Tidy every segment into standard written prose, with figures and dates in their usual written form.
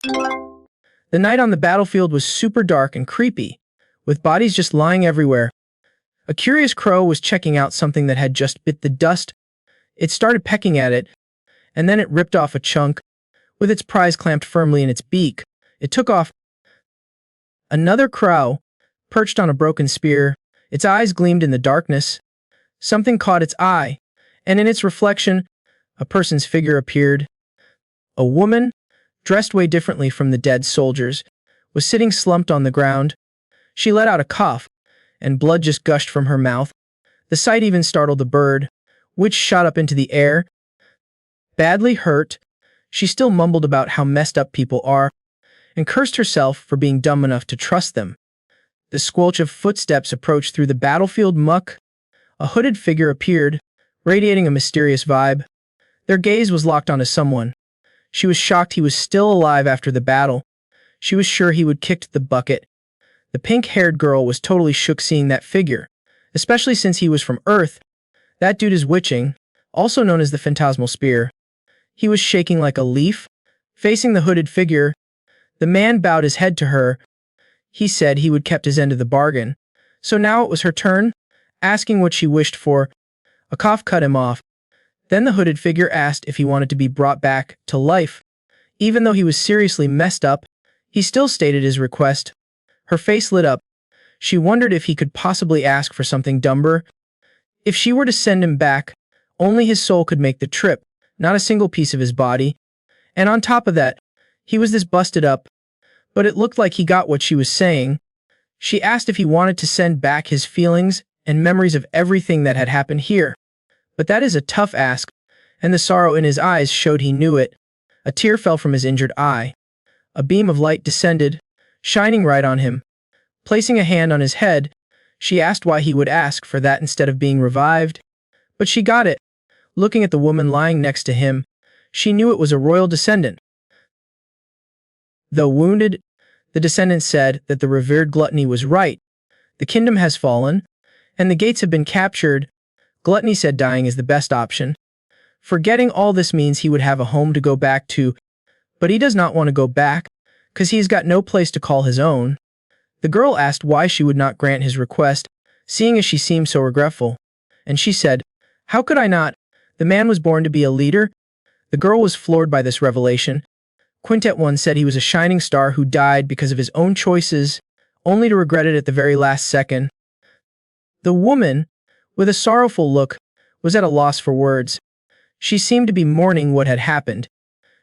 The night on the battlefield was super dark and creepy, with bodies just lying everywhere. A curious crow was checking out something that had just bit the dust. It started pecking at it, and then it ripped off a chunk. With its prize clamped firmly in its beak, it took off. Another crow, perched on a broken spear, its eyes gleamed in the darkness. Something caught its eye, and in its reflection, a person's figure appeared. A woman, dressed way differently from the dead soldiers, was sitting slumped on the ground. She let out a cough, and blood just gushed from her mouth. The sight even startled the bird, which shot up into the air. Badly hurt, she still mumbled about how messed up people are, and cursed herself for being dumb enough to trust them. The squelch of footsteps approached through the battlefield muck. A hooded figure appeared, radiating a mysterious vibe. Their gaze was locked onto someone. She was shocked he was still alive after the battle. She was sure he would kick the bucket. The pink-haired girl was totally shook seeing that figure, especially since he was from Earth. That dude is witching, also known as the phantasmal spear. He was shaking like a leaf, facing the hooded figure. The man bowed his head to her. He said he would kept his end of the bargain. So now it was her turn, asking what she wished for. A cough cut him off. Then the hooded figure asked if he wanted to be brought back to life. Even though he was seriously messed up, he still stated his request. Her face lit up. She wondered if he could possibly ask for something dumber. If she were to send him back, only his soul could make the trip, not a single piece of his body. And on top of that, he was this busted up. But it looked like he got what she was saying. She asked if he wanted to send back his feelings and memories of everything that had happened here. But that is a tough ask, and the sorrow in his eyes showed he knew it. A tear fell from his injured eye. A beam of light descended, shining right on him. Placing a hand on his head, she asked why he would ask for that instead of being revived. But she got it. Looking at the woman lying next to him, she knew it was a royal descendant. Though wounded, the descendant said that the revered gluttony was right. The kingdom has fallen, and the gates have been captured. Gluttony said dying is the best option. Forgetting all this means he would have a home to go back to, but he does not want to go back, because he has got no place to call his own. The girl asked why she would not grant his request, seeing as she seemed so regretful. And she said, "How could I not? The man was born to be a leader." The girl was floored by this revelation. Quintet 1 said he was a shining star who died because of his own choices, only to regret it at the very last second. The woman, with a sorrowful look, was at a loss for words. She seemed to be mourning what had happened.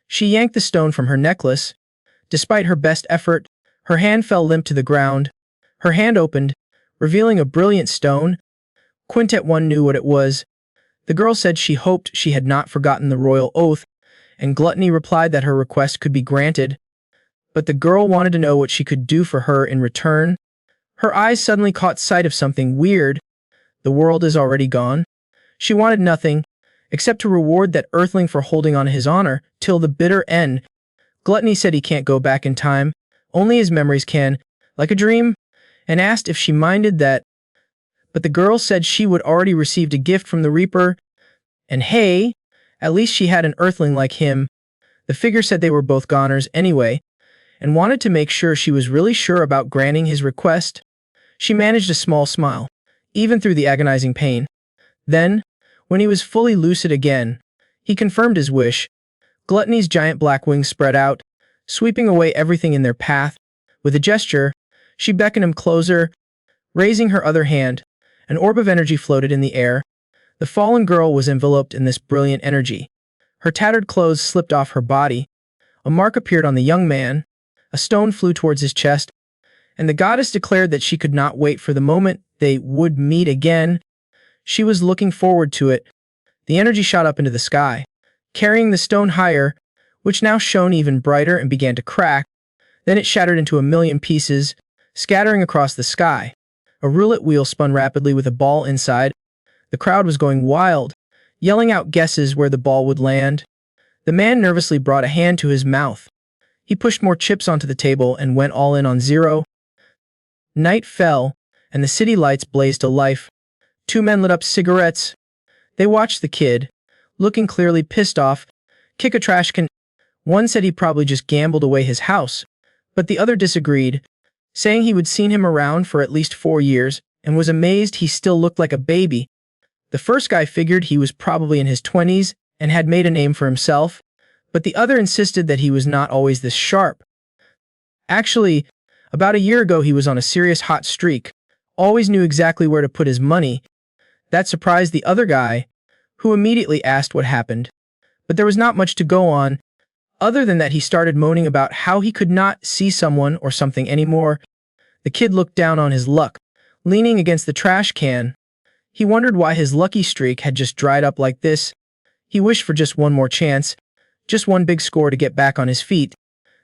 She yanked the stone from her necklace. Despite her best effort, her hand fell limp to the ground. Her hand opened, revealing a brilliant stone. Quintet 1 knew what it was. The girl said she hoped she had not forgotten the royal oath, and Gluttony replied that her request could be granted. But the girl wanted to know what she could do for her in return. Her eyes suddenly caught sight of something weird. The world is already gone. She wanted nothing, except to reward that earthling for holding on to his honor till the bitter end. Gluttony said he can't go back in time, only his memories can, like a dream, and asked if she minded that. But the girl said she would already received a gift from the Reaper, and hey, at least she had an earthling like him. The figure said they were both goners anyway, and wanted to make sure she was really sure about granting his request. She managed a small smile, even through the agonizing pain. Then, when he was fully lucid again, he confirmed his wish. Gluttony's giant black wings spread out, sweeping away everything in their path. With a gesture, she beckoned him closer. Raising her other hand, an orb of energy floated in the air. The fallen girl was enveloped in this brilliant energy. Her tattered clothes slipped off her body. A mark appeared on the young man. A stone flew towards his chest, and the goddess declared that she could not wait for the moment they would meet again. She was looking forward to it. The energy shot up into the sky, carrying the stone higher, which now shone even brighter and began to crack. Then it shattered into a million pieces, scattering across the sky. A roulette wheel spun rapidly with a ball inside. The crowd was going wild, yelling out guesses where the ball would land. The man nervously brought a hand to his mouth. He pushed more chips onto the table and went all in on 0. Night fell, and the city lights blazed to life. Two men lit up cigarettes. They watched the kid, looking clearly pissed off, kick a trash can. One said he probably just gambled away his house, but the other disagreed, saying he would seen him around for at least 4 years and was amazed he still looked like a baby. The first guy figured he was probably in his 20s and had made a name for himself, but the other insisted that he was not always this sharp. Actually, about a year ago he was on a serious hot streak, always knew exactly where to put his money. That surprised the other guy, who immediately asked what happened. But there was not much to go on, other than that he started moaning about how he could not see someone or something anymore. The kid looked down on his luck, leaning against the trash can. He wondered why his lucky streak had just dried up like this. He wished for just one more chance, just one big score to get back on his feet.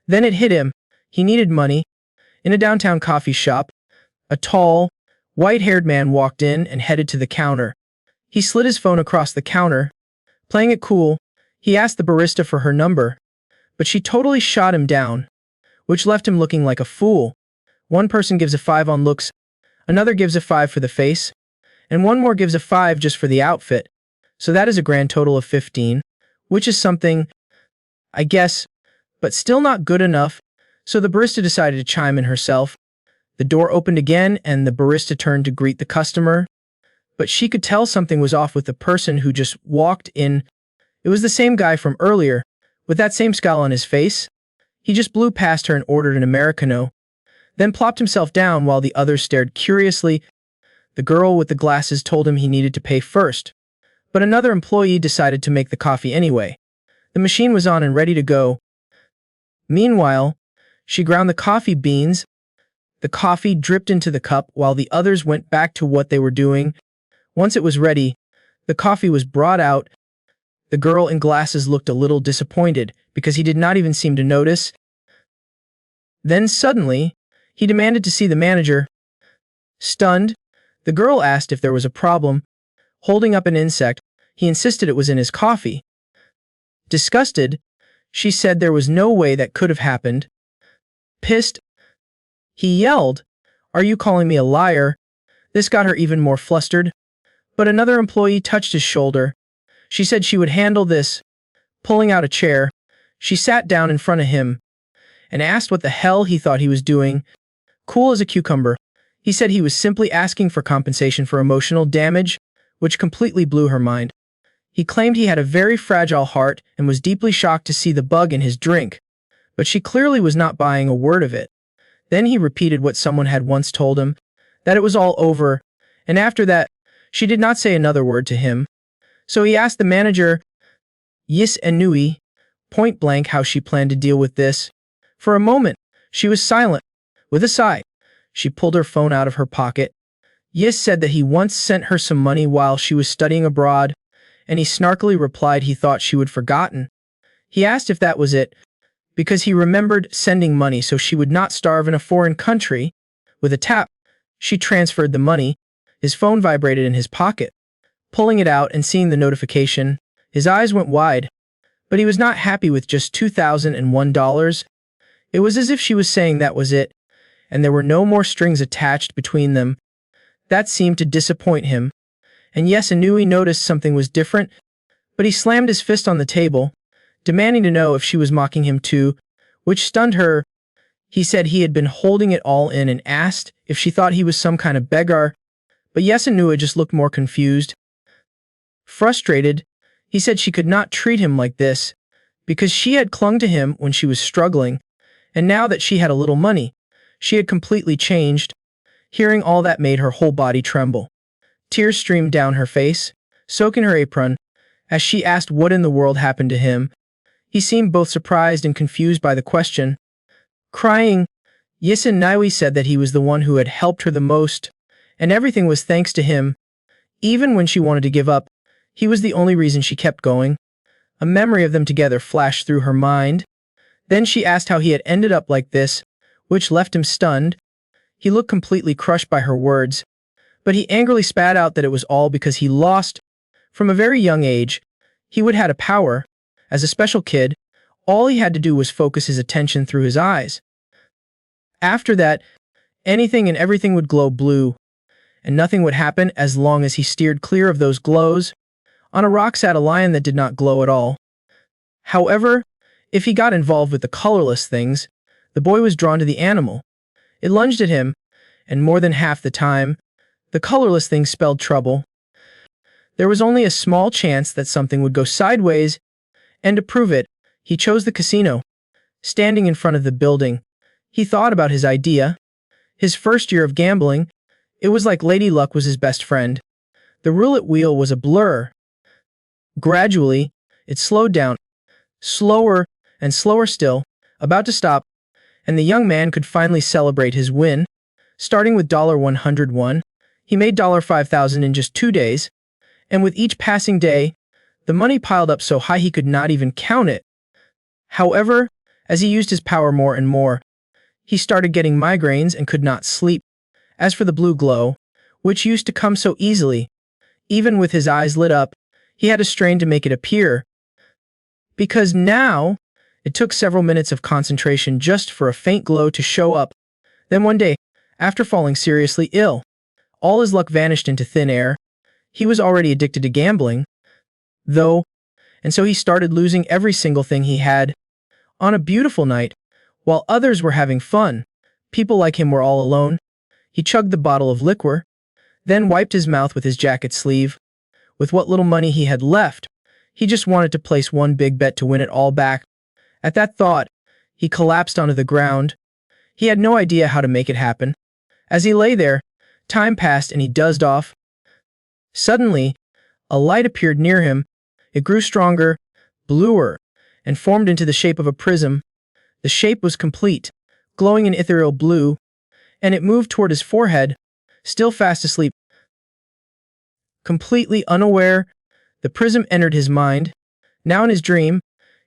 Then it hit him. He needed money. In a downtown coffee shop, a tall, white-haired man walked in and headed to the counter. He slid his phone across the counter. Playing it cool, he asked the barista for her number, but she totally shot him down, which left him looking like a fool. One person gives a 5 on looks, another gives a 5 for the face, and one more gives a 5 just for the outfit. So that is a grand total of 15, which is something, I guess, but still not good enough, so the barista decided to chime in herself. The door opened again and the barista turned to greet the customer, but she could tell something was off with the person who just walked in. It was the same guy from earlier, with that same scowl on his face. He just blew past her and ordered an Americano, then plopped himself down while the others stared curiously. The girl with the glasses told him he needed to pay first, but another employee decided to make the coffee anyway. The machine was on and ready to go. Meanwhile, she ground the coffee beans. The coffee dripped into the cup while the others went back to what they were doing. Once it was ready, the coffee was brought out. The girl in glasses looked a little disappointed because he did not even seem to notice. Then suddenly, he demanded to see the manager. Stunned, the girl asked if there was a problem. Holding up an insect, he insisted it was in his coffee. Disgusted, she said there was no way that could have happened. Pissed, he yelled, "Are you calling me a liar?" This got her even more flustered. But another employee touched his shoulder. She said she would handle this. Pulling out a chair, she sat down in front of him and asked what the hell he thought he was doing. Cool as a cucumber, he said he was simply asking for compensation for emotional damage, which completely blew her mind. He claimed he had a very fragile heart and was deeply shocked to see the bug in his drink, but she clearly was not buying a word of it. Then he repeated what someone had once told him, that it was all over, and after that, she did not say another word to him. So he asked the manager, Yes Enui, point blank how she planned to deal with this. For a moment, she was silent. With a sigh, she pulled her phone out of her pocket. Yes said that he once sent her some money while she was studying abroad, and he snarkily replied he thought she would forgotten. He asked if that was it, because he remembered sending money so she would not starve in a foreign country. With a tap, she transferred the money. His phone vibrated in his pocket. Pulling it out and seeing the notification, his eyes went wide. But he was not happy with just $2,001. It was as if she was saying that was it, and there were no more strings attached between them. That seemed to disappoint him. And yes, Inui noticed something was different, but he slammed his fist on the table, demanding to know if she was mocking him too, which stunned her. He said he had been holding it all in and asked if she thought he was some kind of beggar, but yes, Inui just looked more confused. Frustrated, he said she could not treat him like this, because she had clung to him when she was struggling, and now that she had a little money, she had completely changed. Hearing all that made her whole body tremble. Tears streamed down her face, soaking her apron, as she asked what in the world happened to him. He seemed both surprised and confused by the question. Crying, Yisin Naiwi said that he was the one who had helped her the most, and everything was thanks to him. Even when she wanted to give up, he was the only reason she kept going. A memory of them together flashed through her mind. Then she asked how he had ended up like this, which left him stunned. He looked completely crushed by her words, but he angrily spat out that it was all because he lost. From a very young age, he would had a power. As a special kid, all he had to do was focus his attention through his eyes. After that, anything and everything would glow blue, and nothing would happen as long as he steered clear of those glows. On a rock sat a lion that did not glow at all. However, If he got involved with the colorless things, the boy was drawn to the animal. It lunged at him, and more than half the time, the colorless thing spelled trouble. There was only a small chance that something would go sideways, and to prove it, he chose the casino. Standing in front of the building, he thought about his idea. His first year of gambling, it was like Lady Luck was his best friend. The roulette wheel was a blur. Gradually, it slowed down, slower and slower still, about to stop, and the young man could finally celebrate his win. Starting with $101, he made $5,000 in just 2 days, and with each passing day, the money piled up so high he could not even count it. However, as he used his power more and more, he started getting migraines and could not sleep. As for the blue glow, which used to come so easily, even with his eyes lit up, he had to strain to make it appear. Because now, it took several minutes of concentration just for a faint glow to show up. Then one day, after falling seriously ill, all his luck vanished into thin air. He was already addicted to gambling, though, and so he started losing every single thing he had. On a beautiful night, while others were having fun, people like him were all alone. He chugged the bottle of liquor, then wiped his mouth with his jacket sleeve. With what little money he had left, he just wanted to place one big bet to win it all back. At that thought, he collapsed onto the ground. He had no idea how to make it happen. As he lay there, time passed and he dozed off. Suddenly, a light appeared near him. It grew stronger, bluer, and formed into the shape of a prism. The shape was complete, glowing in ethereal blue, and it moved toward his forehead, still fast asleep. Completely unaware, the prism entered his mind. Now in his dream,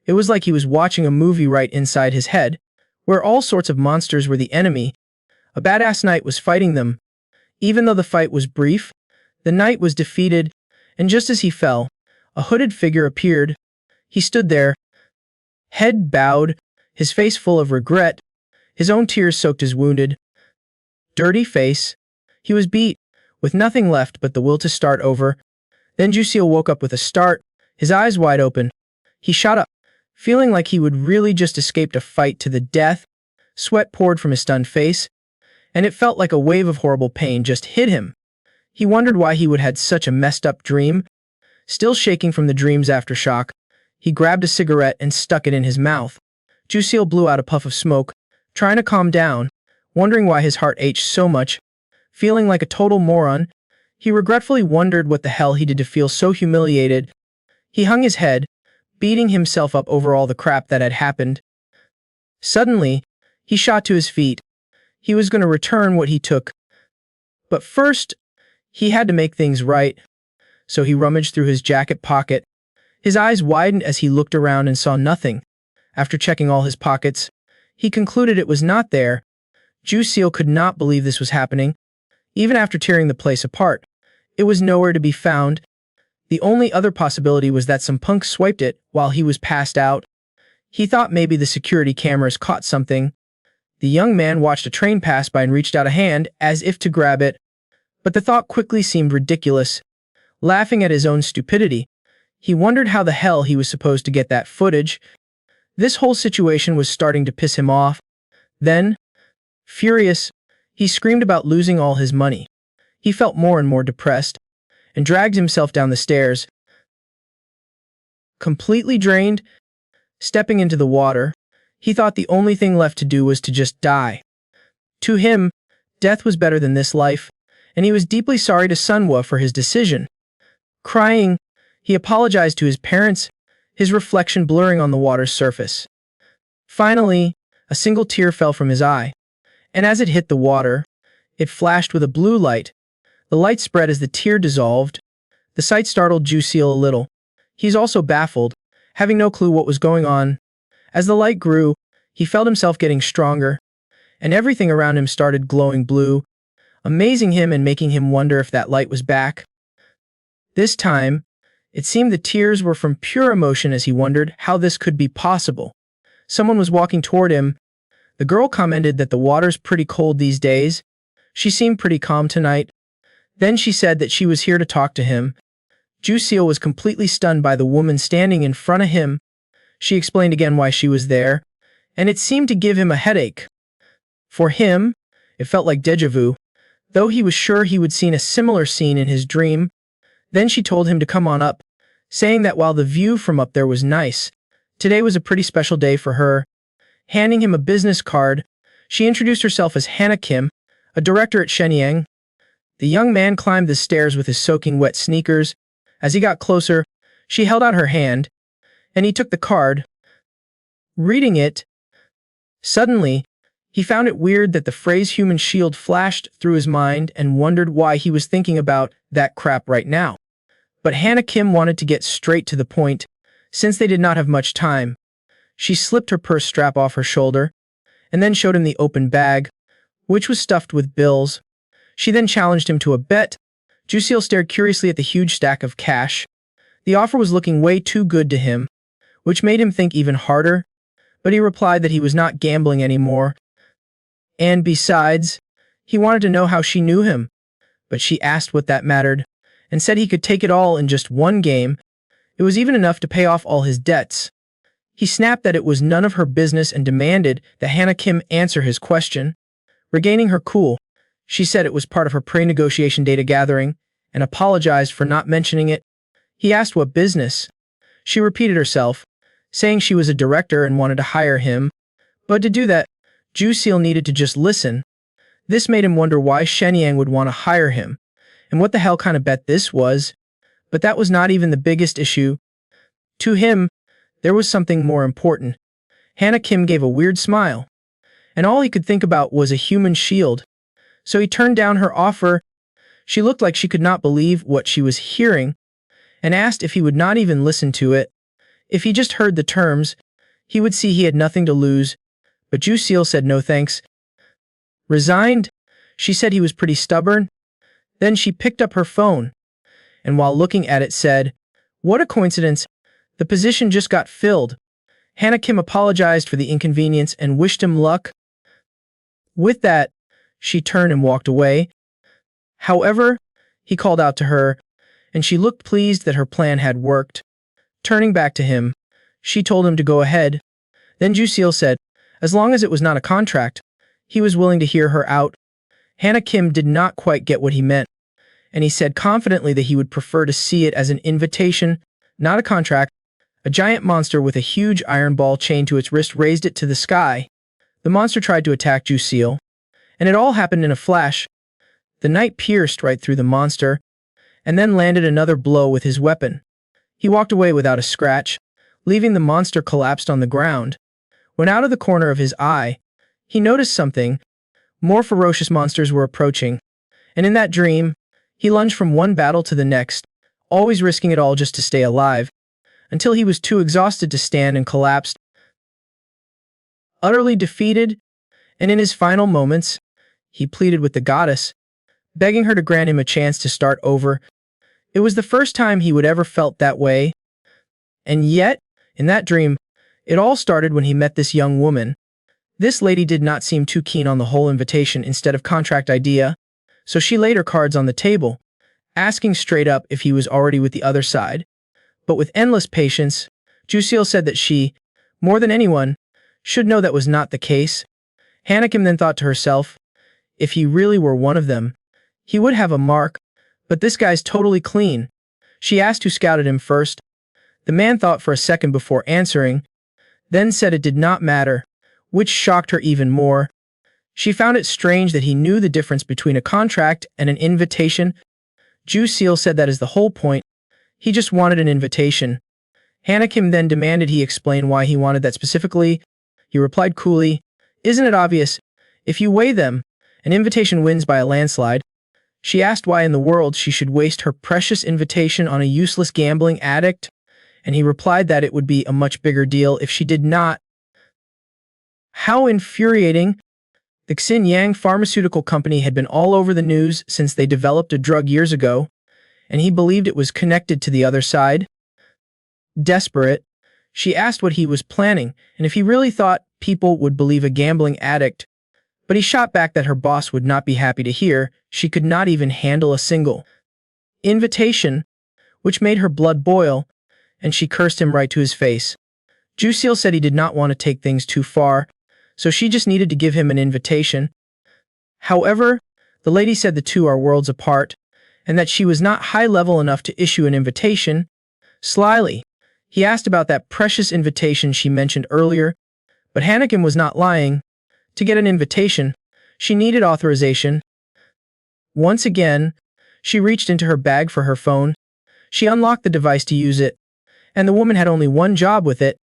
it was like he was watching a movie right inside his head, where all sorts of monsters were the enemy. A badass knight was fighting them. Even though the fight was brief, the knight was defeated, and just as he fell, a hooded figure appeared. He stood there, head bowed, his face full of regret. His own tears soaked his wounded, dirty face. He was beat, with nothing left but the will to start over. Then Jusiel woke up with a start, his eyes wide open. He shot up, feeling like he would really just escaped a fight to the death. Sweat poured from his stunned face, and it felt like a wave of horrible pain just hit him. He wondered why he would had such a messed up dream. Still shaking from the dream's aftershock, he grabbed a cigarette and stuck it in his mouth. Jusiel blew out a puff of smoke, trying to calm down, wondering why his heart ached so much. Feeling like a total moron, he regretfully wondered what the hell he did to feel so humiliated. He hung his head, beating himself up over all the crap that had happened. Suddenly, he shot to his feet. He was going to return what he took. But first, he had to make things right. So he rummaged through his jacket pocket. His eyes widened as he looked around and saw nothing. After checking all his pockets, he concluded it was not there. Jusiel could not believe this was happening. Even after tearing the place apart, it was nowhere to be found. The only other possibility was that some punk swiped it while he was passed out. He thought maybe the security cameras caught something. The young man watched a train pass by and reached out a hand as if to grab it. But the thought quickly seemed ridiculous. Laughing at his own stupidity, he wondered how the hell he was supposed to get that footage. This whole situation was starting to piss him off. Then, furious, he screamed about losing all his money. He felt more and more depressed, and dragged himself down the stairs. Completely drained, stepping into the water, he thought the only thing left to do was to just die. To him, death was better than this life, and he was deeply sorry to Manhwa for his decision. Crying, he apologized to his parents, his reflection blurring on the water's surface. Finally, a single tear fell from his eye, and as it hit the water, it flashed with a blue light. The light spread as the tear dissolved. The sight startled Jusiel a little. He's also baffled, having no clue what was going on. As the light grew, he felt himself getting stronger, and everything around him started glowing blue, amazing him and making him wonder if that light was back. This time, it seemed the tears were from pure emotion as he wondered how this could be possible. Someone was walking toward him. The girl commented that the water's pretty cold these days. She seemed pretty calm tonight. Then she said that she was here to talk to him. Jusiel was completely stunned by the woman standing in front of him. She explained again why she was there, and it seemed to give him a headache. For him, it felt like déjà vu, though he was sure he would seen a similar scene in his dream. Then she told him to come on up, saying that while the view from up there was nice, today was a pretty special day for her. Handing him a business card, she introduced herself as Hannah Kim, a director at Shenyang. The young man climbed the stairs with his soaking wet sneakers. As he got closer, she held out her hand, and he took the card. Reading it, suddenly, he found it weird that the phrase human shield flashed through his mind and wondered why he was thinking about that crap right now. But Hannah Kim wanted to get straight to the point, since they did not have much time. She slipped her purse strap off her shoulder, and then showed him the open bag, which was stuffed with bills. She then challenged him to a bet. Jusil stared curiously at the huge stack of cash. The offer was looking way too good to him, which made him think even harder, but he replied that he was not gambling anymore. And besides, he wanted to know how she knew him, but she asked what that mattered, and said he could take it all in just one game. It was even enough to pay off all his debts. He snapped that it was none of her business and demanded that Hannah Kim answer his question. Regaining her cool, she said it was part of her pre-negotiation data gathering and apologized for not mentioning it. He asked what business. She repeated herself, saying she was a director and wanted to hire him, but to do that, Jusil needed to just listen. This made him wonder why Shenyang would want to hire him, and what the hell kind of bet this was. But that was not even the biggest issue. To him, there was something more important. Hannah Kim gave a weird smile, and all he could think about was a human shield. So he turned down her offer. She looked like she could not believe what she was hearing, and asked if he would not even listen to it. If he just heard the terms, he would see he had nothing to lose. But Jusil said no thanks. Resigned? She said he was pretty stubborn. Then she picked up her phone, and while looking at it said, "What a coincidence. The position just got filled." Hannah Kim apologized for the inconvenience and wished him luck. With that, she turned and walked away. However, he called out to her, and she looked pleased that her plan had worked. Turning back to him, she told him to go ahead. Then Jusil said, as long as it was not a contract, he was willing to hear her out. Hannah Kim did not quite get what he meant, and he said confidently that he would prefer to see it as an invitation, not a contract. A giant monster with a huge iron ball chained to its wrist raised it to the sky. The monster tried to attack Jusil, and it all happened in a flash. The knight pierced right through the monster, and then landed another blow with his weapon. He walked away without a scratch, leaving the monster collapsed on the ground. When out of the corner of his eye, he noticed something. More ferocious monsters were approaching, and in that dream, he lunged from one battle to the next, always risking it all just to stay alive, until he was too exhausted to stand and collapsed. Utterly defeated, and in his final moments, he pleaded with the goddess, begging her to grant him a chance to start over. It was the first time he would ever felt that way. And yet, in that dream, it all started when he met this young woman. This lady did not seem too keen on the whole invitation instead of contract idea, so she laid her cards on the table, asking straight up if he was already with the other side. But with endless patience, Jusil said that she, more than anyone, should know that was not the case. Hannah Kim then thought to herself, if he really were one of them, he would have a mark, but this guy's totally clean. She asked who scouted him first. The man thought for a second before answering, then said it did not matter, which shocked her even more. She found it strange that he knew the difference between a contract and an invitation. Jusil said that is the whole point. He just wanted an invitation. Hannah Kim then demanded he explain why he wanted that specifically. He replied coolly, isn't it obvious? If you weigh them, an invitation wins by a landslide. She asked why in the world she should waste her precious invitation on a useless gambling addict, and he replied that it would be a much bigger deal if she did not. How infuriating! The Xinjiang pharmaceutical company had been all over the news since they developed a drug years ago, and he believed it was connected to the other side. Desperate, she asked what he was planning and if he really thought people would believe a gambling addict, but he shot back that her boss would not be happy to hear she could not even handle a single invitation, which made her blood boil, and she cursed him right to his face. Jusil said he did not want to take things too far, so she just needed to give him an invitation. However, the lady said the two are worlds apart, and that she was not high level enough to issue an invitation. Slyly, he asked about that precious invitation she mentioned earlier, but Hanakim was not lying. To get an invitation, she needed authorization. Once again, she reached into her bag for her phone. She unlocked the device to use it, and the woman had only one job with it.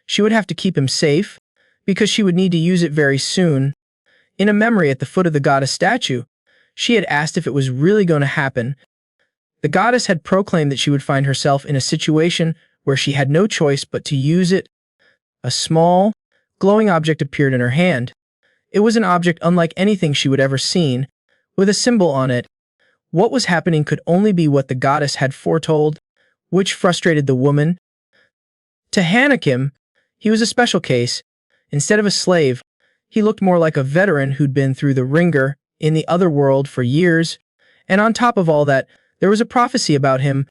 She would have to keep him safe, because she would need to use it very soon. In a memory at the foot of the goddess statue, she had asked if it was really going to happen. The goddess had proclaimed that she would find herself in a situation where she had no choice but to use it. A small, glowing object appeared in her hand. It was an object unlike anything she would ever seen, with a symbol on it. What was happening could only be what the goddess had foretold, which frustrated the woman. To Hanakim, he was a special case. Instead of a slave, he looked more like a veteran who'd been through the ringer in the other world for years, and on top of all that, there was a prophecy about him.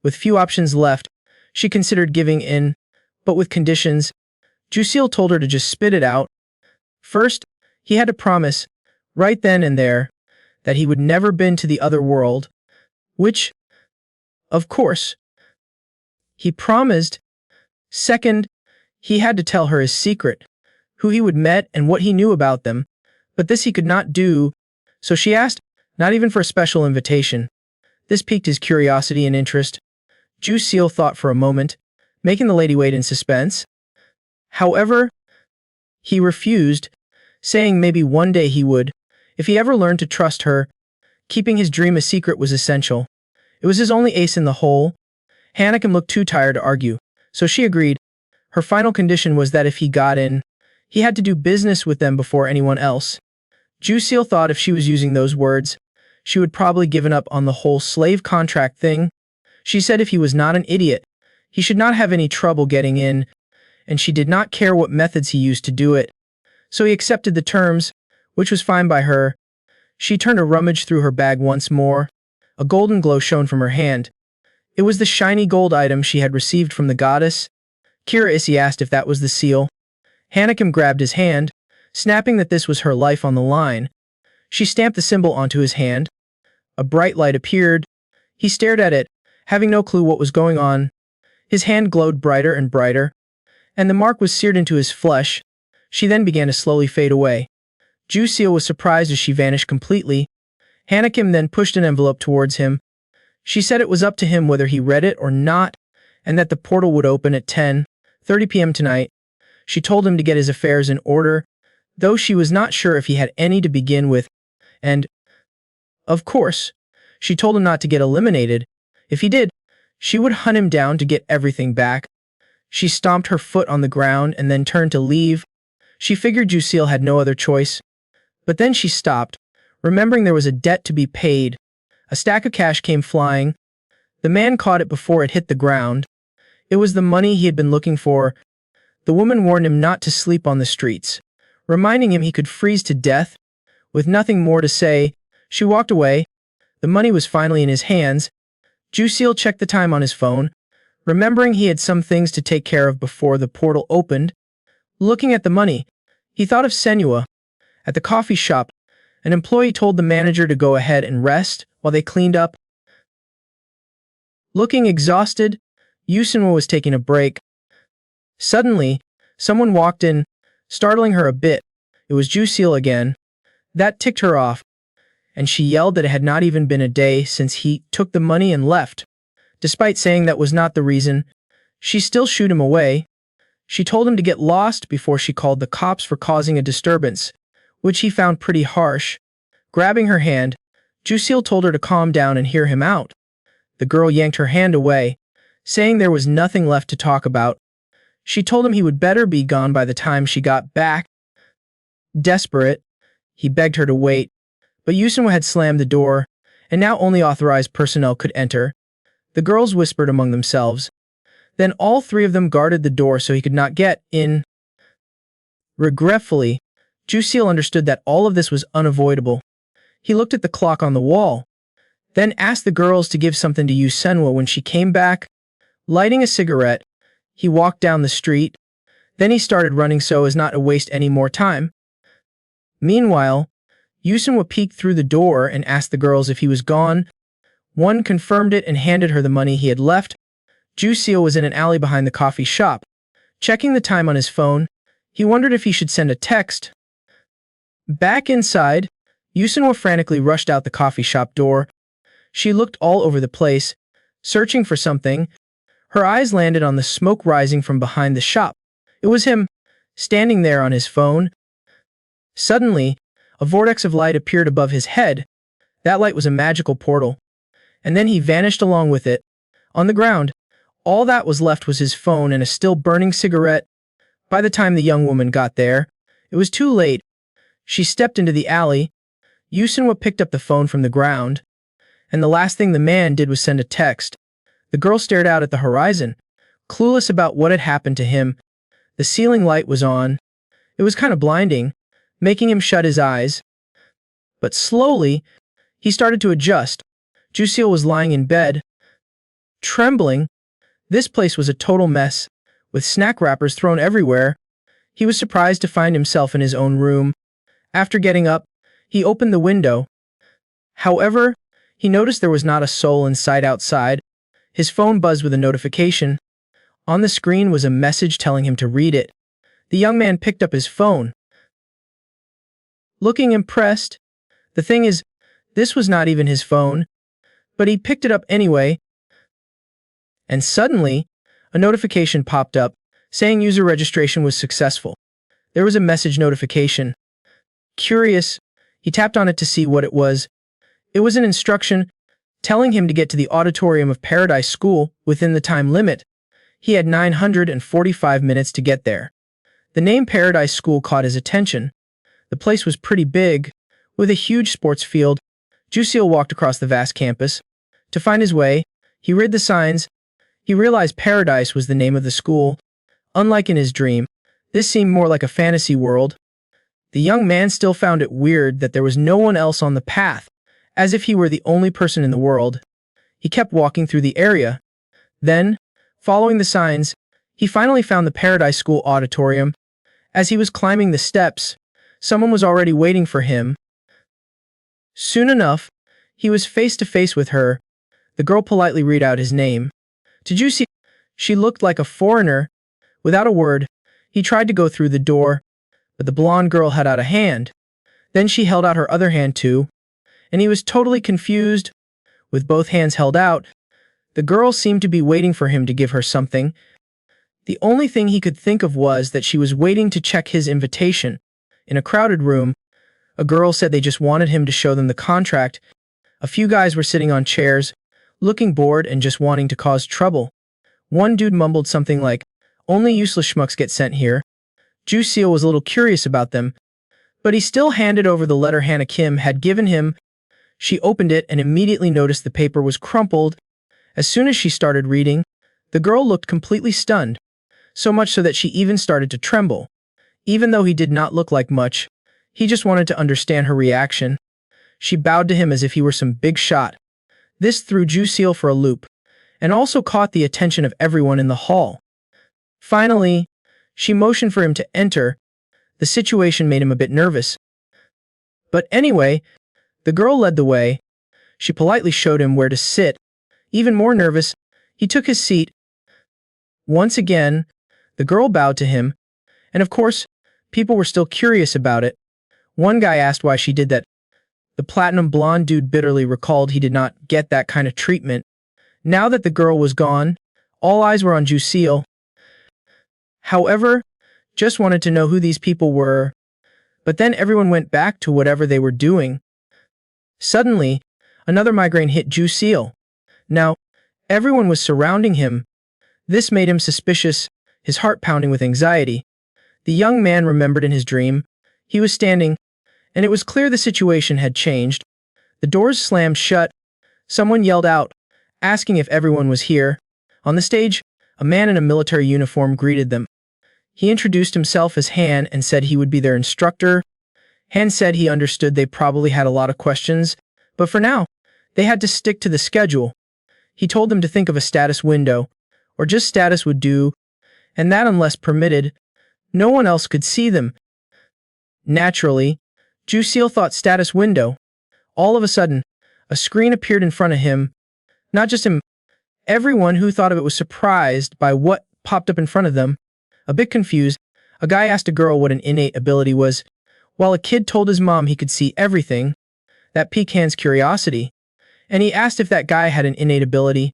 With few options left, she considered giving in, but with conditions. Jusil told her to just spit it out. First, he had to promise, right then and there, that he would never been to the other world, which, of course, he promised. Second, he had to tell her his secret, who he would met and what he knew about them, but this he could not do, so she asked, not even for a special invitation. This piqued his curiosity and interest. Jusil thought for a moment, making the lady wait in suspense. However, he refused, saying maybe one day he would, if he ever learned to trust her. Keeping his dream a secret was essential. It was his only ace in the hole. Hanakim looked too tired to argue, so she agreed. Her final condition was that if he got in, he had to do business with them before anyone else. Jusil thought if she was using those words, she would probably given up on the whole slave contract thing. She said if he was not an idiot, he should not have any trouble getting in, and she did not care what methods he used to do it. So he accepted the terms, which was fine by her. She turned a rummage through her bag once more. A golden glow shone from her hand. It was the shiny gold item she had received from the goddess. Curious, he asked if that was the seal. Hanakim grabbed his hand, snapping that this was her life on the line. She stamped the symbol onto his hand. A bright light appeared. He stared at it, having no clue what was going on. His hand glowed brighter and brighter, and the mark was seared into his flesh. She then began to slowly fade away. Jusil was surprised as she vanished completely. Hanakim then pushed an envelope towards him. She said it was up to him whether he read it or not, and that the portal would open at 10:30 p.m. tonight. She told him to get his affairs in order, though she was not sure if he had any to begin with, and, of course, she told him not to get eliminated. If he did, she would hunt him down to get everything back. She stomped her foot on the ground and then turned to leave. She figured Jusil had no other choice. But then she stopped, remembering there was a debt to be paid. A stack of cash came flying. The man caught it before it hit the ground. It was the money he had been looking for. The woman warned him not to sleep on the streets, reminding him he could freeze to death. With nothing more to say, she walked away. The money was finally in his hands. Jusil checked the time on his phone, remembering he had some things to take care of before the portal opened. Looking at the money, he thought of Senua. At the coffee shop, an employee told the manager to go ahead and rest while they cleaned up. Looking exhausted, Yusenwa was taking a break. Suddenly, someone walked in, startling her a bit. It was Jusil again. That ticked her off, and she yelled that it had not even been a day since he took the money and left. Despite saying that was not the reason, she still shooed him away. She told him to get lost before she called the cops for causing a disturbance, which he found pretty harsh. Grabbing her hand, Jusil told her to calm down and hear him out. The girl yanked her hand away, saying there was nothing left to talk about. She told him he would better be gone by the time she got back. Desperate, he begged her to wait, but Yusenwa had slammed the door, and now only authorized personnel could enter. The girls whispered among themselves. Then all three of them guarded the door so he could not get in. Regretfully, Jusil understood that all of this was unavoidable. He looked at the clock on the wall, then asked the girls to give something to Yusenwa when she came back. Lighting a cigarette, he walked down the street. Then he started running so as not to waste any more time. Meanwhile, Yusunwa peeked through the door and asked the girls if he was gone. One confirmed it and handed her the money he had left. Ju-seol was in an alley behind the coffee shop. Checking the time on his phone, he wondered if he should send a text. Back inside, Yusunwa frantically rushed out the coffee shop door. She looked all over the place, searching for something. Her eyes landed on the smoke rising from behind the shop. It was him, standing there on his phone. Suddenly, a vortex of light appeared above his head. That light was a magical portal. And then he vanished along with it. On the ground, all that was left was his phone and a still burning cigarette. By the time the young woman got there, it was too late. She stepped into the alley. Yusunwa picked up the phone from the ground, and the last thing the man did was send a text. The girl stared out at the horizon, clueless about what had happened to him. The ceiling light was on. It was kind of blinding, making him shut his eyes. But slowly, he started to adjust. Ju-seol was lying in bed, trembling. This place was a total mess, with snack wrappers thrown everywhere. He was surprised to find himself in his own room. After getting up, he opened the window. However, he noticed there was not a soul in sight outside. His phone buzzed with a notification. On the screen was a message telling him to read it. The young man picked up his phone, looking impressed. The thing is, this was not even his phone, but he picked it up anyway. And suddenly, a notification popped up, saying user registration was successful. There was a message notification. Curious, he tapped on it to see what it was. It was an instruction telling him to get to the auditorium of Paradise School within the time limit. He had 945 minutes to get there. The name Paradise School caught his attention. The place was pretty big, with a huge sports field. Ju-seol walked across the vast campus. To find his way, he read the signs. He realized Paradise was the name of the school. Unlike in his dream, this seemed more like a fantasy world. The young man still found it weird that there was no one else on the path, as if he were the only person in the world. He kept walking through the area. Then, following the signs, he finally found the Paradise School auditorium. As he was climbing the steps, someone was already waiting for him. Soon enough, he was face to face with her. The girl politely read out his name. Did you see? She looked like a foreigner. Without a word, he tried to go through the door, but the blonde girl held out a hand. Then she held out her other hand too, and he was totally confused. With both hands held out, the girl seemed to be waiting for him to give her something. The only thing he could think of was that she was waiting to check his invitation. In a crowded room, a girl said they just wanted him to show them the contract. A few guys were sitting on chairs, looking bored and just wanting to cause trouble. One dude mumbled something like, "Only useless schmucks get sent here." Ju-seol was a little curious about them, but he still handed over the letter Hannah Kim had given him. She opened it and immediately noticed the paper was crumpled. As soon as she started reading, the girl looked completely stunned, so much so that she even started to tremble. Even though he did not look like much, he just wanted to understand her reaction. She bowed to him as if he were some big shot. This threw Ju-seol for a loop, and also caught the attention of everyone in the hall. Finally, she motioned for him to enter. The situation made him a bit nervous. But anyway, the girl led the way. She politely showed him where to sit. Even more nervous, he took his seat. Once again, the girl bowed to him, and of course, people were still curious about it. One guy asked why she did that. The platinum blonde dude bitterly recalled he did not get that kind of treatment. Now that the girl was gone, all eyes were on Ju-seol. However, just wanted to know who these people were. But then everyone went back to whatever they were doing. Suddenly, another migraine hit Ju-seol. Now, everyone was surrounding him. This made him suspicious, his heart pounding with anxiety. The young man remembered in his dream. He was standing, and it was clear the situation had changed. The doors slammed shut. Someone yelled out, asking if everyone was here. On the stage, a man in a military uniform greeted them. He introduced himself as Han and said he would be their instructor. Han said he understood they probably had a lot of questions, but for now, they had to stick to the schedule. He told them to think of a status window, or just status would do, and that unless permitted, No one else could see them. Naturally, Jusil thought status window. All of a sudden, a screen appeared in front of him. Not just him, everyone who thought of it was surprised by what popped up in front of them. A bit confused, a guy asked a girl what an innate ability was, while a kid told his mom he could see everything. That piqued Han's curiosity, and he asked if that guy had an innate ability,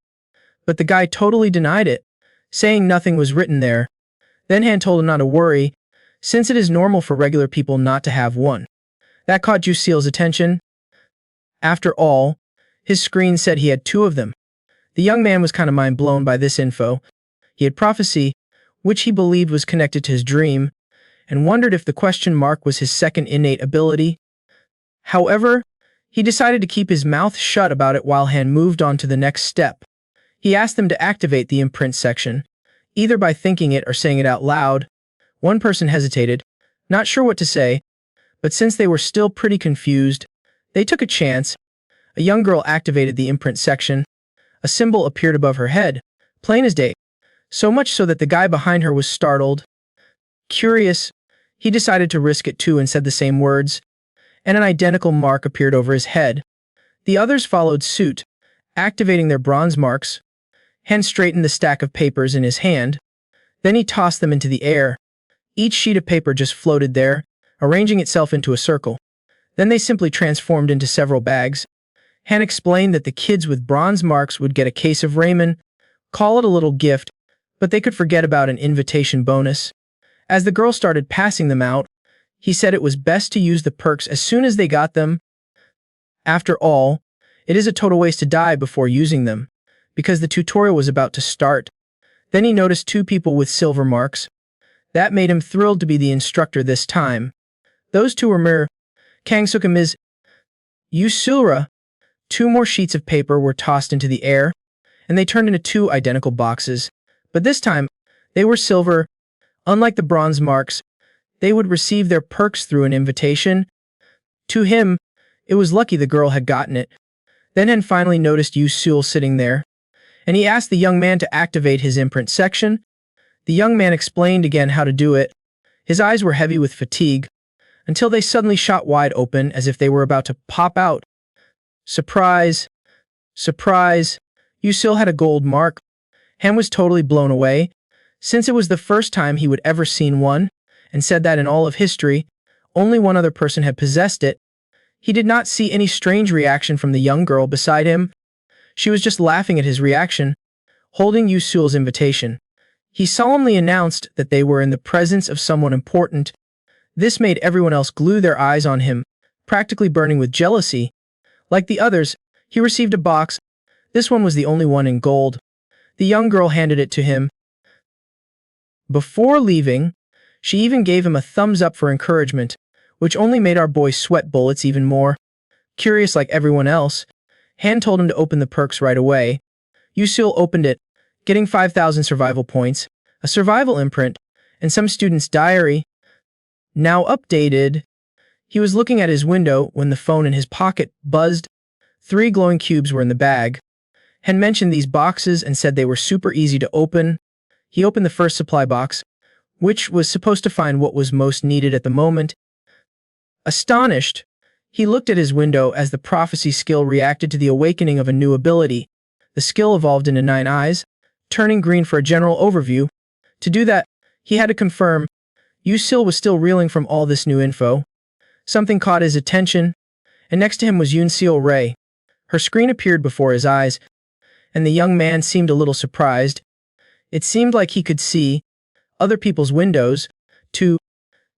but the guy totally denied it, saying nothing was written there. Then Han told him not to worry, since it is normal for regular people not to have one. That caught Jusil's attention. After all, his screen said he had two of them. The young man was kind of mind blown by this info. He had prophecy, which he believed was connected to his dream, and wondered if the question mark was his second innate ability. However, he decided to keep his mouth shut about it while Han moved on to the next step. He asked them to activate the imprint section, either by thinking it or saying it out loud. One person hesitated, not sure what to say, but since they were still pretty confused, they took a chance. A young girl activated the imprint section. A symbol appeared above her head, plain as day, so much so that the guy behind her was startled. Curious, he decided to risk it too and said the same words, and an identical mark appeared over his head. The others followed suit, activating their bronze marks. Han straightened the stack of papers in his hand. Then he tossed them into the air. Each sheet of paper just floated there, arranging itself into a circle. Then they simply transformed into several bags. Han explained that the kids with bronze marks would get a case of ramen, call it a little gift, but they could forget about an invitation bonus. As the girl started passing them out, he said it was best to use the perks as soon as they got them. After all, it is a total waste to die before using them, because the tutorial was about to start. Then he noticed two people with silver marks. That made him thrilled to be the instructor this time. Those two were Mir, Kangsook and Ms. Yusulra. Two more sheets of paper were tossed into the air, and they turned into two identical boxes. But this time, they were silver. Unlike the bronze marks, they would receive their perks through an invitation. To him, it was lucky the girl had gotten it. Then Han finally noticed Yusul sitting there, and he asked the young man to activate his imprint section. The young man explained again how to do it. His eyes were heavy with fatigue, until they suddenly shot wide open as if they were about to pop out. Surprise! Surprise! Yusul had a gold mark. Han was totally blown away, since it was the first time he would ever seen one, and said that in all of history, only one other person had possessed it. He did not see any strange reaction from the young girl beside him. She was just laughing at his reaction, holding Yusul's invitation. He solemnly announced that they were in the presence of someone important. This made everyone else glue their eyes on him, practically burning with jealousy. Like the others, he received a box. This one was the only one in gold. The young girl handed it to him. Before leaving, she even gave him a thumbs up for encouragement, which only made our boy sweat bullets even more. Curious like everyone else, Han told him to open the perks right away. Yusul opened it, getting 5,000 survival points, a survival imprint, and some student's diary. Now updated. He was looking at his window when the phone in his pocket buzzed. 3 glowing cubes were in the bag. Han mentioned these boxes and said they were super easy to open. He opened the first supply box, which was supposed to find what was most needed at the moment. Astonished, he looked at his window as the prophecy skill reacted to the awakening of a new ability. The skill evolved into 9 eyes, turning green for a general overview. To do that, he had to confirm. Yusul was still reeling from all this new info. Something caught his attention, and next to him was Yoon-Seol Ray. Her screen appeared before his eyes, and the young man seemed a little surprised. It seemed like he could see other people's windows, too.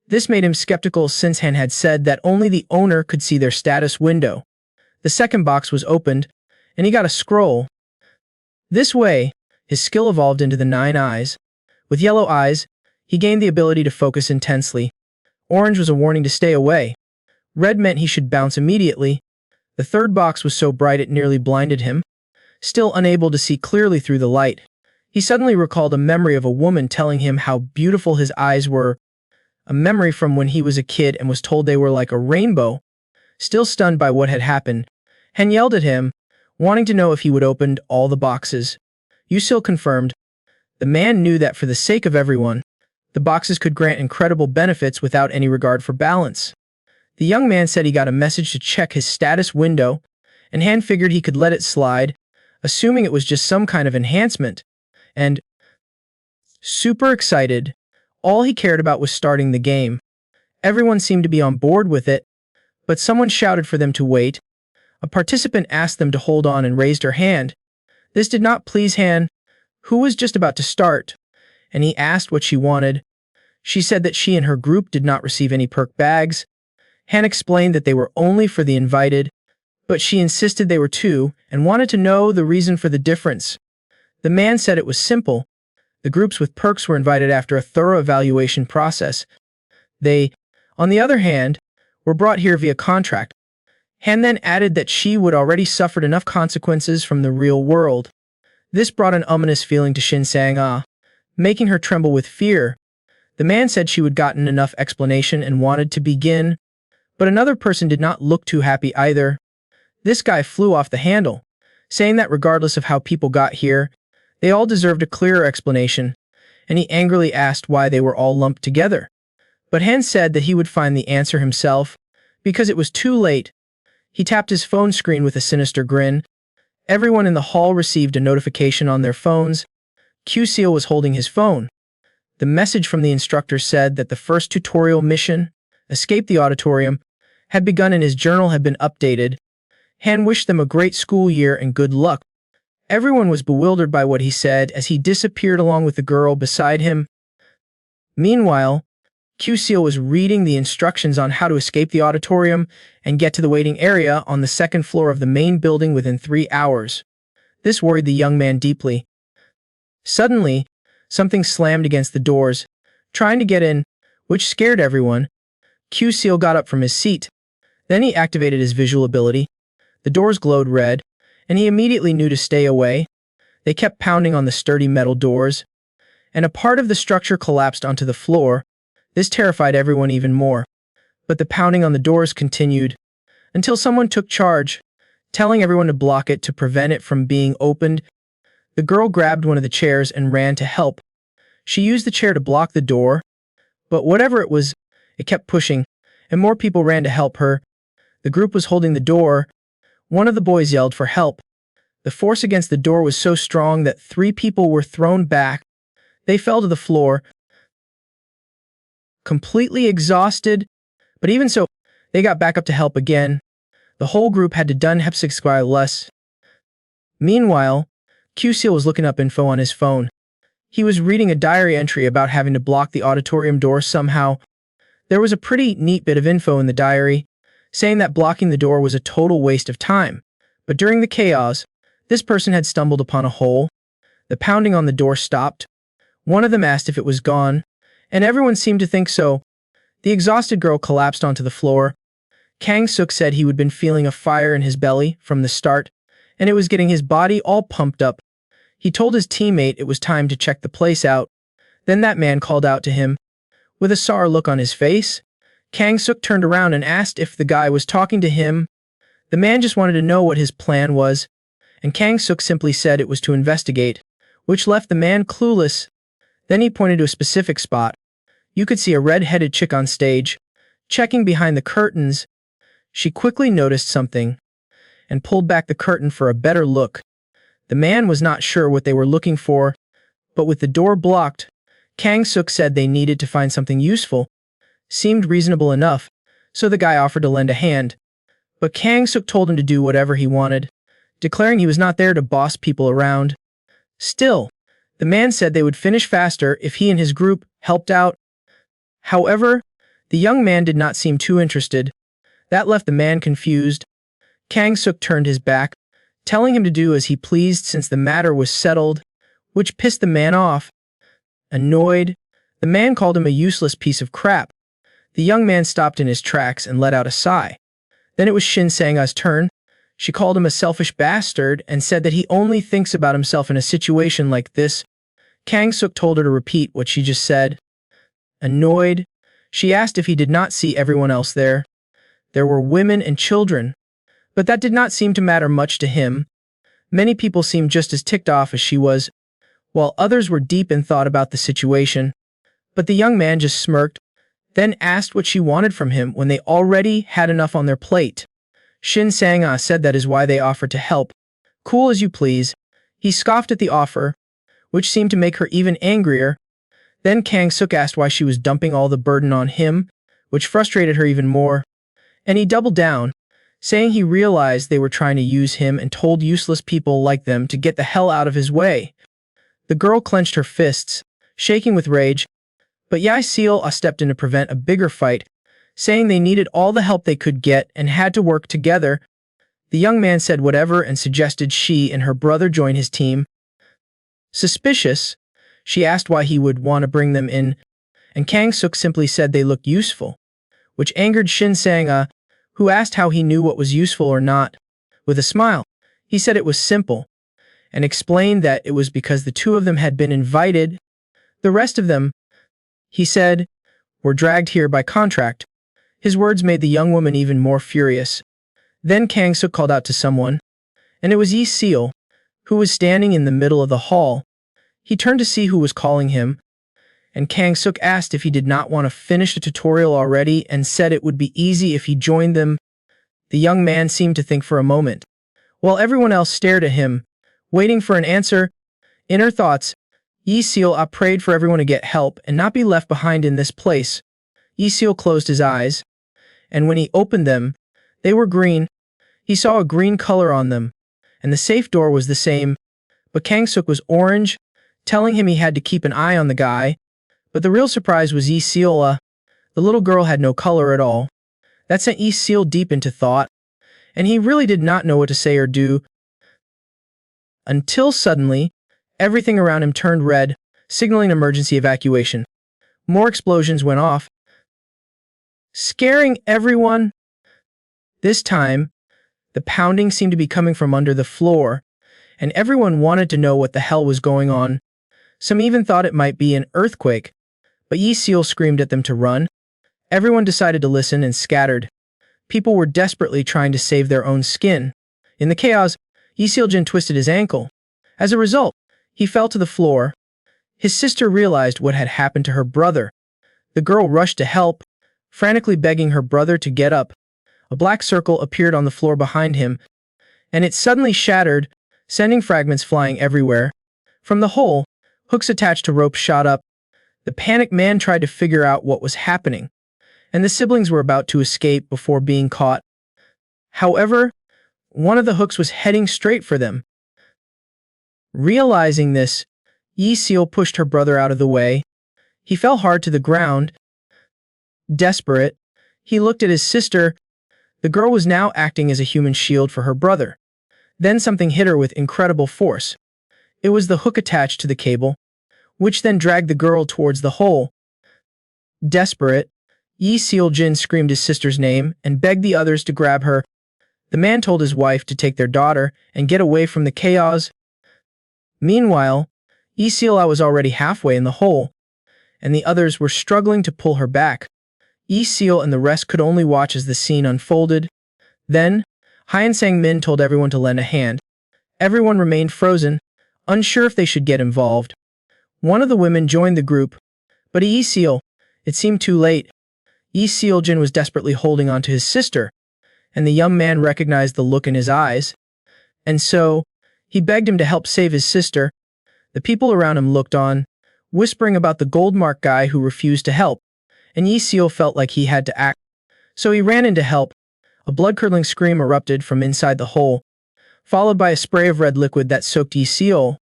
This made him skeptical since Han had said that only the owner could see their status window. The second box was opened, and he got a scroll. This way, his skill evolved into the 9 eyes. With yellow eyes, he gained the ability to focus intensely. Orange was a warning to stay away. Red meant he should bounce immediately. The third box was so bright it nearly blinded him. Still unable to see clearly through the light, he suddenly recalled a memory of a woman telling him how beautiful his eyes were. A memory from when he was a kid and was told they were like a rainbow. Still stunned by what had happened, Han yelled at him, wanting to know if he would open all the boxes. Yusul confirmed. The man knew that for the sake of everyone, The boxes could grant incredible benefits without any regard for balance. The young man said he got a message to check his status window, and Han figured he could let it slide, assuming it was just some kind of enhancement. And, super excited, all he cared about was starting the game. Everyone seemed to be on board with it, but someone shouted for them to wait. A participant asked them to hold on and raised her hand. This did not please Han, who was just about to start, and he asked what she wanted. She said that she and her group did not receive any perk bags. Han explained that they were only for the invited, but she insisted they were too and wanted to know the reason for the difference. The man said it was simple. The groups with perks were invited after a thorough evaluation process. They, on the other hand, were brought here via contract. Han then added that she would already suffered enough consequences from the real world. This brought an ominous feeling to Shin Sang-ah, making her tremble with fear. The man said she would gotten enough explanation and wanted to begin, but another person did not look too happy either. This guy flew off the handle, saying that regardless of how people got here, they all deserved a clearer explanation, and he angrily asked why they were all lumped together. But Han said that he would find the answer himself, because it was too late. He tapped his phone screen with a sinister grin. Everyone in the hall received a notification on their phones. Q-Seal was holding his phone. The message from the instructor said that the first tutorial mission, Escape the Auditorium, had begun and his journal had been updated. Han wished them a great school year and good luck. Everyone was bewildered by what he said as he disappeared along with the girl beside him. Meanwhile, Q-Seal was reading the instructions on how to escape the auditorium and get to the waiting area on the second floor of the main building within 3 hours. This worried the young man deeply. Suddenly, something slammed against the doors, trying to get in, which scared everyone. Q-Seal got up from his seat. Then he activated his visual ability. The doors glowed red, and he immediately knew to stay away. They kept pounding on the sturdy metal doors, and a part of the structure collapsed onto the floor. This terrified everyone even more. But the pounding on the doors continued, until someone took charge, telling everyone to block it to prevent it from being opened. The girl grabbed one of the chairs and ran to help. She used the chair to block the door, but whatever it was, it kept pushing, and more people ran to help her. The group was holding the door. One of the boys yelled for help. The force against the door was so strong that 3 people were thrown back. They fell to the floor, completely exhausted, but even so, they got back up to help again. The whole group had to done Hepsixquire less. Meanwhile, Q-Seal was looking up info on his phone. He was reading a diary entry about having to block the auditorium door somehow. There was a pretty neat bit of info in the diary, saying that blocking the door was a total waste of time. But during the chaos, this person had stumbled upon a hole. The pounding on the door stopped. One of them asked if it was gone, and everyone seemed to think so. The exhausted girl collapsed onto the floor. Kang-suk said he had been feeling a fire in his belly from the start, and it was getting his body all pumped up. He told his teammate it was time to check the place out. Then that man called out to him. With a sour look on his face, Kang-suk turned around and asked if the guy was talking to him. The man just wanted to know what his plan was, and Kang-suk simply said it was to investigate, which left the man clueless. Then he pointed to a specific spot. You could see a red-headed chick on stage, checking behind the curtains. She quickly noticed something, and pulled back the curtain for a better look. The man was not sure what they were looking for, but with the door blocked, Kang-suk said they needed to find something useful. Seemed reasonable enough, so the guy offered to lend a hand. But Kang-suk told him to do whatever he wanted, declaring he was not there to boss people around. Still, the man said they would finish faster if he and his group helped out. However, the young man did not seem too interested. That left the man confused. Kang-suk turned his back, telling him to do as he pleased since the matter was settled, which pissed the man off. Annoyed, the man called him a useless piece of crap. The young man stopped in his tracks and let out a sigh. Then it was Shin Sang-ah's turn. She called him a selfish bastard and said that he only thinks about himself in a situation like this. Kang-suk told her to repeat what she just said. Annoyed, she asked if he did not see everyone else there. There were women and children, but that did not seem to matter much to him. Many people seemed just as ticked off as she was, while others were deep in thought about the situation. But the young man just smirked, then asked what she wanted from him when they already had enough on their plate. Shin Sang-ah said that is why they offered to help. Cool as you please. He scoffed at the offer, which seemed to make her even angrier. Then Kang Suk asked why she was dumping all the burden on him, which frustrated her even more. And he doubled down, saying he realized they were trying to use him and told useless people like them to get the hell out of his way. The girl clenched her fists, shaking with rage, but Yi Seal stepped in to prevent a bigger fight, saying they needed all the help they could get and had to work together. The young man said whatever and suggested she and her brother join his team. Suspicious, she asked why he would want to bring them in, and Kang Suk simply said they looked useful, which angered Shin Sang-ah, who asked how he knew what was useful or not. With a smile, he said it was simple, and explained that it was because the two of them had been invited. The rest of them, he said, were dragged here by contract. His words made the young woman even more furious. Then Kang Suk called out to someone, and it was Yi Seal, who was standing in the middle of the hall. He turned to see who was calling him, and Kang Suk asked if he did not want to finish the tutorial already and said it would be easy if he joined them. The young man seemed to think for a moment, while everyone else stared at him, waiting for an answer. In her thoughts, Yi Seal prayed for everyone to get help and not be left behind in this place. Yi Seal closed his eyes, and when he opened them, they were green. He saw a green color on them, and the safe door was the same, but Kang Suk was orange, telling him he had to keep an eye on the guy. But the real surprise was Yi Seal. The little girl had no color at all. That sent Yi Seal deep into thought, and he really did not know what to say or do. Until suddenly, everything around him turned red, signaling emergency evacuation. More explosions went off, scaring everyone. This time, the pounding seemed to be coming from under the floor, and everyone wanted to know what the hell was going on. Some even thought it might be an earthquake, but Yi Seal screamed at them to run. Everyone decided to listen and scattered. People were desperately trying to save their own skin. In the chaos, Yi Seal-jin twisted his ankle. As a result, he fell to the floor. His sister realized what had happened to her brother. The girl rushed to help, frantically begging her brother to get up. A black circle appeared on the floor behind him, and it suddenly shattered, sending fragments flying everywhere. From the hole, hooks attached to ropes shot up. The panicked man tried to figure out what was happening, and the siblings were about to escape before being caught. However, one of the hooks was heading straight for them. Realizing this, Yi Seal pushed her brother out of the way. He fell hard to the ground. Desperate, he looked at his sister. The girl was now acting as a human shield for her brother. Then something hit her with incredible force. It was the hook attached to the cable, which then dragged the girl towards the hole. Desperate, Yi Seal-jin screamed his sister's name and begged the others to grab her. The man told his wife to take their daughter and get away from the chaos. Meanwhile, Yi Seal was already halfway in the hole, and the others were struggling to pull her back. Yi Seal and the rest could only watch as the scene unfolded. Then, Hyen Sang-min told everyone to lend a hand. Everyone remained frozen, unsure if they should get involved. One of the women joined the group, but Yi Seal, it seemed too late. Yi Seal-jin was desperately holding on to his sister, and the young man recognized the look in his eyes. And so, he begged him to help save his sister. The people around him looked on, whispering about the gold-marked guy who refused to help, and Yi Seal felt like he had to act. So he ran in to help. A blood-curdling scream erupted from inside the hole, followed by a spray of red liquid that soaked Yi Seal.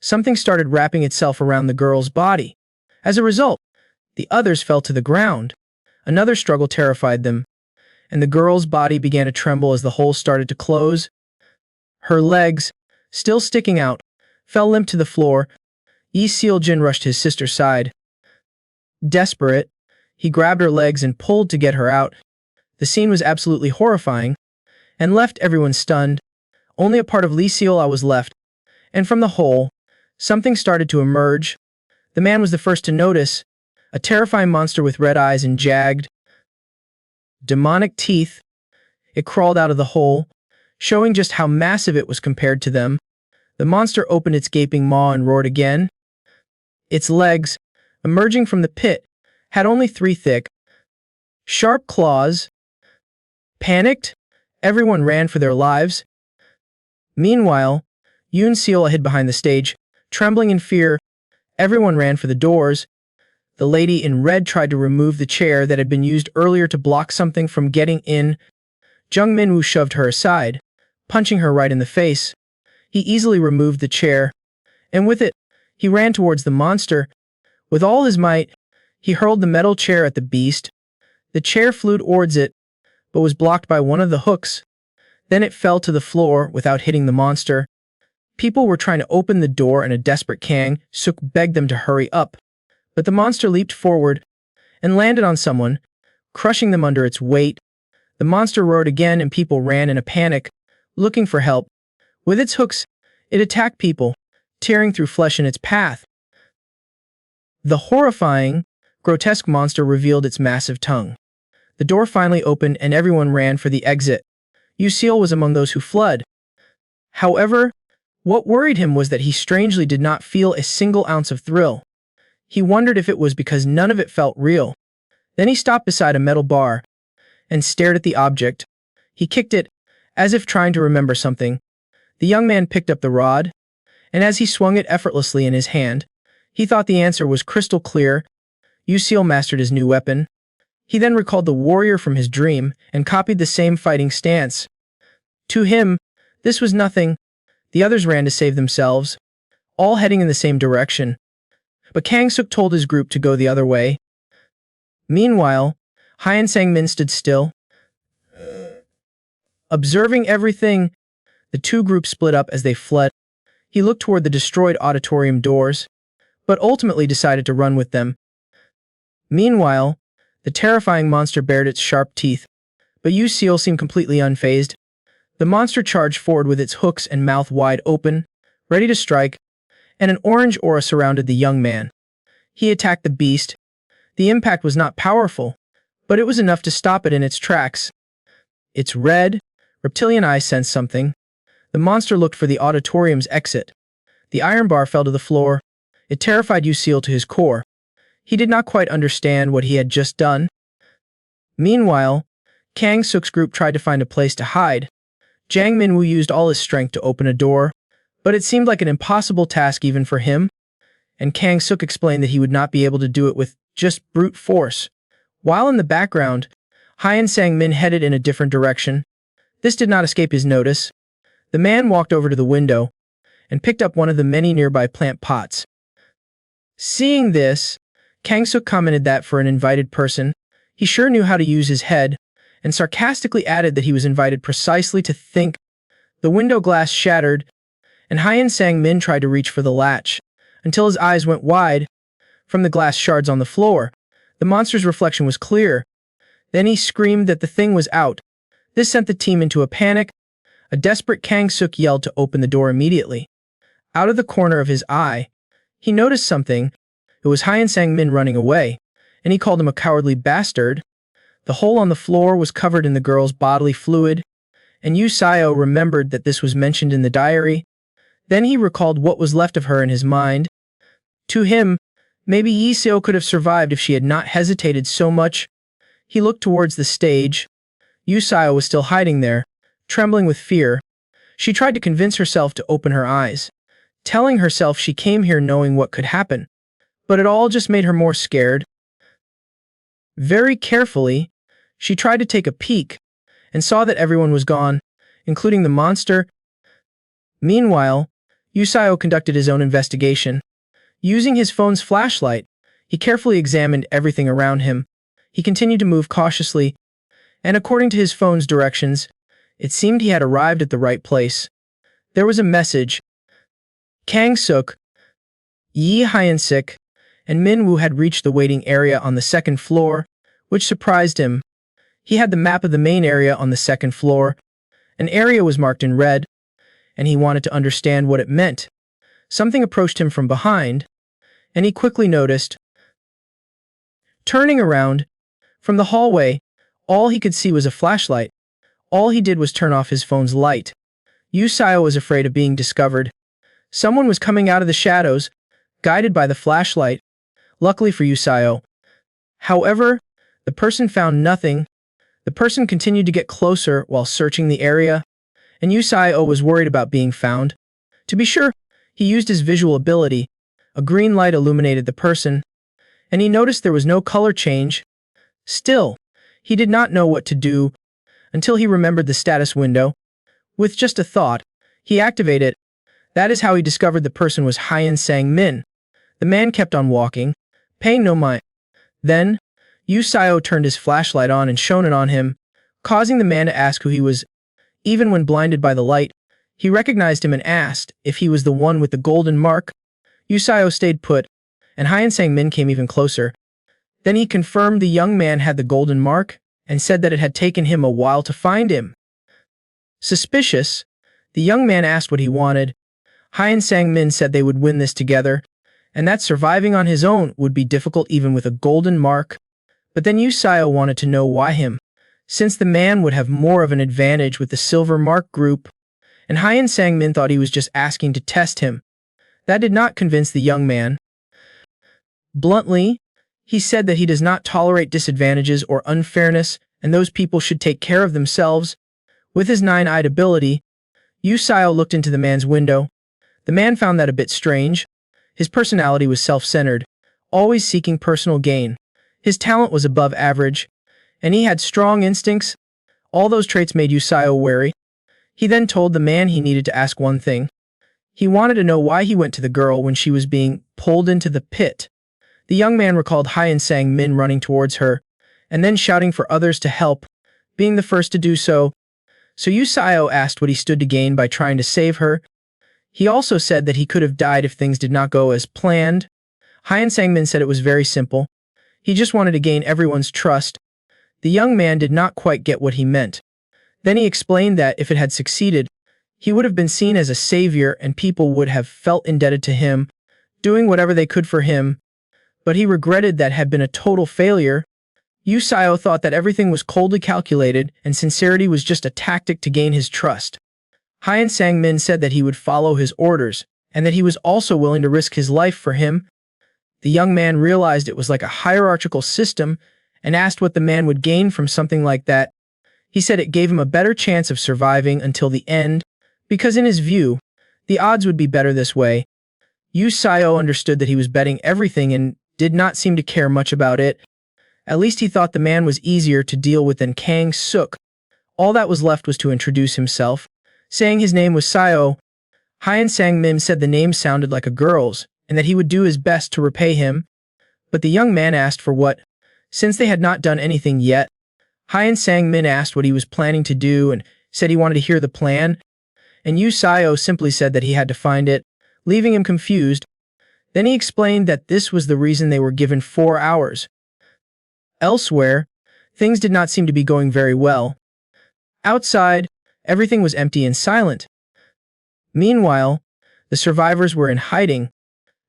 Something started wrapping itself around the girl's body. As a result, the others fell to the ground. Another struggle terrified them, and the girl's body began to tremble as the hole started to close. Her legs, still sticking out, fell limp to the floor. Yi Seal-jin rushed his sister's side. Desperate, he grabbed her legs and pulled to get her out. The scene was absolutely horrifying, and left everyone stunned. Only a part of Yi Seal was left, and from the hole, something started to emerge. The man was the first to notice, a terrifying monster with red eyes and jagged, demonic teeth. It crawled out of the hole, showing just how massive it was compared to them. The monster opened its gaping maw and roared again. Its legs, emerging from the pit, had only 3 thick, sharp claws. Panicked, everyone ran for their lives. Meanwhile, Yoon Seol hid behind the stage, trembling in fear. Everyone ran for the doors. The lady in red tried to remove the chair that had been used earlier to block something from getting in. Jung Min-woo shoved her aside, punching her right in the face. He easily removed the chair, and with it, he ran towards the monster. With all his might, he hurled the metal chair at the beast. The chair flew towards it, but was blocked by one of the hooks. Then it fell to the floor without hitting the monster. People were trying to open the door and a desperate Kang Suk begged them to hurry up. But the monster leaped forward and landed on someone, crushing them under its weight. The monster roared again and people ran in a panic, looking for help. With its hooks, it attacked people, tearing through flesh in its path. The horrifying, grotesque monster revealed its massive tongue. The door finally opened and everyone ran for the exit. Yoo Seol was among those who fled. However, what worried him was that he strangely did not feel a single ounce of thrill. He wondered if it was because none of it felt real. Then he stopped beside a metal bar and stared at the object. He kicked it, as if trying to remember something. The young man picked up the rod, and as he swung it effortlessly in his hand, he thought the answer was crystal clear. Yoo Seol mastered his new weapon. He then recalled the warrior from his dream and copied the same fighting stance. To him, this was nothing. The others ran to save themselves, all heading in the same direction. But Kang Suk told his group to go the other way. Meanwhile, Hyan Sang-min stood still, observing everything. The two groups split up as they fled. He looked toward the destroyed auditorium doors, but ultimately decided to run with them. Meanwhile, the terrifying monster bared its sharp teeth, but Yoo Seol seemed completely unfazed. The monster charged forward with its hooks and mouth wide open, ready to strike, and an orange aura surrounded the young man. He attacked the beast. The impact was not powerful, but it was enough to stop it in its tracks. Its red, reptilian eyes sensed something. The monster looked for the auditorium's exit. The iron bar fell to the floor. It terrified Yoo Seol to his core. He did not quite understand what he had just done. Meanwhile, Kang Suk's group tried to find a place to hide. Jang Min-woo used all his strength to open a door, but it seemed like an impossible task even for him, and Kang Suk explained that he would not be able to do it with just brute force. While in the background, Hyan Sang-min headed in a different direction. This did not escape his notice. The man walked over to the window and picked up one of the many nearby plant pots. Seeing this, Kang Suk commented that for an invited person, he sure knew how to use his head, and sarcastically added that he was invited precisely to think. The window glass shattered, and Hyan Sang-min tried to reach for the latch, until his eyes went wide. From the glass shards on the floor, the monster's reflection was clear. Then he screamed that the thing was out. This sent the team into a panic. A desperate Kang Suk yelled to open the door immediately. Out of the corner of his eye, he noticed something. It was Hyan Sang-min running away, and he called him a cowardly bastard. The hole on the floor was covered in the girl's bodily fluid, and Yoo Seo remembered that this was mentioned in the diary. Then he recalled what was left of her in his mind. To him, maybe Yi Seo could have survived if she had not hesitated so much. He looked towards the stage. Yoo Seo was still hiding there, trembling with fear. She tried to convince herself to open her eyes, telling herself she came here knowing what could happen, but it all just made her more scared. Very carefully, she tried to take a peek, and saw that everyone was gone, including the monster. Meanwhile, Yoo Seo conducted his own investigation. Using his phone's flashlight, he carefully examined everything around him. He continued to move cautiously, and according to his phone's directions, it seemed he had arrived at the right place. There was a message. Kang Suk, Yi Hyan-sik, and Min-woo had reached the waiting area on the second floor, which surprised him. He had the map of the main area on the second floor. An area was marked in red, and he wanted to understand what it meant. Something approached him from behind, and he quickly noticed. Turning around, from the hallway, all he could see was a flashlight. All he did was turn off his phone's light. Yoo Seo was afraid of being discovered. Someone was coming out of the shadows, guided by the flashlight. luckily for Yusayo. However, the person found nothing. The person continued to get closer while searching the area, and Yusayo was worried about being found. To be sure, he used his visual ability. A green light illuminated the person, and he noticed there was no color change. Still, he did not know what to do until he remembered the status window. With just a thought, he activated it. That is how he discovered the person was Hyen Sang-min. The man kept on walking, paying no mind. Then, Yusayo turned his flashlight on and shone it on him, causing the man to ask who he was. Even when blinded by the light, he recognized him and asked if he was the one with the golden mark. Yusayo stayed put, and Hyen Sang-min came even closer. Then he confirmed the young man had the golden mark, and said that it had taken him a while to find him. Suspicious, the young man asked what he wanted. Hyen Sang-min said they would win this together, and that surviving on his own would be difficult even with a golden mark. But then Yusayo wanted to know why him, since the man would have more of an advantage with the silver mark group, and Hyen Sang-min thought he was just asking to test him. That did not convince the young man. Bluntly, he said that he does not tolerate disadvantages or unfairness, and those people should take care of themselves. With his nine-eyed ability, Yusayo looked into the man's window. The man found that a bit strange. His personality was self-centered, always seeking personal gain. His talent was above average, and he had strong instincts. All those traits made Yusayo wary. He then told the man he needed to ask one thing. He wanted to know why he went to the girl when she was being pulled into the pit. The young man recalled Hyen Sang-min running towards her, and then shouting for others to help, being the first to do so. So Yusayo asked what he stood to gain by trying to save her. He also said that he could have died if things did not go as planned. Hyen Sang-min said it was very simple. He just wanted to gain everyone's trust. The young man did not quite get what he meant. Then he explained that if it had succeeded, he would have been seen as a savior and people would have felt indebted to him, doing whatever they could for him. But he regretted that had been a total failure. Yusayo thought that everything was coldly calculated and sincerity was just a tactic to gain his trust. Hyen Sang-min said that he would follow his orders and that he was also willing to risk his life for him. The young man realized it was like a hierarchical system and asked what the man would gain from something like that. He said it gave him a better chance of surviving until the end, because in his view, the odds would be better this way. Yusayo understood that he was betting everything and did not seem to care much about it. At least he thought the man was easier to deal with than Kang Suk. All that was left was to introduce himself, saying his name was Sayo. Hyen Sang-min said the name sounded like a girl's, and that he would do his best to repay him. But the young man asked for what, since they had not done anything yet. Hyen Sang-min asked what he was planning to do and said he wanted to hear the plan, and Yusayo simply said that he had to find it, leaving him confused. Then he explained that this was the reason they were given 4 hours. Elsewhere, things did not seem to be going very well. Outside, everything was empty and silent. Meanwhile, the survivors were in hiding.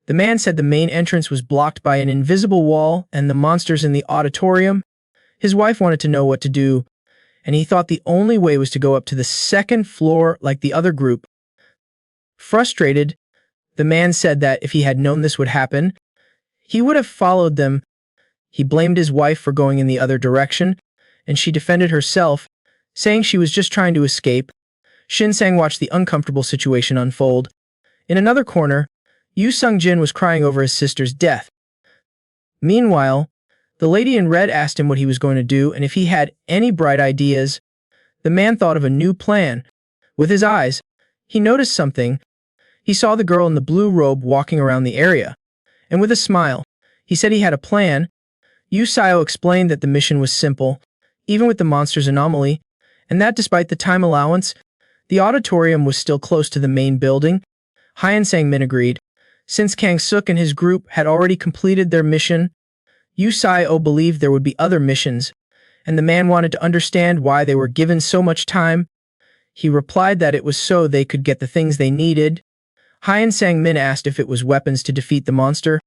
The man said the main entrance was blocked by an invisible wall and the monsters in the auditorium. His wife wanted to know what to do, and he thought the only way was to go up to the second floor like the other group. Frustrated, the man said that if he had known this would happen, he would have followed them. He blamed his wife for going in the other direction, and she defended herself, saying she was just trying to escape. Shin Sang watched the uncomfortable situation unfold. In another corner, Yu Sung-jin was crying over his sister's death. Meanwhile, the lady in red asked him what he was going to do and if he had any bright ideas. The man thought of a new plan. With his eyes, he noticed something. He saw the girl in the blue robe walking around the area, and with a smile, he said he had a plan. Yusayo explained that the mission was simple, even with the monster's anomaly, and that despite the time allowance, the auditorium was still close to the main building. Hyen Sang-min agreed. Since Kang Suk and his group had already completed their mission, Yusayo believed there would be other missions, and the man wanted to understand why they were given so much time. He replied that it was so they could get the things they needed. Hyen Sang-min asked if it was weapons to defeat the monster,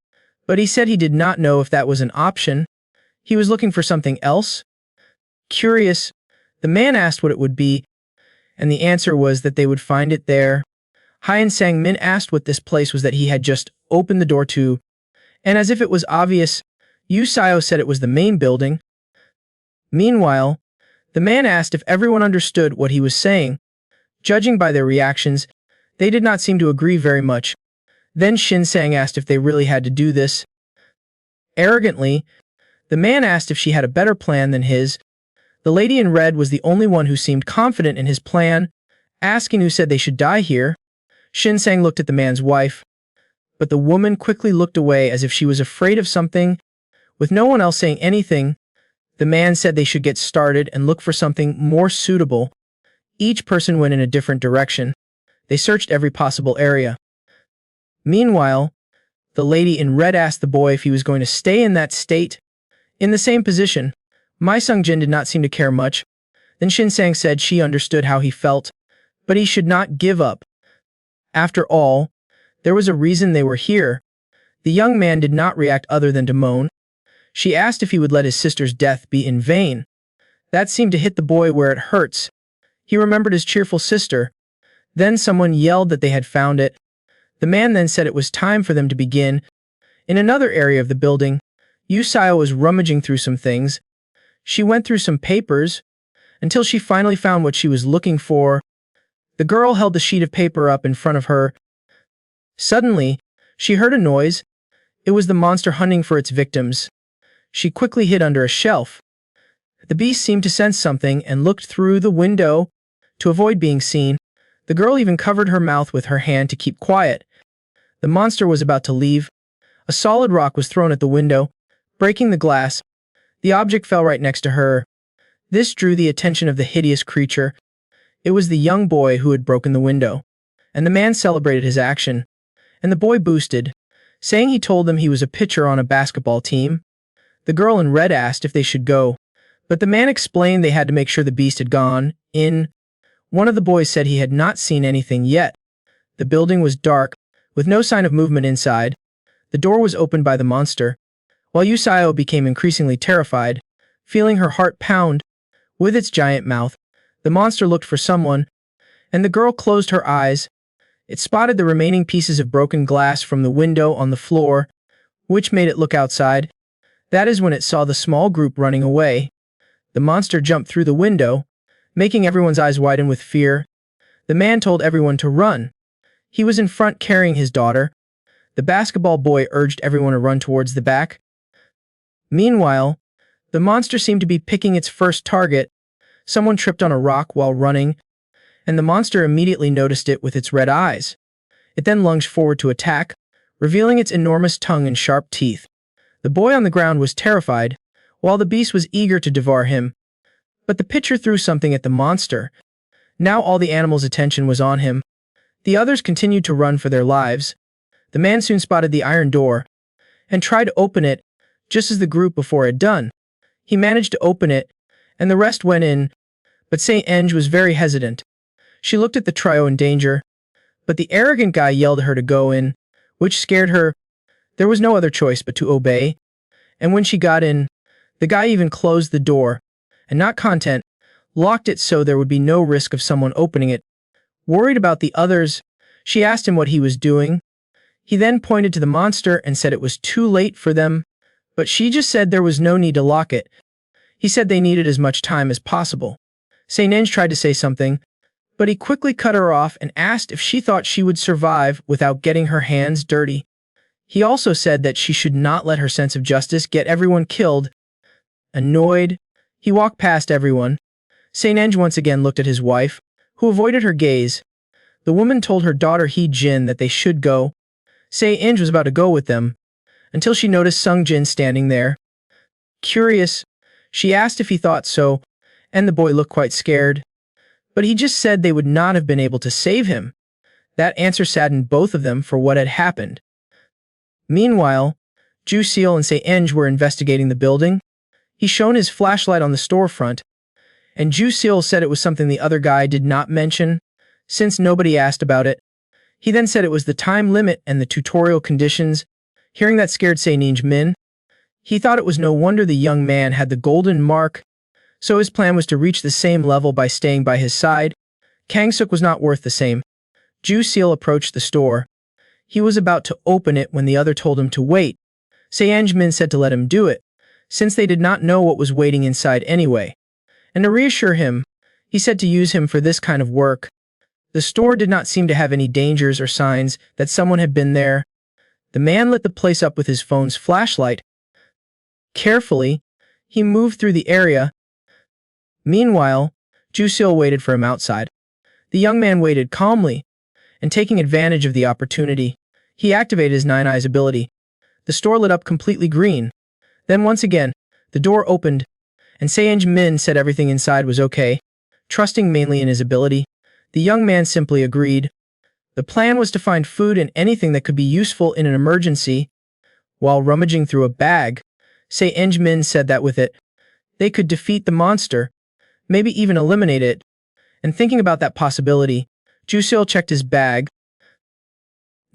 but he said he did not know if that was an option. He was looking for something else. Curious, the man asked what it would be, and the answer was that they would find it there. Hyen Sang-min asked what this place was that he had just opened the door to, And as if it was obvious, Yu Sayo said it was the main building. Meanwhile, the man asked if everyone understood what he was saying. Judging by their reactions, they did not seem to agree very much. Then Shinsang asked if they really had to do this. Arrogantly, the man asked if she had a better plan than his. The lady in red was the only one who seemed confident in his plan, asking who said they should die here. Shinsang looked at the man's wife, but the woman quickly looked away as if she was afraid of something. With no one else saying anything, the man said they should get started and look for something more suitable. Each person went in a different direction. They searched every possible area. Meanwhile, the lady in red asked the boy if he was going to stay in that state. In the same position, Mai Sung-jin did not seem to care much. Then Shinsang said she understood how he felt, but he should not give up. After all, there was a reason they were here. The young man did not react other than to moan. She asked if he would let his sister's death be in vain. That seemed to hit the boy where it hurts. He remembered his cheerful sister. Then someone yelled that they had found it. The man then said it was time for them to begin. In another area of the building, Yu Sayo was rummaging through some things. She went through some papers until she finally found what she was looking for. The girl held the sheet of paper up in front of her. Suddenly, she heard a noise. It was the monster hunting for its victims. She quickly hid under a shelf. The beast seemed to sense something and looked through the window. To avoid being seen, the girl even covered her mouth with her hand to keep quiet. The monster was about to leave. A solid rock was thrown at the window, breaking the glass. The object fell right next to her. This drew the attention of the hideous creature. It was the young boy who had broken the window, and the man celebrated his action. And the boy boosted, saying he told them he was a pitcher on a basketball team. The girl in red asked if they should go, but the man explained they had to make sure the beast had gone in. One of the boys said he had not seen anything yet. The building was dark, with no sign of movement inside. The door was opened by the monster, while Yu Sayo became increasingly terrified, feeling her heart pound. With its giant mouth, the monster looked for someone, and the girl closed her eyes. It spotted the remaining pieces of broken glass from the window on the floor, which made it look outside. That is when it saw the small group running away. The monster jumped through the window, making everyone's eyes widen with fear. The man told everyone to run. He was in front carrying his daughter. The basketball boy urged everyone to run towards the back. Meanwhile, the monster seemed to be picking its first target. Someone tripped on a rock while running, and the monster immediately noticed it with its red eyes. It then lunged forward to attack, revealing its enormous tongue and sharp teeth. The boy on the ground was terrified, while the beast was eager to devour him. But the pitcher threw something at the monster. Now all the animal's attention was on him. The others continued to run for their lives. The man soon spotted the iron door and tried to open it, just as the group before had done. He managed to open it, and the rest went in, but Saint Eng was very hesitant. She looked at the trio in danger, but the arrogant guy yelled at her to go in, which scared her. There was no other choice but to obey, and when she got in, the guy even closed the door, and not content, locked it so there would be no risk of someone opening it. Worried about the others, she asked him what he was doing. He then pointed to the monster and said it was too late for them, but she just said there was no need to lock it. He said they needed as much time as possible. Saint Eng tried to say something, but he quickly cut her off and asked if she thought she would survive without getting her hands dirty. He also said that she should not let her sense of justice get everyone killed. Annoyed, he walked past everyone. Saint Eng once again looked at his wife, who avoided her gaze. The woman told her daughter He-jin that they should go. Saint Eng was about to go with them, until she noticed Sung-jin standing there. Curious, she asked if he thought so, and the boy looked quite scared. But he just said they would not have been able to save him. That answer saddened both of them for what had happened. Meanwhile, Ju Seal and Saint Eng were investigating the building. He shone his flashlight on the storefront, and Ju Seal said it was something the other guy did not mention, since nobody asked about it. He then said it was the time limit and the tutorial conditions. Hearing that scared Saint Eng Min. He thought it was no wonder the young man had the golden mark, so his plan was to reach the same level by staying by his side. Kang-suk was not worth the same. Ju Seal approached the store. He was about to open it when the other told him to wait. Se-Min said to let him do it, since they did not know what was waiting inside anyway. And to reassure him, he said to use him for this kind of work. The store did not seem to have any dangers or signs that someone had been there. The man lit the place up with his phone's flashlight. Carefully, he moved through the area. Meanwhile, Ju-seol waited for him outside. The young man waited calmly, and taking advantage of the opportunity, he activated his Nine Eyes ability. The store lit up completely green. Then once again, the door opened, and Se-Min said everything inside was okay. Trusting mainly in his ability, the young man simply agreed. The plan was to find food and anything that could be useful in an emergency. While rummaging through a bag, Se-Min said that with it, they could defeat the monster, maybe even eliminate it. And thinking about that possibility, Ju-seol checked his bag.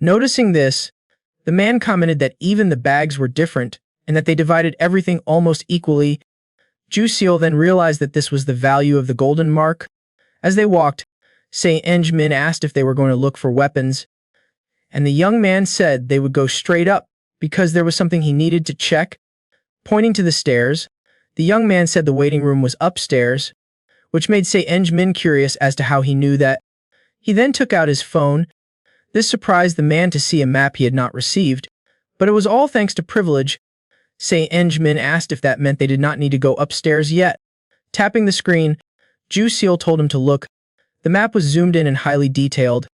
Noticing this, the man commented that even the bags were different, and that they divided everything almost equally. Ju-seol then realized that this was the value of the golden mark. As they walked, Se-Min asked if they were going to look for weapons, and the young man said they would go straight up, because there was something he needed to check. Pointing to the stairs, the young man said the waiting room was upstairs, which made Se-Min curious as to how he knew that. He then took out his phone. This surprised the man to see a map he had not received, but it was all thanks to privilege. Se-Min asked if that meant they did not need to go upstairs yet. Tapping the screen, Ju-seol told him to look. The map was zoomed in and highly detailed.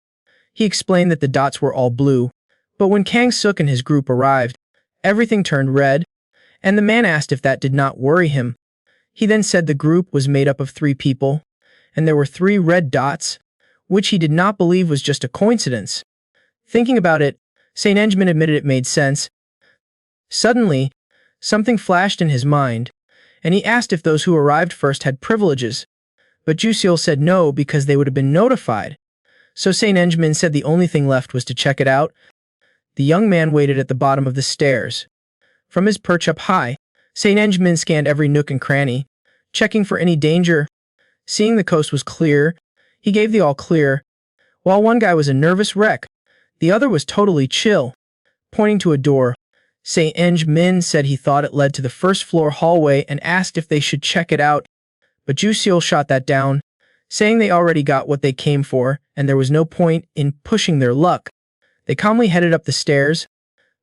He explained that the dots were all blue, but when Kang-suk and his group arrived, everything turned red, and the man asked if that did not worry him. He then said the group was made up of 3 people, and there were 3 red dots, which he did not believe was just a coincidence. Thinking about it, Se-Min admitted it made sense. Suddenly, something flashed in his mind, and he asked if those who arrived first had privileges, but Ju-seol said no because they would have been notified. So Se-Min said the only thing left was to check it out. The young man waited at the bottom of the stairs. From his perch up high, Se-Min scanned every nook and cranny, checking for any danger. Seeing the coast was clear, he gave the all clear. While one guy was a nervous wreck, the other was totally chill. Pointing to a door, Se-Min said he thought it led to the first floor hallway and asked if they should check it out, but Ju-seol shot that down, saying they already got what they came for and there was no point in pushing their luck. They calmly headed up the stairs,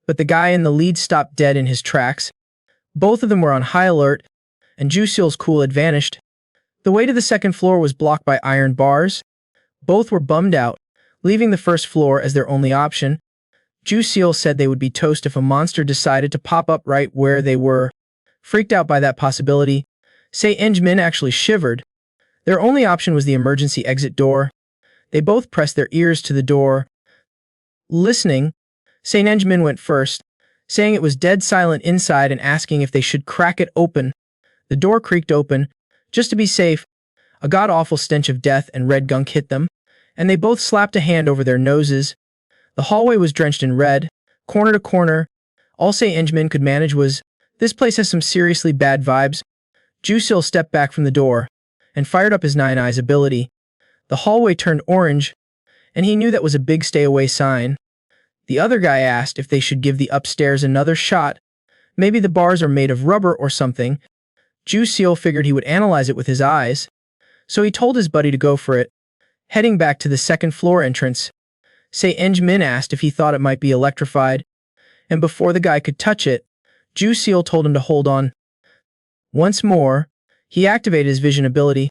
but the guy in the lead stopped dead in his tracks. Both of them were on high alert, and Ju-seol's cool had vanished. The way to the second floor was blocked by iron bars. Both were bummed out, leaving the first floor as their only option. Ju-seol said they would be toast if a monster decided to pop up right where they were. Freaked out by that possibility, Se-Min actually shivered. Their only option was the emergency exit door. They both pressed their ears to the door. Listening, Se-Min went first, saying it was dead silent inside and asking if they should crack it open. The door creaked open. Just to be safe, a god-awful stench of death and red gunk hit them, and they both slapped a hand over their noses. The hallway was drenched in red, corner to corner. All Se-Min could manage was, this place has some seriously bad vibes. Ju-seol stepped back from the door and fired up his Nine Eyes ability. The hallway turned orange, and he knew that was a big stay-away sign. The other guy asked if they should give the upstairs another shot. Maybe the bars are made of rubber or something. Ju-seol figured he would analyze it with his eyes, so he told his buddy to go for it. Heading back to the second floor entrance, Se-Min asked if he thought it might be electrified, and before the guy could touch it, Ju-seol told him to hold on. Once more, he activated his vision ability,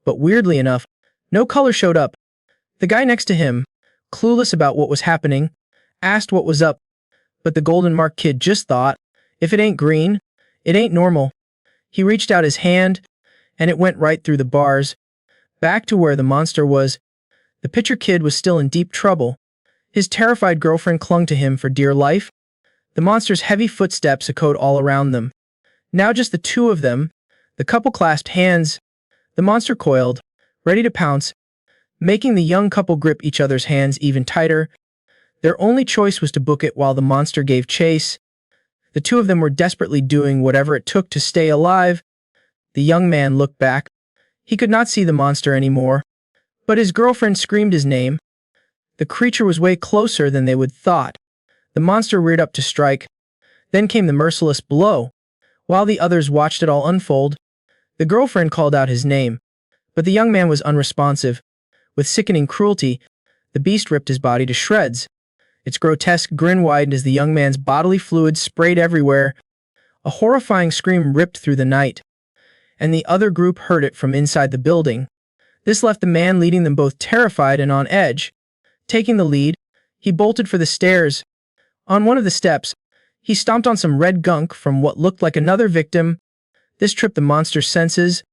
but weirdly enough, no color showed up. The guy next to him, clueless about what was happening, asked what was up, but the Golden Mark kid just thought, if it ain't green, it ain't normal. He reached out his hand, and it went right through the bars, back to where the monster was. The pitcher kid was still in deep trouble. His terrified girlfriend clung to him for dear life. The monster's heavy footsteps echoed all around them. Now just the two of them, the couple clasped hands. The monster coiled, ready to pounce, making the young couple grip each other's hands even tighter. Their only choice was to book it while the monster gave chase. The two of them were desperately doing whatever it took to stay alive. The young man looked back. He could not see the monster anymore, but his girlfriend screamed his name. The creature was way closer than they would thought. The monster reared up to strike. Then came the merciless blow. While the others watched it all unfold, the girlfriend called out his name, but the young man was unresponsive. With sickening cruelty, the beast ripped his body to shreds. Its grotesque grin widened as the young man's bodily fluids sprayed everywhere. A horrifying scream ripped through the night, and the other group heard it from inside the building. This left the man leading them both terrified and on edge. Taking the lead, he bolted for the stairs. On one of the steps, he stomped on some red gunk from what looked like another victim. This tripped the monster's senses.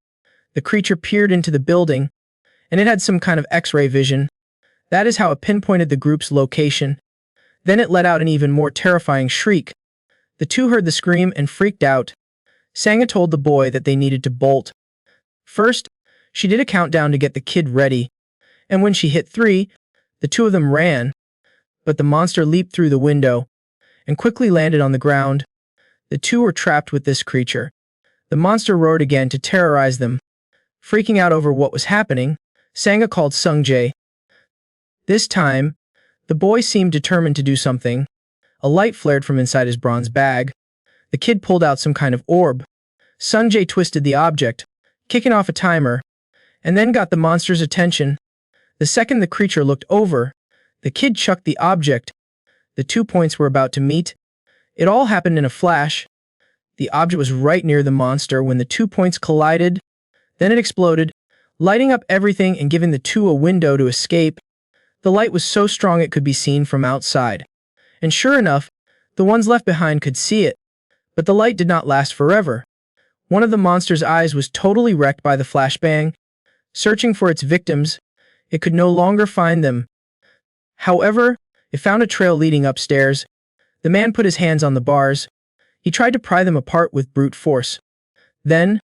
The creature peered into the building, and it had some kind of X-ray vision. That is how it pinpointed the group's location. Then it let out an even more terrifying shriek. The two heard the scream and freaked out. Sanga told the boy that they needed to bolt. First, she did a countdown to get the kid ready, and when she hit 3, the two of them ran. But the monster leaped through the window and quickly landed on the ground. The two were trapped with this creature. The monster roared again to terrorize them. Freaking out over what was happening, Sanga called Sungjae. This time, the boy seemed determined to do something. A light flared from inside his bronze bag. The kid pulled out some kind of orb. Sungjae twisted the object, kicking off a timer, and then got the monster's attention. The second the creature looked over, the kid chucked the object. The 2 points were about to meet. It all happened in a flash. The object was right near the monster when the 2 points collided. Then it exploded, lighting up everything and giving the two a window to escape. The light was so strong it could be seen from outside. And sure enough, the ones left behind could see it. But the light did not last forever. One of the monster's eyes was totally wrecked by the flashbang. Searching for its victims, it could no longer find them. However, it found a trail leading upstairs. The man put his hands on the bars. He tried to pry them apart with brute force. Then,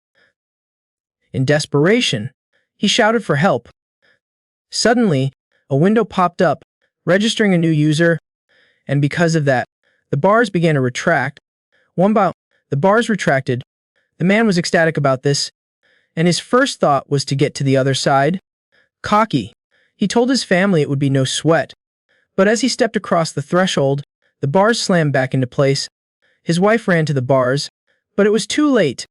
in desperation, he shouted for help. Suddenly, a window popped up, registering a new user, and because of that, the bars began to retract. One by one, the bars retracted. The man was ecstatic about this, and his first thought was to get to the other side. Cocky, he told his family it would be no sweat. But as he stepped across the threshold, the bars slammed back into place. His wife ran to the bars, but it was too late.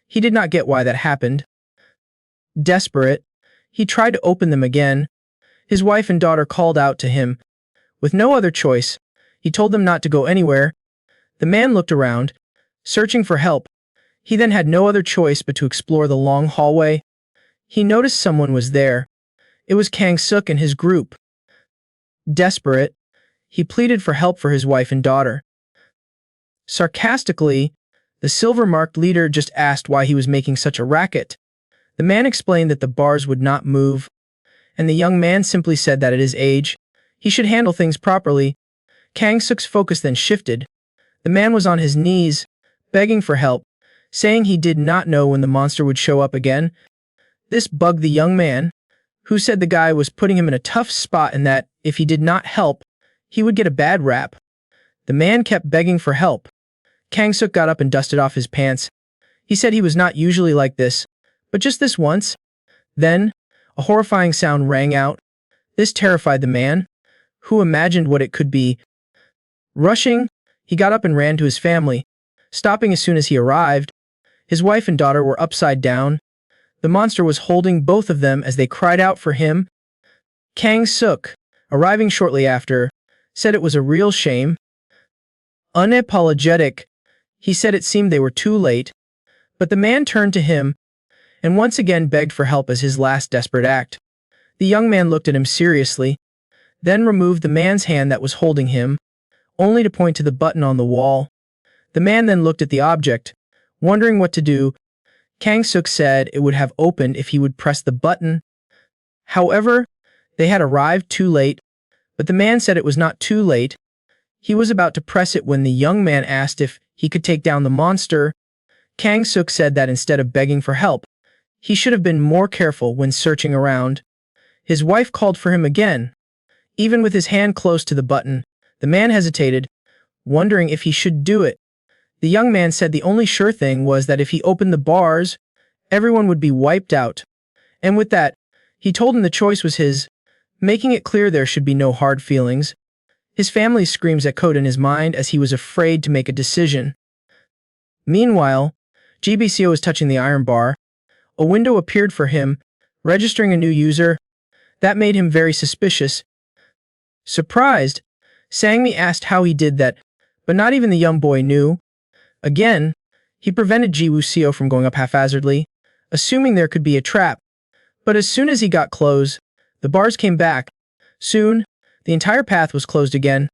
He did not get why that happened. Desperate, he tried to open them again. His wife and daughter called out to him. With no other choice, he told them not to go anywhere. The man looked around, searching for help. He then had no other choice but to explore the long hallway. He noticed someone was there. It was Kang-suk and his group. Desperate, he pleaded for help for his wife and daughter. Sarcastically, the silver-marked leader just asked why he was making such a racket. The man explained that the bars would not move, and the young man simply said that at his age, he should handle things properly. Kang-suk's focus then shifted. The man was on his knees, begging for help, saying he did not know when the monster would show up again. This bugged the young man, who said the guy was putting him in a tough spot and that, if he did not help, he would get a bad rap. The man kept begging for help. Kang-suk got up and dusted off his pants. He said he was not usually like this, but just this once. Then, a horrifying sound rang out. This terrified the man, who imagined what it could be. Rushing, he got up and ran to his family, stopping as soon as he arrived. His wife and daughter were upside down. The monster was holding both of them as they cried out for him. Kang-suk, arriving shortly after, said it was a real shame. Unapologetic, he said it seemed they were too late. But the man turned to him and once again begged for help as his last desperate act. The young man looked at him seriously, then removed the man's hand that was holding him, only to point to the button on the wall. The man then looked at the object, wondering what to do. Kang-suk said it would have opened if he would press the button. However, they had arrived too late, but the man said it was not too late. He was about to press it when the young man asked if he could take down the monster. Kang-suk said that instead of begging for help, he should have been more careful when searching around. His wife called for him again. Even with his hand close to the button, the man hesitated, wondering if he should do it. The young man said the only sure thing was that if he opened the bars, everyone would be wiped out. And with that, he told him the choice was his, making it clear there should be no hard feelings. His family screams echoed in his mind as he was afraid to make a decision. Meanwhile, GBCO was touching the iron bar. A window appeared for him, registering a new user. That made him very suspicious. Surprised, Sangmi asked how he did that, but not even the young boy knew. Again, he prevented Ji Wuxiu from going up haphazardly, assuming there could be a trap. But as soon as he got close, the bars came back. Soon, the entire path was closed again.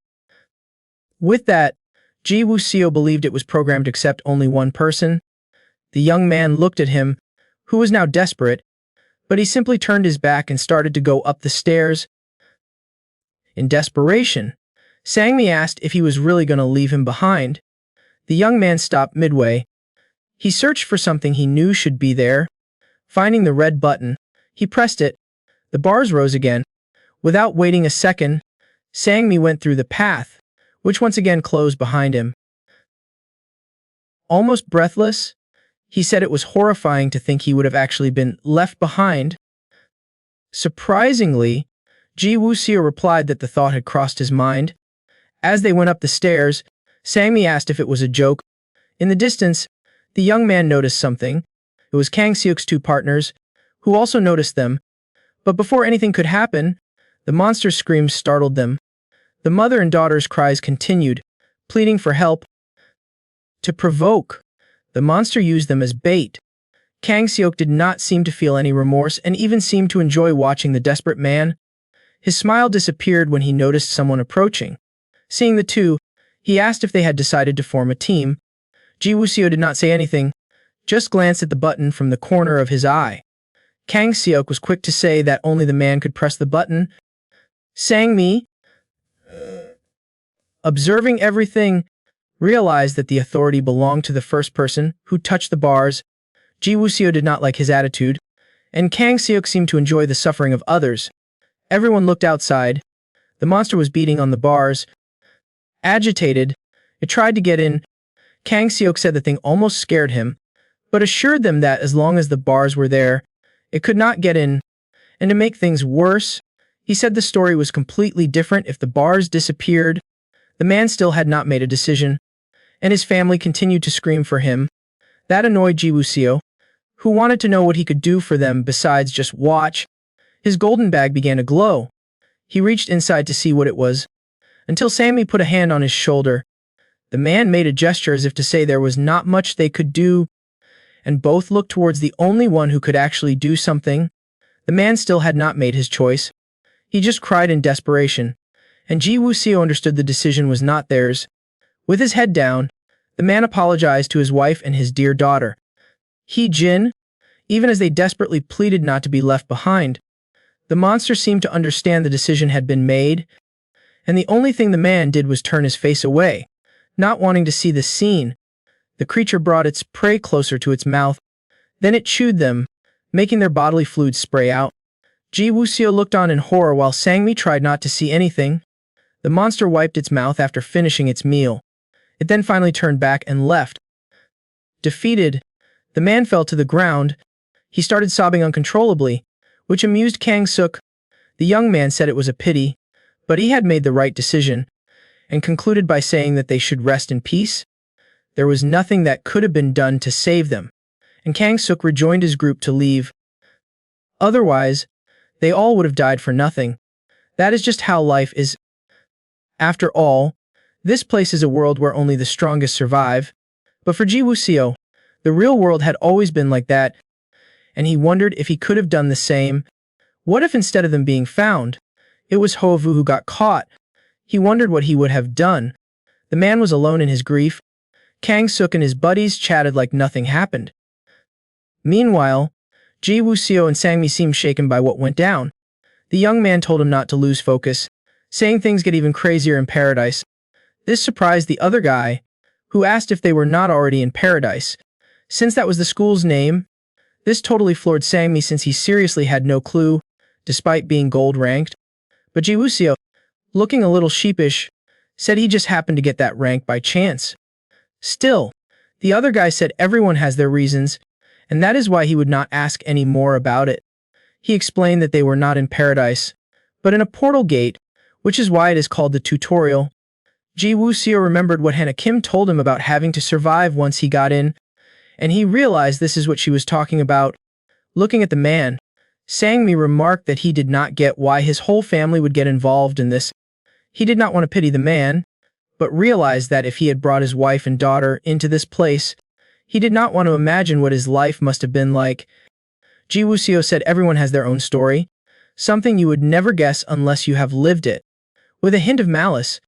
With that, Ji Wuxiu believed it was programmed to accept only one person. The young man looked at him, who was now desperate, but he simply turned his back and started to go up the stairs. In desperation, Sangmi asked if he was really going to leave him behind. The young man stopped midway. He searched for something he knew should be there. Finding the red button, he pressed it. The bars rose again. Without waiting a second, Sangmi went through the path, which once again closed behind him. Almost breathless, he said it was horrifying to think he would have actually been left behind. Surprisingly, Ji Wuxiu replied that the thought had crossed his mind. As they went up the stairs, Sangmi asked if it was a joke. In the distance, the young man noticed something. It was Kang Seok's two partners, who also noticed them. But before anything could happen, the monster's screams startled them. The mother and daughter's cries continued, pleading for help. To provoke, the monster used them as bait. Kang Seok did not seem to feel any remorse and even seemed to enjoy watching the desperate man. His smile disappeared when he noticed someone approaching. Seeing the two, he asked if they had decided to form a team. Ji Wuxiu did not say anything, just glanced at the button from the corner of his eye. Kang Seok was quick to say that only the man could press the button. Sangmi, observing everything, realized that the authority belonged to the first person who touched the bars. Ji Wuxiu did not like his attitude, and Kang Seok seemed to enjoy the suffering of others. Everyone looked outside. The monster was beating on the bars. Agitated, it tried to get in. Kang Seok said the thing almost scared him, but assured them that as long as the bars were there, it could not get in. And to make things worse, he said the story was completely different if the bars disappeared. The man still had not made a decision, and his family continued to scream for him. That annoyed Ji Wuxiu, who wanted to know what he could do for them besides just watch. His golden bag began to glow. He reached inside to see what it was, until Sangmi put a hand on his shoulder. The man made a gesture as if to say there was not much they could do, and both looked towards the only one who could actually do something. The man still had not made his choice. He just cried in desperation, and Ji Wuxiu understood the decision was not theirs. With his head down, the man apologized to his wife and his dear daughter. He Jin, even as they desperately pleaded not to be left behind. The monster seemed to understand the decision had been made, and the only thing the man did was turn his face away, not wanting to see the scene. The creature brought its prey closer to its mouth. Then it chewed them, making their bodily fluids spray out. Ji Wuxiu looked on in horror while Sangmi tried not to see anything. The monster wiped its mouth after finishing its meal. It then finally turned back and left. Defeated, the man fell to the ground. He started sobbing uncontrollably, which amused Kang Seok. The young man said it was a pity, but he had made the right decision, and concluded by saying that they should rest in peace. There was nothing that could have been done to save them, and Kang Seok rejoined his group to leave. Otherwise, they all would have died for nothing. That is just how life is. After all, this place is a world where only the strongest survive. But for Ji Wuxiu, the real world had always been like that, and he wondered if he could have done the same. What if instead of them being found, it was Hoavu who got caught? He wondered what he would have done. The man was alone in his grief. Kang Seok and his buddies chatted like nothing happened. Meanwhile, Ji Wuxiu and Sangmi seemed shaken by what went down. The young man told him not to lose focus, saying things get even crazier in paradise. This surprised the other guy, who asked if they were not already in paradise, since that was the school's name. This totally floored Sangmi since he seriously had no clue, despite being gold ranked. But Ji Wuxiu, looking a little sheepish, said he just happened to get that rank by chance. Still, the other guy said everyone has their reasons, and that is why he would not ask any more about it. He explained that they were not in paradise, but in a portal gate, which is why it is called the tutorial. Ji Woo-seo remembered what Hannah Kim told him about having to survive once he got in, and he realized this is what she was talking about. Looking at the man, Sang-mi remarked that he did not get why his whole family would get involved in this. He did not want to pity the man, but realized that if he had brought his wife and daughter into this place, he did not want to imagine what his life must have been like. Ji Woo-seo said everyone has their own story, something you would never guess unless you have lived it. With a hint of malice,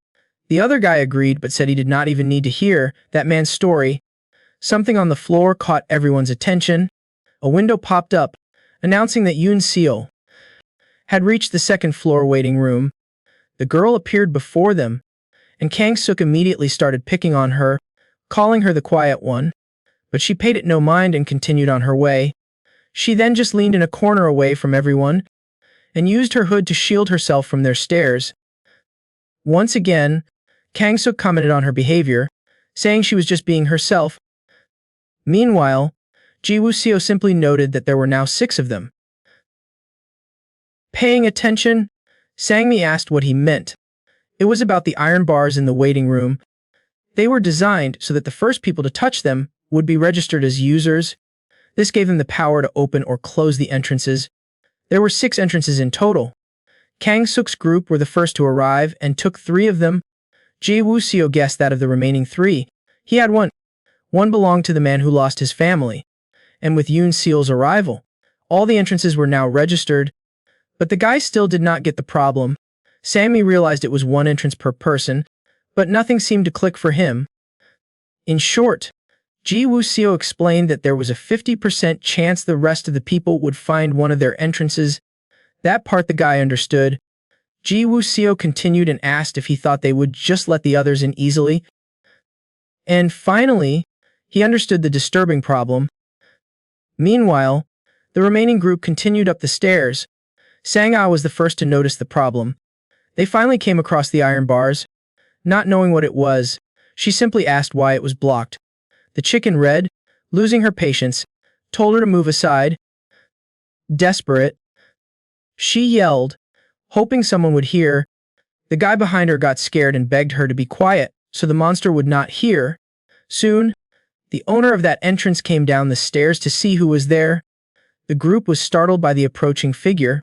the other guy agreed but said he did not even need to hear that man's story. Something on the floor caught everyone's attention. A window popped up, announcing that Yoon Seo had reached the second floor waiting room. The girl appeared before them, and Kang Suk immediately started picking on her, calling her the quiet one, but she paid it no mind and continued on her way. She then just leaned in a corner away from everyone, and used her hood to shield herself from their stares. Once again, Kang Suk commented on her behavior, saying she was just being herself. Meanwhile, Ji Woo-seo simply noted that there were now 6 of them. Paying attention, Sang-mi asked what he meant. It was about the iron bars in the waiting room. They were designed so that the first people to touch them would be registered as users. This gave them the power to open or close the entrances. There were 6 entrances in total. Kang Suk's group were the first to arrive and took 3 of them. Ji Woo-seo guessed that of the remaining 3, he had one. One belonged to the man who lost his family. And with Yoon Seol's arrival, all the entrances were now registered. But the guy still did not get the problem. Sang-mi realized it was 1 entrance per person, but nothing seemed to click for him. In short, Ji Woo-seo explained that there was a 50% chance the rest of the people would find one of their entrances. That part the guy understood. Ji Woo-seo continued and asked if he thought they would just let the others in easily. And finally, he understood the disturbing problem. Meanwhile, the remaining group continued up the stairs. Sang-ah was the first to notice the problem. They finally came across the iron bars. Not knowing what it was, she simply asked why it was blocked. The chick in red, losing her patience, told her to move aside. Desperate, she yelled, hoping someone would hear. The guy behind her got scared and begged her to be quiet so the monster would not hear. Soon, the owner of that entrance came down the stairs to see who was there. The group was startled by the approaching figure.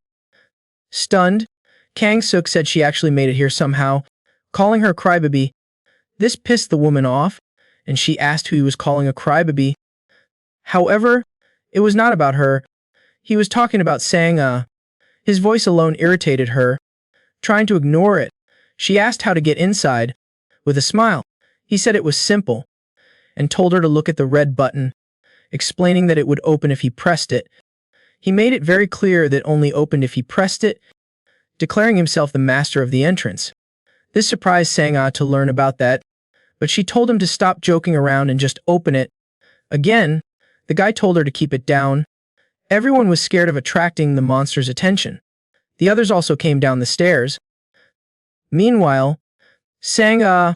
Stunned, Kang Suk said she actually made it here somehow, calling her a crybaby. This pissed the woman off, and she asked who he was calling a crybaby. However, it was not about her. He was talking about Sang-ah. His voice alone irritated her. Trying to ignore it, she asked how to get inside. With a smile, he said it was simple, and told her to look at the red button, explaining that it would open if he pressed it. He made it very clear that only opened if he pressed it, declaring himself the master of the entrance. This surprised Sang-ah to learn about that, but she told him to stop joking around and just open it. Again, the guy told her to keep it down. Everyone was scared of attracting the monster's attention. The others also came down the stairs. Meanwhile, Sang-ah,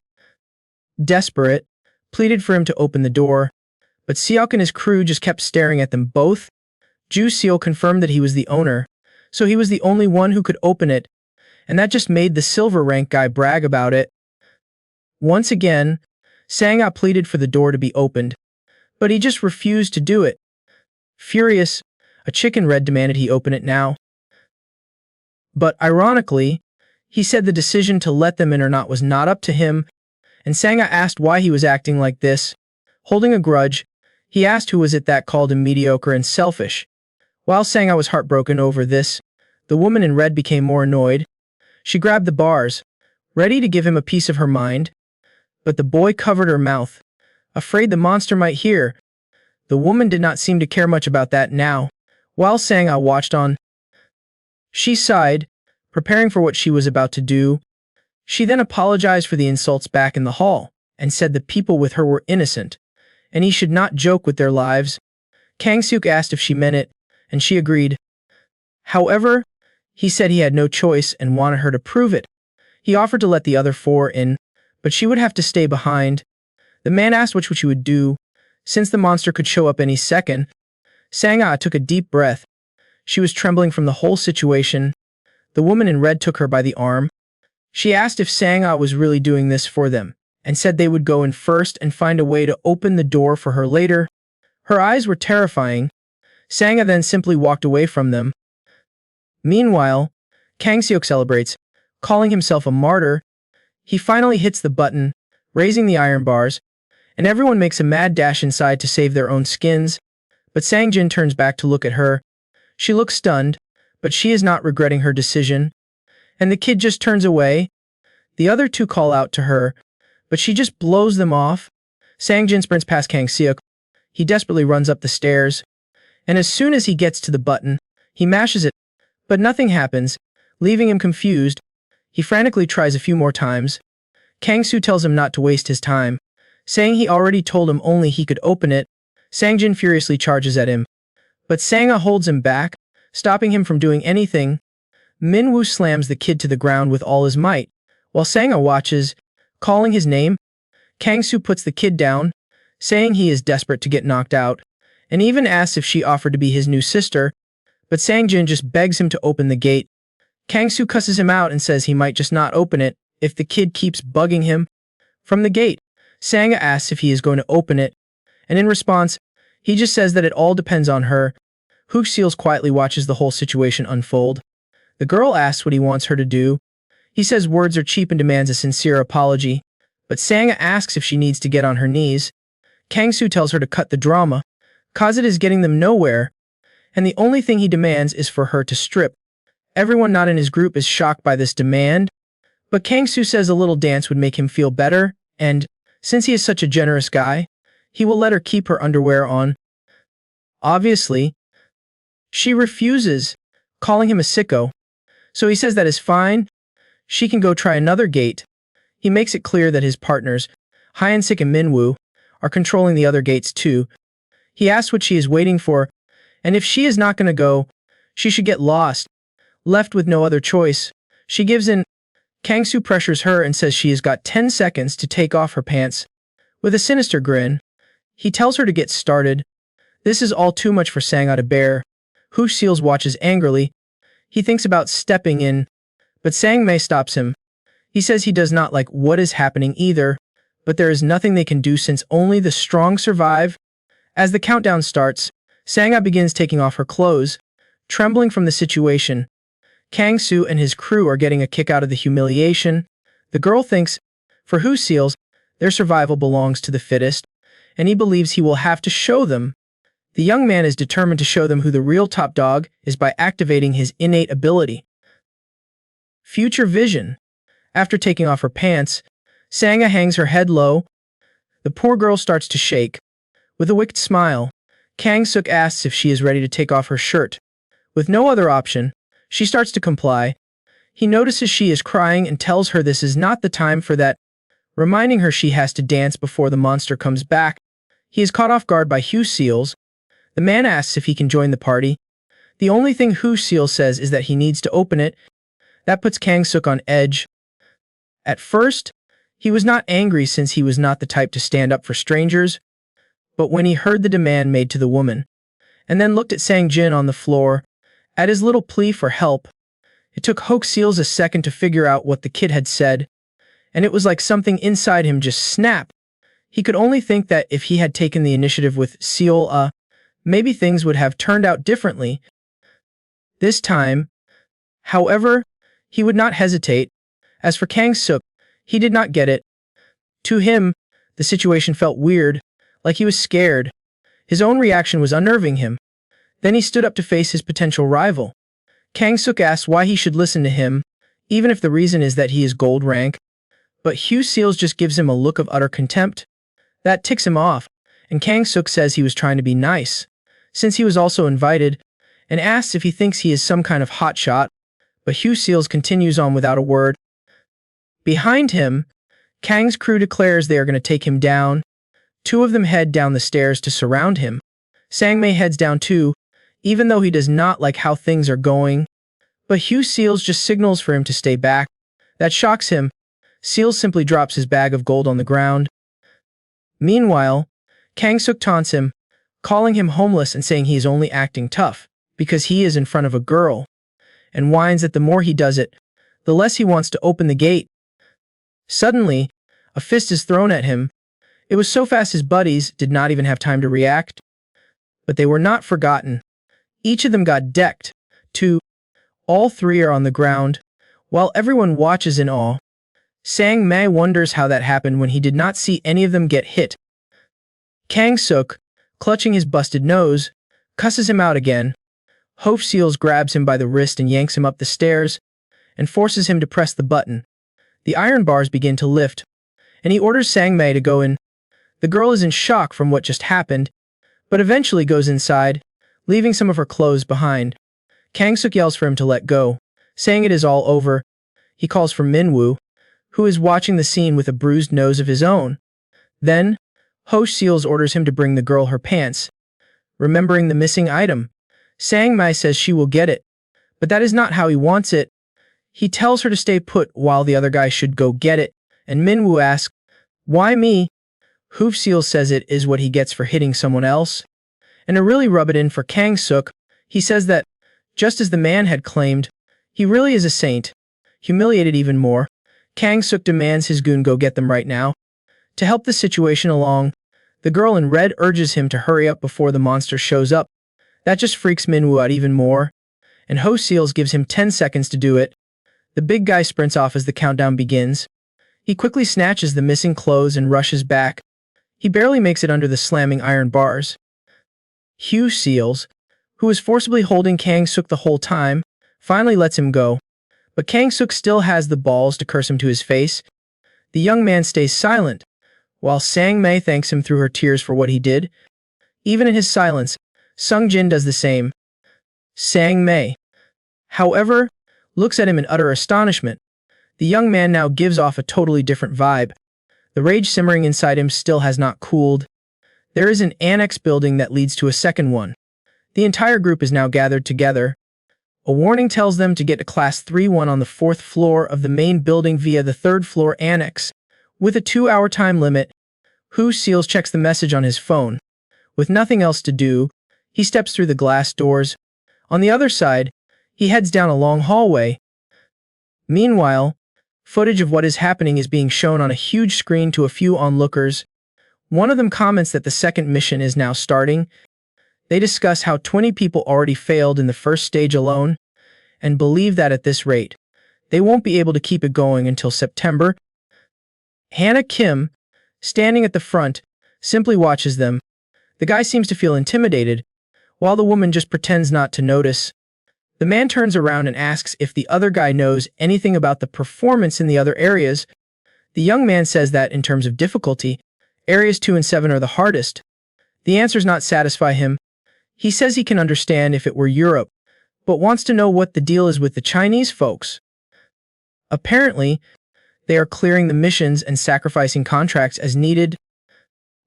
desperate, pleaded for him to open the door, but Seok and his crew just kept staring at them both. Ju Seo confirmed that he was the owner, so he was the only one who could open it, and that just made the silver rank guy brag about it. Once again, Sang-ah pleaded for the door to be opened, but he just refused to do it. Furious, a chick in red demanded he open it now. But ironically, he said the decision to let them in or not was not up to him, and Sang-ah asked why he was acting like this. Holding a grudge, he asked who was it that called him mediocre and selfish. While Sang-ah was heartbroken over this, the woman in red became more annoyed. She grabbed the bars, ready to give him a piece of her mind, but the boy covered her mouth, afraid the monster might hear. The woman did not seem to care much about that now. While Sang-ah watched on, she sighed, preparing for what she was about to do. She then apologized for the insults back in the hall, and said the people with her were innocent, and he should not joke with their lives. Kang Suk asked if she meant it, and she agreed. However, he said he had no choice and wanted her to prove it. He offered to let the other 4 in, but she would have to stay behind. The man asked what she would do, since the monster could show up any second. Sang-ah took a deep breath. She was trembling from the whole situation. The woman in red took her by the arm. She asked if Sang-a was really doing this for them, and said they would go in first and find a way to open the door for her later. Her eyes were terrifying. Sang-a then simply walked away from them. Meanwhile, Kang-seok celebrates, calling himself a martyr. He finally hits the button, raising the iron bars, and everyone makes a mad dash inside to save their own skins. But Sang-jin turns back to look at her. She looks stunned, but she is not regretting her decision. And the kid just turns away. The other two call out to her, but she just blows them off. Sang-jin sprints past Kang-seok. He desperately runs up the stairs, and as soon as he gets to the button, he mashes it, but nothing happens, leaving him confused. He frantically tries a few more times. Kang-soo tells him not to waste his time, saying he already told him only he could open it. Sang-jin furiously charges at him, but Sang-a holds him back, stopping him from doing anything. Min-woo slams the kid to the ground with all his might, while Sang-a watches, calling his name. Kang-soo puts the kid down, saying he is desperate to get knocked out, and even asks if she offered to be his new sister, but Sang-jin just begs him to open the gate. Kang-soo cusses him out and says he might just not open it if the kid keeps bugging him. From the gate, Sang-a asks if he is going to open it, and in response, he just says that it all depends on her. Seals quietly watches the whole situation unfold. The girl asks what he wants her to do. He says words are cheap and demands a sincere apology, but Sang-a asks if she needs to get on her knees. Kang-soo tells her to cut the drama, cause it is getting them nowhere, and the only thing he demands is for her to strip. Everyone not in his group is shocked by this demand, but Kang-soo says a little dance would make him feel better, and, since he is such a generous guy, he will let her keep her underwear on. Obviously, she refuses, calling him a sicko, so he says that is fine. She can go try another gate. He makes it clear that his partners, Hyun-sik and Min-woo, are controlling the other gates too. He asks what she is waiting for, and if she is not going to go, she should get lost. Left with no other choice, she gives in. Kang-soo pressures her and says she has got 10 seconds to take off her pants. With a sinister grin, he tells her to get started. This is all too much for Sang-a to bear. Seals watches angrily. He thinks about stepping in, but Sang-mei stops him. He says he does not like what is happening either, but there is nothing they can do since only the strong survive. As the countdown starts, Sang-a begins taking off her clothes, trembling from the situation. Kang-soo and his crew are getting a kick out of the humiliation. The girl thinks, for Seals, their survival belongs to the fittest, and he believes he will have to show them. The young man is determined to show them who the real top dog is by activating his innate ability. Future vision. After taking off her pants, Sang-a hangs her head low. The poor girl starts to shake. With a wicked smile, Kang-suk asks if she is ready to take off her shirt. With no other option, she starts to comply. He notices she is crying and tells her this is not the time for that, reminding her she has to dance before the monster comes back. He is caught off guard by Seals. The man asks if he can join the party. The only thing Seals says is that he needs to open it. That puts Kang-suk on edge. At first, he was not angry since he was not the type to stand up for strangers, but when he heard the demand made to the woman, and then looked at Sang-jin on the floor, at his little plea for help, it took Seals a second to figure out what the kid had said, and it was like something inside him just snapped. He could only think that if he had taken the initiative with Seol, maybe things would have turned out differently. This time, however, he would not hesitate. As for Kang-suk, he did not get it. To him, the situation felt weird, like he was scared. His own reaction was unnerving him. Then he stood up to face his potential rival. Kang-suk asks why he should listen to him, even if the reason is that he is gold rank. But Seals just gives him a look of utter contempt. That ticks him off, and Kang-suk says he was trying to be nice, since he was also invited, and asks if he thinks he is some kind of hotshot, but Seals continues on without a word. Behind him, Kang's crew declares they are going to take him down. Two of them head down the stairs to surround him. Sang-mei heads down too, even though he does not like how things are going. But Seals just signals for him to stay back. That shocks him. Seals simply drops his bag of gold on the ground. Meanwhile, Kang-suk taunts him, calling him homeless and saying he is only acting tough because he is in front of a girl, and whines that the more he does it, the less he wants to open the gate. Suddenly, a fist is thrown at him. It was so fast his buddies did not even have time to react. But they were not forgotten. Each of them got decked. 2. All 3 are on the ground, while everyone watches in awe. Sang Mei wonders how that happened when he did not see any of them get hit. Kang Suk, clutching his busted nose, cusses him out again. Ho Seals grabs him by the wrist and yanks him up the stairs, and forces him to press the button. The iron bars begin to lift, and he orders Sang Mei to go in. The girl is in shock from what just happened, but eventually goes inside, leaving some of her clothes behind. Kang Suk yells for him to let go, saying it is all over. He calls for Minwoo, who is watching the scene with a bruised nose of his own. Then, Ho Seals orders him to bring the girl her pants. Remembering the missing item, Sang Mai says she will get it, but that is not how he wants it. He tells her to stay put while the other guy should go get it, and Minwoo asks, "Why me?" Hoof Seal says it is what he gets for hitting someone else. And to really rub it in for Kang Suk, he says that, just as the man had claimed, he really is a saint. Humiliated even more, Kang Suk demands his goon go get them right now. To help the situation along, the girl in red urges him to hurry up before the monster shows up. That just freaks Minwoo out even more, and Ho Seals gives him 10 seconds to do it. The big guy sprints off as the countdown begins. He quickly snatches the missing clothes and rushes back. He barely makes it under the slamming iron bars. Hugh Seals, who was forcibly holding Kang Suk the whole time, finally lets him go. But Kang Suk still has the balls to curse him to his face. The young man stays silent, while Sang Mei thanks him through her tears for what he did. Even in his silence, Sung Jin does the same. Sang Mei, however, looks at him in utter astonishment. The young man now gives off a totally different vibe. The rage simmering inside him still has not cooled. There is an annex building that leads to a second one. The entire group is now gathered together. A warning tells them to get to Class 3-1 on the 4th floor of the main building via the 3rd floor annex. With a 2-hour time limit, Hu Seals checks the message on his phone. With nothing else to do, he steps through the glass doors. On the other side, he heads down a long hallway. Meanwhile, footage of what is happening is being shown on a huge screen to a few onlookers. One of them comments that the second mission is now starting. They discuss how 20 people already failed in the first stage alone, and believe that at this rate, they won't be able to keep it going until September. Hannah Kim, standing at the front, simply watches them. The guy seems to feel intimidated, while the woman just pretends not to notice. The man turns around and asks if the other guy knows anything about the performance in the other areas. The young man says that in terms of difficulty, areas 2 and 7 are the hardest. The answers not satisfy him. He says he can understand if it were Europe, but wants to know what the deal is with the Chinese folks. Apparently, they are clearing the missions and sacrificing contracts as needed.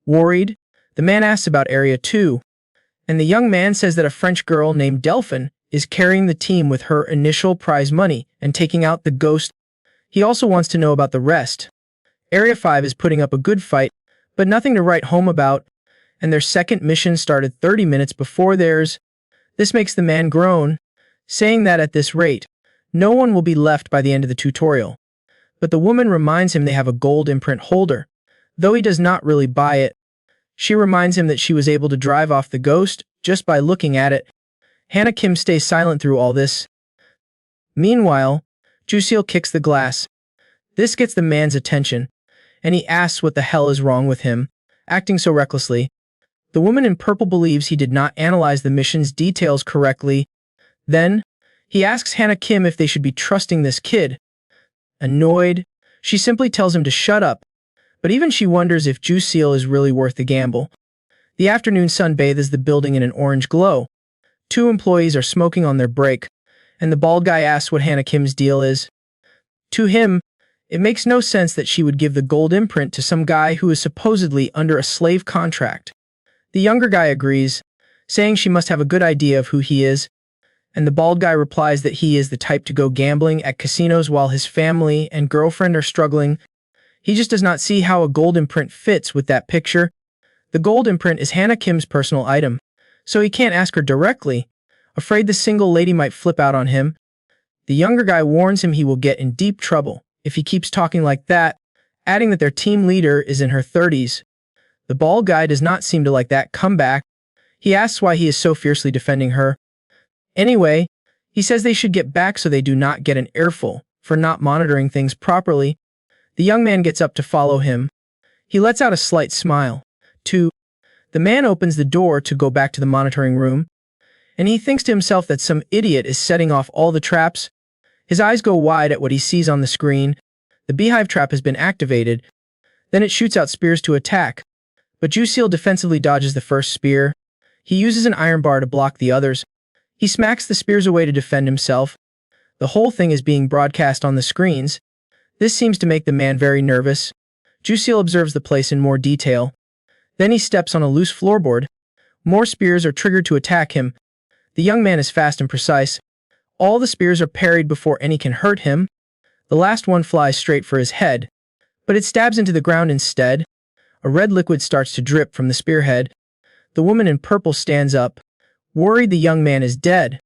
Worried, the man asks about Area 2, and the young man says that a French girl named Delphine is carrying the team with her initial prize money and taking out the ghost. He also wants to know about the rest. Area 5 is putting up a good fight, but nothing to write home about, and their second mission started 30 minutes before theirs. This makes the man groan, saying that at this rate, no one will be left by the end of the tutorial. But the woman reminds him they have a gold imprint holder, though he does not really buy it. She reminds him that she was able to drive off the ghost just by looking at it. Hannah Kim stays silent through all this. Meanwhile, Jusil kicks the glass. This gets the man's attention, and he asks what the hell is wrong with him, acting so recklessly. The woman in purple believes he did not analyze the mission's details correctly. Then, he asks Hannah Kim if they should be trusting this kid. Annoyed, she simply tells him to shut up, but even she wonders if Jusil is really worth the gamble. The afternoon sun bathes the building in an orange glow. 2 employees are smoking on their break, and the bald guy asks what Hannah Kim's deal is. To him, it makes no sense that she would give the gold imprint to some guy who is supposedly under a slave contract. The younger guy agrees, saying she must have a good idea of who he is, and the bald guy replies that he is the type to go gambling at casinos while his family and girlfriend are struggling. He just does not see how a gold imprint fits with that picture. The gold imprint is Hannah Kim's personal item, so he can't ask her directly, afraid the single lady might flip out on him. The younger guy warns him he will get in deep trouble if he keeps talking like that, adding that their team leader is in her 30s. The bald guy does not seem to like that comeback. He asks why he is so fiercely defending her. Anyway, he says they should get back so they do not get an earful for not monitoring things properly. The young man gets up to follow him. He lets out a slight smile. 2. The man opens the door to go back to the monitoring room, and he thinks to himself that some idiot is setting off all the traps. His eyes go wide at what he sees on the screen. The beehive trap has been activated. Then it shoots out spears to attack, but Jusil defensively dodges the first spear. He uses an iron bar to block the others. He smacks the spears away to defend himself. The whole thing is being broadcast on the screens. This seems to make the man very nervous. Jusil observes the place in more detail. Then he steps on a loose floorboard. More spears are triggered to attack him. The young man is fast and precise. All the spears are parried before any can hurt him. The last one flies straight for his head, but it stabs into the ground instead. A red liquid starts to drip from the spearhead. The woman in purple stands up, worried the young man is dead,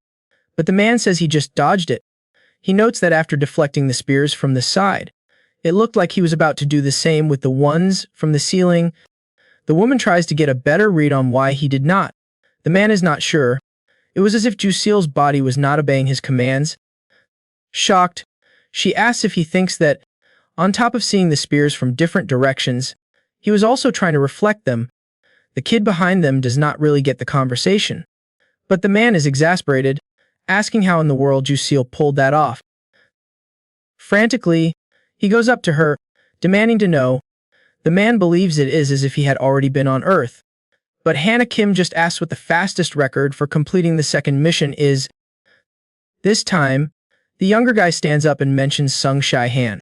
but the man says he just dodged it. He notes that after deflecting the spears from the side, it looked like he was about to do the same with the ones from the ceiling. The woman tries to get a better read on why he did not. The man is not sure. It was as if Jusil's body was not obeying his commands. Shocked, she asks if he thinks that, on top of seeing the spears from different directions, he was also trying to reflect them. The kid behind them does not really get the conversation. But the man is exasperated, asking how in the world Jusil pulled that off. Frantically, he goes up to her, demanding to know. The man believes it is as if he had already been on Earth. But Hannah Kim just asks what the fastest record for completing the second mission is. This time, the younger guy stands up and mentions Sung Shai Han.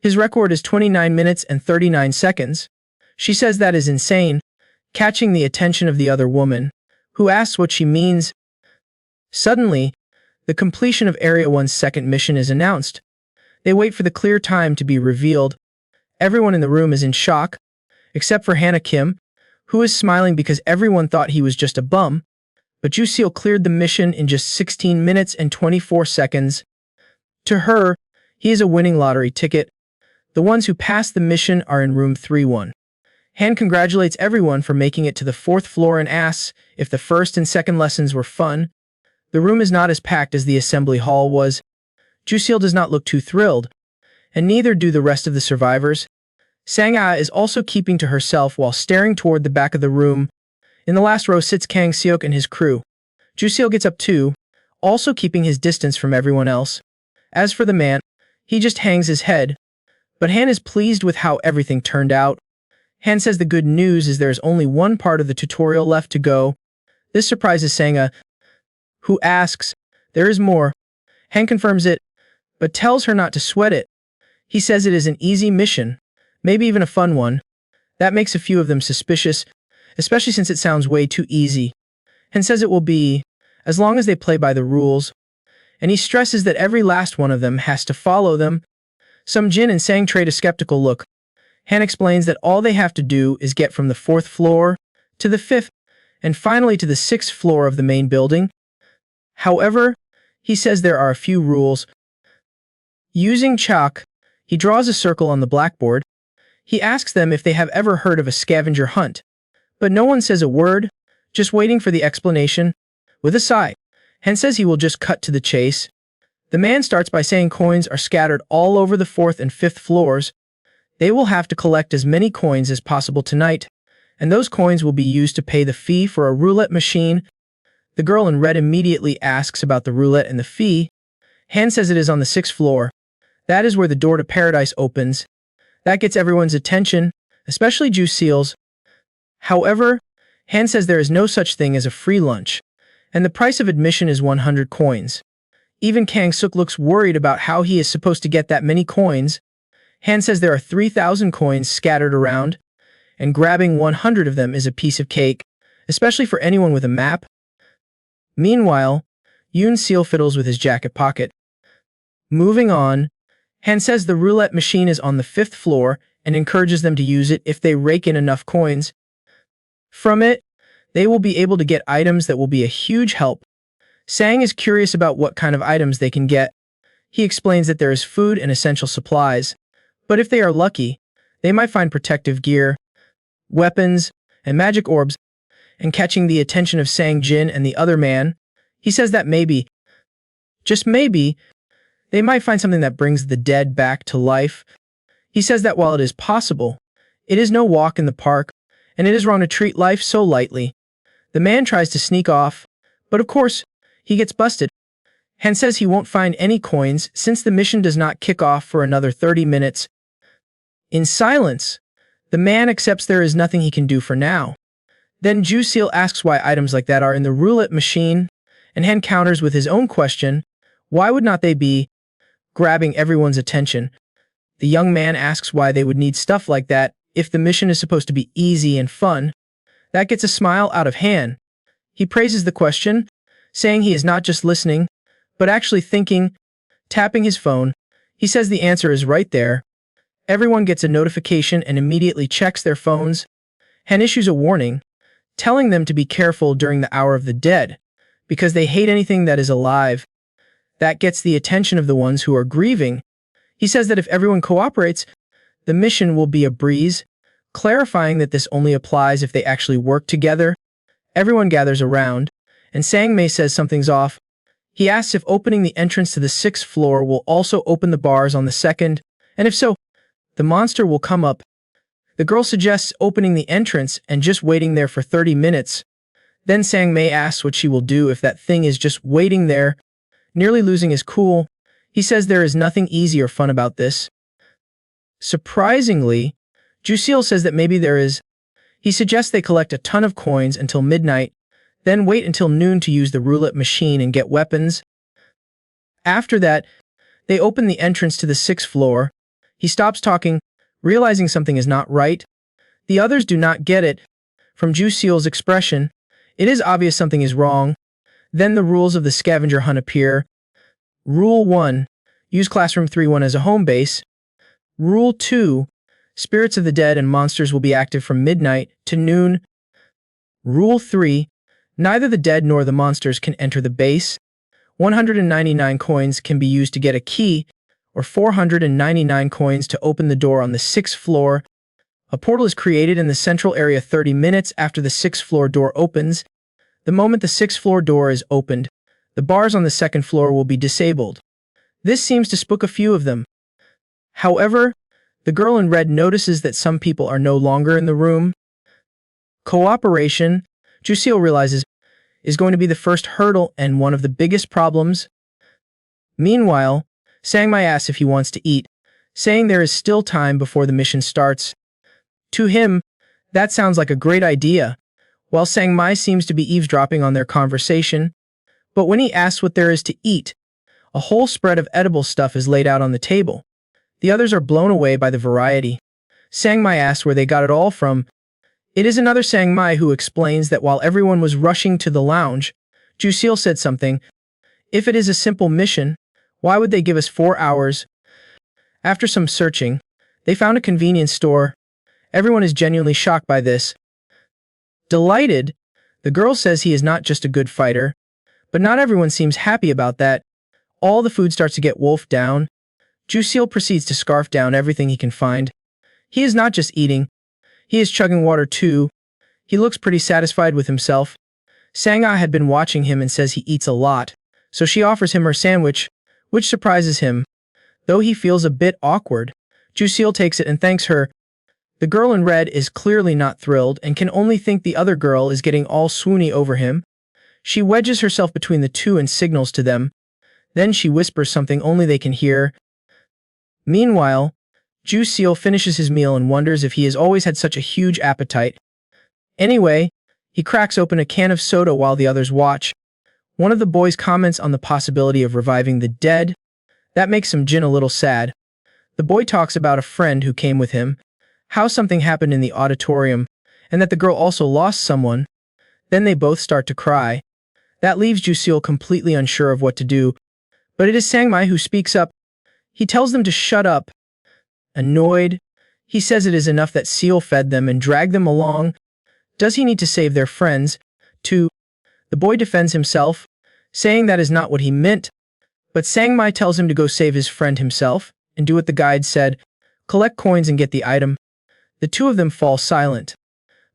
His record is 29 minutes and 39 seconds. She says that is insane, catching the attention of the other woman, who asks what she means. Suddenly, the completion of Area 1's second mission is announced. They wait for the clear time to be revealed. Everyone in the room is in shock, except for Hannah Kim, who is smiling because everyone thought he was just a bum. But Jusil cleared the mission in just 16 minutes and 24 seconds. To her, he is a winning lottery ticket. The ones who passed the mission are in room 3-1. Han congratulates everyone for making it to the 4th floor and asks if the first and second lessons were fun. The room is not as packed as the assembly hall was. Jusil does not look too thrilled, and neither do the rest of the survivors. Sang-ah is also keeping to herself while staring toward the back of the room. In the last row sits Kang Seok and his crew. Jusil gets up too, also keeping his distance from everyone else. As for the man, he just hangs his head. But Han is pleased with how everything turned out. Han says the good news is there is only one part of the tutorial left to go. This surprises Sang-ah, who asks, "There is more." Han confirms it, but tells her not to sweat it. He says it is an easy mission, maybe even a fun one. That makes a few of them suspicious, especially since it sounds way too easy. Han says it will be, as long as they play by the rules. And he stresses that every last one of them has to follow them. Some Jin and Sang trade a skeptical look. Han explains that all they have to do is get from the 4th floor to the 5th, and finally to the 6th floor of the main building. However, he says there are a few rules. Using chalk, he draws a circle on the blackboard. He asks them if they have ever heard of a scavenger hunt, but no one says a word, just waiting for the explanation. With a sigh, Han says he will just cut to the chase. The man starts by saying coins are scattered all over the 4th and 5th floors. They will have to collect as many coins as possible tonight, and those coins will be used to pay the fee for a roulette machine. The girl in red immediately asks about the roulette and the fee. Han says it is on the 6th floor. That is where the door to paradise opens. That gets everyone's attention, especially Jusil's. However, Han says there is no such thing as a free lunch, and the price of admission is 100 coins. Even Kang Suk looks worried about how he is supposed to get that many coins. Han says there are 3,000 coins scattered around, and grabbing 100 of them is a piece of cake, especially for anyone with a map. Meanwhile, Yoon Seal fiddles with his jacket pocket. Moving on, Han says the roulette machine is on the 5th floor and encourages them to use it if they rake in enough coins. From it, they will be able to get items that will be a huge help. Sang is curious about what kind of items they can get. He explains that there is food and essential supplies, but if they are lucky, they might find protective gear, weapons, and magic orbs. And catching the attention of Sang Jin and the other man, he says that maybe, just maybe, they might find something that brings the dead back to life. He says that while it is possible, it is no walk in the park, and it is wrong to treat life so lightly. The man tries to sneak off, but of course, he gets busted. Han says he won't find any coins since the mission does not kick off for another 30 minutes. In silence, the man accepts there is nothing he can do for now. Then Ju Seal asks why items like that are in the roulette machine, and Han counters with his own question, why would not they be grabbing everyone's attention? The young man asks why they would need stuff like that if the mission is supposed to be easy and fun. That gets a smile out of Han. He praises the question, saying he is not just listening, but actually thinking. Tapping his phone, he says the answer is right there. Everyone gets a notification and immediately checks their phones. Han issues a warning, telling them to be careful during the hour of the dead, because they hate anything that is alive. That gets the attention of the ones who are grieving. He says that if everyone cooperates, the mission will be a breeze, clarifying that this only applies if they actually work together. Everyone gathers around, and Sang Mei says something's off. He asks if opening the entrance to the 6th floor will also open the bars on the 2nd, and if so, the monster will come up. The girl suggests opening the entrance and just waiting there for 30 minutes. Then Sang Mei asks what she will do if that thing is just waiting there. Nearly losing his cool, he says there is nothing easy or fun about this. Surprisingly, Ju Seal says that maybe there is. He suggests they collect a ton of coins until midnight, then wait until noon to use the roulette machine and get weapons. After that, they open the entrance to the 6th floor. He stops talking, realizing something is not right. The others do not get it. From Ju Seal's expression, it is obvious something is wrong. Then the rules of the scavenger hunt appear. Rule 1. Use Classroom 3-1 as a home base. Rule 2. Spirits of the dead and monsters will be active from midnight to noon. Rule 3. Neither the dead nor the monsters can enter the base. 199 coins can be used to get a key, or 499 coins to open the door on the 6th floor. A portal is created in the central area 30 minutes after the 6th floor door opens. The moment the 6th floor door is opened, the bars on the 2nd floor will be disabled. This seems to spook a few of them. However, the girl in red notices that some people are no longer in the room. Cooperation, Ju Seal realizes, is going to be the first hurdle and one of the biggest problems. Meanwhile, Sang Mai asks if he wants to eat, saying there is still time before the mission starts. To him, that sounds like a great idea, while Sang Mai seems to be eavesdropping on their conversation. But when he asks what there is to eat, a whole spread of edible stuff is laid out on the table. The others are blown away by the variety. Sang Mai asks where they got it all from. It is another Sang Mai who explains that while everyone was rushing to the lounge, Ju Seal said something. If it is a simple mission, why would they give us 4 hours? After some searching, they found a convenience store. Everyone is genuinely shocked by this. Delighted, the girl says he is not just a good fighter, but not everyone seems happy about that. All the food starts to get wolfed down. Ju Seal proceeds to scarf down everything he can find. He is not just eating, he is chugging water too. He looks pretty satisfied with himself. Sang-ah had been watching him and says he eats a lot, so she offers him her sandwich, which surprises him. Though he feels a bit awkward, Ju Seal takes it and thanks her. The girl in red is clearly not thrilled and can only think the other girl is getting all swoony over him. She wedges herself between the two and signals to them. Then she whispers something only they can hear. Meanwhile, Ju Seal finishes his meal and wonders if he has always had such a huge appetite. Anyway, he cracks open a can of soda while the others watch. One of the boys comments on the possibility of reviving the dead. That makes some Jin a little sad. The boy talks about a friend who came with him, how something happened in the auditorium, and that the girl also lost someone. Then they both start to cry. That leaves Ju Seal completely unsure of what to do. But it is Sang Mai who speaks up. He tells them to shut up. Annoyed, he says it is enough that Seal fed them and dragged them along. Does he need to save their friends, too? The boy defends himself, saying that is not what he meant. But Sang Mai tells him to go save his friend himself and do what the guide said, collect coins and get the item. The two of them fall silent.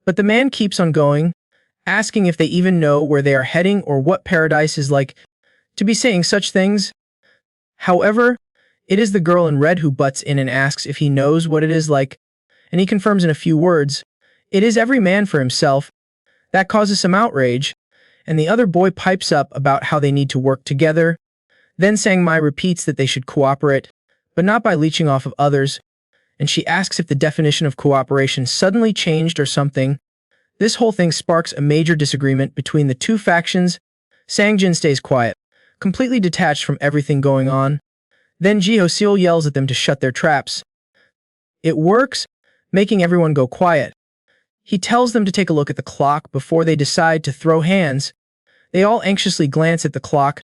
But the man keeps on going, asking if they even know where they are heading or what paradise is like to be saying such things. However, it is the girl in red who butts in and asks if he knows what it is like, and he confirms in a few words, it is every man for himself. That causes some outrage, and the other boy pipes up about how they need to work together. Then Sang Mai repeats that they should cooperate, but not by leeching off of others, and she asks if the definition of cooperation suddenly changed or something. This whole thing sparks a major disagreement between the two factions. Sang Jin stays quiet, completely detached from everything going on. Then Ji Ho-seol yells at them to shut their traps. It works, making everyone go quiet. He tells them to take a look at the clock before they decide to throw hands. They all anxiously glance at the clock,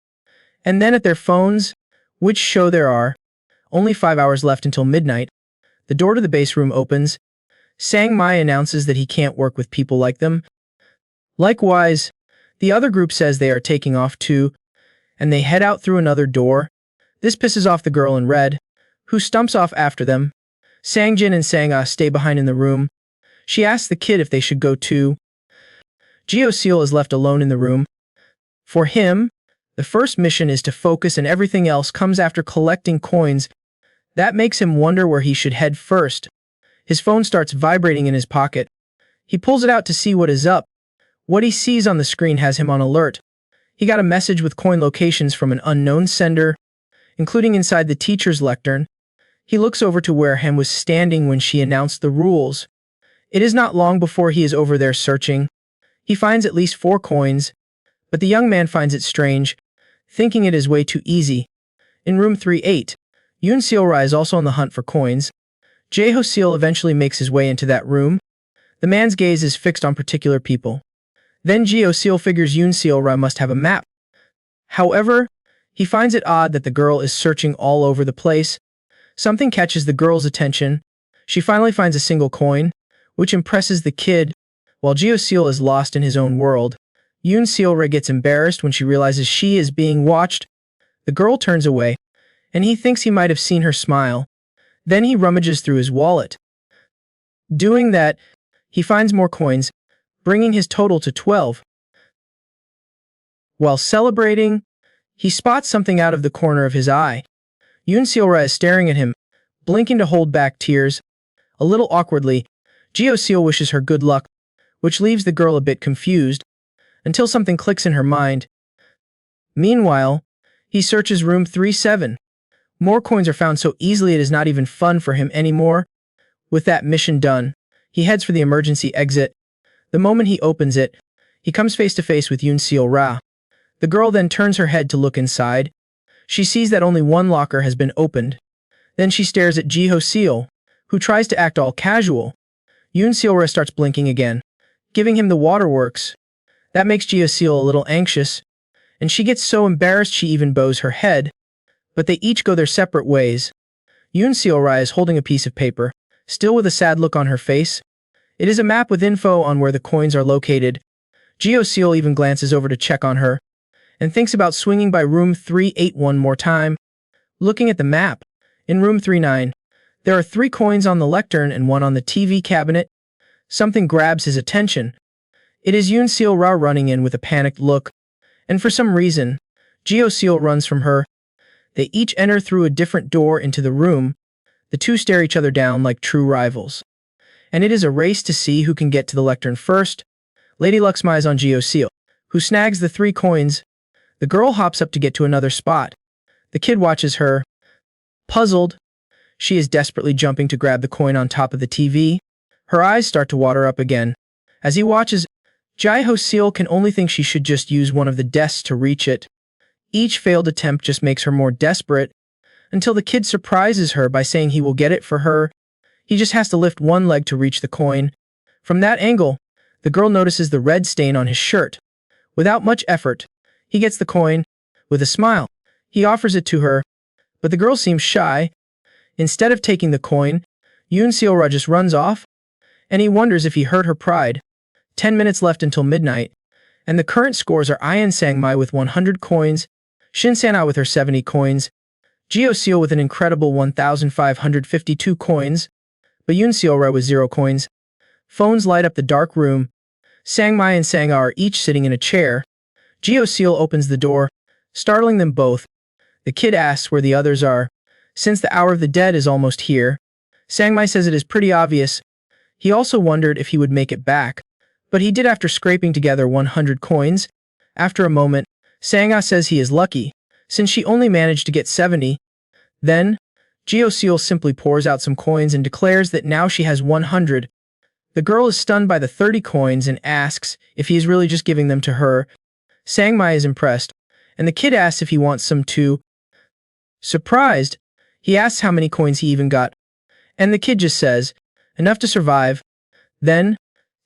and then at their phones, which show there are only 5 hours left until midnight. The door to the base room opens. Sang Mai announces that he can't work with people like them. Likewise, the other group says they are taking off too, and they head out through another door. This pisses off the girl in red, who stumps off after them. Sang Jin and Sang Ah stay behind in the room. She asks the kid if they should go too. Ji Ho-seol is left alone in the room. For him, the first mission is to focus and everything else comes after collecting coins. That makes him wonder where he should head first. His phone starts vibrating in his pocket. He pulls it out to see what is up. What he sees on the screen has him on alert. He got a message with coin locations from an unknown sender, including inside the teacher's lectern. He looks over to where Hem was standing when she announced the rules. It is not long before he is over there searching. He finds at least 4 coins, but the young man finds it strange, thinking it is way too easy. In room 3-8, Yoon Seol-ra is also on the hunt for coins. Ji Ho-seol eventually makes his way into that room. The man's gaze is fixed on particular people. Then Ji Ho-seol figures Yoon Seol-ra must have a map. However, he finds it odd that the girl is searching all over the place. Something catches the girl's attention. She finally finds a single coin, which impresses the kid. While Ji Ho-seol is lost in his own world, Yoon Seol-ra gets embarrassed when she realizes she is being watched. The girl turns away, and he thinks he might have seen her smile. Then he rummages through his wallet. Doing that, he finds more coins, bringing his total to 12. While celebrating, he spots something out of the corner of his eye. Yoon Seol-ra is staring at him, blinking to hold back tears. A little awkwardly, Ji Ho-seol wishes her good luck, which leaves the girl a bit confused, until something clicks in her mind. Meanwhile, he searches room 3-7. More coins are found so easily it is not even fun for him anymore. With that mission done, he heads for the emergency exit. The moment he opens it, he comes face to face with Yoon Seol-ra. The girl then turns her head to look inside. She sees that only one locker has been opened. Then she stares at Ji Ho-seol, who tries to act all casual. Yoon Seol-ra starts blinking again, giving him the waterworks. That makes Ji Ho-seol a little anxious, and she gets so embarrassed she even bows her head. But they each go their separate ways. Yoon Seol-ra is holding a piece of paper, still with a sad look on her face. It is a map with info on where the coins are located. Ji Ho-seol even glances over to check on her, and thinks about swinging by room 3-8 one more time. Looking at the map, in room 3-9, there are 3 coins on the lectern and 1 on the TV cabinet. Something grabs his attention. It is Yoon Seol-ra running in with a panicked look, and for some reason, Ji Ho-seol runs from her. They each enter through a different door into the room. The two stare each other down like true rivals. And it is a race to see who can get to the lectern first. Lady Luck smiles on Ji Ho-seol, who snags the 3 coins. The girl hops up to get to another spot. The kid watches her. Puzzled, she is desperately jumping to grab the coin on top of the TV. Her eyes start to water up again. As he watches, Ji Ho-seol can only think she should just use one of the desks to reach it. Each failed attempt just makes her more desperate, until the kid surprises her by saying he will get it for her. He just has to lift one leg to reach the coin. From that angle, the girl notices the red stain on his shirt. Without much effort, he gets the coin. With a smile, he offers it to her, but the girl seems shy. Instead of taking the coin, Yoon Seol-ra just runs off, and he wonders if he hurt her pride. 10 minutes left until midnight, and the current scores are Ian Sang Mai with 100 coins, Shin Sana with her 70 coins, Jio Seal with an incredible 1,552 coins, but Yoon Seolra with 0 coins. Phones light up the dark room. Sang Mai and Sang are each sitting in a chair. Jio Seal opens the door, startling them both. The kid asks where the others are, since the hour of the dead is almost here. Sang Mai says it is pretty obvious. He also wondered if he would make it back, but he did after scraping together 100 coins. After a moment, Sang-ah says he is lucky, since she only managed to get 70. Then, Jio Seal simply pours out some coins and declares that now she has 100. The girl is stunned by the 30 coins and asks if he is really just giving them to her. Sang Mai is impressed, and the kid asks if he wants some too. Surprised, he asks how many coins he even got, and the kid just says, enough to survive. Then,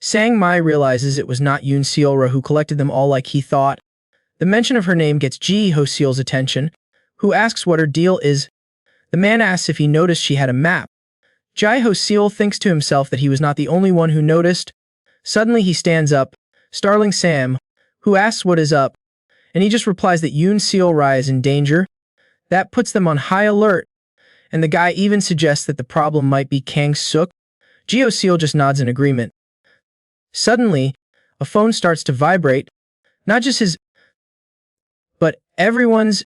Sang Mai realizes it was not Yoon Seolra who collected them all like he thought. The mention of her name gets Ji Ho Seal's attention, who asks what her deal is. The man asks if he noticed she had a map. Ji Ho Seal thinks to himself that he was not the only one who noticed. Suddenly he stands up, startling Sam, who asks what is up, and he just replies that Yoon Seolra is in danger. That puts them on high alert, and the guy even suggests that the problem might be Kang Suk. Jio Seal just nods in agreement. Suddenly, a phone starts to vibrate, not just his, but everyone's.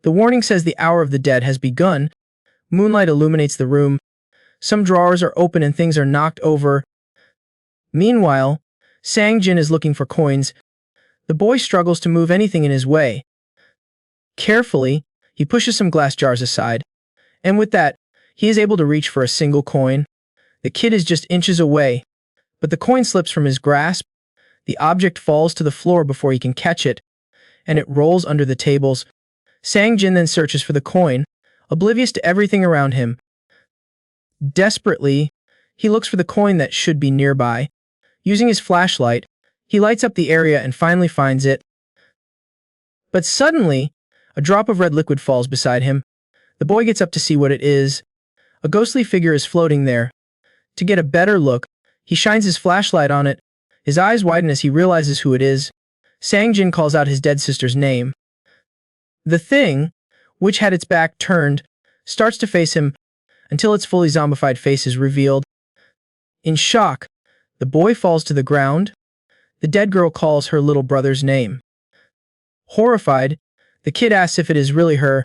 The warning says the hour of the dead has begun. Moonlight illuminates the room. Some drawers are open and things are knocked over. Meanwhile, Sang Jin is looking for coins. The boy struggles to move anything in his way. Carefully, he pushes some glass jars aside, and with that, he is able to reach for a single coin. The kid is just inches away, but the coin slips from his grasp. The object falls to the floor before he can catch it, and it rolls under the tables. Sang Jin then searches for the coin, oblivious to everything around him. Desperately, he looks for the coin that should be nearby. Using his flashlight, he lights up the area and finally finds it. But suddenly, a drop of red liquid falls beside him. The boy gets up to see what it is. A ghostly figure is floating there. To get a better look, he shines his flashlight on it. His eyes widen as he realizes who it is. Sang Jin calls out his dead sister's name. The thing, which had its back turned, starts to face him until its fully zombified face is revealed. In shock, the boy falls to the ground. The dead girl calls her little brother's name. Horrified, the kid asks if it is really her,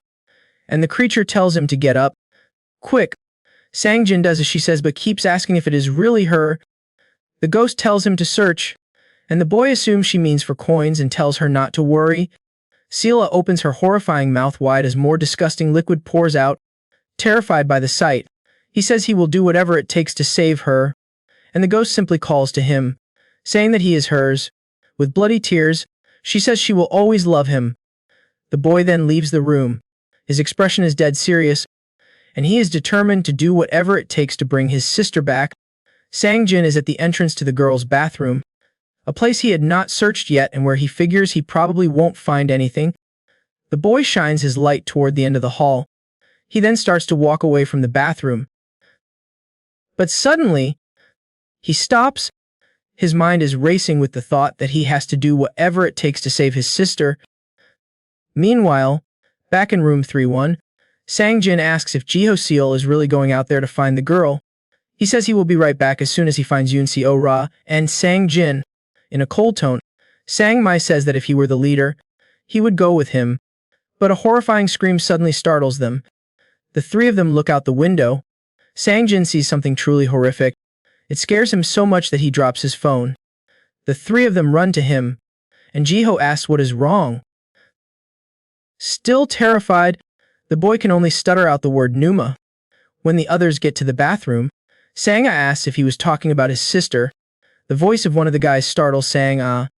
and the creature tells him to get up. Quick, Sang Jin does as she says but keeps asking if it is really her. The ghost tells him to search, and the boy assumes she means for coins and tells her not to worry. Sela opens her horrifying mouth wide as more disgusting liquid pours out. Terrified by the sight, he says he will do whatever it takes to save her, and the ghost simply calls to him, saying that he is hers. With bloody tears, she says she will always love him. The boy then leaves the room. His expression is dead serious, and he is determined to do whatever it takes to bring his sister back. Sang Jin is at the entrance to the girl's bathroom, a place he had not searched yet and where he figures he probably won't find anything. The boy shines his light toward the end of the hall. He then starts to walk away from the bathroom. But suddenly, he stops. His mind is racing with the thought that he has to do whatever it takes to save his sister. Meanwhile, back in room 3-1, Sang Jin asks if Jiho Seal is really going out there to find the girl. He says he will be right back as soon as he finds Yoon Seolra and Sang Jin. In a cold tone, Sang Mai says that if he were the leader, he would go with him, but a horrifying scream suddenly startles them. The three of them look out the window. Sang Jin sees something truly horrific. It scares him so much that he drops his phone. The three of them run to him, and Jiho asks what is wrong. Still terrified, the boy can only stutter out the word Numa. When the others get to the bathroom, Sang-ah asks if he was talking about his sister. The voice of one of the guys startles Sang-ah.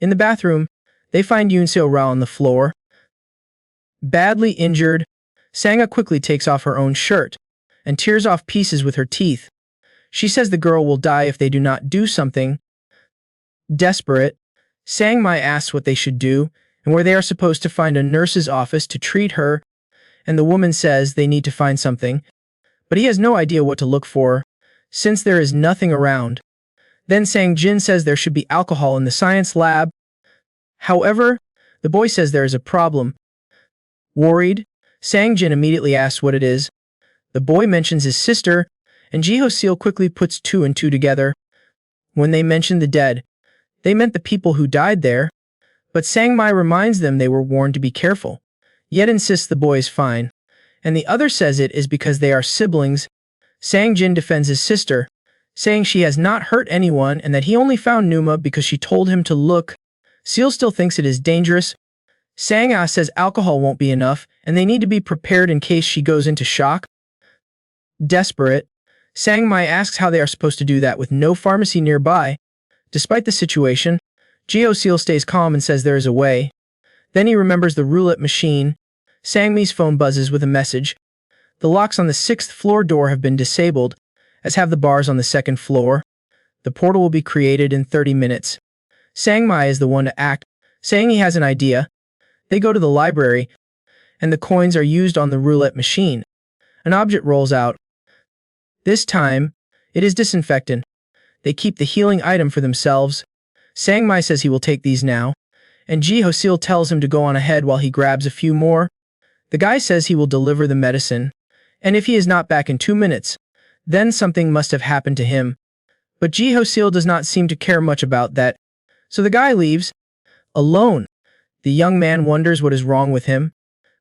In the bathroom, they find Yoon Seo-ra on the floor. Badly injured, Sang-ah quickly takes off her own shirt and tears off pieces with her teeth. She says the girl will die if they do not do something. Desperate, Sang Mai asks what they should do and where they are supposed to find a nurse's office to treat her, and the woman says they need to find something, but he has no idea what to look for, since there is nothing around. Then Sang Jin says there should be alcohol in the science lab. However, the boy says there is a problem. Worried, Sang-jin immediately asks what it is. The boy mentions his sister, and Ji-ho-seol quickly puts two and two together. When they mention the dead, they meant the people who died there, but Sang-mai reminds them they were warned to be careful, yet insists the boy is fine, and the other says it is because they are siblings. Sang-jin defends his sister, saying she has not hurt anyone and that he only found Numa because she told him to look. Seal still thinks it is dangerous. Sang-ah says alcohol won't be enough, and they need to be prepared in case she goes into shock. Desperate, Sang-mai asks how they are supposed to do that with no pharmacy nearby. Despite the situation, Ji-ho-seol stays calm and says there is a way. Then he remembers the roulette machine. Sang-mi's phone buzzes with a message. The locks on the 6th floor door have been disabled, as have the bars on the 2nd floor. The portal will be created in 30 minutes. Sang-mai is the one to act, saying he has an idea. They go to the library, and the coins are used on the roulette machine. An object rolls out. This time, it is disinfectant. They keep the healing item for themselves. Sang-mai says he will take these now, and Ji-ho-seol tells him to go on ahead while he grabs a few more. The guy says he will deliver the medicine, and if he is not back in 2 minutes, then something must have happened to him. But Ji-ho-seol does not seem to care much about that, so the guy leaves. Alone, the young man wonders what is wrong with him.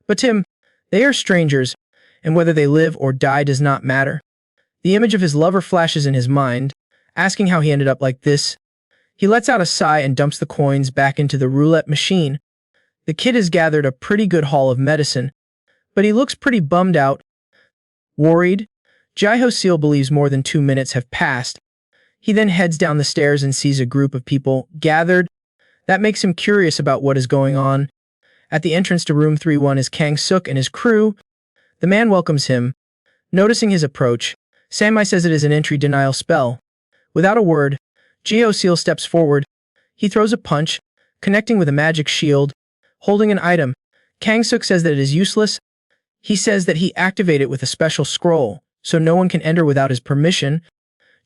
But to him, they are strangers, and whether they live or die does not matter. The image of his lover flashes in his mind, asking how he ended up like this. He lets out a sigh and dumps the coins back into the roulette machine. The kid has gathered a pretty good haul of medicine, but he looks pretty bummed out. Worried, Ji-ho-seol believes more than 2 minutes have passed. He then heads down the stairs and sees a group of people gathered. That makes him curious about what is going on. At the entrance to room 31 is Kang-suk and his crew. The man welcomes him. Noticing his approach, Sang-mai says it is an entry denial spell. Without a word, Ji-ho-seol steps forward. He throws a punch, connecting with a magic shield, holding an item. Kang-suk says that it is useless. He says that he activated it with a special scroll, so no one can enter without his permission.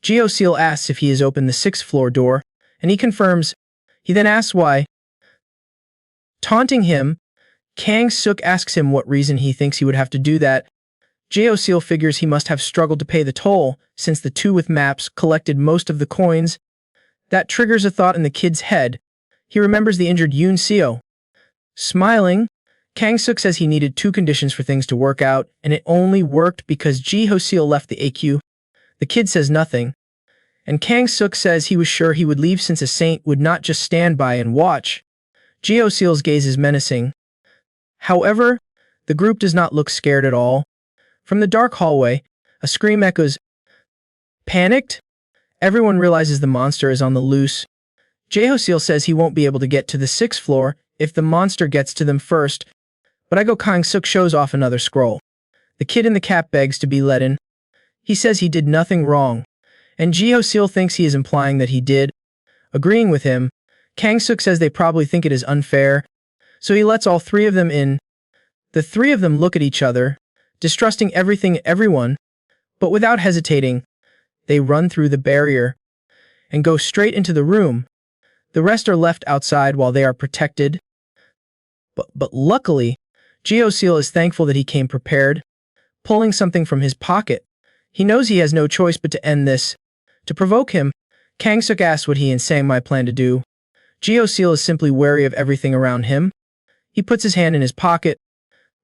Ji-ho-seol asks if he has opened the 6th floor door, and he confirms. He then asks why. Taunting him, Kang-suk asks him what reason he thinks he would have to do that. Ji-ho-seol figures he must have struggled to pay the toll, since the two with maps collected most of the coins. That triggers a thought in the kid's head. He remembers the injured Yoon Seo. Smiling, Kang-suk says he needed 2 conditions for things to work out, and it only worked because Ji-ho-seol left the AQ. The kid says nothing, and Kang-suk says he was sure he would leave since a saint would not just stand by and watch. Ji-ho-seol's gaze is menacing. However, the group does not look scared at all. From the dark hallway, a scream echoes. Panicked? Everyone realizes the monster is on the loose. Ji-ho-seol says he won't be able to get to the 6th floor if the monster gets to them first, but Kang-suk shows off another scroll. The kid in the cap begs to be let in. He says he did nothing wrong, and Ji-ho-seol thinks he is implying that he did. Agreeing with him, Kang-suk says they probably think it is unfair, so he lets all 3 of them in. The 3 of them look at each other, distrusting everything and everyone, but without hesitating, they run through the barrier and go straight into the room. The rest are left outside while they are protected. But luckily, Ji-ho-seol is thankful that he came prepared, pulling something from his pocket. He knows he has no choice but to end this. To provoke him, Kang-suk asks what he and Sang-mai plan to do. Ji-ho-seol is simply wary of everything around him. He puts his hand in his pocket,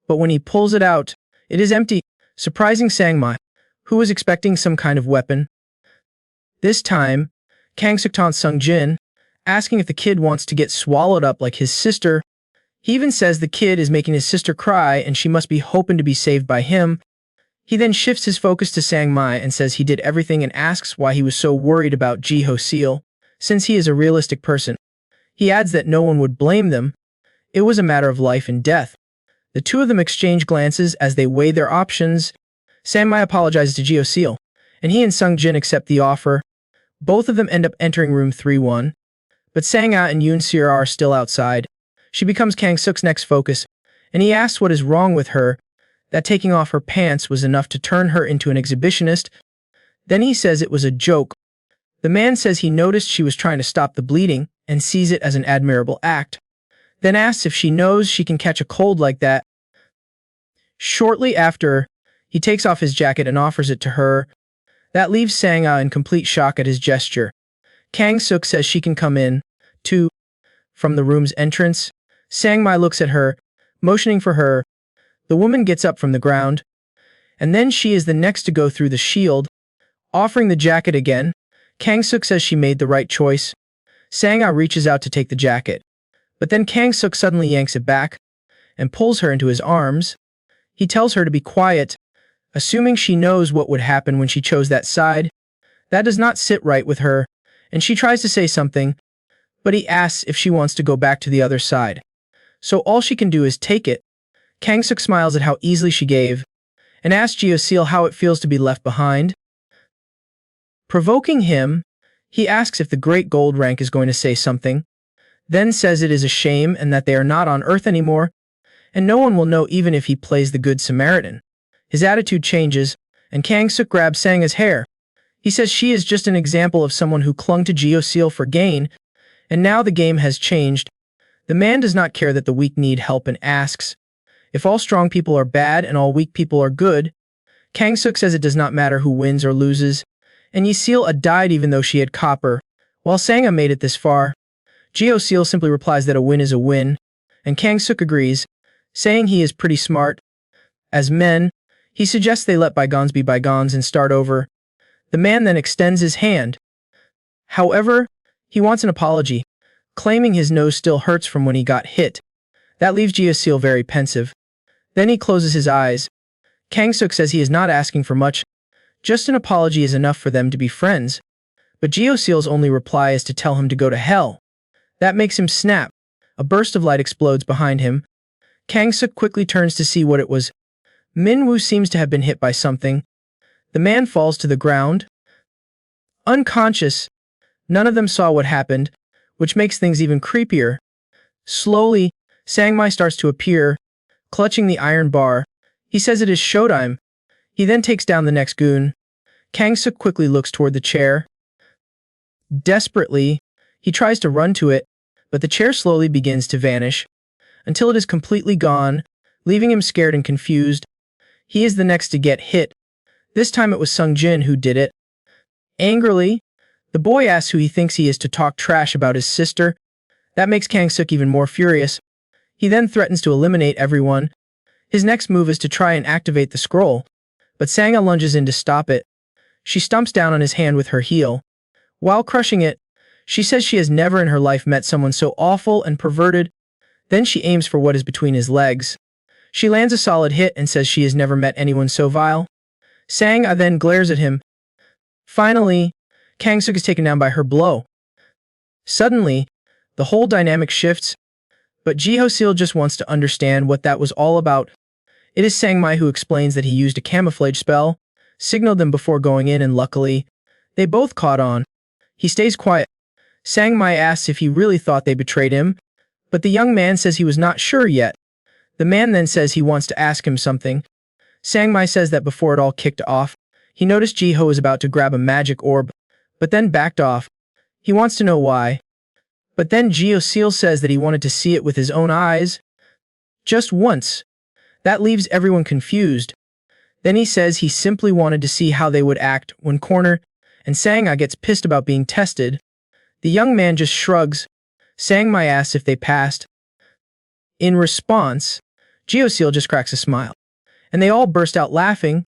but when he pulls it out, it is empty, surprising Sang-mai, who was expecting some kind of weapon. This time, Kang-suk taunts Sung-jin, asking if the kid wants to get swallowed up like his sister. He even says the kid is making his sister cry and she must be hoping to be saved by him. He then shifts his focus to Sang-mai and says he did everything and asks why he was so worried about Ji-ho-seol, since he is a realistic person. He adds that no one would blame them. It was a matter of life and death. The 2 of them exchange glances as they weigh their options. Sang-mai apologizes to Ji-ho-seol, and he and Sung-jin accept the offer. Both of them end up entering room 31, but Sang-ah and Yoon Seo are still outside. She becomes Kang-suk's next focus, and he asks what is wrong with her, that taking off her pants was enough to turn her into an exhibitionist. Then he says it was a joke. The man says he noticed she was trying to stop the bleeding and sees it as an admirable act. Then asks if she knows she can catch a cold like that. Shortly after, he takes off his jacket and offers it to her. That leaves Sang-ah in complete shock at his gesture. Kang-suk says she can come in, too. From the room's entrance, Sang-mai looks at her, motioning for her. The woman gets up from the ground, and then she is the next to go through the shield, offering the jacket again. Kang-suk says she made the right choice. Sang-ah reaches out to take the jacket, but then Kang-suk suddenly yanks it back and pulls her into his arms. He tells her to be quiet, assuming she knows what would happen when she chose that side. That does not sit right with her, and she tries to say something, but he asks if she wants to go back to the other side. So all she can do is take it. Kang-suk smiles at how easily she gave, and asks Jeo-seol how it feels to be left behind. Provoking him, he asks if the Great Gold Rank is going to say something, then says it is a shame and that they are not on Earth anymore, and no one will know even if he plays the Good Samaritan. His attitude changes, and Kang-suk grabs Sang-a's hair. He says she is just an example of someone who clung to Jeo-seol for gain, and now the game has changed. The man does not care that the weak need help and asks if all strong people are bad and all weak people are good. Kang-suk says it does not matter who wins or loses, and Jeo-seol died even though she had copper, while Sang-ah made it this far. Jeo-seol simply replies that a win is a win, and Kang-suk agrees, saying he is pretty smart. As men, he suggests they let bygones be bygones and start over. The man then extends his hand. However, he wants an apology, claiming his nose still hurts from when he got hit. That leaves Jeo-seol very pensive. Then he closes his eyes. Kang-suk says he is not asking for much, just an apology is enough for them to be friends. But Jeo-seol's only reply is to tell him to go to hell. That makes him snap. A burst of light explodes behind him. Kang-suk quickly turns to see what it was. Min-woo seems to have been hit by something. The man falls to the ground, unconscious. None of them saw what happened, which makes things even creepier. Slowly, Sang-mai starts to appear, clutching the iron bar. He says it is showtime. He then takes down the next goon. Kang-suk quickly looks toward the chair. Desperately, he tries to run to it, but the chair slowly begins to vanish, until it is completely gone, leaving him scared and confused. He is the next to get hit. This time it was Sung-jin who did it. Angrily, the boy asks who he thinks he is to talk trash about his sister. That makes Kang-suk even more furious. He then threatens to eliminate everyone. His next move is to try and activate the scroll, but Sang-ah lunges in to stop it. She stomps down on his hand with her heel. While crushing it, she says she has never in her life met someone so awful and perverted. Then she aims for what is between his legs. She lands a solid hit and says she has never met anyone so vile. Sang-ah then glares at him. Finally, Kang-suk is taken down by her blow. Suddenly, the whole dynamic shifts, but Jeo-seol just wants to understand what that was all about. It is Sang-mai who explains that he used a camouflage spell, signaled them before going in, and luckily, they both caught on. He stays quiet. Sang-mai asks if he really thought they betrayed him, but the young man says he was not sure yet. The man then says he wants to ask him something. Sang-mai says that before it all kicked off, he noticed Ji-ho was about to grab a magic orb, but then backed off. He wants to know why. But then Jeo-seol says that he wanted to see it with his own eyes. Just once. That leaves everyone confused. Then he says he simply wanted to see how they would act when cornered, and Sang-ah gets pissed about being tested. The young man just shrugs. Sang-mai asks if they passed. In response, Jeo-seol just cracks a smile, and they all burst out laughing.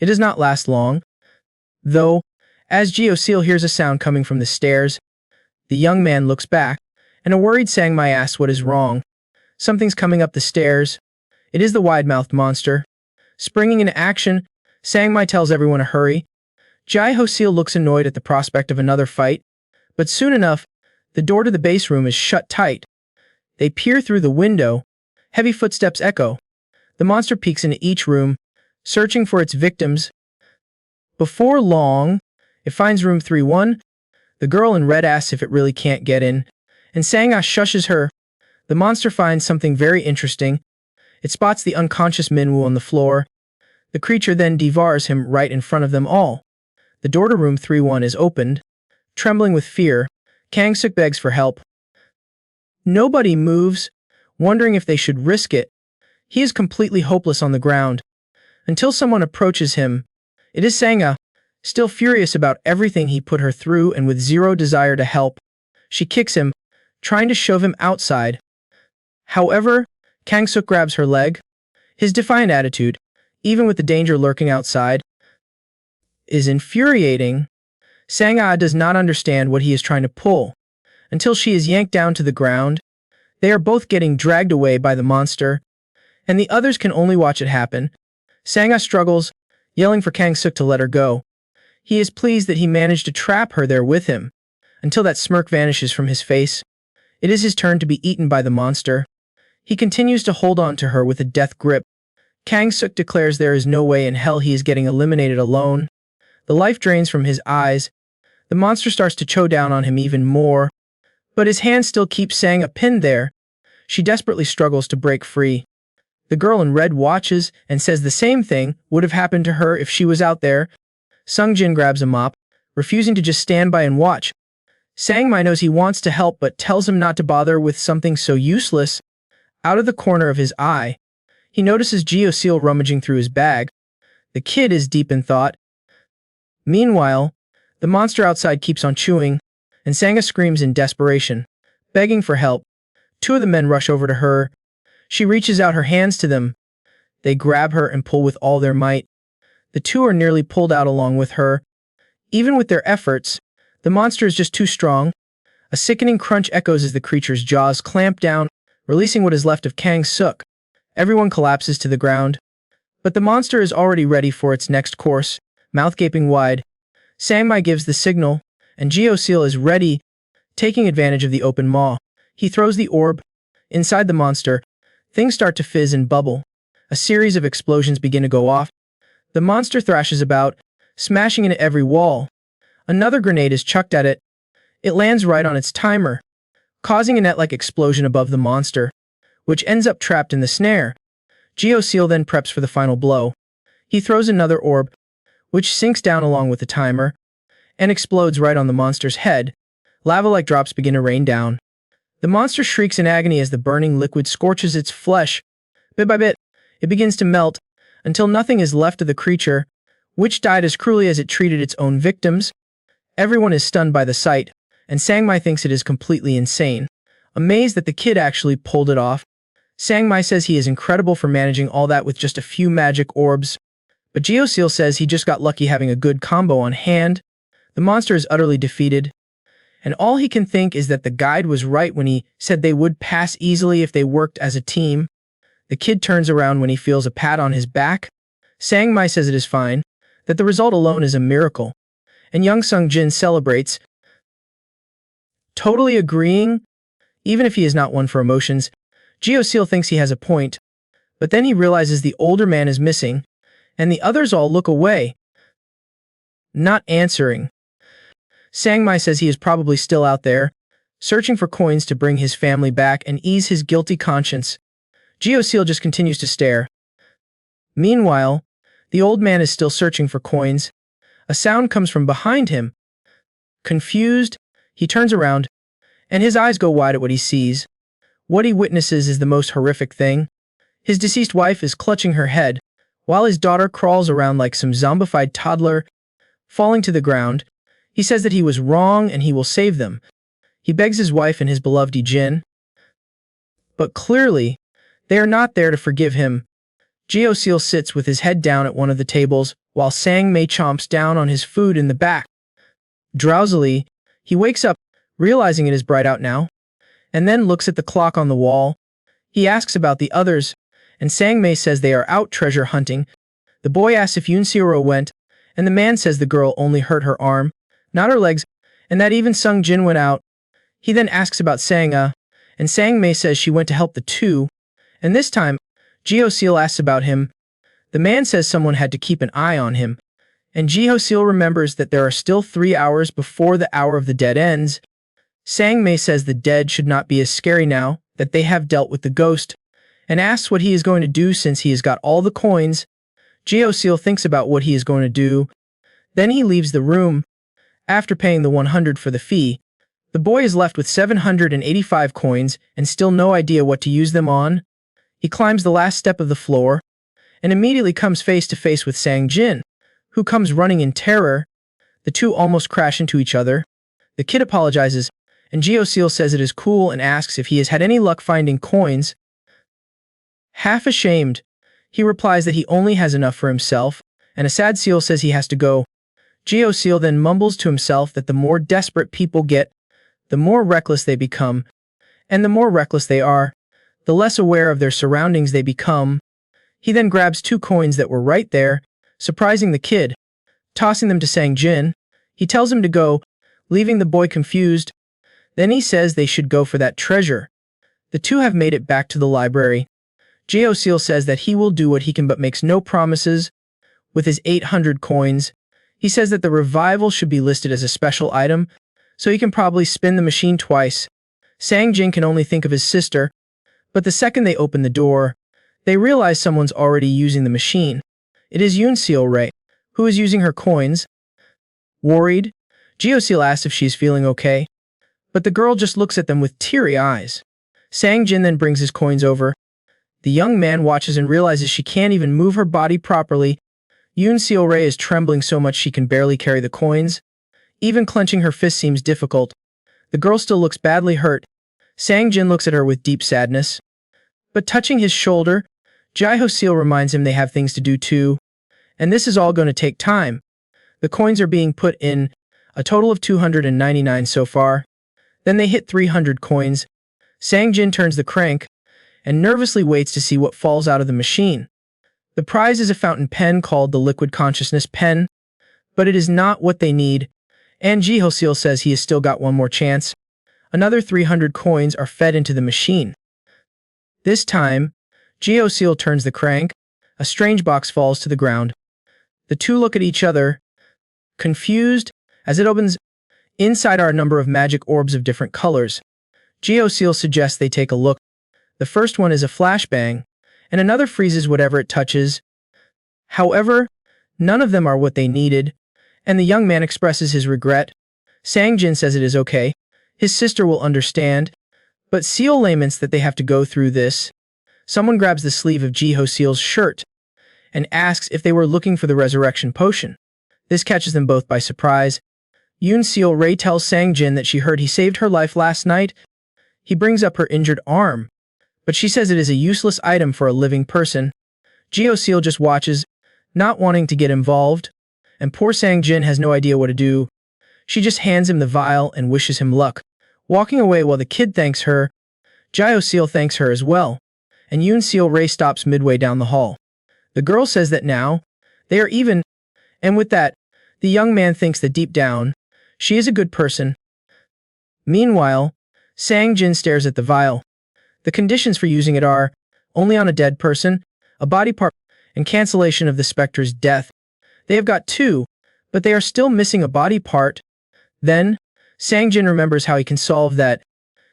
It does not last long, though, as Jeo-seol hears a sound coming from the stairs. The young man looks back, and a worried Sang-mai asks what is wrong. Something's coming up the stairs. It is the wide-mouthed monster. Springing into action, Sang-mai tells everyone to hurry. Jeo-seol looks annoyed at the prospect of another fight, but soon enough, the door to the base room is shut tight. They peer through the window. Heavy footsteps echo. The monster peeks into each room, searching for its victims. Before long, it finds room 3-1. The girl in red asks if it really can't get in, and Sang-ah shushes her. The monster finds something very interesting. It spots the unconscious Min-woo on the floor. The creature then devours him right in front of them all. The door to room 3-1 is opened. Trembling with fear, Kang-suk begs for help. Nobody moves, wondering if they should risk it. He is completely hopeless on the ground, until someone approaches him. It is Sanga, still furious about everything he put her through and with zero desire to help. She kicks him, trying to shove him outside. However, Kang-suk grabs her leg. His defiant attitude, even with the danger lurking outside, is infuriating. Sanga does not understand what he is trying to pull, until she is yanked down to the ground. They are both getting dragged away by the monster, and the others can only watch it happen. Sanga struggles, yelling for Kang-suk to let her go. He is pleased that he managed to trap her there with him, until that smirk vanishes from his face. It is his turn to be eaten by the monster. He continues to hold on to her with a death grip. Kang-suk declares there is no way in hell he is getting eliminated alone. The life drains from his eyes. The monster starts to chow down on him even more, but his hand still keeps Sanga pinned there. She desperately struggles to break free. The girl in red watches and says the same thing would have happened to her if she was out there. Sung-jin grabs a mop, refusing to just stand by and watch. Sang-mai knows he wants to help but tells him not to bother with something so useless. Out of the corner of his eye, he notices Geo-seal rummaging through his bag. The kid is deep in thought. Meanwhile, the monster outside keeps on chewing, and Sanga screams in desperation, begging for help. Two of the men rush over to her. She reaches out her hands to them. They grab her and pull with all their might. The two are nearly pulled out along with her. Even with their efforts, the monster is just too strong. A sickening crunch echoes as the creature's jaws clamp down, releasing what is left of Kang-suk. Everyone collapses to the ground. But the monster is already ready for its next course, mouth gaping wide. Sang-mai gives the signal, and Geo-seal is ready, taking advantage of the open maw. He throws the orb. Inside the monster, things start to fizz and bubble. A series of explosions begin to go off. The monster thrashes about, smashing into every wall. Another grenade is chucked at it. It lands right on its timer, causing a net-like explosion above the monster, which ends up trapped in the snare. Geo-seal then preps for the final blow. He throws another orb, which sinks down along with the timer, and explodes right on the monster's head. Lava-like drops begin to rain down. The monster shrieks in agony as the burning liquid scorches its flesh. Bit by bit, it begins to melt, until nothing is left of the creature, which died as cruelly as it treated its own victims. Everyone is stunned by the sight, and Sang-mai thinks it is completely insane, amazed that the kid actually pulled it off. Sang-mai says he is incredible for managing all that with just a few magic orbs, but Geo-seal says he just got lucky having a good combo on hand. The monster is utterly defeated, and all he can think is that the guide was right when he said they would pass easily if they worked as a team. The kid turns around when he feels a pat on his back. Sang-mai says it is fine, that the result alone is a miracle, and young Sung-jin celebrates, totally agreeing, even if he is not one for emotions. Geo-seal thinks he has a point, but then he realizes the older man is missing, and the others all look away, not answering. Sang-mai says he is probably still out there, searching for coins to bring his family back and ease his guilty conscience. Geo-seal just continues to stare. Meanwhile, the old man is still searching for coins. A sound comes from behind him. Confused, he turns around, and his eyes go wide at what he sees. What he witnesses is the most horrific thing. His deceased wife is clutching her head, while his daughter crawls around like some zombified toddler, falling to the ground. He says that he was wrong and he will save them. He begs his wife and his beloved Jin, but clearly, they are not there to forgive him. Geo-seal sits with his head down at one of the tables, while Sang-mai chomps down on his food in the back. Drowsily, he wakes up, realizing it is bright out now, and then looks at the clock on the wall. He asks about the others, and Sang-mai says they are out treasure hunting. The boy asks if Yoon-siro went, and the man says the girl only hurt her arm, not her legs, and that even Sung-jin went out. He then asks about Sanga, and Sang-mai says she went to help the two, and this time, Geo-seal asks about him. The man says someone had to keep an eye on him, and Geo-seal remembers that there are still 3 hours before the hour of the dead ends. Sang-mai says the dead should not be as scary now that they have dealt with the ghost, and asks what he is going to do since he has got all the coins. Geo-seal thinks about what he is going to do. Then he leaves the room. After paying the 100 for the fee, the boy is left with 785 coins and still no idea what to use them on. He climbs the last step of the floor and immediately comes face to face with Sang Jin, who comes running in terror. The two almost crash into each other. The kid apologizes, and Geo Seal says it is cool and asks if he has had any luck finding coins. Half ashamed, he replies that he only has enough for himself, and a sad Seal says he has to go. Geo Seal then mumbles to himself that the more desperate people get, the more reckless they become, and the more reckless they are, the less aware of their surroundings they become. He then grabs 2 coins that were right there, surprising the kid. Tossing them to Sang Jin, he tells him to go, leaving the boy confused. Then he says they should go for that treasure. The two have made it back to the library. Geo Seal says that he will do what he can but makes no promises. With his 800 coins, he says that the revival should be listed as a special item, so he can probably spin the machine twice. Sang Jin can only think of his sister, but the second they open the door, they realize someone's already using the machine. It is Yoon Seal Ray, who is using her coins. Worried, Geo Seal asks if she's feeling okay, but the girl just looks at them with teary eyes. Sang Jin then brings his coins over. The young man watches and realizes she can't even move her body properly. Yoon Seal Ray is trembling so much she can barely carry the coins. Even clenching her fist seems difficult. The girl still looks badly hurt. Sang Jin looks at her with deep sadness. But touching his shoulder, Geo Seal reminds him they have things to do too, and this is all going to take time. The coins are being put in, a total of 299 so far. Then they hit 300 coins. Sang Jin turns the crank and nervously waits to see what falls out of the machine. The prize is a fountain pen called the Liquid Consciousness Pen, but it is not what they need, and Geo Seal says he has still got one more chance. Another 300 coins are fed into the machine. This time, Geo Seal turns the crank. A strange box falls to the ground. The two look at each other, confused. As it opens, inside are a number of magic orbs of different colors. Geo Seal suggests they take a look. The first one is a flashbang, and another freezes whatever it touches. However, none of them are what they needed, and the young man expresses his regret. Sang Jin says it is okay. His sister will understand, but Seal laments that they have to go through this. Someone grabs the sleeve of Geo Seal's shirt and asks if they were looking for the resurrection potion. This catches them both by surprise. Yoon Seal Ray tells Sang Jin that she heard he saved her life last night. He brings up her injured arm, but she says it is a useless item for a living person. Geo Seal just watches, not wanting to get involved, and poor Sang Jin has no idea what to do. She just hands him the vial and wishes him luck, walking away while the kid thanks her. Geo Seal thanks her as well, and Yoon Seal Ray stops midway down the hall. The girl says that now, they are even, and with that, the young man thinks that deep down, she is a good person. Meanwhile, Sang Jin stares at the vial. The conditions for using it are, only on a dead person, a body part, and cancellation of the specter's death. They have got 2, but they are still missing a body part. Then, Sang Jin remembers how he can solve that.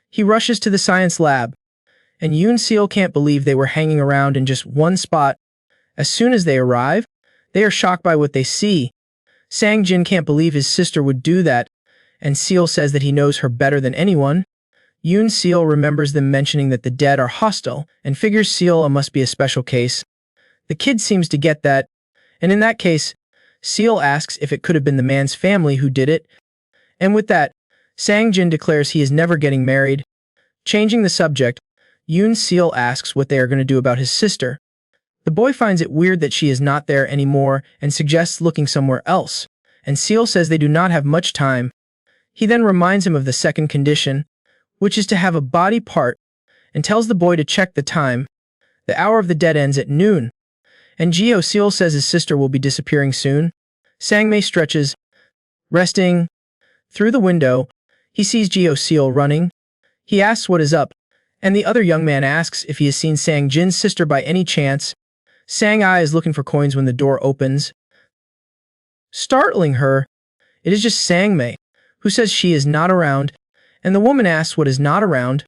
He rushes to the science lab, and Yoon Seal can't believe they were hanging around in just one spot. As soon as they arrive, they are shocked by what they see. Sang Jin can't believe his sister would do that, and Seal says that he knows her better than anyone. Yoon Seal remembers them mentioning that the dead are hostile, and figures Seal must be a special case. The kid seems to get that, and in that case, Seal asks if it could have been the man's family who did it. And with that, Sang Jin declares he is never getting married. Changing the subject, Yoon Seal asks what they are going to do about his sister. The boy finds it weird that she is not there anymore and suggests looking somewhere else, and Seal says they do not have much time. He then reminds him of the second condition, which is to have a body part, and tells the boy to check the time. The hour of the dead ends at noon, and Geo Seal says his sister will be disappearing soon. Sang Mei stretches, resting. Through the window, he sees Geo Seal running. He asks what is up, and the other young man asks if he has seen Sang Jin's sister by any chance. Sang Ai is looking for coins when the door opens. Startling her, it is just Sang Mei, who says she is not around, and the woman asks what is not around.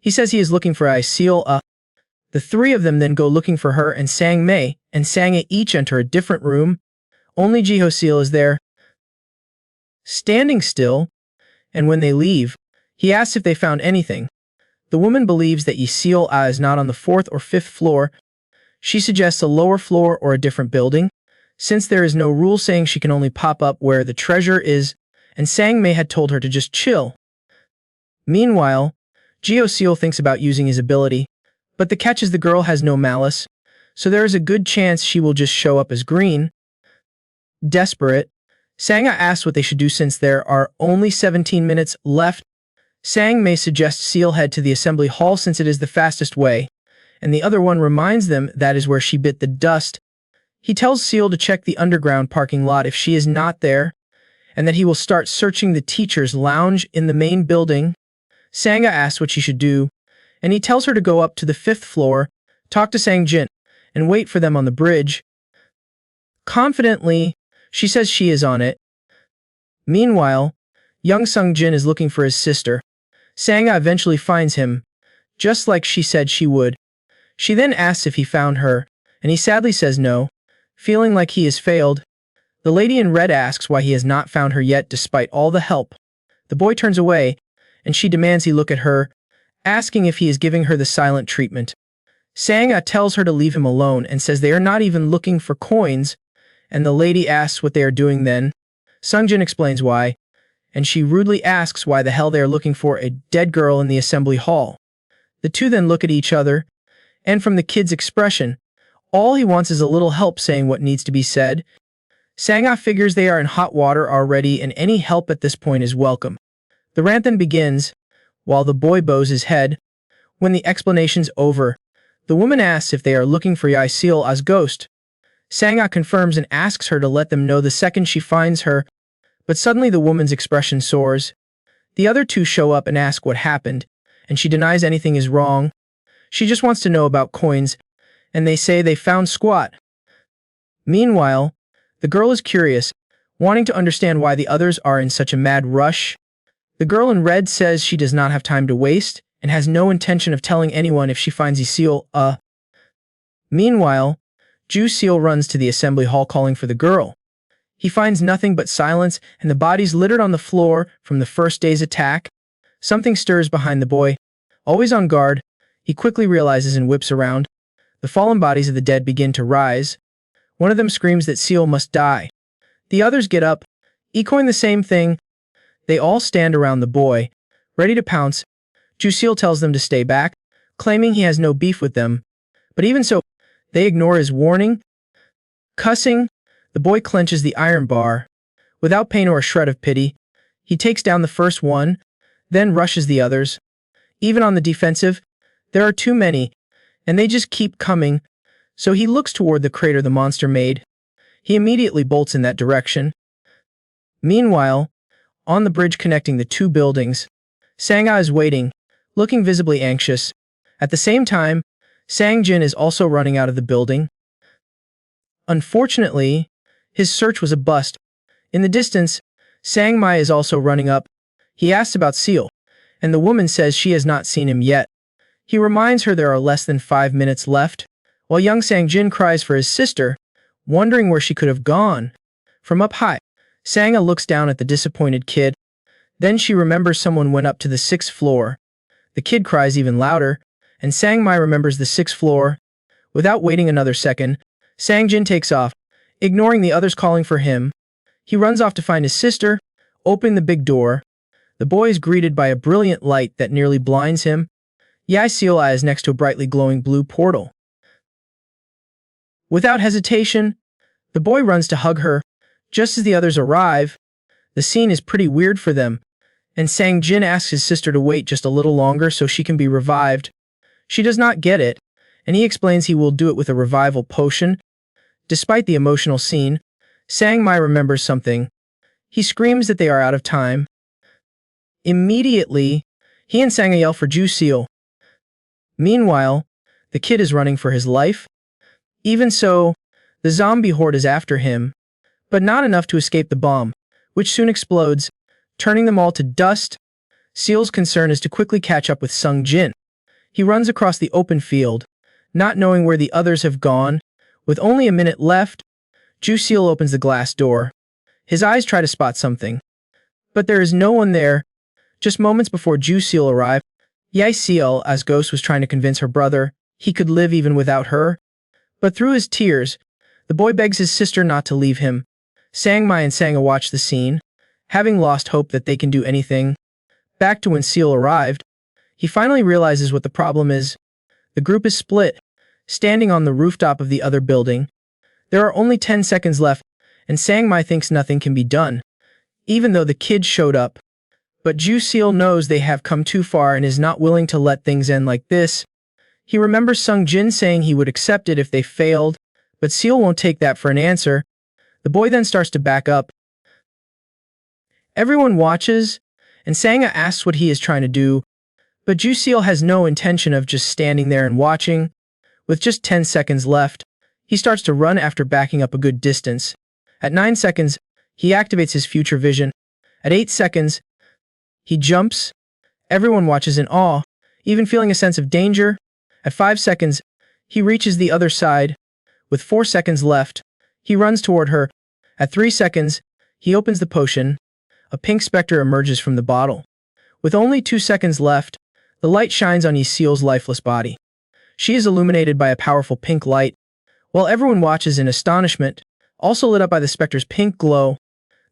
He says he is looking for Ai Seal. The three of them then go looking for her, and Sang Mei and Sang Ai each enter a different room. Only Geo Seal is there, standing still, and when they leave, he asks if they found anything. The woman believes that Yi Seal is not on the 4th or 5th floor. She suggests a lower floor or a different building, since there is no rule saying she can only pop up where the treasure is, and Sang Mei had told her to just chill. Meanwhile, Geo Seal thinks about using his ability, but the catch is the girl has no malice, so there is a good chance she will just show up as green. Desperate, Sanga asks what they should do since there are only 17 minutes left. Sang Mei suggests Seal head to the assembly hall since it is the fastest way, and the other one reminds them that is where she bit the dust. He tells Seal to check the underground parking lot if she is not there, and that he will start searching the teacher's lounge in the main building. Sanga asks what she should do, and he tells her to go up to the 5th floor, talk to Sang Jin, and wait for them on the bridge. Confidently, she says she is on it. Meanwhile, young Sung Jin is looking for his sister. Sanga eventually finds him, just like she said she would. She then asks if he found her, and he sadly says no, feeling like he has failed. The lady in red asks why he has not found her yet despite all the help. The boy turns away, and she demands he look at her, asking if he is giving her the silent treatment. Sanga tells her to leave him alone and says they are not even looking for coins, and the lady asks what they are doing then. Sungjin explains why, and she rudely asks why the hell they are looking for a dead girl in the assembly hall. The two then look at each other, and from the kid's expression, all he wants is a little help saying what needs to be said. Sanga figures they are in hot water already and any help at this point is welcome. The rant then begins, while the boy bows his head. When the explanation's over, the woman asks if they are looking for Yi Seal as ghost. Sanga confirms and asks her to let them know the second she finds her, but suddenly the woman's expression soars. The other two show up and ask what happened, and she denies anything is wrong. She just wants to know about coins, and they say they found squat. Meanwhile, the girl is curious, wanting to understand why the others are in such a mad rush. The girl in red says she does not have time to waste, and has no intention of telling anyone if she finds Yi Seal. Meanwhile, Ju Seal runs to the assembly hall calling for the girl. He finds nothing but silence and the bodies littered on the floor from the first day's attack. Something stirs behind the boy. Always on guard, he quickly realizes and whips around. The fallen bodies of the dead begin to rise. One of them screams that Seal must die. The others get up, echoing the same thing. They all stand around the boy, ready to pounce. Ju Seal tells them to stay back, claiming he has no beef with them. But even so, they ignore his warning. Cussing, the boy clenches the iron bar. Without pain or a shred of pity, he takes down the first one, then rushes the others. Even on the defensive, there are too many, and they just keep coming, so he looks toward the crater the monster made. He immediately bolts in that direction. Meanwhile, on the bridge connecting the two buildings, Sanga is waiting, looking visibly anxious. At the same time, Sang Jin is also running out of the building. Unfortunately, his search was a bust. In the distance, Sang Mai is also running up. He asks about Seal, and the woman says she has not seen him yet. He reminds her there are less than 5 minutes left, while young Sang Jin cries for his sister, wondering where she could have gone. From up high, Sanga looks down at the disappointed kid. Then she remembers someone went up to the 6th floor. The kid cries even louder, and Sang Mai remembers the 6th floor. Without waiting another second, Sang Jin takes off, ignoring the others calling for him. He runs off to find his sister, opening the big door. The boy is greeted by a brilliant light that nearly blinds him. Yi Seal is next to a brightly glowing blue portal. Without hesitation, the boy runs to hug her, just as the others arrive. The scene is pretty weird for them, and Sang Jin asks his sister to wait just a little longer so she can be revived. She does not get it, and he explains he will do it with a revival potion. Despite the emotional scene, Sang Mai remembers something. He screams that they are out of time. Immediately, he and Sanga yell for Ju Seal. Meanwhile, the kid is running for his life. Even so, the zombie horde is after him, but not enough to escape the bomb, which soon explodes, turning them all to dust. Seal's concern is to quickly catch up with Sung Jin. He runs across the open field, not knowing where the others have gone. With only a minute left, Ju Seal opens the glass door. His eyes try to spot something, but there is no one there. Just moments before Ju Seal arrives, Yai Seal, as Ghost was trying to convince her brother he could live even without her. But through his tears, the boy begs his sister not to leave him. Sangmai and Sanga watch the scene, having lost hope that they can do anything. Back to when Seal arrived, he finally realizes what the problem is. The group is split, standing on the rooftop of the other building. There are only 10 seconds left, and Sangmai thinks nothing can be done, even though the kids showed up. But Ju Seal knows they have come too far and is not willing to let things end like this. He remembers Sung Jin saying he would accept it if they failed, but Seal won't take that for an answer. The boy then starts to back up. Everyone watches, and Sanga asks what he is trying to do, but Ju Seal has no intention of just standing there and watching. With just 10 seconds left, he starts to run after backing up a good distance. At 9 seconds, he activates his future vision. At 8 seconds, he jumps. Everyone watches in awe, even feeling a sense of danger. At 5 seconds, he reaches the other side. With 4 seconds left, he runs toward her. At 3 seconds, he opens the potion. A pink specter emerges from the bottle. With only 2 seconds left, the light shines on Yi Seal's lifeless body. She is illuminated by a powerful pink light, while everyone watches in astonishment, also lit up by the specter's pink glow.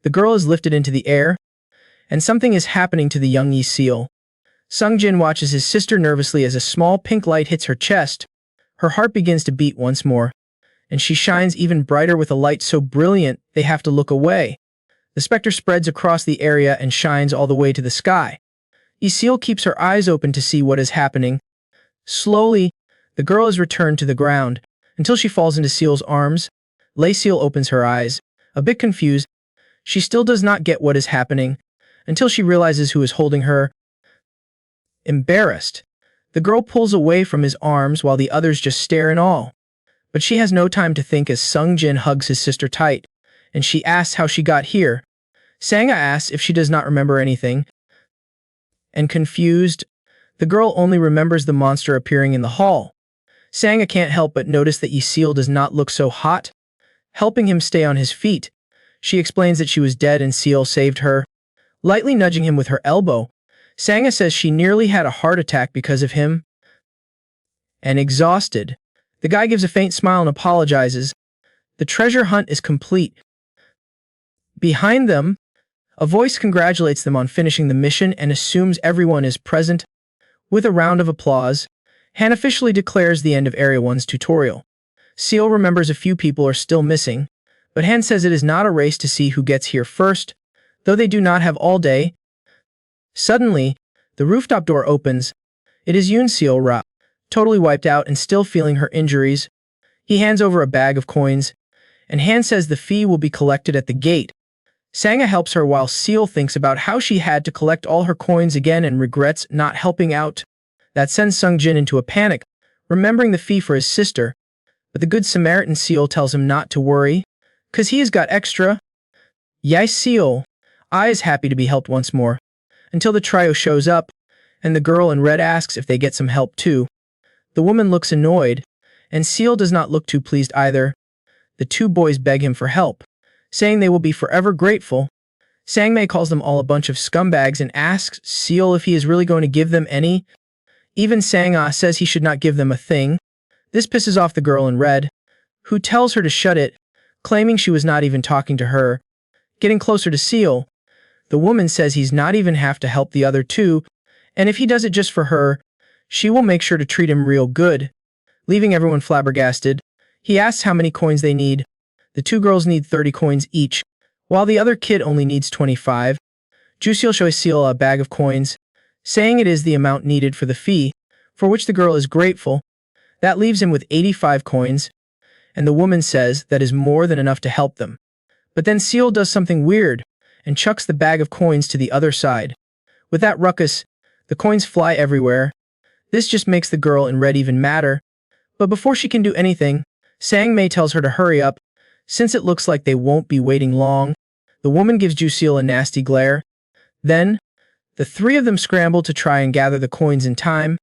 The girl is lifted into the air, and something is happening to the young Yi Seal. Sung Jin watches his sister nervously as a small pink light hits her chest. Her heart begins to beat once more, and she shines even brighter with a light so brilliant they have to look away. The specter spreads across the area and shines all the way to the sky. Yi Seal keeps her eyes open to see what is happening. Slowly, the girl is returned to the ground, until she falls into Seal's arms. Lei Seal opens her eyes, a bit confused. She still does not get what is happening, until she realizes who is holding her. Embarrassed, the girl pulls away from his arms while the others just stare in awe. But she has no time to think as Sung Jin hugs his sister tight, and she asks how she got here. Sanga asks if she does not remember anything. And confused, the girl only remembers the monster appearing in the hall. Sanga can't help but notice that Yi Seal does not look so hot. Helping him stay on his feet, she explains that she was dead and Seal saved her. Lightly nudging him with her elbow, Sanga says she nearly had a heart attack because of him. And exhausted, the guy gives a faint smile and apologizes. The treasure hunt is complete. Behind them, a voice congratulates them on finishing the mission and assumes everyone is present. With a round of applause, Han officially declares the end of Area 1's tutorial. Seal remembers a few people are still missing, but Han says it is not a race to see who gets here first, though they do not have all day. Suddenly, the rooftop door opens. It is Yoon Seal Ra, totally wiped out and still feeling her injuries. He hands over a bag of coins, and Han says the fee will be collected at the gate. Sanga helps her while Seal thinks about how she had to collect all her coins again and regrets not helping out. That sends Sung Jin into a panic, remembering the fee for his sister. But the good Samaritan Seal tells him not to worry, 'cause he has got extra. Yai Seal is happy to be helped once more, until the trio shows up, and the girl in red asks if they get some help too. The woman looks annoyed, and Seal does not look too pleased either. The two boys beg him for help, saying they will be forever grateful. Sangmei calls them all a bunch of scumbags and asks Seal if he is really going to give them any. Even Sanga says he should not give them a thing. This pisses off the girl in red, who tells her to shut it, claiming she was not even talking to her. Getting closer to Seal, the woman says he's not even have to help the other two, and if he does it just for her, she will make sure to treat him real good. Leaving everyone flabbergasted, he asks how many coins they need. The two girls need 30 coins each, while the other kid only needs 25. Jusil shows Seal a bag of coins, saying it is the amount needed for the fee, for which the girl is grateful. That leaves him with 85 coins, and the woman says that is more than enough to help them. But then Seal does something weird, and chucks the bag of coins to the other side. With that ruckus, the coins fly everywhere. This just makes the girl in red even madder. But before she can do anything, Sangmei tells her to hurry up, since it looks like they won't be waiting long. The woman gives Jusil a nasty glare. Then, the three of them scramble to try and gather the coins in time.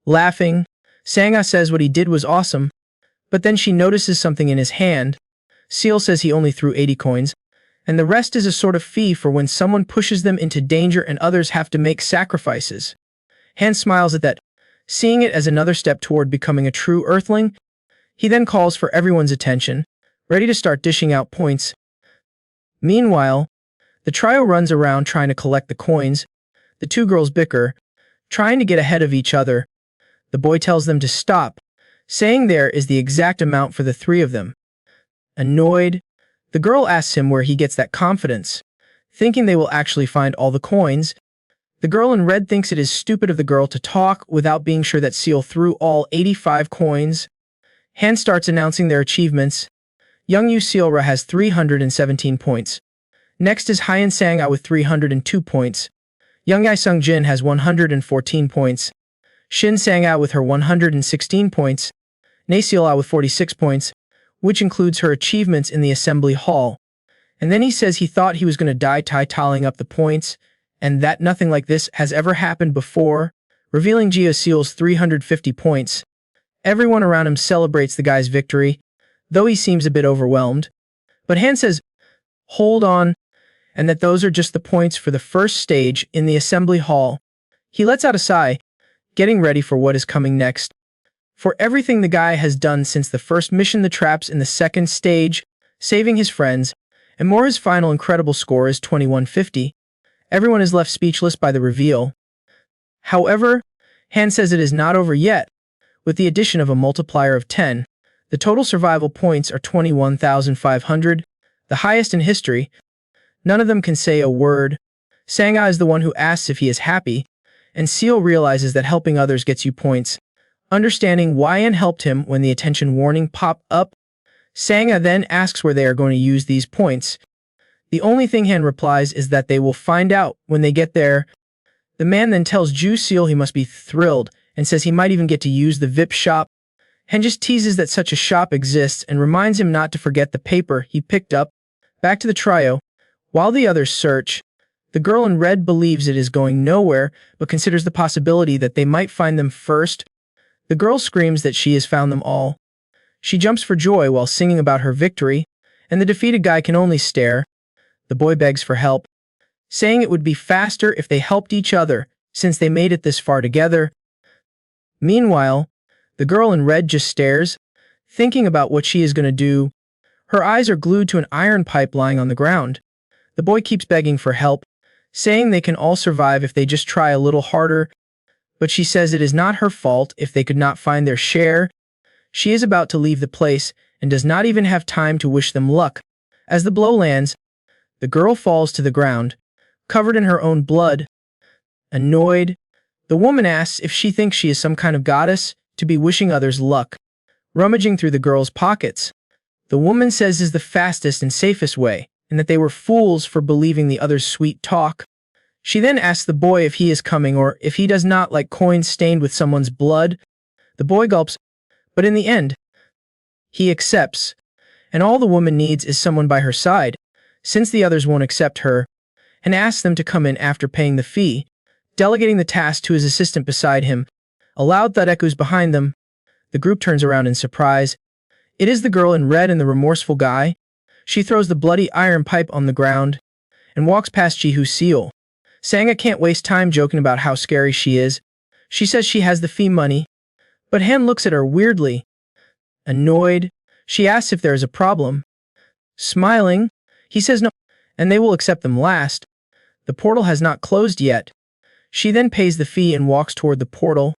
Laughing, Sanga says what he did was awesome, but then she notices something in his hand. Seal says he only threw 80 coins, and the rest is a sort of fee for when someone pushes them into danger and others have to make sacrifices. Han smiles at that, seeing it as another step toward becoming a true Earthling. He then calls for everyone's attention, ready to start dishing out points. Meanwhile, the trio runs around trying to collect the coins. The two girls bicker, trying to get ahead of each other. The boy tells them to stop, saying there is the exact amount for the three of them. Annoyed, the girl asks him where he gets that confidence, thinking they will actually find all the coins. The girl in red thinks it is stupid of the girl to talk without being sure that Seal threw all 85 coins. Han starts announcing their achievements. Young Yu Sealra has 317 points. Next is Hyan Sang-a with 302 points. Young Ai Sung Jin has 114 points. Shin Sang-a with her 116 points. Nae Seal-a with 46 points, which includes her achievements in the assembly hall. And then he says he thought he was going to die tallying up the points, and that nothing like this has ever happened before, revealing Jia Seal's 350 points. Everyone around him celebrates the guy's victory, though he seems a bit overwhelmed. But Han says, hold on, and that those are just the points for the first stage in the assembly hall. He lets out a sigh, getting ready for what is coming next. For everything the guy has done since the first mission, the traps in the second stage, saving his friends, and more, his final incredible score is 2150. Everyone is left speechless by the reveal. However, Han says it is not over yet. With the addition of a multiplier of 10, the total survival points are 21,500, the highest in history. None of them can say a word. Sang-a is the one who asks if he is happy, and Seal realizes that helping others gets you points. Understanding why Han helped him when the attention warning popped up, Sang-a then asks where they are going to use these points. The only thing Han replies is that they will find out when they get there. The man then tells Ju Seal he must be thrilled and says he might even get to use the VIP shop. Han just teases that such a shop exists and reminds him not to forget the paper he picked up. Back to the trio. While the others search, the girl in red believes it is going nowhere, but considers the possibility that they might find them first. The girl screams that she has found them all. She jumps for joy while singing about her victory, and the defeated guy can only stare. The boy begs for help, saying it would be faster if they helped each other, since they made it this far together. Meanwhile, the girl in red just stares, thinking about what she is going to do. Her eyes are glued to an iron pipe lying on the ground. The boy keeps begging for help, saying they can all survive if they just try a little harder, but she says it is not her fault if they could not find their share. She is about to leave the place and does not even have time to wish them luck. As the blow lands, the girl falls to the ground, covered in her own blood. Annoyed, the woman asks if she thinks she is some kind of goddess to be wishing others luck. Rummaging through the girl's pockets, the woman says is the fastest and safest way, and that they were fools for believing the other's sweet talk. She then asks the boy if he is coming or if he does not like coins stained with someone's blood. The boy gulps, but in the end, he accepts, and all the woman needs is someone by her side, since the others won't accept her, and asks them to come in after paying the fee, delegating the task to his assistant beside him. A loud thud echoes behind them. The group turns around in surprise. It is the girl in red and the remorseful guy. She throws the bloody iron pipe on the ground and walks past Ji-Hoo Seal. Sang-a can't waste time joking about how scary she is. She says she has the fee money, but Han looks at her weirdly. Annoyed, she asks if there is a problem. Smiling, he says no, and they will accept them last. The portal has not closed yet. She then pays the fee and walks toward the portal.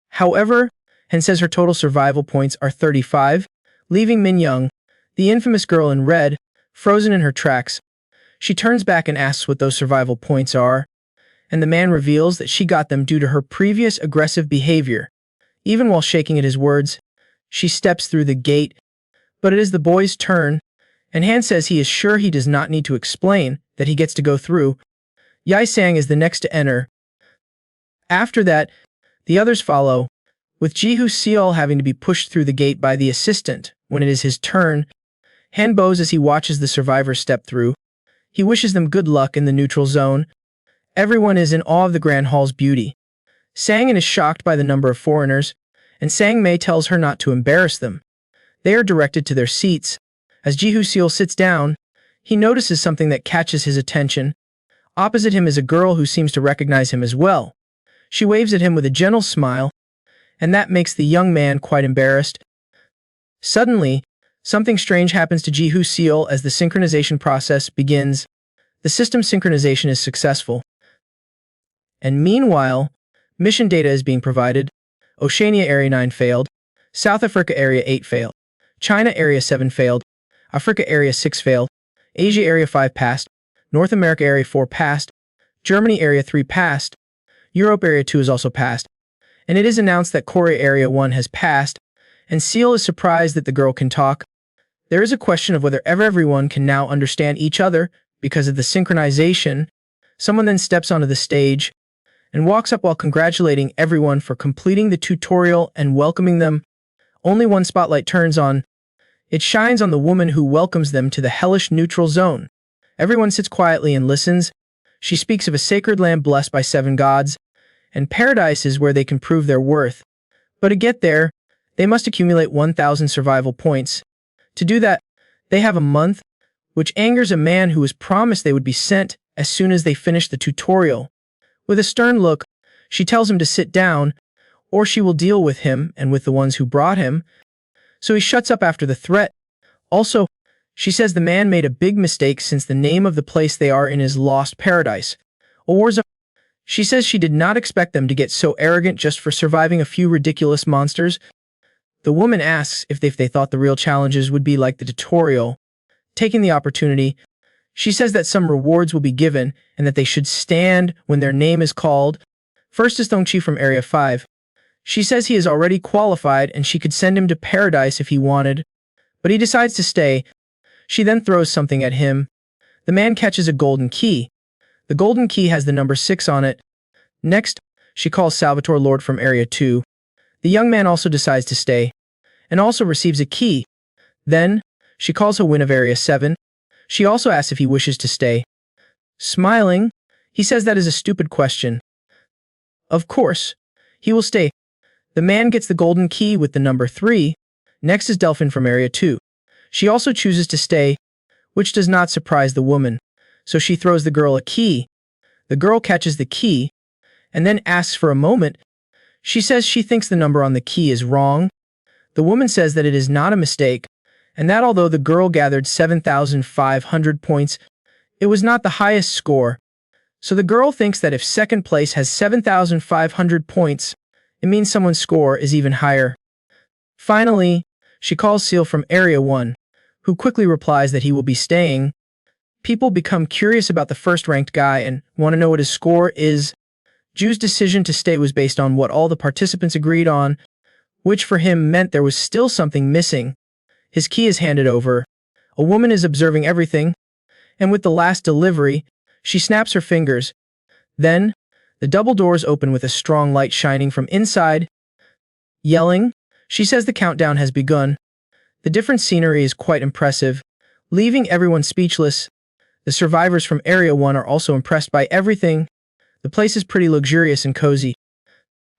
However, Han says her total survival points are 35, leaving Min Young, the infamous girl in red, frozen in her tracks. She turns back and asks what those survival points are, and the man reveals that she got them due to her previous aggressive behavior. Even while shaking at his words, she steps through the gate, but it is the boy's turn, and Han says he is sure he does not need to explain that he gets to go through. Yai Sang is the next to enter. After that, the others follow, with Ji-Hoo Seal having to be pushed through the gate by the assistant when it is his turn. Han bows as he watches the survivors step through. He wishes them good luck in the neutral zone. Everyone is in awe of the Grand Hall's beauty. Sang-in is shocked by the number of foreigners, and Sang-Mei tells her not to embarrass them. They are directed to their seats. As Ji-Hoo Seal sits down, he notices something that catches his attention. Opposite him is a girl who seems to recognize him as well. She waves at him with a gentle smile, and that makes the young man quite embarrassed. Suddenly, something strange happens to Ji Seal as the synchronization process begins. The system synchronization is successful. And meanwhile, mission data is being provided. Oceania Area 9 failed. South Africa Area 8 failed. China Area 7 failed. Africa Area 6 failed. Asia Area 5 passed. North America Area 4 passed. Germany Area 3 passed. Europe Area 2 is also passed. And it is announced that Korea Area 1 has passed, and Seal is surprised that the girl can talk. There is a question of whether everyone can now understand each other because of the synchronization. Someone then steps onto the stage and walks up while congratulating everyone for completing the tutorial and welcoming them. Only one spotlight turns on. It shines on the woman who welcomes them to the hellish neutral zone. Everyone sits quietly and listens. She speaks of a sacred land blessed by 7 gods, and paradise is where they can prove their worth. But to get there, they must accumulate 1,000 survival points. To do that, they have a month, which angers a man who was promised they would be sent as soon as they finish the tutorial. With a stern look, she tells him to sit down, or she will deal with him and with the ones who brought him. So he shuts up after the threat. Also, she says the man made a big mistake since the name of the place they are in is Lost Paradise. She says she did not expect them to get so arrogant just for surviving a few ridiculous monsters. The woman asks if they thought the real challenges would be like the tutorial. Taking the opportunity, she says that some rewards will be given and that they should stand when their name is called. First is Thongchi from Area 5. She says he is already qualified and she could send him to paradise if he wanted, but he decides to stay. She then throws something at him. The man catches a golden key. The golden key has the number 6 on it. Next, she calls Salvatore Lord from Area 2. The young man also decides to stay, and also receives a key. Then, she calls Hawin of Area 7. She also asks if he wishes to stay. Smiling, he says that is a stupid question. Of course, he will stay. The man gets the golden key with the number 3. Next is Delphine from Area 2. She also chooses to stay, which does not surprise the woman, so she throws the girl a key. The girl catches the key, and then asks for a moment. She says she thinks the number on the key is wrong. The woman says that it is not a mistake, and that although the girl gathered 7,500 points, it was not the highest score. So the girl thinks that if second place has 7,500 points, it means someone's score is even higher. Finally, she calls Seal from Area 1, who quickly replies that he will be staying. People become curious about the first-ranked guy and want to know what his score is. Ju's decision to stay was based on what all the participants agreed on, which for him meant there was still something missing. His key is handed over. A woman is observing everything, and with the last delivery, she snaps her fingers. Then, the double doors open with a strong light shining from inside. Yelling, she says the countdown has begun. The different scenery is quite impressive, leaving everyone speechless. The survivors from Area 1 are also impressed by everything. The place is pretty luxurious and cozy.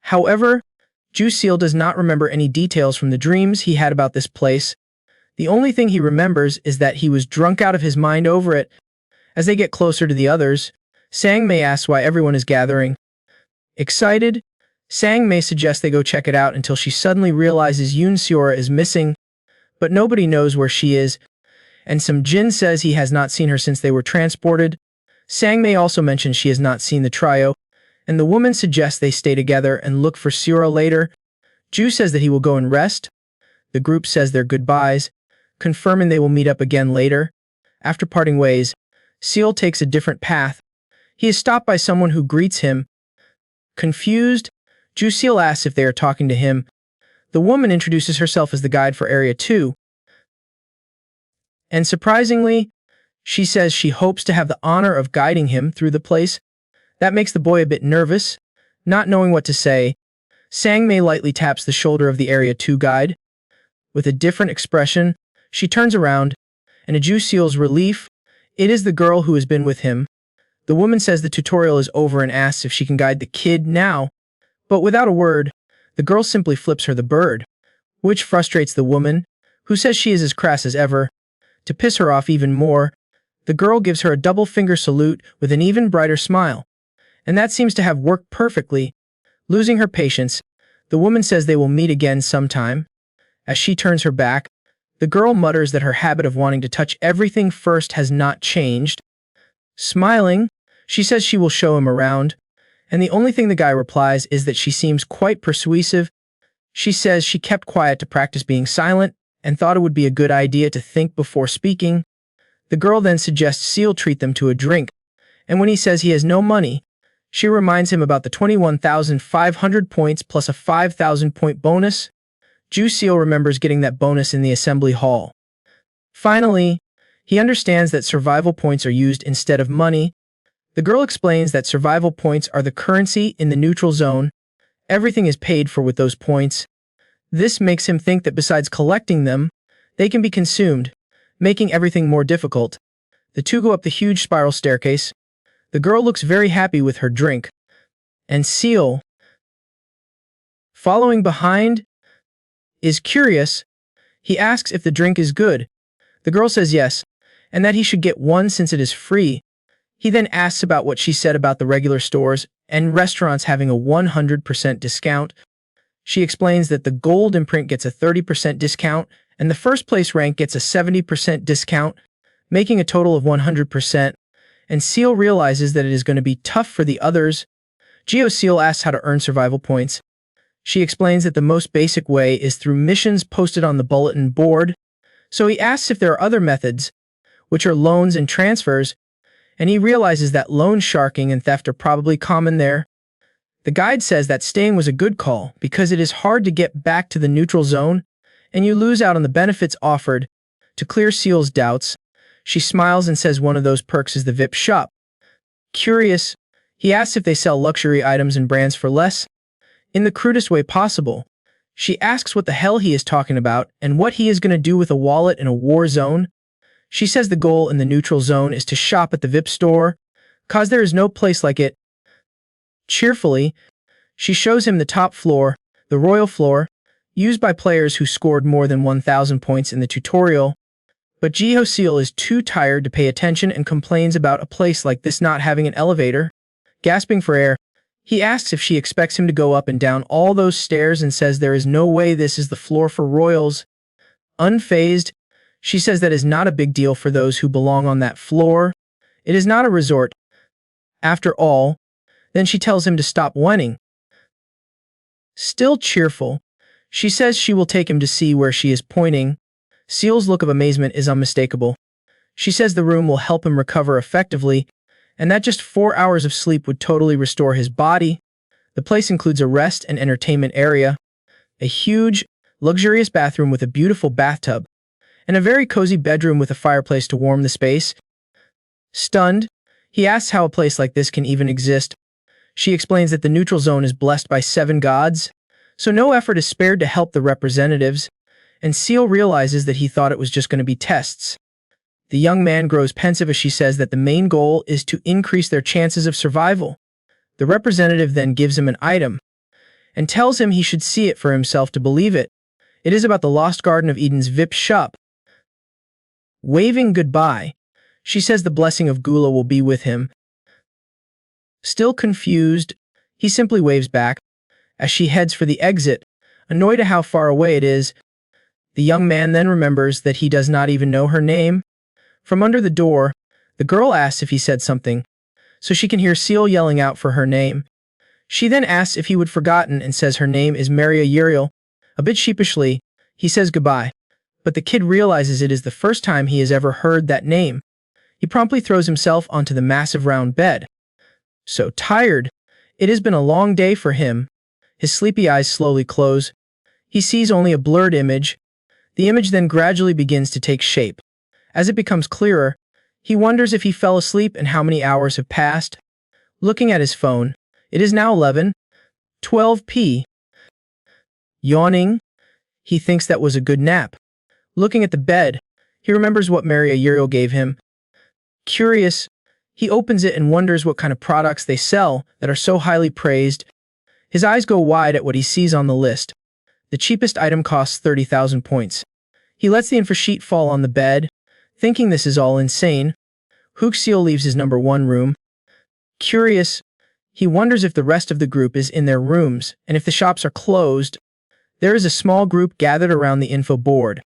However, Ju Seal does not remember any details from the dreams he had about this place. The only thing he remembers is that he was drunk out of his mind over it. As they get closer to the others, Sang Mei asks why everyone is gathering. Excited, Sang Mei suggests they go check it out until she suddenly realizes Yoon Seora is missing, but nobody knows where she is, and Sam Jin says he has not seen her since they were transported. Sang Mei also mentions she has not seen the trio, and the woman suggests they stay together and look for Seora later. Ju says that he will go and rest. The group says their goodbyes, confirming they will meet up again later. After parting ways, Seal takes a different path. He is stopped by someone who greets him. Confused, Ju Seal asks if they are talking to him. The woman introduces herself as the guide for Area 2. And surprisingly, she says she hopes to have the honor of guiding him through the place. That makes the boy a bit nervous. Not knowing what to say, Sang Mei lightly taps the shoulder of the Area 2 guide. With a different expression, she turns around, and to Ju Seal's relief, it is the girl who has been with him. The woman says the tutorial is over and asks if she can guide the kid now, but without a word, the girl simply flips her the bird, which frustrates the woman, who says she is as crass as ever. To piss her off even more, the girl gives her a double finger salute with an even brighter smile, and that seems to have worked perfectly. Losing her patience, the woman says they will meet again sometime. As she turns her back, the girl mutters that her habit of wanting to touch everything first has not changed. Smiling, she says she will show him around, and the only thing the guy replies is that she seems quite persuasive. She says she kept quiet to practice being silent and thought it would be a good idea to think before speaking. The girl then suggests Seal treat them to a drink, and when he says he has no money, she reminds him about the 21,500 points plus a 5,000 point bonus. Seal remembers getting that bonus in the assembly hall. Finally, he understands that survival points are used instead of money. The girl explains that survival points are the currency in the neutral zone. Everything is paid for with those points. This makes him think that besides collecting them, they can be consumed, making everything more difficult. The two go up the huge spiral staircase. The girl looks very happy with her drink, and Seal, following behind, is curious. He asks if the drink is good. The girl says yes, and that he should get one since it is free. He then asks about what she said about the regular stores and restaurants having a 100% discount. She explains that the gold imprint gets a 30% discount, and the first place rank gets a 70% discount, making a total of 100%. And Seal realizes that it is going to be tough for the others. Seal asks how to earn survival points. She explains that the most basic way is through missions posted on the bulletin board. So he asks if there are other methods, which are loans and transfers, and he realizes that loan sharking and theft are probably common there. The guide says that staying was a good call because it is hard to get back to the neutral zone, and you lose out on the benefits offered. To clear Seal's doubts, she smiles and says one of those perks is the VIP shop. Curious, he asks if they sell luxury items and brands for less. In the crudest way possible, she asks what the hell he is talking about and what he is going to do with a wallet in a war zone. She says the goal in the neutral zone is to shop at the VIP store, cause there is no place like it. Cheerfully, she shows him the top floor, the royal floor, used by players who scored more than 1,000 points in the tutorial. But Seal is too tired to pay attention and complains about a place like this not having an elevator. Gasping for air, he asks if she expects him to go up and down all those stairs and says there is no way this is the floor for royals. Unfazed, she says that is not a big deal for those who belong on that floor. It is not a resort. After all, then she tells him to stop whining. Still cheerful, she says she will take him to see where she is pointing. Seal's look of amazement is unmistakable. She says the room will help him recover effectively, and that just 4 hours of sleep would totally restore his body. The place includes a rest and entertainment area, a huge, luxurious bathroom with a beautiful bathtub, and a very cozy bedroom with a fireplace to warm the space. Stunned, he asks how a place like this can even exist. She explains that the neutral zone is blessed by 7 gods, so no effort is spared to help the representatives, and Seal realizes that he thought it was just going to be tests. The young man grows pensive as she says that the main goal is to increase their chances of survival. The representative then gives him an item, and tells him he should see it for himself to believe it. It is about the Lost Garden of Eden's VIP shop. Waving goodbye, she says the blessing of Gula will be with him. Still confused, he simply waves back, as she heads for the exit, annoyed at how far away it is. The young man then remembers that he does not even know her name. From under the door, the girl asks if he said something, so she can hear Seal yelling out for her name. She then asks if he would forgotten and says her name is Maria Uriel. A bit sheepishly, he says goodbye, but the kid realizes it is the first time he has ever heard that name. He promptly throws himself onto the massive round bed. So tired, it has been a long day for him. His sleepy eyes slowly close. He sees only a blurred image. The image then gradually begins to take shape. As it becomes clearer, he wonders if he fell asleep and how many hours have passed. Looking at his phone, it is now 11:12 p. Yawning, he thinks that was a good nap. Looking at the bed, he remembers what Maria Uriel gave him. Curious, he opens it and wonders what kind of products they sell that are so highly praised. His eyes go wide at what he sees on the list. The cheapest item costs 30,000 points. He lets the info sheet fall on the bed, thinking this is all insane. Seal leaves his number 1 room. Curious, He wonders if the rest of the group is in their rooms, and if the shops are closed. There is a small group gathered around the info board.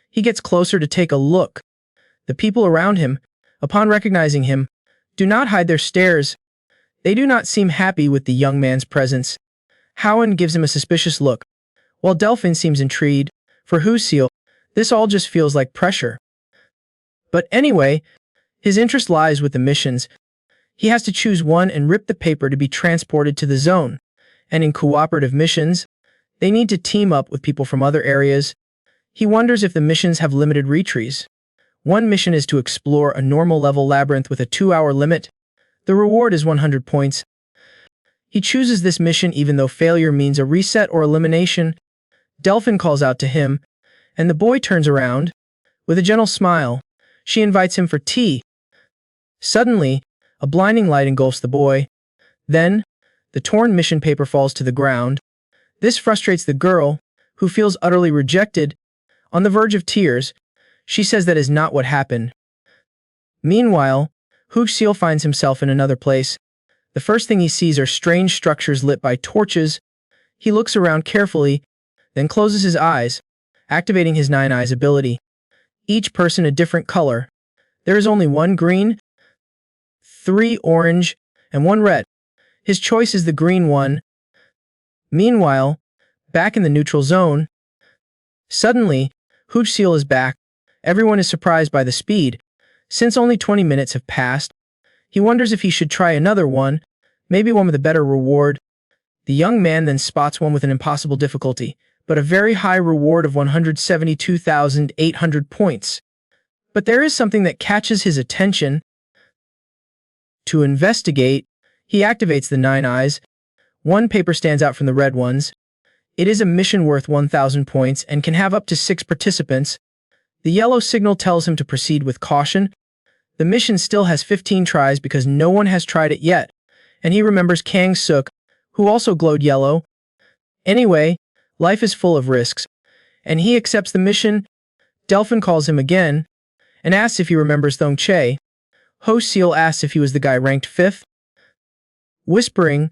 He gets closer to take a look. The people around him, upon recognizing him, do not hide their stares. They do not seem happy with the young man's presence. Howen gives him a suspicious look, while Delphine seems intrigued. For Husil, this all just feels like pressure. But anyway, his interest lies with the missions. He has to choose one and rip the paper to be transported to the zone. And in cooperative missions, they need to team up with people from other areas. He wonders if the missions have limited retries. One mission is to explore a normal level labyrinth with a 2-hour limit. The reward is 100 points. He chooses this mission even though failure means a reset or elimination. Delphine calls out to him, and the boy turns around. With a gentle smile, she invites him for tea. Suddenly, a blinding light engulfs the boy. Then, the torn mission paper falls to the ground. This frustrates the girl, who feels utterly rejected. On the verge of tears, she says that is not what happened. Meanwhile, Huxil finds himself in another place. The first thing he sees are strange structures lit by torches. He looks around carefully, then closes his eyes, activating his 9 eyes ability. Each person a different color. There is only 1 green, 3 orange, and 1 red. His choice is the green one. Meanwhile, back in the neutral zone, suddenly, Huxil is back. Everyone is surprised by the speed. Since only 20 minutes have passed, he wonders if he should try another one, maybe one with a better reward. The young man then spots one with an impossible difficulty, but a very high reward of 172,800 points. But there is something that catches his attention. To investigate, he activates the 9 eyes. 1 paper stands out from the red ones. It is a mission worth 1,000 points and can have up to 6 participants. The yellow signal tells him to proceed with caution. The mission still has 15 tries because no one has tried it yet, and he remembers Kang Suk, who also glowed yellow. Anyway, life is full of risks, and he accepts the mission. Delphine calls him again, and asks if he remembers Thong Che. Ho Seal asks if he was the guy ranked 5th. Whispering,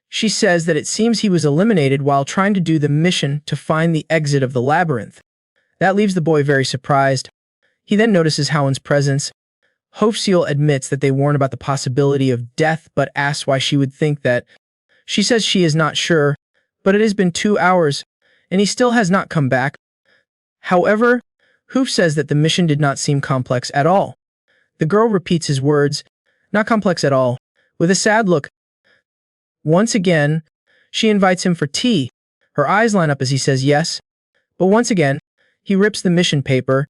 she says that it seems he was eliminated while trying to do the mission to find the exit of the labyrinth. That leaves the boy very surprised. He then notices Howen's presence. Hofseal admits that they warn about the possibility of death but asks why she would think that. She says she is not sure, but it has been 2 hours, and he still has not come back. However, Hoof says that the mission did not seem complex at all. The girl repeats his words, not complex at all, with a sad look. Once again, she invites him for tea. Her eyes line up as he says yes, but once again, he rips the mission paper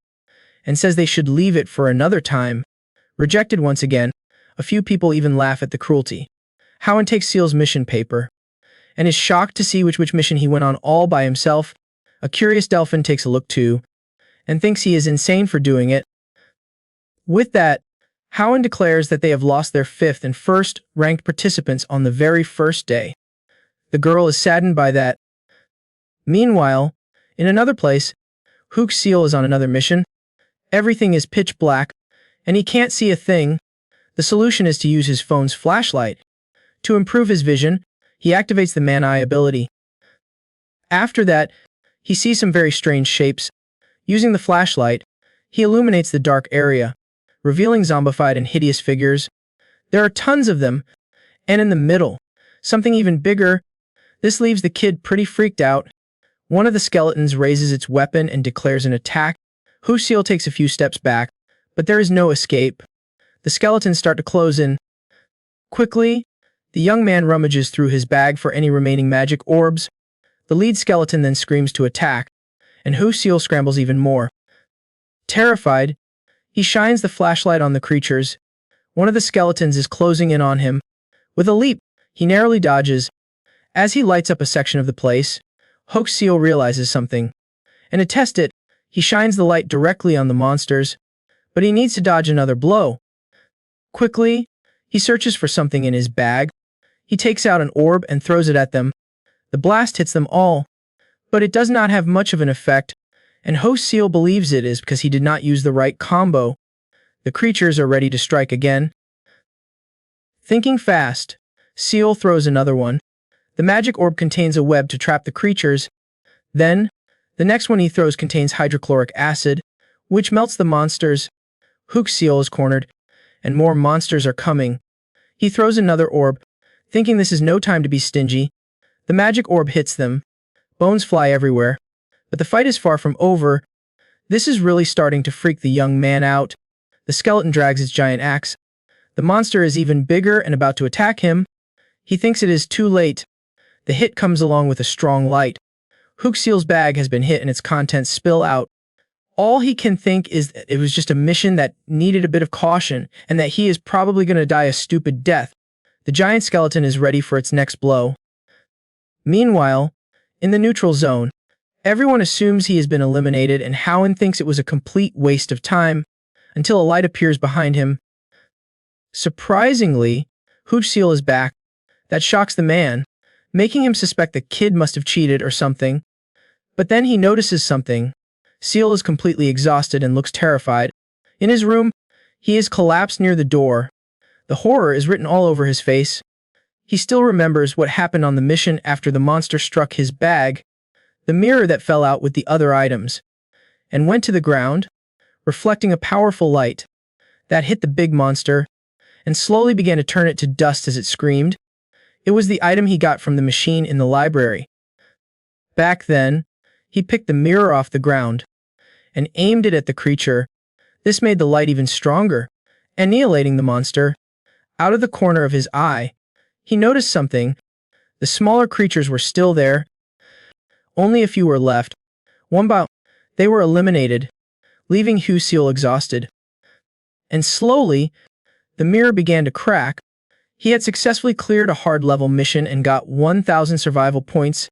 and says they should leave it for another time. Rejected once again, a few people even laugh at the cruelty. Howen takes Seal's mission paper and is shocked to see which mission he went on all by himself. A curious Delphine takes a look too and thinks he is insane for doing it. With that, Howen declares that they have lost their 5th and 1st ranked participants on the very first day. The girl is saddened by that. Meanwhile, in another place, Hook Seal is on another mission. Everything is pitch black, and he can't see a thing. The solution is to use his phone's flashlight. To improve his vision, he activates the Man Eye ability. After that, he sees some very strange shapes. Using the flashlight, he illuminates the dark area, revealing zombified and hideous figures. There are tons of them, and in the middle, something even bigger. This leaves the kid pretty freaked out. One of the skeletons raises its weapon and declares an attack. Husil takes a few steps back, but there is no escape. The skeletons start to close in. Quickly, the young man rummages through his bag for any remaining magic orbs. The lead skeleton then screams to attack, and Husil scrambles even more. Terrified, he shines the flashlight on the creatures. One of the skeletons is closing in on him. With a leap, he narrowly dodges. As he lights up a section of the place, Huxil realizes something. And to test it, he shines the light directly on the monsters, but he needs to dodge another blow. Quickly, he searches for something in his bag. He takes out an orb and throws it at them. The blast hits them all, but it does not have much of an effect, and Huxil believes it is because he did not use the right combo. The creatures are ready to strike again. Thinking fast, Seal throws another one. The magic orb contains a web to trap the creatures. Then, the next one he throws contains hydrochloric acid, which melts the monsters. Seal is cornered, and more monsters are coming. He throws another orb, thinking this is no time to be stingy. The magic orb hits them. Bones fly everywhere. But the fight is far from over. This is really starting to freak the young man out. The skeleton drags its giant axe. The monster is even bigger and about to attack him. He thinks it is too late. The hit comes along with a strong light. Seal's bag has been hit and its contents spill out. All he can think is that it was just a mission that needed a bit of caution, and that he is probably going to die a stupid death. The giant skeleton is ready for its next blow. Meanwhile, in the neutral zone, everyone assumes he has been eliminated, and Howen thinks it was a complete waste of time, until a light appears behind him. Surprisingly, Seal is back. That shocks the man, making him suspect the kid must have cheated or something. But then he notices something. Seal is completely exhausted and looks terrified. In his room, he is collapsed near the door. The horror is written all over his face. He still remembers what happened on the mission after the monster struck his bag, the mirror that fell out with the other items, and went to the ground, reflecting a powerful light that hit the big monster and slowly began to turn it to dust as it screamed. It was the item he got from the machine in the library. Back then, he picked the mirror off the ground and aimed it at the creature. This made the light even stronger, annihilating the monster. Out of the corner of his eye, he noticed something. The smaller creatures were still there. Only a few were left. One by one, they were eliminated, leaving Seal exhausted. And slowly, the mirror began to crack. He had successfully cleared a hard-level mission and got 1,000 survival points.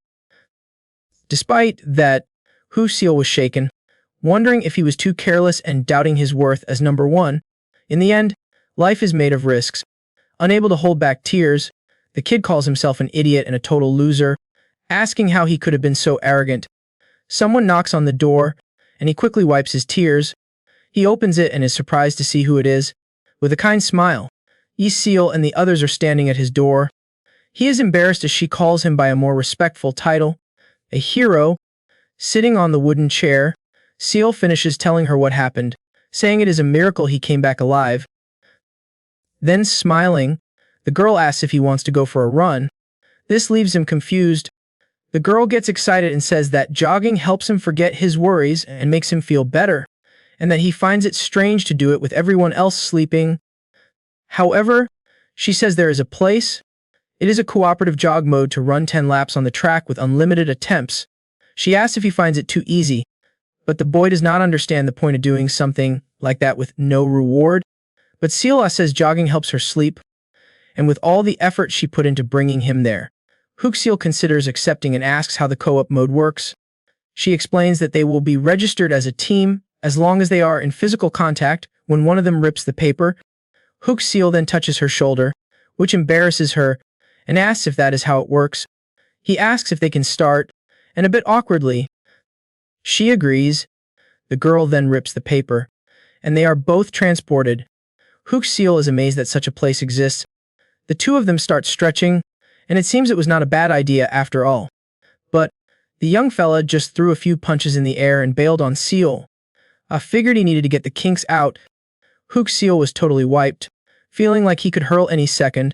Despite that, Seal was shaken, wondering if he was too careless and doubting his worth as number one. In the end, life is made of risks. Unable to hold back tears, the kid calls himself an idiot and a total loser, asking how he could have been so arrogant. Someone knocks on the door, and he quickly wipes his tears. He opens it and is surprised to see who it is. With a kind smile, Seal and the others are standing at his door. He is embarrassed as she calls him by a more respectful title, a hero. Sitting on the wooden chair, Seal finishes telling her what happened, saying it is a miracle he came back alive. Then, smiling, the girl asks if he wants to go for a run. This leaves him confused. The girl gets excited and says that jogging helps him forget his worries and makes him feel better, and that he finds it strange to do it with everyone else sleeping. However, she says there is a place. It is a cooperative jog mode to run 10 laps on the track with unlimited attempts. She asks if he finds it too easy, but the boy does not understand the point of doing something like that with no reward. But Seal says jogging helps her sleep, and with all the effort she put into bringing him there, Seal considers accepting and asks how the co-op mode works. She explains that they will be registered as a team as long as they are in physical contact. When one of them rips the paper, Seal then touches her shoulder, which embarrasses her, and asks if that is how it works. He asks if they can start, and a bit awkwardly, she agrees. The girl then rips the paper, and they are both transported. Seal is amazed that such a place exists. The two of them start stretching, and it seems it was not a bad idea after all. But the young fella just threw a few punches in the air and bailed on Seal. I figured he needed to get the kinks out. Seal was totally wiped, feeling like he could hurl any second.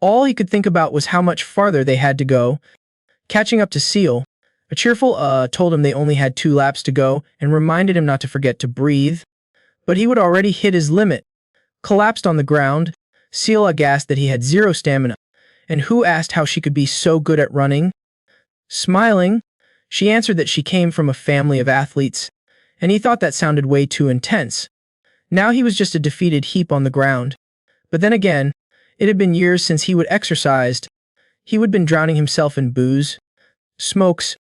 All he could think about was how much farther they had to go. Catching up to Seal, a cheerful told him they only had 2 laps to go and reminded him not to forget to breathe. But he would already hit his limit. Collapsed on the ground, Seal aghast that he had 0 stamina, and asked how she could be so good at running. Smiling, she answered that she came from a family of athletes, and he thought that sounded way too intense. Now he was just a defeated heap on the ground. But then again, it had been years since he would exercised. He would been drowning himself in booze, smokes,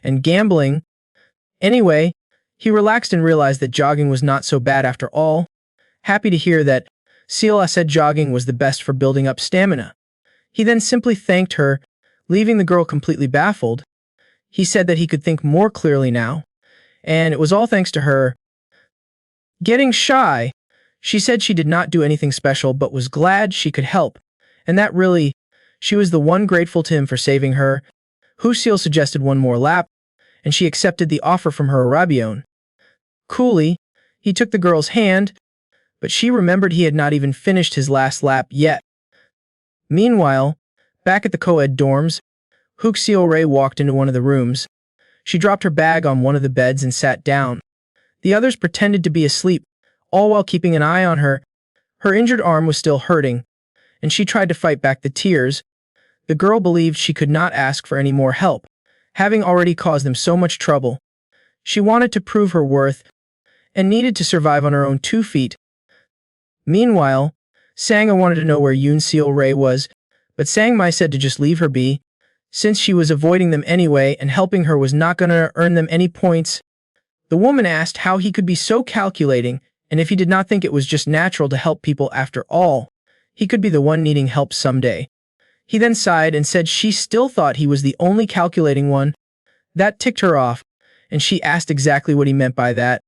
and gambling. Anyway, he relaxed and realized that jogging was not so bad after all. Happy to hear that, Seal said jogging was the best for building up stamina. He then simply thanked her, leaving the girl completely baffled. He said that he could think more clearly now, and it was all thanks to her. Getting shy, she said she did not do anything special but was glad she could help, and that really, she was the one grateful to him for saving her. Husil suggested one more lap, and she accepted the offer from her Arabion. Coolly, he took the girl's hand, but she remembered he had not even finished his last lap yet. Meanwhile, back at the co-ed dorms, Huxil Ray walked into one of the rooms. She dropped her bag on one of the beds and sat down. The others pretended to be asleep, all while keeping an eye on her. Her injured arm was still hurting, and she tried to fight back the tears. The girl believed she could not ask for any more help, having already caused them so much trouble. She wanted to prove her worth, and needed to survive on her own 2 feet. Meanwhile, Sangha wanted to know where Yoon Seal Ray was, but Sang Mai said to just leave her be, since she was avoiding them anyway and helping her was not going to earn them any points. The woman asked how he could be so calculating, and if he did not think it was just natural to help people after all, he could be the one needing help someday. He then sighed and said she still thought he was the only calculating one. That ticked her off, and she asked exactly what he meant by that.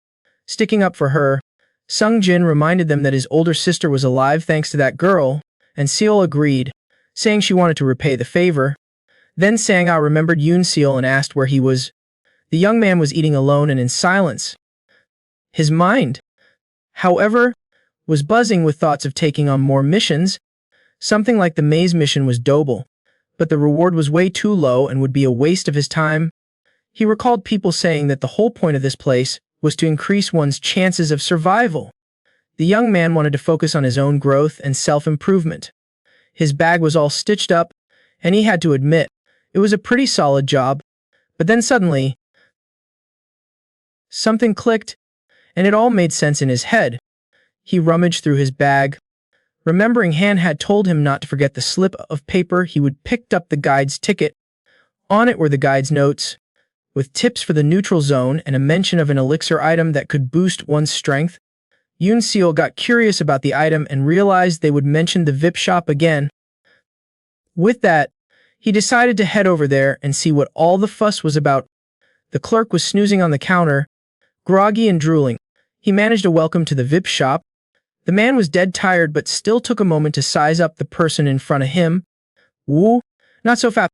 Sticking up for her, Sung Jin reminded them that his older sister was alive thanks to that girl, and Seal agreed, saying she wanted to repay the favor. Then Sang-ah remembered Yoon Seal and asked where he was. The young man was eating alone and in silence. His mind, however, was buzzing with thoughts of taking on more missions. Something like the maze mission was doable, but the reward was way too low and would be a waste of his time. He recalled people saying that the whole point of this place was to increase one's chances of survival. The young man wanted to focus on his own growth and self-improvement. His bag was all stitched up, and he had to admit, it was a pretty solid job. But then suddenly, something clicked, and it all made sense in his head. He rummaged through his bag. Remembering Han had told him not to forget the slip of paper, he would picked up the guide's ticket. On it were the guide's notes, with tips for the neutral zone and a mention of an elixir item that could boost one's strength. Yoon Seal got curious about the item and realized they would mention the VIP shop again. With that, he decided to head over there and see what all the fuss was about. The clerk was snoozing on the counter, groggy and drooling. He managed a welcome to the VIP shop. The man was dead tired but still took a moment to size up the person in front of him. "Woo, not so fast,"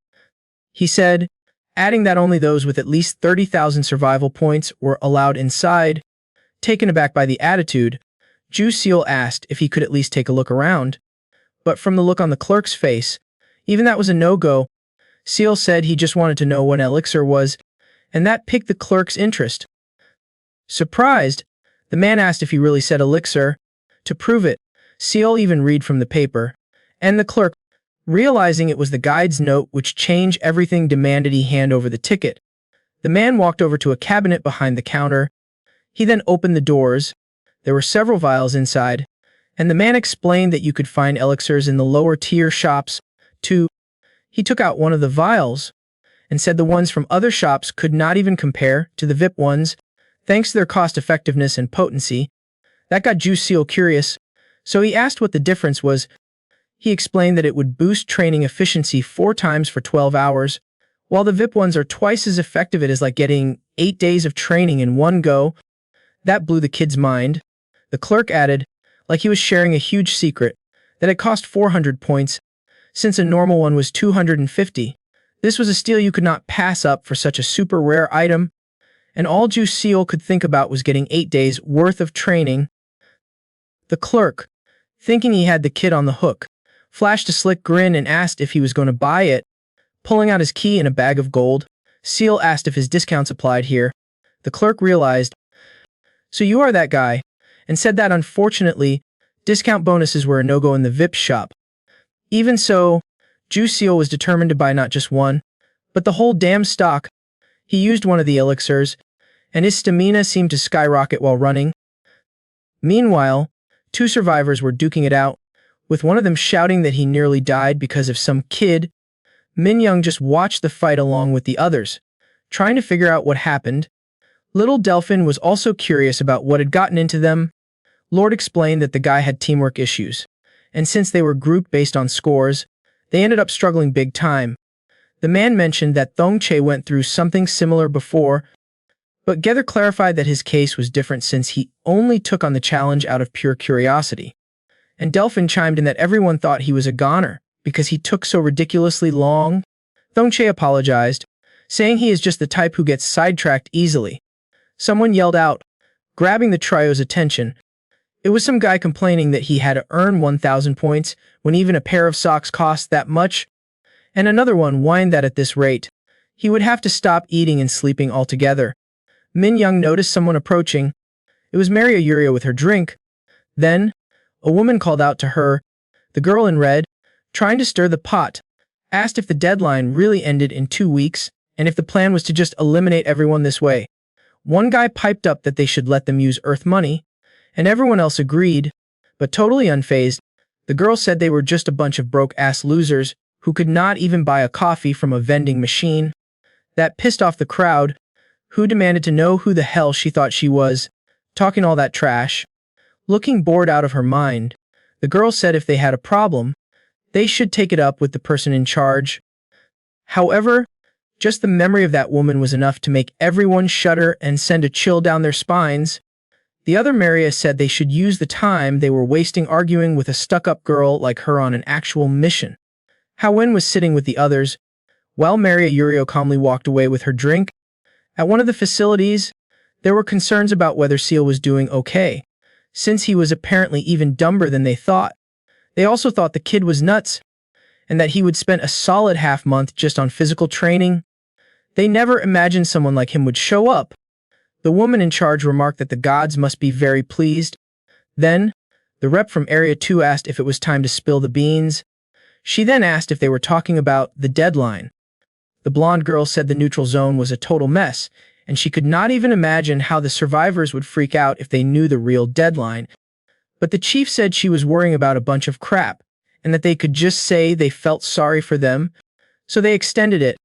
he said, adding that only those with at least 30,000 survival points were allowed inside. Taken aback by the attitude, Ju Seal asked if he could at least take a look around. But from the look on the clerk's face, even that was a no-go. Seal said he just wanted to know what elixir was, and that piqued the clerk's interest. Surprised, the man asked if he really said elixir. To prove it, Seal even read from the paper, and the clerk, realizing it was the guide's note which changed everything, demanded he hand over the ticket. The man walked over to a cabinet behind the counter. He then opened the doors. There were several vials inside, and the man explained that you could find elixirs in the lower tier shops, too. He took out one of the vials and said the ones from other shops could not even compare to the VIP ones, thanks to their cost-effectiveness and potency. That got Ju Seal curious, so he asked what the difference was. He explained that it would boost training efficiency 4 times for 12 hours, while the VIP ones are twice as effective. It is like getting 8 days of training in one go. That blew the kid's mind. The clerk added, like he was sharing a huge secret, that it cost 400 points, since a normal one was 250. This was a steal you could not pass up for such a super rare item, and all Ju Seal could think about was getting 8 days worth of training. The clerk, thinking he had the kid on the hook, flashed a slick grin and asked if he was going to buy it. Pulling out his key and a bag of gold, Seal asked if his discounts applied here. The clerk realized, "So you are that guy," and said that unfortunately, discount bonuses were a no-go in the VIP shop. Even so, Ju Seal was determined to buy not just one, but the whole damn stock. He used one of the elixirs, and his stamina seemed to skyrocket while running. Meanwhile, 2 survivors were duking it out, with one of them shouting that he nearly died because of some kid. Min Young just watched the fight along with the others, trying to figure out what happened. Little Delphin was also curious about what had gotten into them. Lord explained that the guy had teamwork issues, and since they were grouped based on scores, they ended up struggling big time. The man mentioned that Thong Che went through something similar before, but Gether clarified that his case was different since he only took on the challenge out of pure curiosity. And Delphin chimed in that everyone thought he was a goner, because he took so ridiculously long. Thongche apologized, saying he is just the type who gets sidetracked easily. Someone yelled out, grabbing the trio's attention. It was some guy complaining that he had to earn 1,000 points when even a pair of socks cost that much, and another one whined that at this rate, he would have to stop eating and sleeping altogether. Min Young noticed someone approaching. It was Maria Yuria with her drink. Then, a woman called out to her. The girl in red, trying to stir the pot, asked if the deadline really ended in 2 weeks, and if the plan was to just eliminate everyone this way. One guy piped up that they should let them use Earth money, and everyone else agreed, but totally unfazed. The girl said they were just a bunch of broke-ass losers who could not even buy a coffee from a vending machine. That pissed off the crowd, who demanded to know who the hell she thought she was, talking all that trash. Looking bored out of her mind, the girl said if they had a problem, they should take it up with the person in charge. However, just the memory of that woman was enough to make everyone shudder and send a chill down their spines. The other Maria said they should use the time they were wasting arguing with a stuck-up girl like her on an actual mission. Hao-Wen was sitting with the others, while Maria Yurio calmly walked away with her drink. At one of the facilities, there were concerns about whether Seal was doing okay, since he was apparently even dumber than they thought. They also thought the kid was nuts, and that he would spend a solid half-month just on physical training. They never imagined someone like him would show up. The woman in charge remarked that the gods must be very pleased. Then, the rep from Area 2 asked if it was time to spill the beans. She then asked if they were talking about the deadline. The blonde girl said the neutral zone was a total mess, and she could not even imagine how the survivors would freak out if they knew the real deadline. But the chief said she was worrying about a bunch of crap, and that they could just say they felt sorry for them, so they extended it.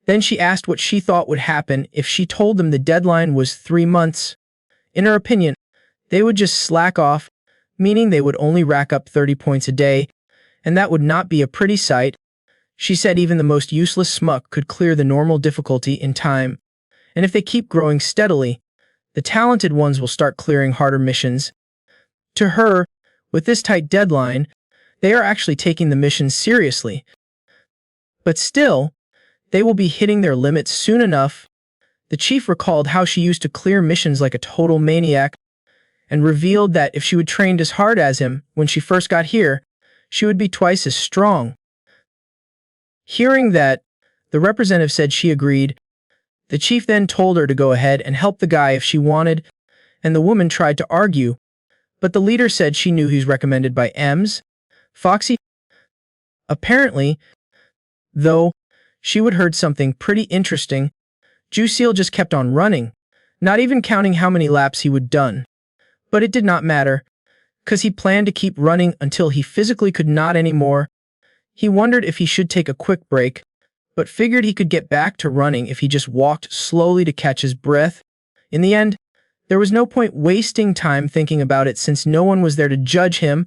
Then she asked what she thought would happen if she told them the deadline was 3 months. In her opinion, they would just slack off, meaning they would only rack up 30 points a day, and that would not be a pretty sight. She said even the most useless smuck could clear the normal difficulty in time, and if they keep growing steadily, the talented ones will start clearing harder missions. To her, with this tight deadline, they are actually taking the mission seriously. But still, they will be hitting their limits soon enough. The chief recalled how she used to clear missions like a total maniac, and revealed that if she would trained as hard as him when she first got here, she would be twice as strong. Hearing that, the representative said she agreed. The chief then told her to go ahead and help the guy if she wanted, and the woman tried to argue, but the leader said she knew he's recommended by Ems, Foxy. Apparently, though, she would heard something pretty interesting. Jusil just kept on running, not even counting how many laps he would done. But it did not matter, 'cause he planned to keep running until he physically could not anymore. He wondered if he should take a quick break, but figured he could get back to running if he just walked slowly to catch his breath. In the end, there was no point wasting time thinking about it since no one was there to judge him.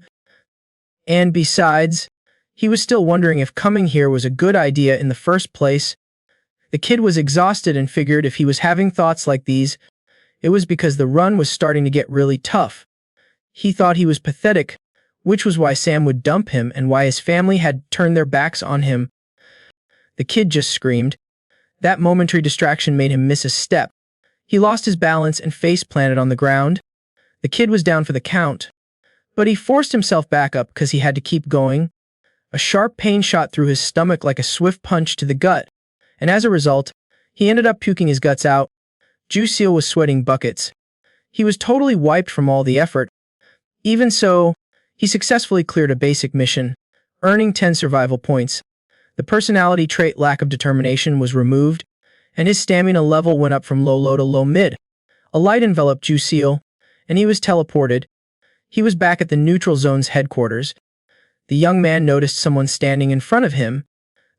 And besides, he was still wondering if coming here was a good idea in the first place. The kid was exhausted and figured if he was having thoughts like these, it was because the run was starting to get really tough. He thought he was pathetic, which was why Sam would dump him and why his family had turned their backs on him. The kid just screamed. That momentary distraction made him miss a step. He lost his balance and face planted on the ground. The kid was down for the count, but he forced himself back up because he had to keep going. A sharp pain shot through his stomach like a swift punch to the gut, and as a result, he ended up puking his guts out. Jusil was sweating buckets. He was totally wiped from all the effort. Even so, he successfully cleared a basic mission, earning 10 survival points. The personality trait lack of determination was removed, and his stamina level went up from low to low-mid. A light enveloped Jusil, and he was teleported. He was back at the neutral zone's headquarters. The young man noticed someone standing in front of him.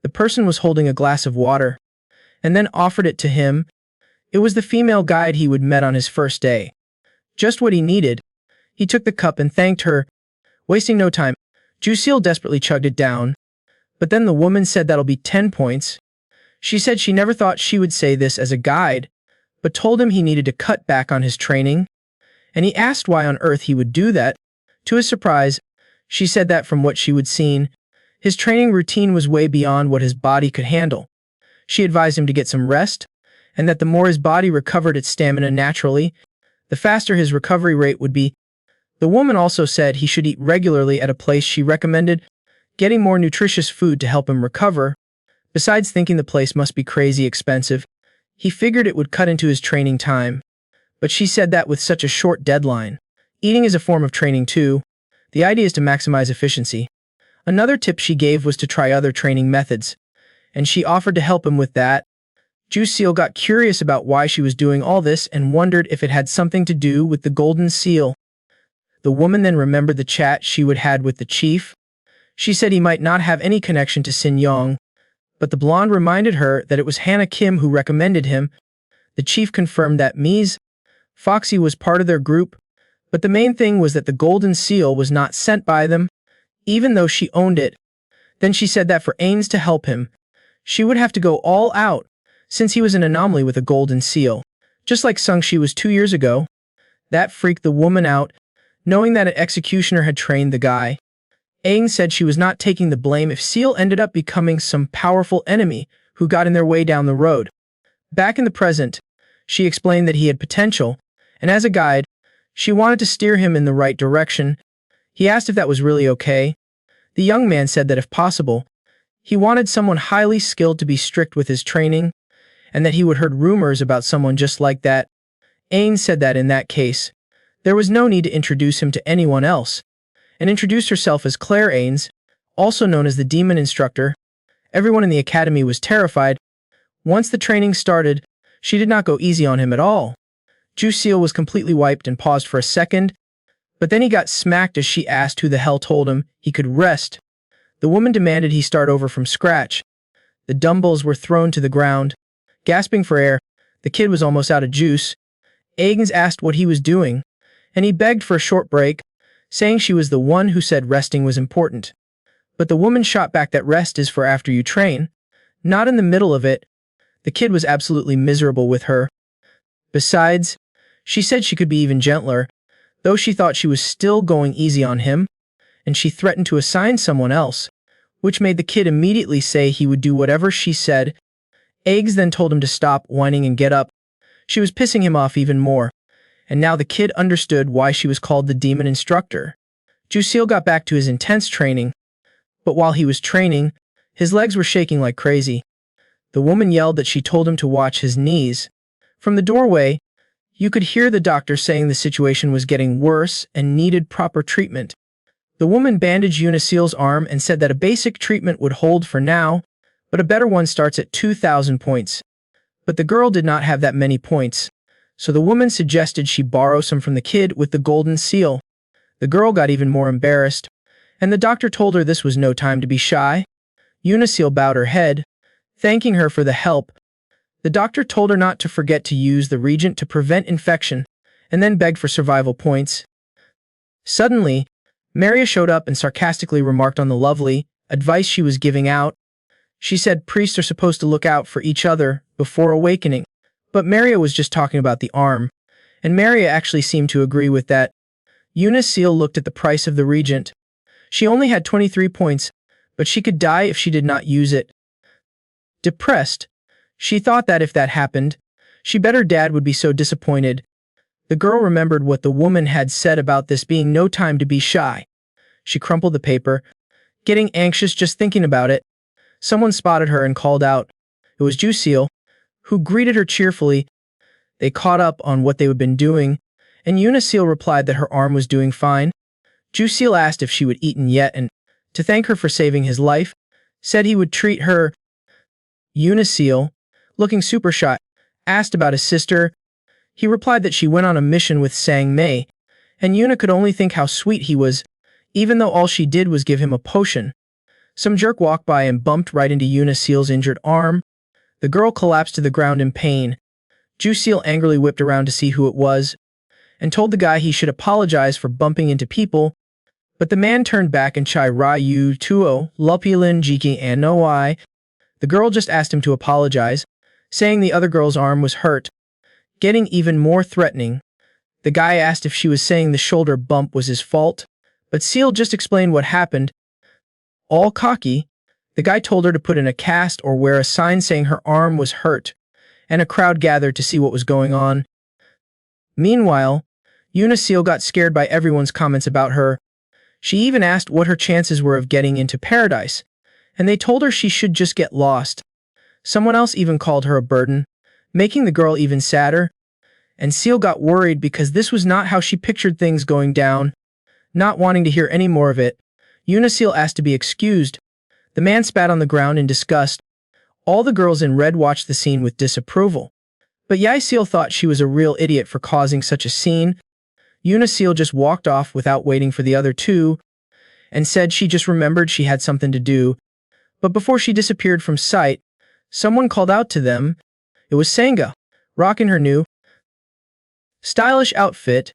The person was holding a glass of water, and then offered it to him. It was the female guide he would met on his first day. Just what he needed. He took the cup and thanked her. Wasting no time, Jusil desperately chugged it down. But then the woman said that'll be 10 points. She said she never thought she would say this as a guide, but told him he needed to cut back on his training. And he asked why on earth he would do that. To his surprise, she said that from what she would seen, His training routine was way beyond what his body could handle. She advised him to get some rest, and that the more his body recovered its stamina naturally, the faster his recovery rate would be. The woman also said he should eat regularly at a place she recommended, getting more nutritious food to help him recover. Besides thinking the place must be crazy expensive, he figured it would cut into his training time. But she said that with such a short deadline. Eating is a form of training too. The idea is to maximize efficiency. Another tip she gave was to try other training methods, and she offered to help him with that. Seal got curious about why she was doing all this and wondered if it had something to do with the golden seal. The woman then remembered the chat she would had with the chief. She said he might not have any connection to Sin Yong, but the blonde reminded her that it was Hannah Kim who recommended him. The chief confirmed that Ms. Foxy was part of their group, but the main thing was that the golden seal was not sent by them, even though she owned it. Then she said that for Ains to help him, she would have to go all out, since he was an anomaly with a golden seal, just like Sung-Shi was 2 years ago. That freaked the woman out, knowing that an executioner had trained the guy. Aang said she was not taking the blame if Seal ended up becoming some powerful enemy who got in their way down the road. Back in the present, she explained that he had potential, and as a guide, she wanted to steer him in the right direction. He asked if that was really okay. The young man said that if possible, he wanted someone highly skilled to be strict with his training, and that he would heard rumors about someone just like that. Aang said that in that case, there was no need to introduce him to anyone else, and introduced herself as Claire Ains, also known as the demon instructor. Everyone in the academy was terrified. Once the training started, she did not go easy on him at all. Seal was completely wiped and paused for a second, but then he got smacked as she asked who the hell told him he could rest. The woman demanded he start over from scratch. The dumbbells were thrown to the ground. Gasping for air, the kid was almost out of juice. Agens asked what he was doing, and he begged for a short break, saying she was the one who said resting was important. But the woman shot back that rest is for after you train, not in the middle of it. The kid was absolutely miserable with her. Besides, she said she could be even gentler, though she thought she was still going easy on him, and she threatened to assign someone else, which made the kid immediately say he would do whatever she said. Eggs then told him to stop whining and get up. She was pissing him off even more, and now the kid understood why she was called the demon instructor. Seal got back to his intense training, but while he was training, his legs were shaking like crazy. The woman yelled that she told him to watch his knees. From the doorway, you could hear the doctor saying the situation was getting worse and needed proper treatment. The woman bandaged Uniseal's arm and said that a basic treatment would hold for now, but a better one starts at 2,000 points. But the girl did not have that many points, so the woman suggested she borrow some from the kid with the golden seal. The girl got even more embarrassed, and the doctor told her this was no time to be shy. Uniseal bowed her head, thanking her for the help. The doctor told her not to forget to use the regent to prevent infection, and then begged for survival points. Suddenly, Maria showed up and sarcastically remarked on the lovely advice she was giving out. She said priests are supposed to look out for each other before awakening, but Maria was just talking about the arm, and Maria actually seemed to agree with that. Uniseal looked at the price of the regent. She only had 23 points, but she could die if she did not use it. Depressed, she thought that if that happened, she bet her dad would be so disappointed. The girl remembered what the woman had said about this being no time to be shy. She crumpled the paper, getting anxious just thinking about it. Someone spotted her and called out. It was Seal, who greeted her cheerfully. They caught up on what they had been doing, and Uniseal replied that her arm was doing fine. Seal asked if she would eaten yet and, to thank her for saving his life, said he would treat her. Uniseal, looking super shy, asked about his sister. He replied that she went on a mission with Sang Mei, and Yuna could only think how sweet he was, even though all she did was give him a potion. Some jerk walked by and bumped right into Uniseal's injured arm. The girl collapsed to the ground in pain. Seal angrily whipped around to see who it was, and told the guy he should apologize for bumping into people, but the man turned back and chai ra yu tuo lupilin jiki and no I. The girl just asked him to apologize, saying the other girl's arm was hurt. Getting even more threatening, the guy asked if she was saying the shoulder bump was his fault, but Seal just explained what happened. All cocky, the guy told her to put in a cast or wear a sign saying her arm was hurt, and a crowd gathered to see what was going on. Meanwhile, Seal got scared by everyone's comments about her. She even asked what her chances were of getting into paradise, and they told her she should just get lost. Someone else even called her a burden, making the girl even sadder. And Seal got worried because this was not how she pictured things going down. Not wanting to hear any more of it, Seal asked to be excused. The man spat on the ground in disgust. All the girls in red watched the scene with disapproval. But Seal thought she was a real idiot for causing such a scene. Seal just walked off without waiting for the other two, and said she just remembered she had something to do. But before she disappeared from sight, someone called out to them. It was Sanga, rocking her new, stylish outfit.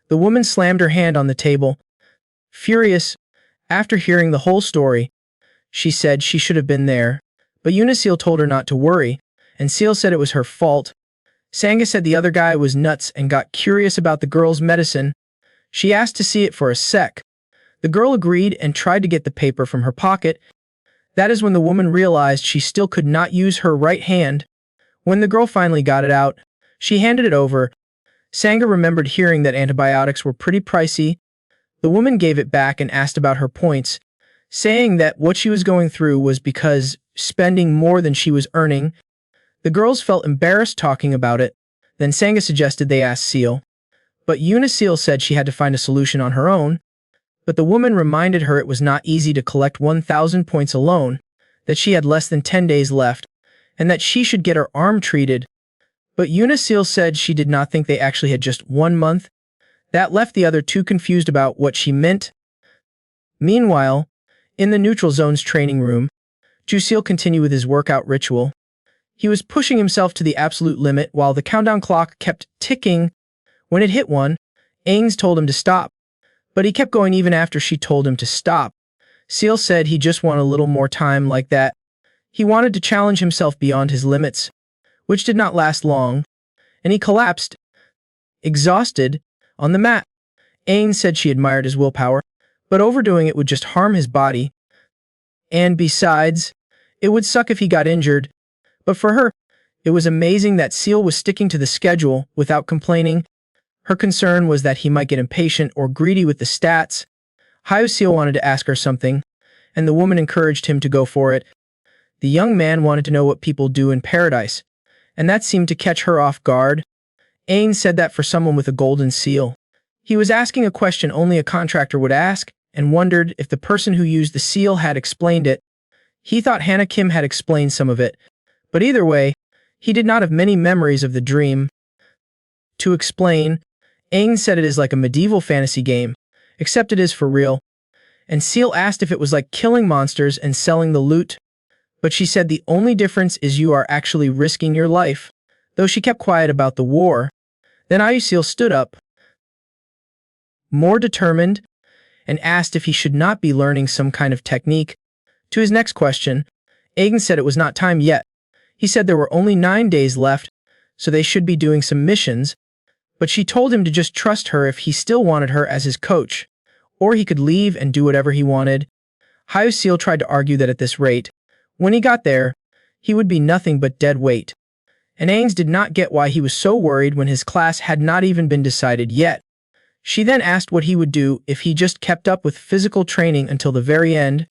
The woman slammed her hand on the table. Furious, after hearing the whole story, she said she should have been there, but Seal told her not to worry, and Seal said it was her fault. Sanga said the other guy was nuts and got curious about the girl's medicine. She asked to see it for a sec. The girl agreed and tried to get the paper from her pocket. That is when the woman realized she still could not use her right hand. When the girl finally got it out, she handed it over. Sanga remembered hearing that antibiotics were pretty pricey. The woman gave it back and asked about her points, saying that what she was going through was because spending more than she was earning. The girls felt embarrassed talking about it. Then Sanga suggested they ask Seal. But Seal said she had to find a solution on her own. But the woman reminded her it was not easy to collect 1,000 points alone, that she had less than 10 days left, and that she should get her arm treated. But Seal said she did not think they actually had just 1 month. That left the other two confused about what she meant. Meanwhile, in the neutral zone's training room, Seal continued with his workout ritual. He was pushing himself to the absolute limit while the countdown clock kept ticking. When it hit 1, Ains told him to stop, but he kept going even after she told him to stop. Seal said he just wanted a little more time like that. He wanted to challenge himself beyond his limits, which did not last long, and he collapsed, exhausted, on the mat. Ains said she admired his willpower, but overdoing it would just harm his body. And besides, it would suck if he got injured. But for her, it was amazing that Seal was sticking to the schedule without complaining. Her concern was that he might get impatient or greedy with the stats. Seal wanted to ask her something, and the woman encouraged him to go for it. The young man wanted to know what people do in paradise, and that seemed to catch her off guard. Ains said that for someone with a golden seal, he was asking a question only a contractor would ask, and wondered if the person who used the seal had explained it. He thought Hannah Kim had explained some of it, but either way, he did not have many memories of the dream. To explain, Ains said it is like a medieval fantasy game, except it is for real. And Seal asked if it was like killing monsters and selling the loot, but she said the only difference is you are actually risking your life, though she kept quiet about the war. Then Seal stood up, more determined, and asked if he should not be learning some kind of technique. To his next question, Ains said it was not time yet. He said there were only 9 days left, so they should be doing some missions, but she told him to just trust her if he still wanted her as his coach, or he could leave and do whatever he wanted. Seal tried to argue that at this rate, when he got there, he would be nothing but dead weight. And Ains did not get why he was so worried when his class had not even been decided yet. She then asked what he would do if he just kept up with physical training until the very end.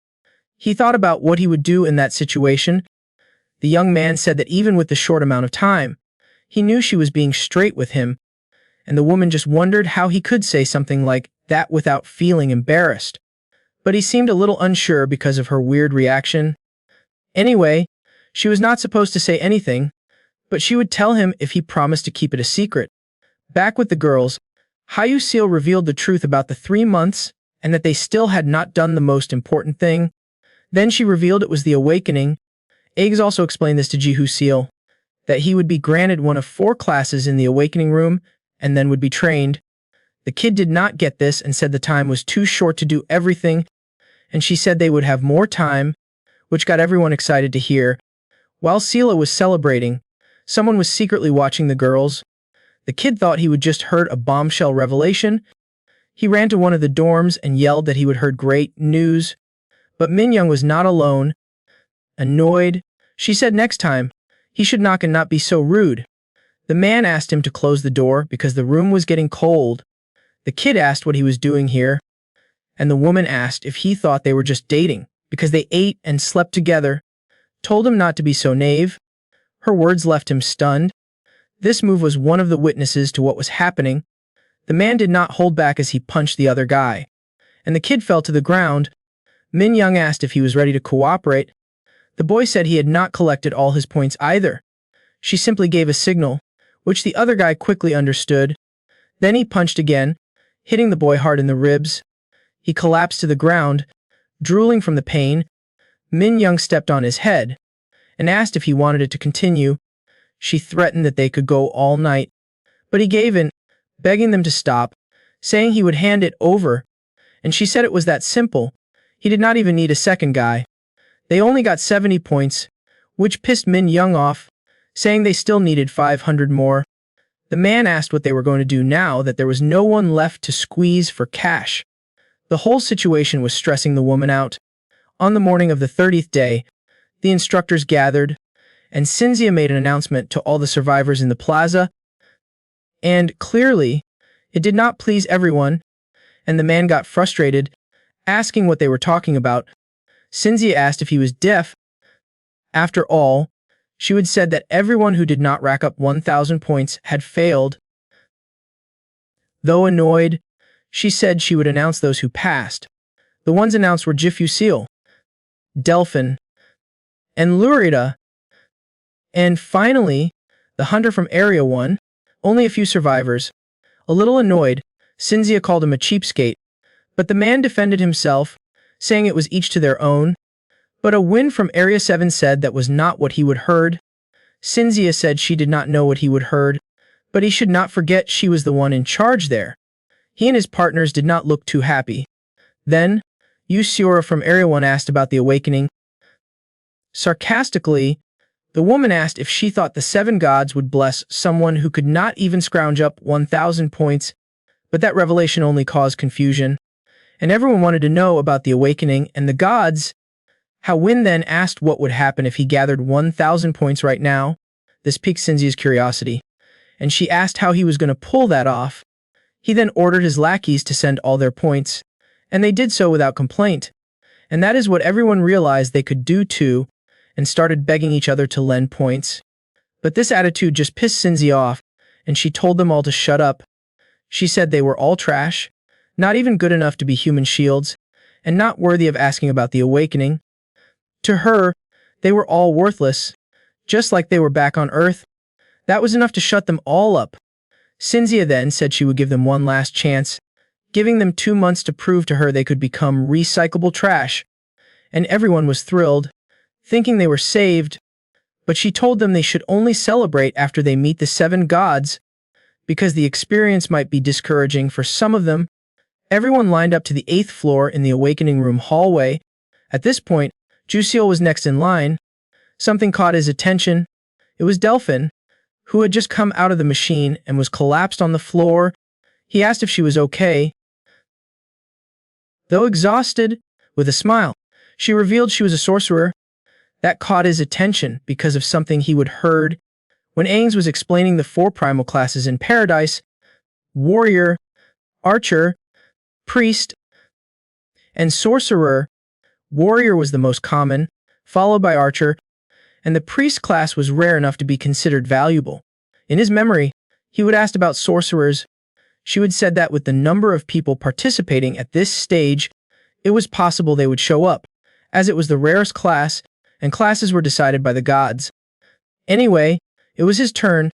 He thought about what he would do in that situation. The young man said that even with the short amount of time, he knew she was being straight with him, and the woman just wondered how he could say something like that without feeling embarrassed. But he seemed a little unsure because of her weird reaction. Anyway, she was not supposed to say anything, but she would tell him if he promised to keep it a secret. Back with the girls, Seal revealed the truth about the 3 months and that they still had not done the most important thing. Then she revealed it was the awakening. Eggs also explained this to Seal, that he would be granted one of 4 classes in the awakening room and then would be trained. The kid did not get this and said the time was too short to do everything, and she said they would have more time, which got everyone excited to hear. While Sela was celebrating, someone was secretly watching the girls. The kid thought he would just heard a bombshell revelation. He ran to one of the dorms and yelled that he would heard great news. But Min Young was not alone. Annoyed, she said next time, he should knock and not be so rude. The man asked him to close the door because the room was getting cold. The kid asked what he was doing here, and the woman asked if he thought they were just dating because they ate and slept together, told him not to be so naive. Her words left him stunned. This move was one of the witnesses to what was happening. The man did not hold back as he punched the other guy, and the kid fell to the ground. Min Young asked if he was ready to cooperate. The boy said he had not collected all his points either. She simply gave a signal, which the other guy quickly understood. Then he punched again, hitting the boy hard in the ribs. He collapsed to the ground, drooling from the pain. Min Young stepped on his head and asked if he wanted it to continue. She threatened that they could go all night, but he gave in, begging them to stop, saying he would hand it over, and she said it was that simple. He did not even need a second guy. They only got 70 points, which pissed Min Young off, saying they still needed 500 more. The man asked what they were going to do now that there was no one left to squeeze for cash. The whole situation was stressing the woman out. On the morning of the 30th day, the instructors gathered, and Cynthia made an announcement to all the survivors in the plaza. And clearly, it did not please everyone, and the man got frustrated, asking what they were talking about. Cynthia asked if he was deaf. After all, she would said that everyone who did not rack up 1,000 points had failed. Though annoyed, she said she would announce those who passed. The ones announced were Jifusil, Delphin, and Lurida. And finally, the hunter from Area 1, only a few survivors. A little annoyed, Cynthia called him a cheapskate, but the man defended himself, saying it was each to their own. But a win from Area 7 said that was not what he would heard. Cynthia said she did not know what he would heard, but he should not forget she was the one in charge there. He and his partners did not look too happy. Then, Yusiora from Area 1 asked about the awakening. Sarcastically, the woman asked if she thought the 7 gods would bless someone who could not even scrounge up 1,000 points, but that revelation only caused confusion, and everyone wanted to know about the awakening and the gods. How Win then asked what would happen if he gathered 1,000 points right now. This piqued Cynthia's curiosity, and she asked how he was going to pull that off. He then ordered his lackeys to send all their points, and they did so without complaint. And that is what everyone realized they could do too, and started begging each other to lend points. But this attitude just pissed Cynthia off, and she told them all to shut up. She said they were all trash, not even good enough to be human shields, and not worthy of asking about the awakening. To her, they were all worthless, just like they were back on Earth. That was enough to shut them all up. Cynthia then said she would give them one last chance, giving them 2 months to prove to her they could become recyclable trash. And everyone was thrilled, thinking they were saved. But she told them they should only celebrate after they meet the 7 gods, because the experience might be discouraging for some of them. Everyone lined up to the 8th floor in the awakening room hallway. At this point, Jusiel was next in line. Something caught his attention. It was Delphin, who had just come out of the machine and was collapsed on the floor. He asked if she was okay. Though exhausted, with a smile, she revealed she was a sorcerer. That caught his attention because of something he would heard when Aang was explaining the 4 primal classes in Paradise: warrior, archer, priest, and sorcerer. Warrior was the most common, followed by archer, and the priest class was rare enough to be considered valuable. In his memory, he would ask about sorcerers. She would said that with the number of people participating at this stage, it was possible they would show up, as it was the rarest class, and classes were decided by the gods. Anyway, it was his turn.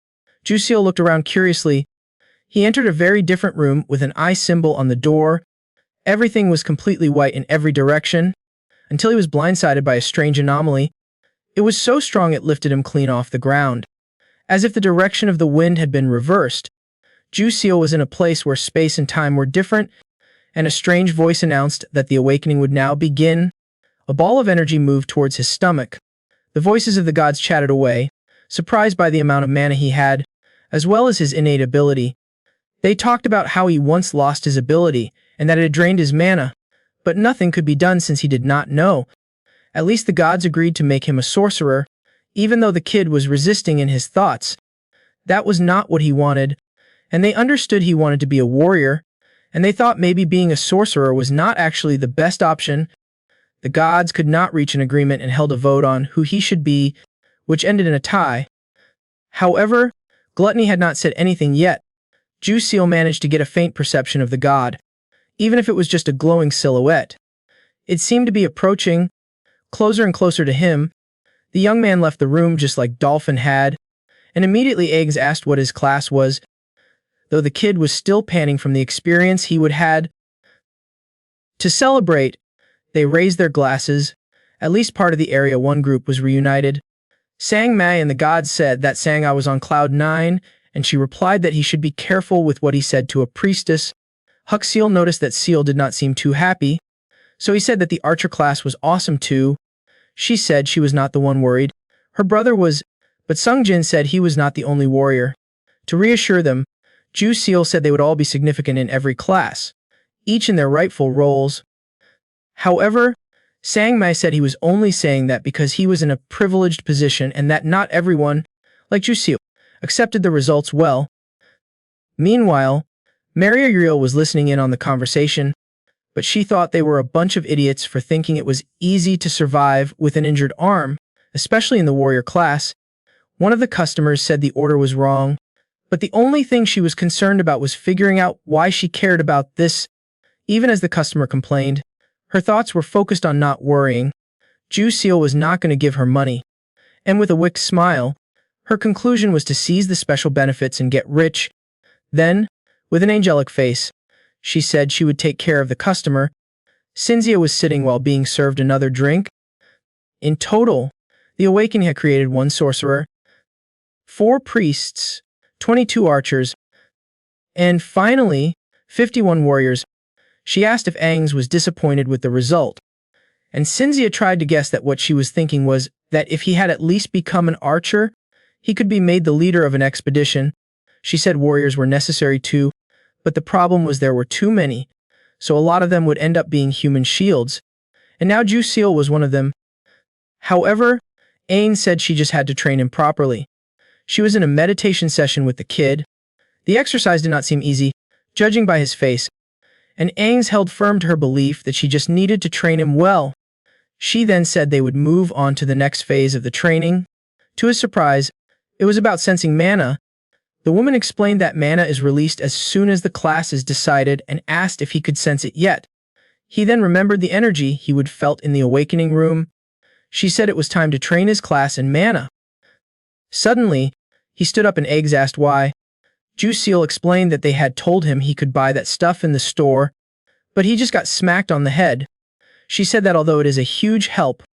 Jusiel looked around curiously. He entered a very different room with an eye symbol on the door. Everything was completely white in every direction, until he was blindsided by a strange anomaly. It was so strong it lifted him clean off the ground, as if the direction of the wind had been reversed. Jusiel was in a place where space and time were different, and a strange voice announced that the awakening would now begin. A ball of energy moved towards his stomach. The voices of the gods chatted away, surprised by the amount of mana he had, as well as his innate ability. They talked about how he once lost his ability, and that it had drained his mana, but nothing could be done since he did not know. At least the gods agreed to make him a sorcerer, even though the kid was resisting in his thoughts. That was not what he wanted, and they understood he wanted to be a warrior, and they thought maybe being a sorcerer was not actually the best option. The gods could not reach an agreement and held a vote on who he should be, which ended in a tie. However, Gluttony had not said anything yet. Seal managed to get a faint perception of the god, even if it was just a glowing silhouette. It seemed to be approaching, closer and closer to him. The young man left the room just like Dolphin had, and immediately Eggs asked what his class was, though the kid was still panting from the experience he would had. To celebrate, they raised their glasses. At least part of the Area 1 group was reunited. Sang Mai and the gods said that Sang-a was on cloud 9, and she replied that he should be careful with what he said to a priestess. Seal noticed that Seal did not seem too happy, so he said that the archer class was awesome too. She said she was not the one worried. Her brother was, but Sung Jin said he was not the only warrior. To reassure them, Seal said they would all be significant in every class, each in their rightful roles. However, Sang Mai said he was only saying that because he was in a privileged position and that not everyone, like Seal, accepted the results well. Meanwhile, Maria Uriel was listening in on the conversation, but she thought they were a bunch of idiots for thinking it was easy to survive with an injured arm, especially in the warrior class. One of the customers said the order was wrong, but the only thing she was concerned about was figuring out why she cared about this. Even as the customer complained, her thoughts were focused on not worrying. Seal was not going to give her money. And with a wicked smile, her conclusion was to seize the special benefits and get rich. Then, with an angelic face, she said she would take care of the customer. Cinzia was sitting while being served another drink. In total, the awakening had created 1 sorcerer, 4 priests, 22 archers, and finally, 51 warriors. She asked if Aang was disappointed with the result, and Cinzia tried to guess that what she was thinking was that if he had at least become an archer, he could be made the leader of an expedition. She said warriors were necessary too, but the problem was there were too many, so a lot of them would end up being human shields, and now Seal was one of them. However, Aang said she just had to train him properly. She was in a meditation session with the kid. The exercise did not seem easy, judging by his face, and Aang held firm to her belief that she just needed to train him well. She then said they would move on to the next phase of the training. To his surprise, it was about sensing mana. The woman explained that mana is released as soon as the class is decided and asked if he could sense it yet. He then remembered the energy he would felt in the awakening room. She said it was time to train his class in mana. Suddenly, he stood up and Eggs asked why. Seal explained that they had told him he could buy that stuff in the store, but he just got smacked on the head. She said that although it is a huge help,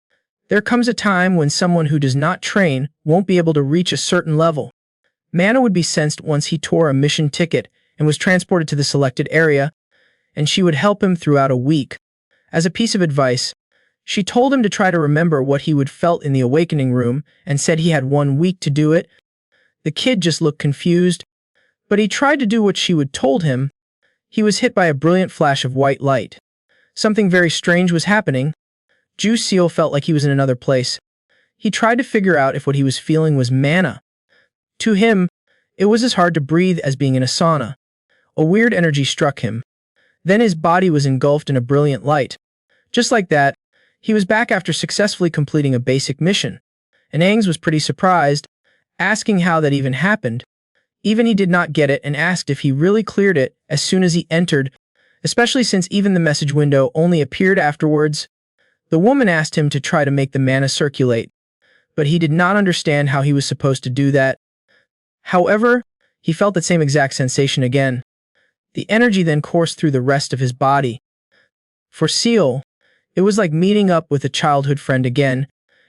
there comes a time when someone who does not train won't be able to reach a certain level. Mana would be sensed once he tore a mission ticket and was transported to the selected area, and she would help him throughout a week. As a piece of advice, she told him to try to remember what he would felt in the awakening room and said he had 1 week to do it. The kid just looked confused, but he tried to do what she would told him. He was hit by a brilliant flash of white light. Something very strange was happening. Seal felt like he was in another place. He tried to figure out if what he was feeling was mana. To him, it was as hard to breathe as being in a sauna. A weird energy struck him. Then his body was engulfed in a brilliant light. Just like that, he was back after successfully completing a basic mission. And Aang was pretty surprised, asking how that even happened. Even he did not get it and asked if he really cleared it as soon as he entered, especially since even the message window only appeared afterwards. The woman asked him to try to make the mana circulate, but he did not understand how he was supposed to do that. However, he felt that same exact sensation again. The energy then coursed through the rest of his body. For Seal, it was like meeting up with a childhood friend again,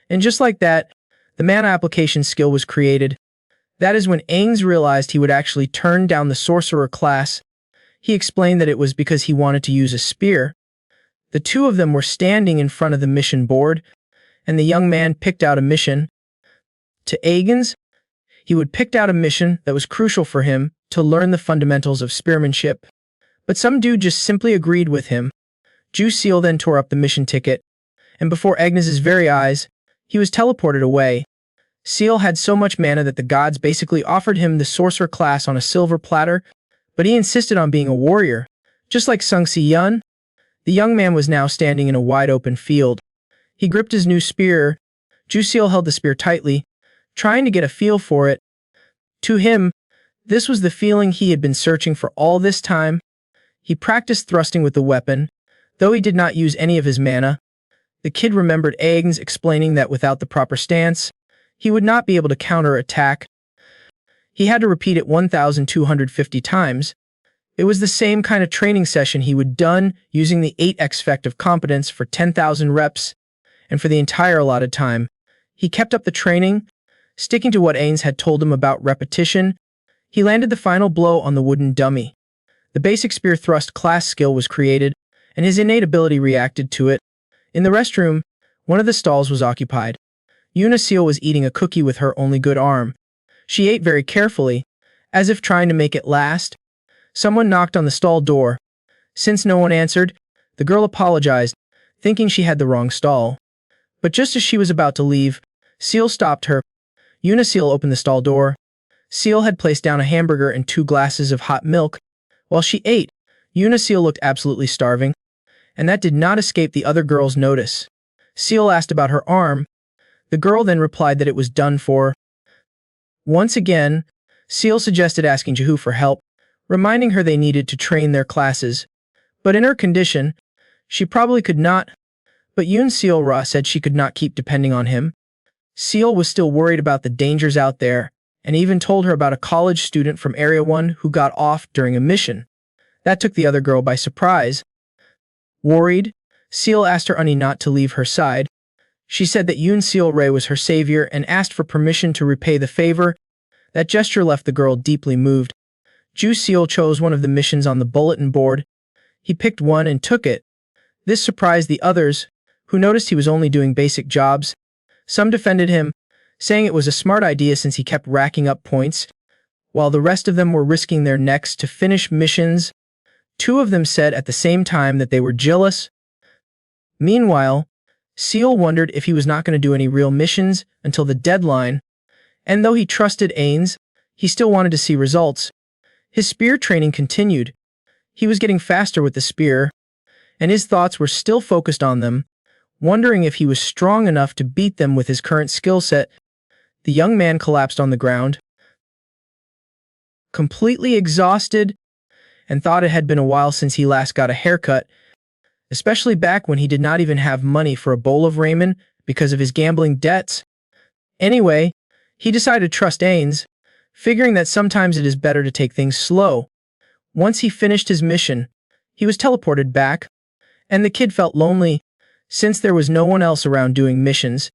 and just like that, the mana application skill was created. That is when Aang realized he would actually turn down the sorcerer class. He explained that it was because he wanted to use a spear. The two of them were standing in front of the mission board, and the young man picked out a mission. To Aang, he would pick out a mission that was crucial for him to learn the fundamentals of spearmanship. But some dude just simply agreed with him. Ju Seal then tore up the mission ticket, and before Agnes's very eyes, he was teleported away. Seal had so much mana that the gods basically offered him the sorcerer class on a silver platter, but he insisted on being a warrior. Just like Sung Si Yun, the young man was now standing in a wide-open field. He gripped his new spear. Ju Seal held the spear tightly, trying to get a feel for it. To him, this was the feeling he had been searching for all this time. He practiced thrusting with the weapon, though he did not use any of his mana. The kid remembered Agnes explaining that without the proper stance, he would not be able to counter-attack. He had to repeat it 1,250 times. It was the same kind of training session he would done using the 8x effect of competence for 10,000 reps, and for the entire allotted time, he kept up the training, sticking to what Agnes had told him about repetition. He landed the final blow on the wooden dummy. The basic spear thrust class skill was created, and his innate ability reacted to it. In the restroom, one of the stalls was occupied. Yuna Seal was eating a cookie with her only good arm. She ate very carefully, as if trying to make it last. Someone knocked on the stall door. Since no one answered, the girl apologized, thinking she had the wrong stall. But just as she was about to leave, Seal stopped her. Yuna Seal opened the stall door. Seal had placed down a hamburger and 2 glasses of hot milk. While she ate, Yuna Seal looked absolutely starving, and that did not escape the other girl's notice. Seal asked about her arm. The girl then replied that it was done for. Once again, Seal suggested asking Jehu for help, reminding her they needed to train their classes. But in her condition, she probably could not. But Yoon Seal Ra said she could not keep depending on him. Seal was still worried about the dangers out there, and even told her about a college student from Area 1 who got off during a mission. That took the other girl by surprise. Worried, Seal asked her Unnie not to leave her side. She said that Yoon Seal Ray was her savior and asked for permission to repay the favor. That gesture left the girl deeply moved. Ju Seal chose one of the missions on the bulletin board. He picked one and took it. This surprised the others, who noticed he was only doing basic jobs. Some defended him, saying it was a smart idea since he kept racking up points, while the rest of them were risking their necks to finish missions. 2 of them said at the same time that they were jealous. Meanwhile, Seal wondered if he was not going to do any real missions until the deadline, and though he trusted Ains, he still wanted to see results. His spear training continued. He was getting faster with the spear, and his thoughts were still focused on them, wondering if he was strong enough to beat them with his current skill set. The young man collapsed on the ground, completely exhausted, and thought it had been a while since he last got a haircut, especially back when he did not even have money for a bowl of ramen because of his gambling debts. Anyway, he decided to trust Ains, figuring that sometimes it is better to take things slow. Once he finished his mission, he was teleported back, and the kid felt lonely, since there was no one else around doing missions.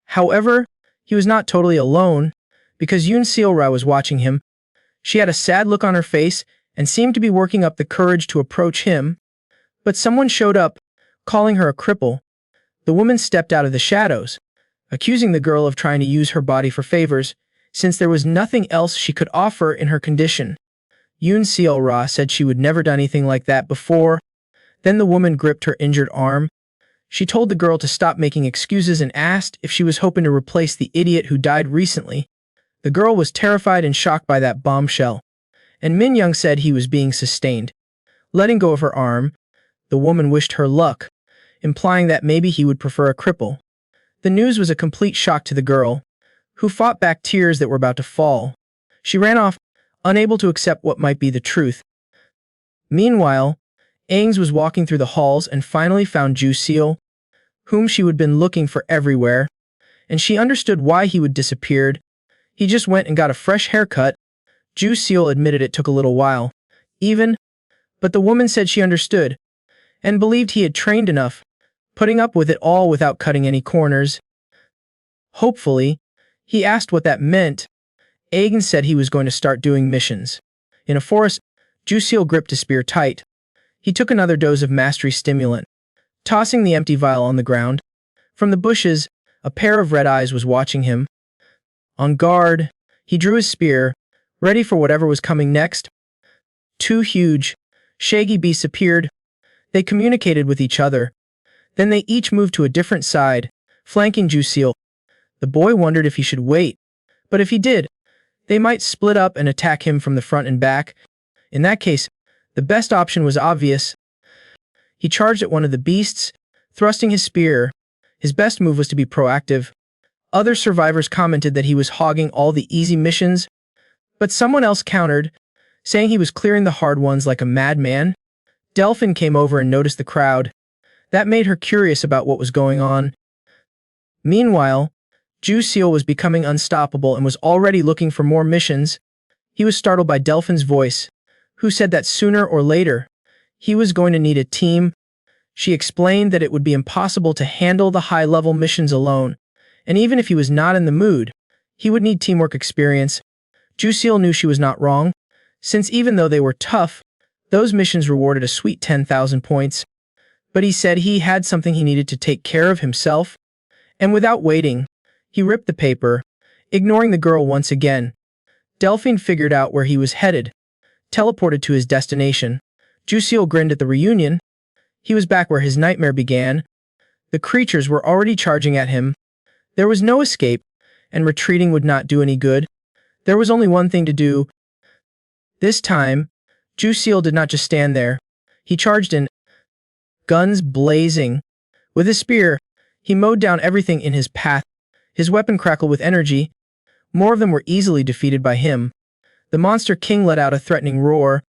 However, he was not totally alone, because Yoon Seal Ra was watching him. She had a sad look on her face and seemed to be working up the courage to approach him. But someone showed up, calling her a cripple. The woman stepped out of the shadows, accusing the girl of trying to use her body for favors, since there was nothing else she could offer in her condition. Yoon Seal Ra said she would never done anything like that before. Then the woman gripped her injured arm. She told the girl to stop making excuses and asked if she was hoping to replace the idiot who died recently. The girl was terrified and shocked by that bombshell, and Min Young said he was being sustained. Letting go of her arm, the woman wished her luck, implying that maybe he would prefer a cripple. The news was a complete shock to the girl, who fought back tears that were about to fall. She ran off, unable to accept what might be the truth. Meanwhile, Ains was walking through the halls and finally found Ju Seal, whom she had been looking for everywhere, and she understood why he would disappeared. He just went and got a fresh haircut. Ju Seal admitted it took a little while, but the woman said she understood, and believed he had trained enough, putting up with it all without cutting any corners. Hopefully, he asked what that meant. Agen said he was going to start doing missions. In a forest, Ju Seal gripped his spear tight. He took another dose of mastery stimulant, tossing the empty vial on the ground. From the bushes, a pair of red eyes was watching him. On guard, he drew his spear, ready for whatever was coming next. 2 huge, shaggy beasts appeared. They communicated with each other. Then they each moved to a different side, flanking Jusil. The boy wondered if he should wait, but if he did, they might split up and attack him from the front and back. In that case, the best option was obvious. He charged at one of the beasts, thrusting his spear. His best move was to be proactive. Other survivors commented that he was hogging all the easy missions, but someone else countered, saying he was clearing the hard ones like a madman. Delphin came over and noticed the crowd. That made her curious about what was going on. Meanwhile, Jusil was becoming unstoppable and was already looking for more missions. He was startled by Delphin's voice, who said that sooner or later, he was going to need a team. She explained that it would be impossible to handle the high-level missions alone, and even if he was not in the mood, he would need teamwork experience. Jusil knew she was not wrong, since even though they were tough, those missions rewarded a sweet 10,000 points. But he said he had something he needed to take care of himself, and without waiting, he ripped the paper, ignoring the girl once again. Delphine figured out where he was headed, teleported to his destination. Jusil grinned at the reunion. He was back where his nightmare began. The creatures were already charging at him. There was no escape, and retreating would not do any good. There was only one thing to do. This time, Jusil did not just stand there. He charged in, guns blazing. With his spear, he mowed down everything in his path. His weapon crackled with energy. More of them were easily defeated by him. The monster king let out a threatening roar,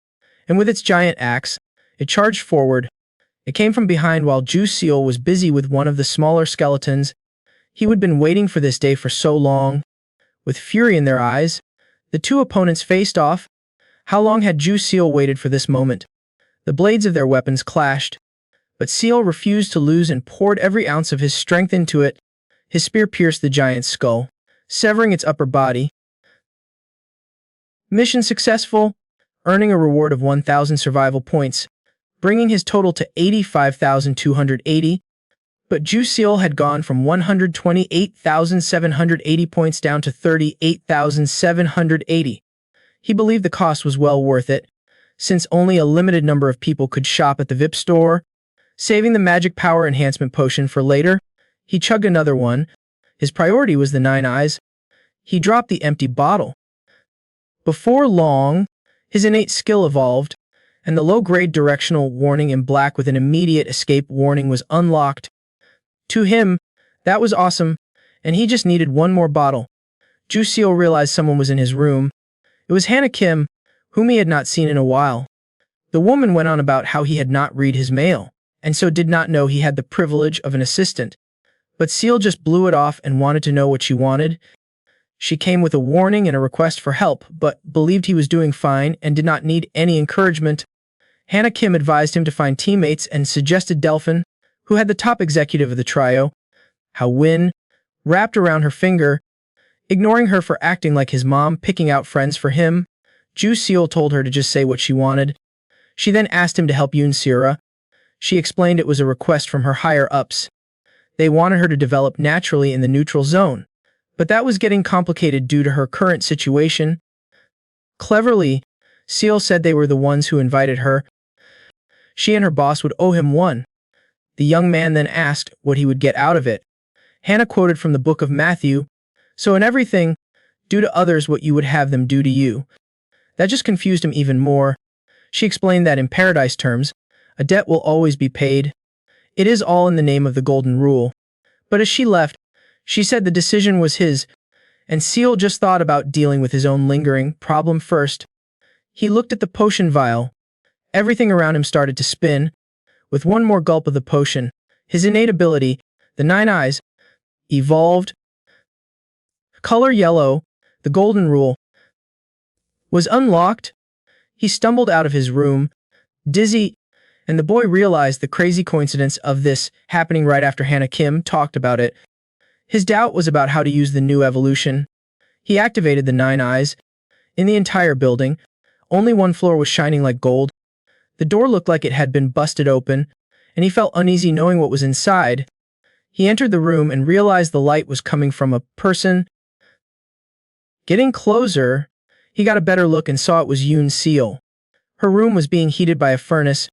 and with its giant axe, it charged forward. It came from behind while Jusil was busy with one of the smaller skeletons. He had been waiting for this day for so long. With fury in their eyes, the two opponents faced off. How long had Jusil waited for this moment? The blades of their weapons clashed, but Seal refused to lose and poured every ounce of his strength into it. His spear pierced the giant's skull, severing its upper body. Mission successful, earning a reward of 1,000 survival points, bringing his total to 85,280. But Jusil had gone from 128,780 points down to 38,780. He believed the cost was well worth it, since only a limited number of people could shop at the VIP store. Saving the magic power enhancement potion for later, he chugged another one. His priority was the 9 eyes. He dropped the empty bottle. Before long, his innate skill evolved, and the low-grade directional warning in black with an immediate escape warning was unlocked. To him, that was awesome, and he just needed one more bottle. Jusil realized someone was in his room. It was Hannah Kim, whom he had not seen in a while. The woman went on about how he had not read his mail, and so did not know he had the privilege of an assistant. But Seal just blew it off and wanted to know what she wanted. She came with a warning and a request for help, but believed he was doing fine and did not need any encouragement. Hannah Kim advised him to find teammates and suggested Delphin, who had the top executive of the trio. How Win wrapped around her finger, ignoring her for acting like his mom, picking out friends for him. Jusil told her to just say what she wanted. She then asked him to help Yoon Sira. She explained it was a request from her higher-ups. They wanted her to develop naturally in the neutral zone, but that was getting complicated due to her current situation. Cleverly, Seal said they were the ones who invited her. She and her boss would owe him one. The young man then asked what he would get out of it. Hannah quoted from the book of Matthew, "So in everything, do to others what you would have them do to you." That just confused him even more. She explained that in paradise terms, a debt will always be paid. It is all in the name of the golden rule. But as she left, she said the decision was his, and Seal just thought about dealing with his own lingering problem first. He looked at the potion vial. Everything around him started to spin. With one more gulp of the potion, his innate ability, the 9 eyes, evolved. Color yellow, the golden rule, was unlocked. He stumbled out of his room, dizzy, and the boy realized the crazy coincidence of this happening right after Hannah Kim talked about it. His doubt was about how to use the new evolution. He activated the 9 eyes. In the entire building, only one floor was shining like gold. The door looked like it had been busted open, and he felt uneasy knowing what was inside. He entered the room and realized the light was coming from a person. Getting closer, he got a better look and saw it was Yoon Seal. Her room was being heated by a furnace.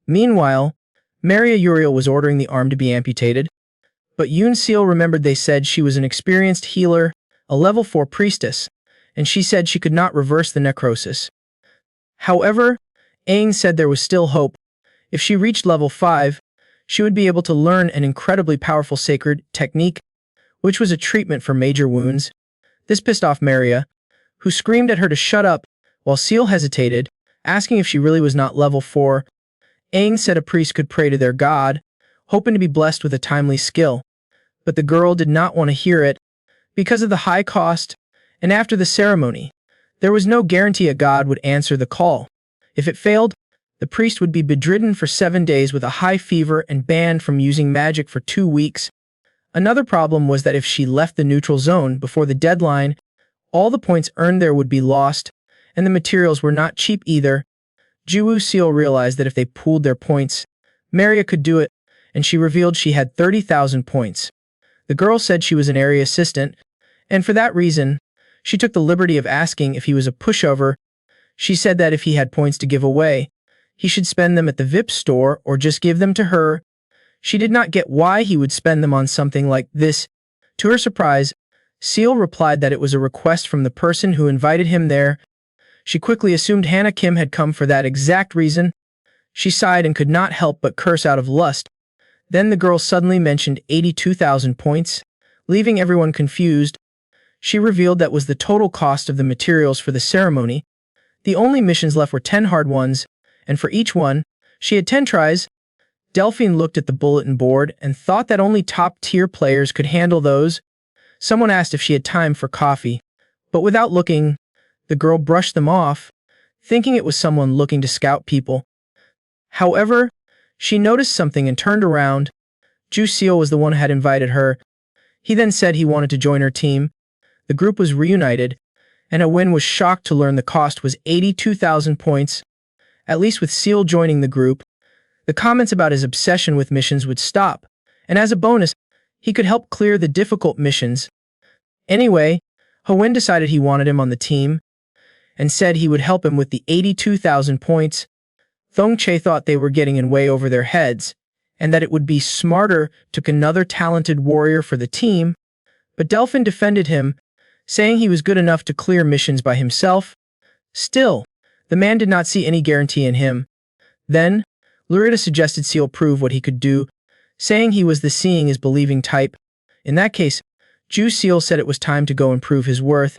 Meanwhile, Maria Uriel was ordering the arm to be amputated, but Yoon Seal remembered they said she was an experienced healer, a level 4 priestess, and she said she could not reverse the necrosis. However, Aang said there was still hope. If she reached level 5, she would be able to learn an incredibly powerful sacred technique, which was a treatment for major wounds. This pissed off Maria, who screamed at her to shut up, while Seal hesitated, asking if she really was not level 4. Aang said a priest could pray to their god, hoping to be blessed with a timely skill. But the girl did not want to hear it, because of the high cost, and after the ceremony, there was no guarantee a god would answer the call. If it failed, the priest would be bedridden for 7 days with a high fever and banned from using magic for 2 weeks. Another problem was that if she left the neutral zone before the deadline, all the points earned there would be lost, and the materials were not cheap either. Juwoo Seal realized that if they pooled their points, Maria could do it, and she revealed she had 30,000 points. The girl said she was an area assistant, and for that reason, she took the liberty of asking if he was a pushover. She said that if he had points to give away, he should spend them at the VIP store or just give them to her. She did not get why he would spend them on something like this. To her surprise, Seal replied that it was a request from the person who invited him there. She quickly assumed Hannah Kim had come for that exact reason. She sighed and could not help but curse out of lust. Then the girl suddenly mentioned 82,000 points, leaving everyone confused. She revealed that was the total cost of the materials for the ceremony. The only missions left were 10 hard ones, and for each one, she had 10 tries. Delphine looked at the bulletin board and thought that only top-tier players could handle those. Someone asked if she had time for coffee, but without looking, the girl brushed them off, thinking it was someone looking to scout people. However, she noticed something and turned around. Ju Seal was the one who had invited her. He then said he wanted to join her team. The group was reunited, and Awin was shocked to learn the cost was 82,000 points. At least with Seal joining the group, the comments about his obsession with missions would stop, and as a bonus, he could help clear the difficult missions. Anyway, Hwin decided he wanted him on the team, and said he would help him with the 82,000 points. Thong Che thought they were getting in way over their heads, and that it would be smarter to take another talented warrior for the team, but Delphin defended him, saying he was good enough to clear missions by himself. Still, the man did not see any guarantee in him. Then, Lurita suggested Seal prove what he could do, saying he was the seeing is believing type. In that case, Ju Seal said it was time to go and prove his worth.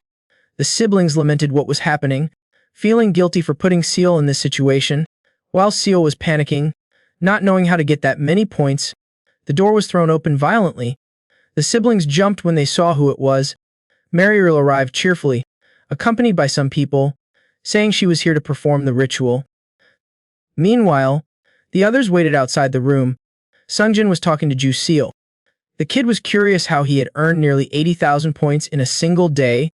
The siblings lamented what was happening, feeling guilty for putting Seal in this situation. While Seal was panicking, not knowing how to get that many points, the door was thrown open violently. The siblings jumped when they saw who it was. Mariel arrived cheerfully, accompanied by some people, saying she was here to perform the ritual. Meanwhile, the others waited outside the room. Sungjin was talking to Ju Seal. The kid was curious how he had earned nearly 80,000 points in a single day.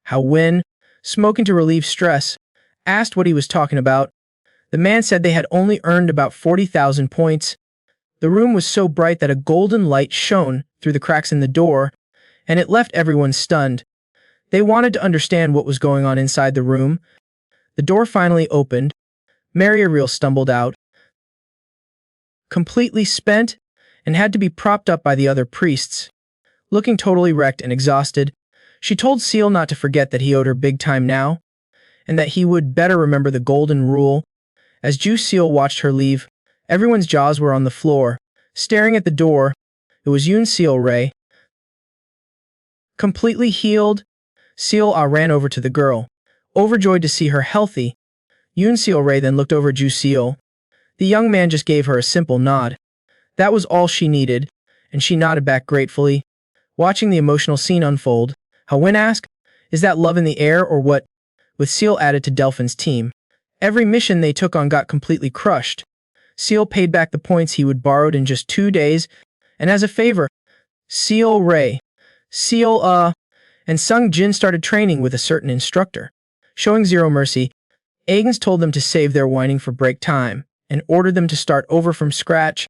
Hwin, smoking to relieve stress, asked what he was talking about. The man said they had only earned about 40,000 points. The room was so bright that a golden light shone through the cracks in the door, and it left everyone stunned. They wanted to understand what was going on inside the room. The door finally opened. Mariel stumbled out, completely spent, and had to be propped up by the other priests. Looking totally wrecked and exhausted, she told Seal not to forget that he owed her big time now, and that he would better remember the golden rule. As Ju Seal watched her leave, everyone's jaws were on the floor, staring at the door. It was Yoon Seal Ray. Completely healed, Seal ran over to the girl, overjoyed to see her healthy. Yoon Seal Ray then looked over at Ju Seal. The young man just gave her a simple nod. That was all she needed, and she nodded back gratefully. Watching the emotional scene unfold, Hwin asked, "Is that love in the air or what?" With Seal added to Delphin's team, every mission they took on got completely crushed. Seal paid back the points he would borrowed in just 2 days, and as a favor, Seal and Sung Jin started training with a certain instructor. Showing zero mercy, Agnes told them to save their whining for break time, and ordered them to start over from scratch.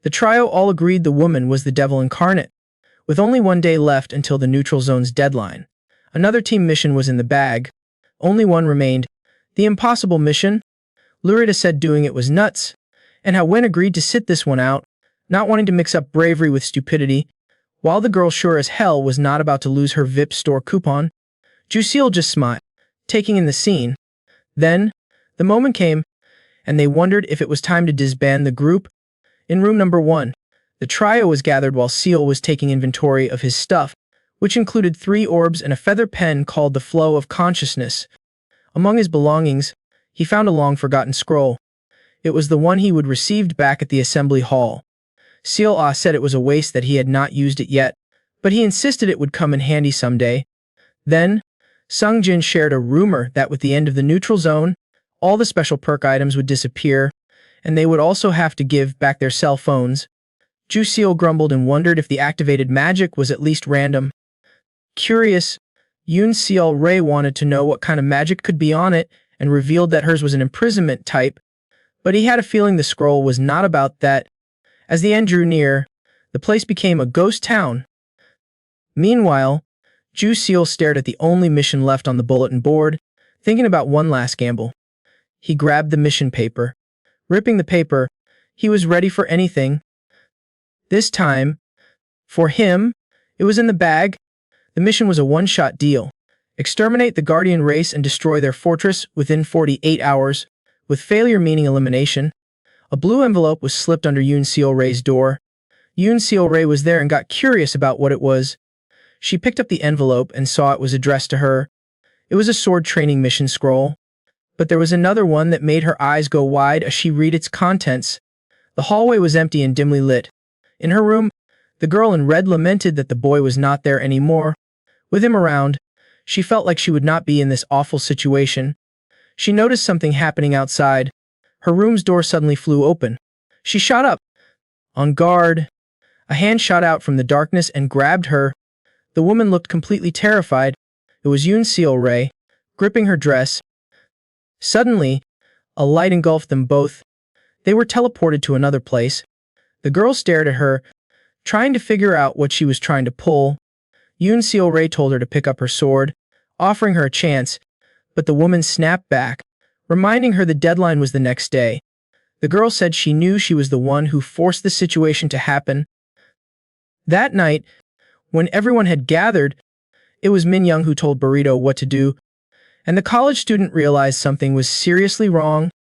The trio all agreed the woman was the devil incarnate. With only 1 day left until the neutral zone's deadline, another team mission was in the bag. Only one remained, the impossible mission. Lurita said doing it was nuts, and how Wen agreed to sit this one out, not wanting to mix up bravery with stupidity. While the girl sure as hell was not about to lose her VIP store coupon, Jusil just smiled, taking in the scene. Then, the moment came, and they wondered if it was time to disband the group. In room number 1, the trio was gathered while Seal was taking inventory of his stuff, which included 3 orbs and a feather pen called the Flow of Consciousness. Among his belongings, he found a long-forgotten scroll. It was the one he would received back at the assembly hall. Seal said it was a waste that he had not used it yet, but he insisted it would come in handy someday. Then, Sung Jin shared a rumor that with the end of the neutral zone, all the special perk items would disappear, and they would also have to give back their cell phones. Ju Seal grumbled and wondered if the activated magic was at least random. Curious, Yoon Seal Ray wanted to know what kind of magic could be on it and revealed that hers was an imprisonment type, but he had a feeling the scroll was not about that. As the end drew near, the place became a ghost town. Meanwhile, Ju Seal stared at the only mission left on the bulletin board, thinking about one last gamble. He grabbed the mission paper. Ripping the paper, he was ready for anything. This time, for him, it was in the bag. The mission was a one-shot deal. Exterminate the Guardian race and destroy their fortress within 48 hours, with failure meaning elimination. A blue envelope was slipped under Yoon Seal Ray's door. Yoon Seal Ray was there and got curious about what it was. She picked up the envelope and saw it was addressed to her. It was a sword training mission scroll. But there was another one that made her eyes go wide as she read its contents. The hallway was empty and dimly lit. In her room, the girl in red lamented that the boy was not there anymore. With him around, she felt like she would not be in this awful situation. She noticed something happening outside. Her room's door suddenly flew open. She shot up. On guard. A hand shot out from the darkness and grabbed her. The woman looked completely terrified. It was Yoon Seal Ray, gripping her dress. Suddenly, a light engulfed them both. They were teleported to another place. The girl stared at her, trying to figure out what she was trying to pull. Yoon Seal Ray told her to pick up her sword, offering her a chance, but the woman snapped back, reminding her the deadline was the next day. The girl said she knew she was the one who forced the situation to happen. That night, when everyone had gathered, it was Min Young who told Burrito what to do, and the college student realized something was seriously wrong.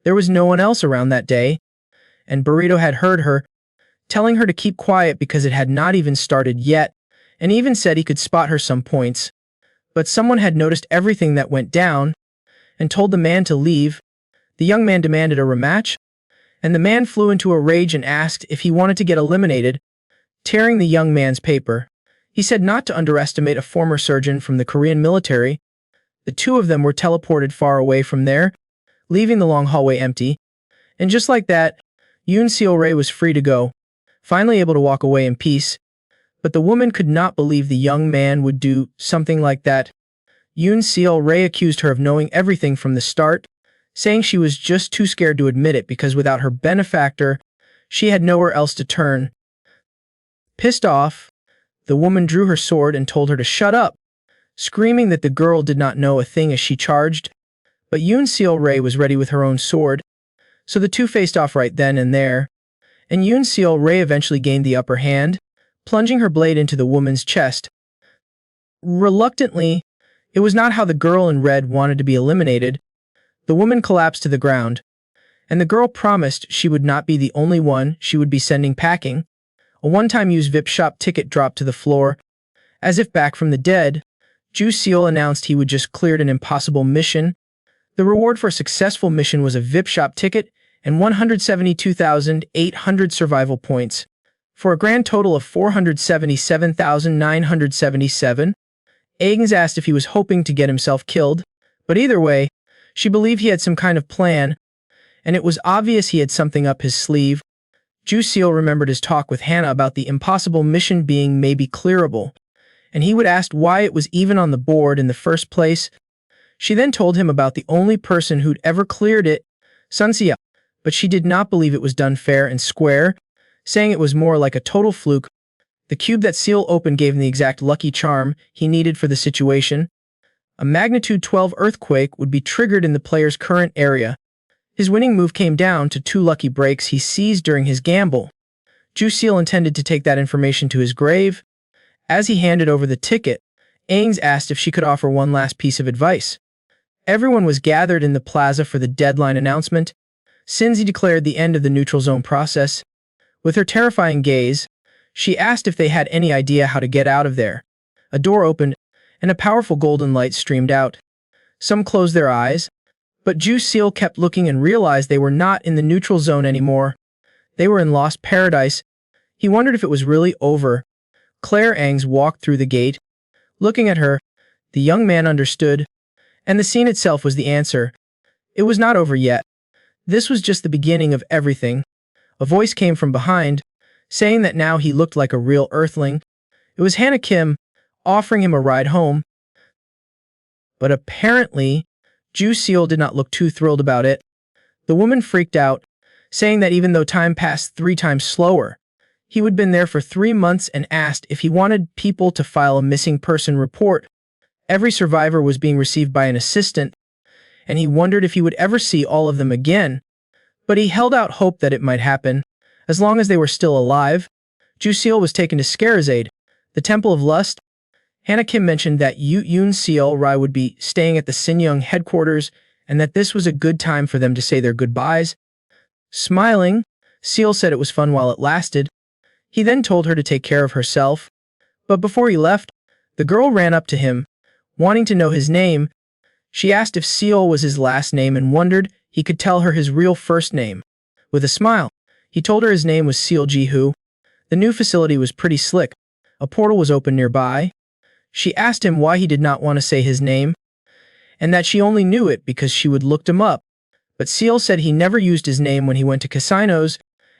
There was no one else around that day, and Burrito had heard her, telling her to keep quiet because it had not even started yet, and even said he could spot her some points. But someone had noticed everything that went down, and told the man to leave. The young man demanded a rematch, and the man flew into a rage and asked if he wanted to get eliminated, tearing the young man's paper. He said not to underestimate a former surgeon from the Korean military. The two of them were teleported far away from there, leaving the long hallway empty. And just like that, Yoon Seal Ray was free to go, finally able to walk away in peace. But the woman could not believe the young man would do something like that. Yoon Seal Ray accused her of knowing everything from the start, saying she was just too scared to admit it because without her benefactor, she had nowhere else to turn. Pissed off, the woman drew her sword and told her to shut up, screaming that the girl did not know a thing as she charged. But Yoon Seal Ray was ready with her own sword, so the two faced off right then and there, and Yoon Seal Ray eventually gained the upper hand, plunging her blade into the woman's chest. Reluctantly, it was not how the girl in red wanted to be eliminated. The woman collapsed to the ground, and the girl promised she would not be the only one she would be sending packing. A one-time use VIP shop ticket dropped to the floor. As if back from the dead, Ju Seal announced he would just cleared an impossible mission. The reward for a successful mission was a VIP shop ticket and 172,800 survival points, for a grand total of 477,977. Aegis asked if he was hoping to get himself killed, but either way, she believed he had some kind of plan, and it was obvious he had something up his sleeve. Ju Seal remembered his talk with Hannah about the impossible mission being maybe clearable, and he would ask why it was even on the board in the first place. She then told him about the only person who'd ever cleared it, Sun Xia, but she did not believe it was done fair and square, saying it was more like a total fluke. The cube that Seal opened gave him the exact lucky charm he needed for the situation. A magnitude 12 earthquake would be triggered in the player's current area. His winning move came down to 2 lucky breaks he seized during his gamble. Ju Seal intended to take that information to his grave. As he handed over the ticket, Aang asked if she could offer one last piece of advice. Everyone was gathered in the plaza for the deadline announcement. Cinzhi declared the end of the neutral zone process. With her terrifying gaze, she asked if they had any idea how to get out of there. A door opened, and a powerful golden light streamed out. Some closed their eyes, but Ju Seal kept looking and realized they were not in the neutral zone anymore. They were in Lost Paradise. He wondered if it was really over. Claire Aang walked through the gate. Looking at her, the young man understood, and the scene itself was the answer. It was not over yet. This was just the beginning of everything. A voice came from behind, saying that now he looked like a real earthling. It was Hannah Kim, offering him a ride home. But apparently, Ju Seal did not look too thrilled about it. The woman freaked out, saying that even though time passed 3 times slower, he would have been there for 3 months, and asked if he wanted people to file a missing person report. Every survivor was being received by an assistant, and he wondered if he would ever see all of them again. But he held out hope that it might happen, as long as they were still alive. Ju Seal was taken to Scarazade, the Temple of Lust. Hannah Kim mentioned that Yoon Seal Rai would be staying at the Sinyoung headquarters, and that this was a good time for them to say their goodbyes. Smiling, Seal said it was fun while it lasted. He then told her to take care of herself. But before he left, the girl ran up to him, wanting to know his name. She asked if Seal was his last name and wondered he could tell her his real first name. With a smile, he told her his name was Seal Ji-hoo. The new facility was pretty slick. A portal was open nearby. She asked him why he did not want to say his name, and that she only knew it because she would looked him up. But Seal said he never used his name when he went to casinos,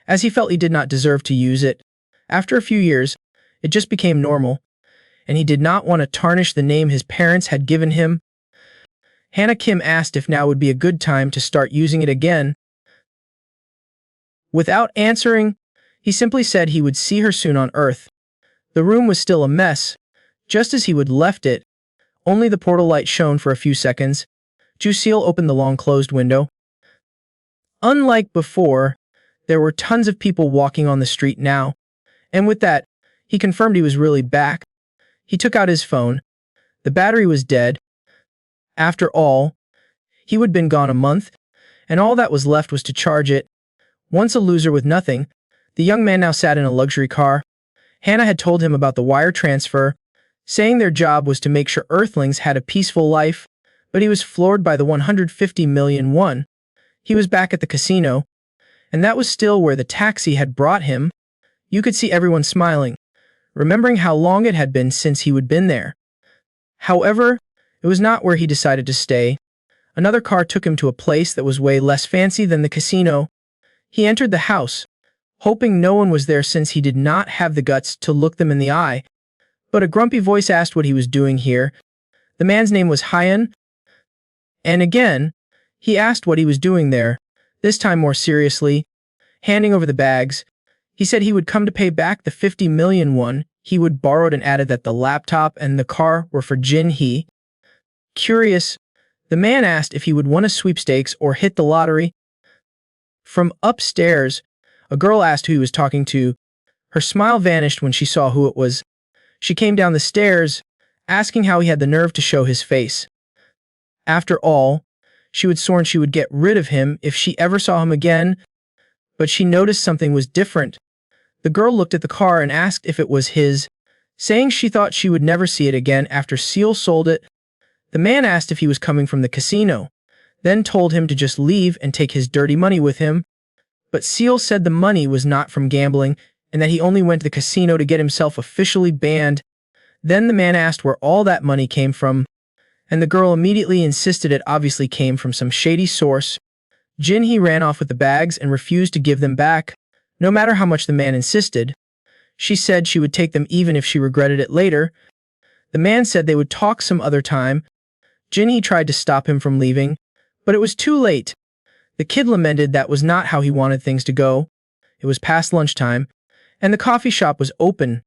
as he felt he did not deserve to use it. After a few years, it just became normal, and he did not want to tarnish the name his parents had given him. Hannah Kim asked if now would be a good time to start using it again. Without answering, he simply said he would see her soon on Earth. The room was still a mess, just as he would left it. Only the portal light shone for a few seconds. Ju Seal opened the long-closed window. Unlike before, there were tons of people walking on the street now, and with that, he confirmed he was really back. He took out his phone. The battery was dead. After all, he would have been gone a month, and all that was left was to charge it. Once a loser with nothing, the young man now sat in a luxury car. Hannah had told him about the wire transfer, saying their job was to make sure Earthlings had a peaceful life, but he was floored by the 150 million won. He was back at the casino, and that was still where the taxi had brought him. You could see everyone smiling, remembering how long it had been since he had been there. However, it was not where he decided to stay. Another car took him to a place that was way less fancy than the casino. He entered the house, hoping no one was there since he did not have the guts to look them in the eye. But a grumpy voice asked what he was doing here. The man's name was Hyan. And again, he asked what he was doing there, this time more seriously, handing over the bags. He said he would come to pay back the 50 million won he would borrowed, and added that the laptop and the car were for Jin Hee. Curious, the man asked if he would win a sweepstakes or hit the lottery. From upstairs, a girl asked who he was talking to. Her smile vanished when she saw who it was. She came down the stairs, asking how he had the nerve to show his face. After all, she had sworn she would get rid of him if she ever saw him again, but she noticed something was different. The girl looked at the car and asked if it was his, saying she thought she would never see it again after Seal sold it. The man asked if he was coming from the casino, then told him to just leave and take his dirty money with him. But Seal said the money was not from gambling, and that he only went to the casino to get himself officially banned. Then the man asked where all that money came from, and the girl immediately insisted it obviously came from some shady source. Jin Hee ran off with the bags and refused to give them back, no matter how much the man insisted. She said she would take them even if she regretted it later. The man said they would talk some other time. Jin Hee tried to stop him from leaving, but it was too late. The kid lamented that was not how he wanted things to go. It was past lunchtime, and the coffee shop was open.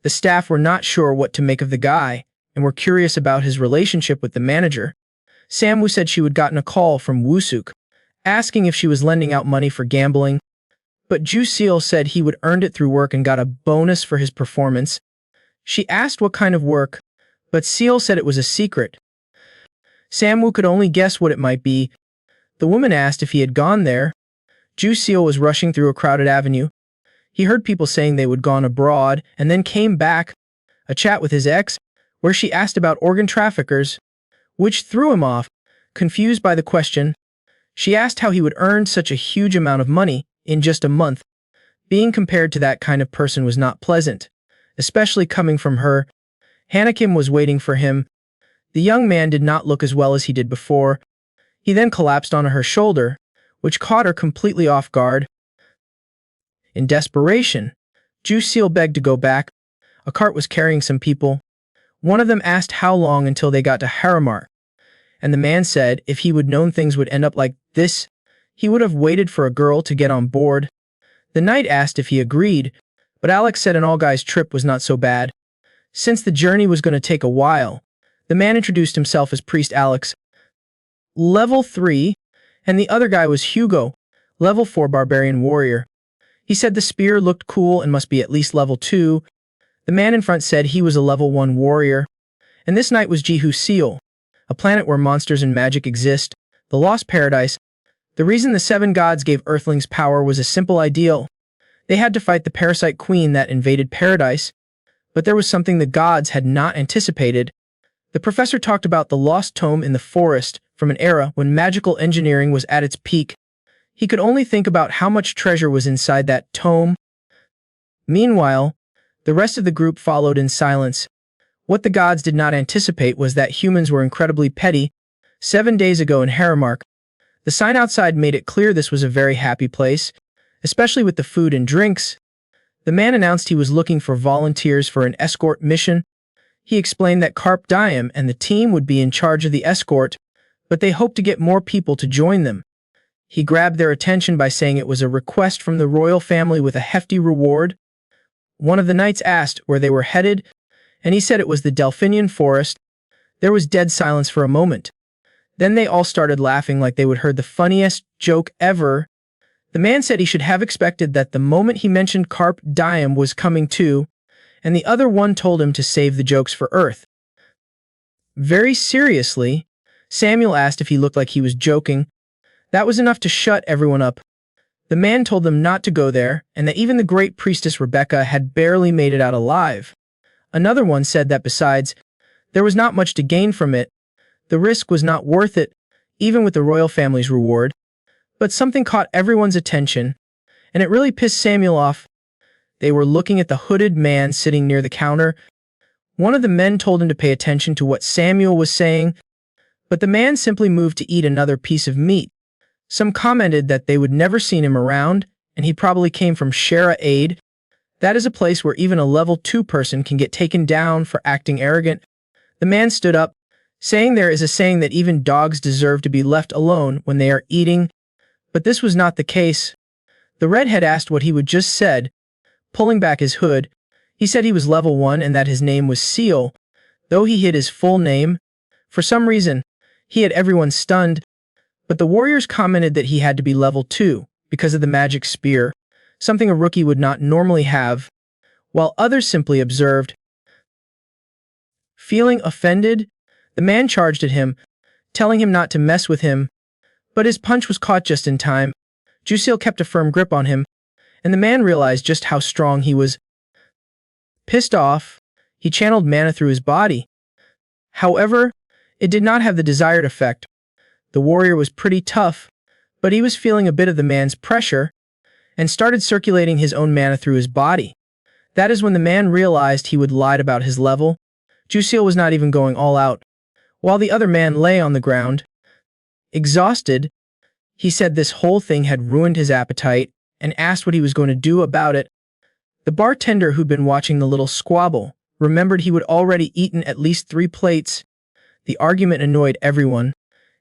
The staff were not sure what to make of the guy, and were curious about his relationship with the manager. Samwoo said she had gotten a call from Woosuk, asking if she was lending out money for gambling. But Ju Seal said he would earned it through work and got a bonus for his performance. She asked what kind of work, but Seal said it was a secret. Samwoo could only guess what it might be. The woman asked if he had gone there. Ju Seal was rushing through a crowded avenue. He heard people saying they would gone abroad and then came back. A chat with his ex, where she asked about organ traffickers, which threw him off. Confused by the question, she asked how he would earn such a huge amount of money in just a month. Being compared to that kind of person was not pleasant, especially coming from her. Hannah Kim was waiting for him. The young man did not look as well as he did before. He then collapsed on her shoulder, which caught her completely off guard. In desperation, Ju Seal begged to go back. A cart was carrying some people. One of them asked how long until they got to Haramar, and the man said if he would known things would end up like this, he would have waited for a girl to get on board. The knight asked if he agreed, but Alex said an all-guys trip was not so bad. Since the journey was going to take a while, the man introduced himself as Priest Alex, level 3, and the other guy was Hugo, level 4 barbarian warrior. He said the spear looked cool and must be at least level 2. The man in front said he was a level 1 warrior. And this knight was Jihu Seal, a planet where monsters and magic exist, the lost paradise. The reason the 7 gods gave Earthlings power was a simple ideal. They had to fight the parasite queen that invaded paradise, but there was something the gods had not anticipated. The professor talked about the lost tome in the forest from an era when magical engineering was at its peak. He could only think about how much treasure was inside that tome. Meanwhile, the rest of the group followed in silence. What the gods did not anticipate was that humans were incredibly petty. 7 days ago in Haramark, the sign outside made it clear this was a very happy place, especially with the food and drinks. The man announced he was looking for volunteers for an escort mission. He explained that Carp Diem and the team would be in charge of the escort, but they hoped to get more people to join them. He grabbed their attention by saying it was a request from the royal family with a hefty reward. One of the knights asked where they were headed, and he said it was the Delphinian forest. There was dead silence for a moment. Then they all started laughing like they would heard the funniest joke ever. The man said he should have expected that the moment he mentioned Carp Diem was coming too, and the other one told him to save the jokes for Earth. Very seriously, Samuel asked if he looked like he was joking. That was enough to shut everyone up. The man told them not to go there, and that even the great priestess Rebecca had barely made it out alive. Another one said that besides, there was not much to gain from it. The risk was not worth it, even with the royal family's reward. But something caught everyone's attention, and it really pissed Samuel off. They were looking at the hooded man sitting near the counter. One of the men told him to pay attention to what Samuel was saying, but the man simply moved to eat another piece of meat. Some commented that they would never seen him around, and he probably came from Shara Aid. That is a place where even a level 2 person can get taken down for acting arrogant. The man stood up, saying there is a saying that even dogs deserve to be left alone when they are eating, but this was not the case. The redhead asked what he would just said. Pulling back his hood, he said he was level 1 and that his name was Seal, though he hid his full name. For some reason, he had everyone stunned, but the warriors commented that he had to be level 2 because of the magic spear, something a rookie would not normally have, while others simply observed. Feeling offended, the man charged at him, telling him not to mess with him, but his punch was caught just in time. Ju Seal kept a firm grip on him, and the man realized just how strong he was. Pissed off, he channeled mana through his body. However, it did not have the desired effect. The warrior was pretty tough, but he was feeling a bit of the man's pressure, and started circulating his own mana through his body. That is when the man realized he would lied about his level. Ju Seal was not even going all out, while the other man lay on the ground. Exhausted, he said this whole thing had ruined his appetite, and asked what he was going to do about it. The bartender who'd been watching the little squabble remembered he would already eaten at least 3 plates. The argument annoyed everyone,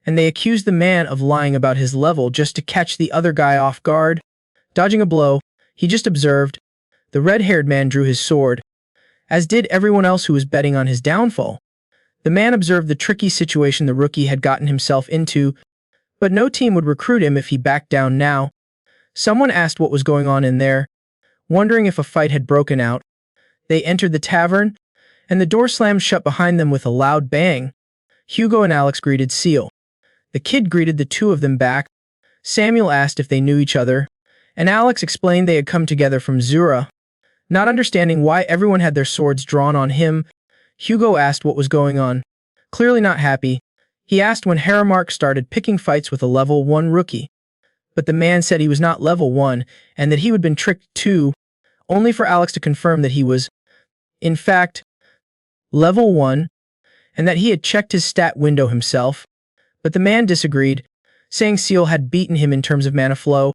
and they accused the man of lying about his level just to catch the other guy off guard. Dodging a blow, he just observed. The red-haired man drew his sword, as did everyone else who was betting on his downfall. The man observed the tricky situation the rookie had gotten himself into, But no team would recruit him if he backed down now. Someone asked what was going on in there, wondering if a fight had broken out. They entered the tavern, and the door slammed shut behind them with a loud bang. Hugo and Alex greeted Seal. The kid greeted the two of them back. Samuel asked if they knew each other, and Alex explained they had come together from Zura. Not understanding why everyone had their swords drawn on him, Hugo asked what was going on. Clearly not happy, he asked when Haramark started picking fights with a level 1 rookie. But the man said he was not level 1 and that he had been tricked too, only for Alex to confirm that he was, in fact, level 1, and that he had checked his stat window himself. But the man disagreed, saying Seal had beaten him in terms of mana flow.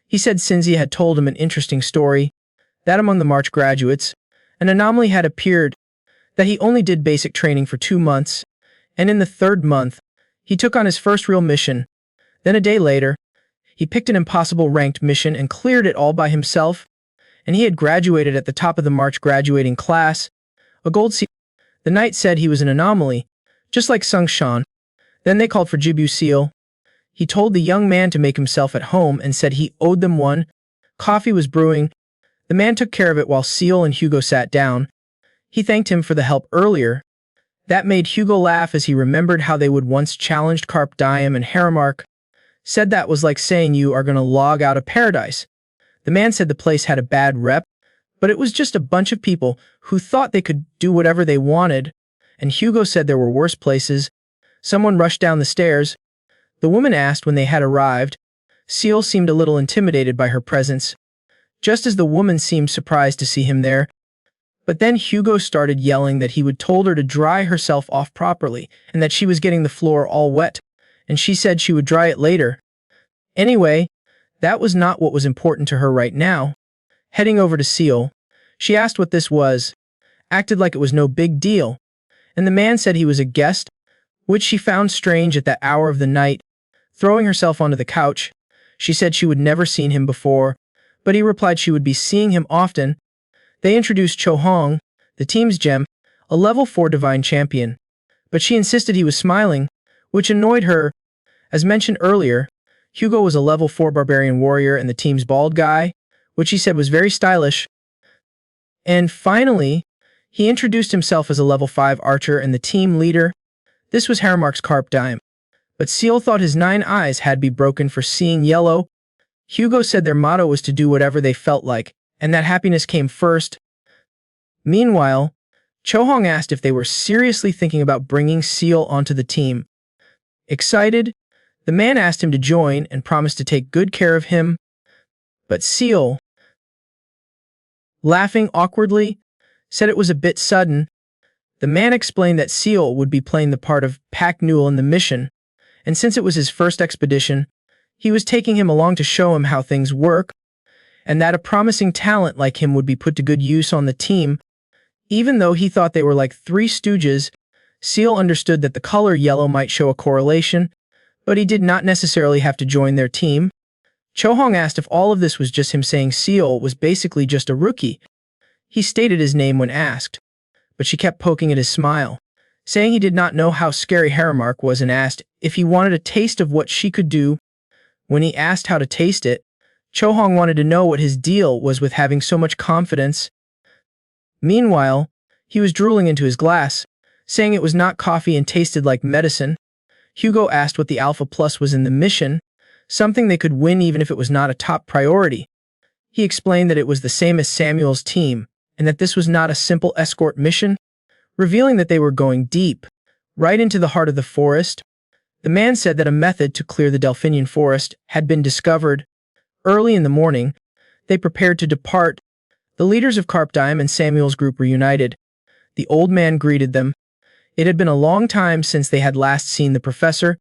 He said Cinzia had told him an interesting story, that among the March graduates, an anomaly had appeared, that he only did basic training for 2 months, and in the 3rd month, he took on his first real mission. Then a day later, he picked an impossible ranked mission and cleared it all by himself, and he had graduated at the top of the March graduating class, a gold seal. The knight said he was an anomaly, just like Sung Shan. Then they called for Jibu Seal. He told the young man to make himself at home and said he owed them one. Coffee was brewing. The man took care of it while Seal and Hugo sat down. He thanked him for the help earlier. That made Hugo laugh as he remembered how they would once challenged Carp Diem, and Haramark said that was like saying you are going to log out of paradise. The man said the place had a bad rep, but it was just a bunch of people who thought they could do whatever they wanted, and Hugo said there were worse places. Someone rushed down the stairs. The woman asked when they had arrived. Seal seemed a little intimidated by her presence, just as the woman seemed surprised to see him there. But then Hugo started yelling that he would told her to dry herself off properly and that she was getting the floor all wet, and she said she would dry it later. Anyway, that was not what was important to her right now. Heading over to Seal, she asked what this was, acted like it was no big deal, and the man said he was a guest, which she found strange at that hour of the night. Throwing herself onto the couch, she said she would never seen him before, but he replied she would be seeing him often. They introduced Cho Hong, the team's gem, a level 4 divine champion, but she insisted he was smiling, which annoyed her. As mentioned earlier, Hugo was a level 4 barbarian warrior and the team's bald guy, which he said was very stylish. And finally, he introduced himself as a level 5 archer and the team leader. This was Haramark's Carp Dime, but Seal thought his 9 eyes had be broken for seeing yellow. Hugo said their motto was to do whatever they felt like, and that happiness came first. Meanwhile, Cho Hong asked if they were seriously thinking about bringing Seal onto the team. Excited, the man asked him to join and promised to take good care of him. But Seal, laughing awkwardly, said it was a bit sudden. The man explained that Seal would be playing the part of Pak Newell in the mission, and since it was his first expedition, he was taking him along to show him how things work, and that a promising talent like him would be put to good use on the team. Even though he thought they were like 3 stooges, Seal understood that the color yellow might show a correlation, but he did not necessarily have to join their team. Cho Hong asked if all of this was just him saying Seal was basically just a rookie. He stated his name when asked, but she kept poking at his smile, saying he did not know how scary Haramark was, and asked if he wanted a taste of what she could do. When he asked how to taste it, Cho Hong wanted to know what his deal was with having so much confidence. Meanwhile, he was drooling into his glass, saying it was not coffee and tasted like medicine. Hugo asked what the Alpha Plus was in the mission, something they could win even if it was not a top priority. He explained that it was the same as Samuel's team, and that this was not a simple escort mission, revealing that they were going deep, right into the heart of the forest. The man said that a method to clear the Delphinian forest had been discovered. Early in the morning, they prepared to depart. The leaders of Carp Dime and Samuel's group reunited. The old man greeted them. It had been a long time since they had last seen the professor,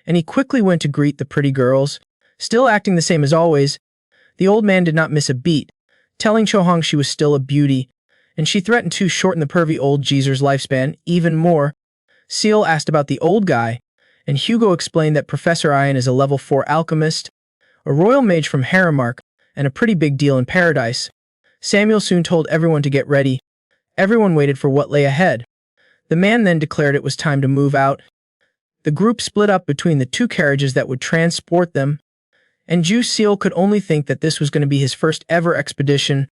and he quickly went to greet the pretty girls, still acting the same as always. The old man did not miss a beat, telling Cho Hong she was still a beauty, and she threatened to shorten the pervy old geezer's lifespan even more. Seal asked about the old guy, and Hugo explained that Professor Ian is a level 4 alchemist, a royal mage from Haramark, and a pretty big deal in paradise. Samuel soon told everyone to get ready. Everyone waited for what lay ahead. The man then declared it was time to move out. The group split up between the two carriages that would transport them, and Ju Seal could only think that this was going to be his first ever expedition.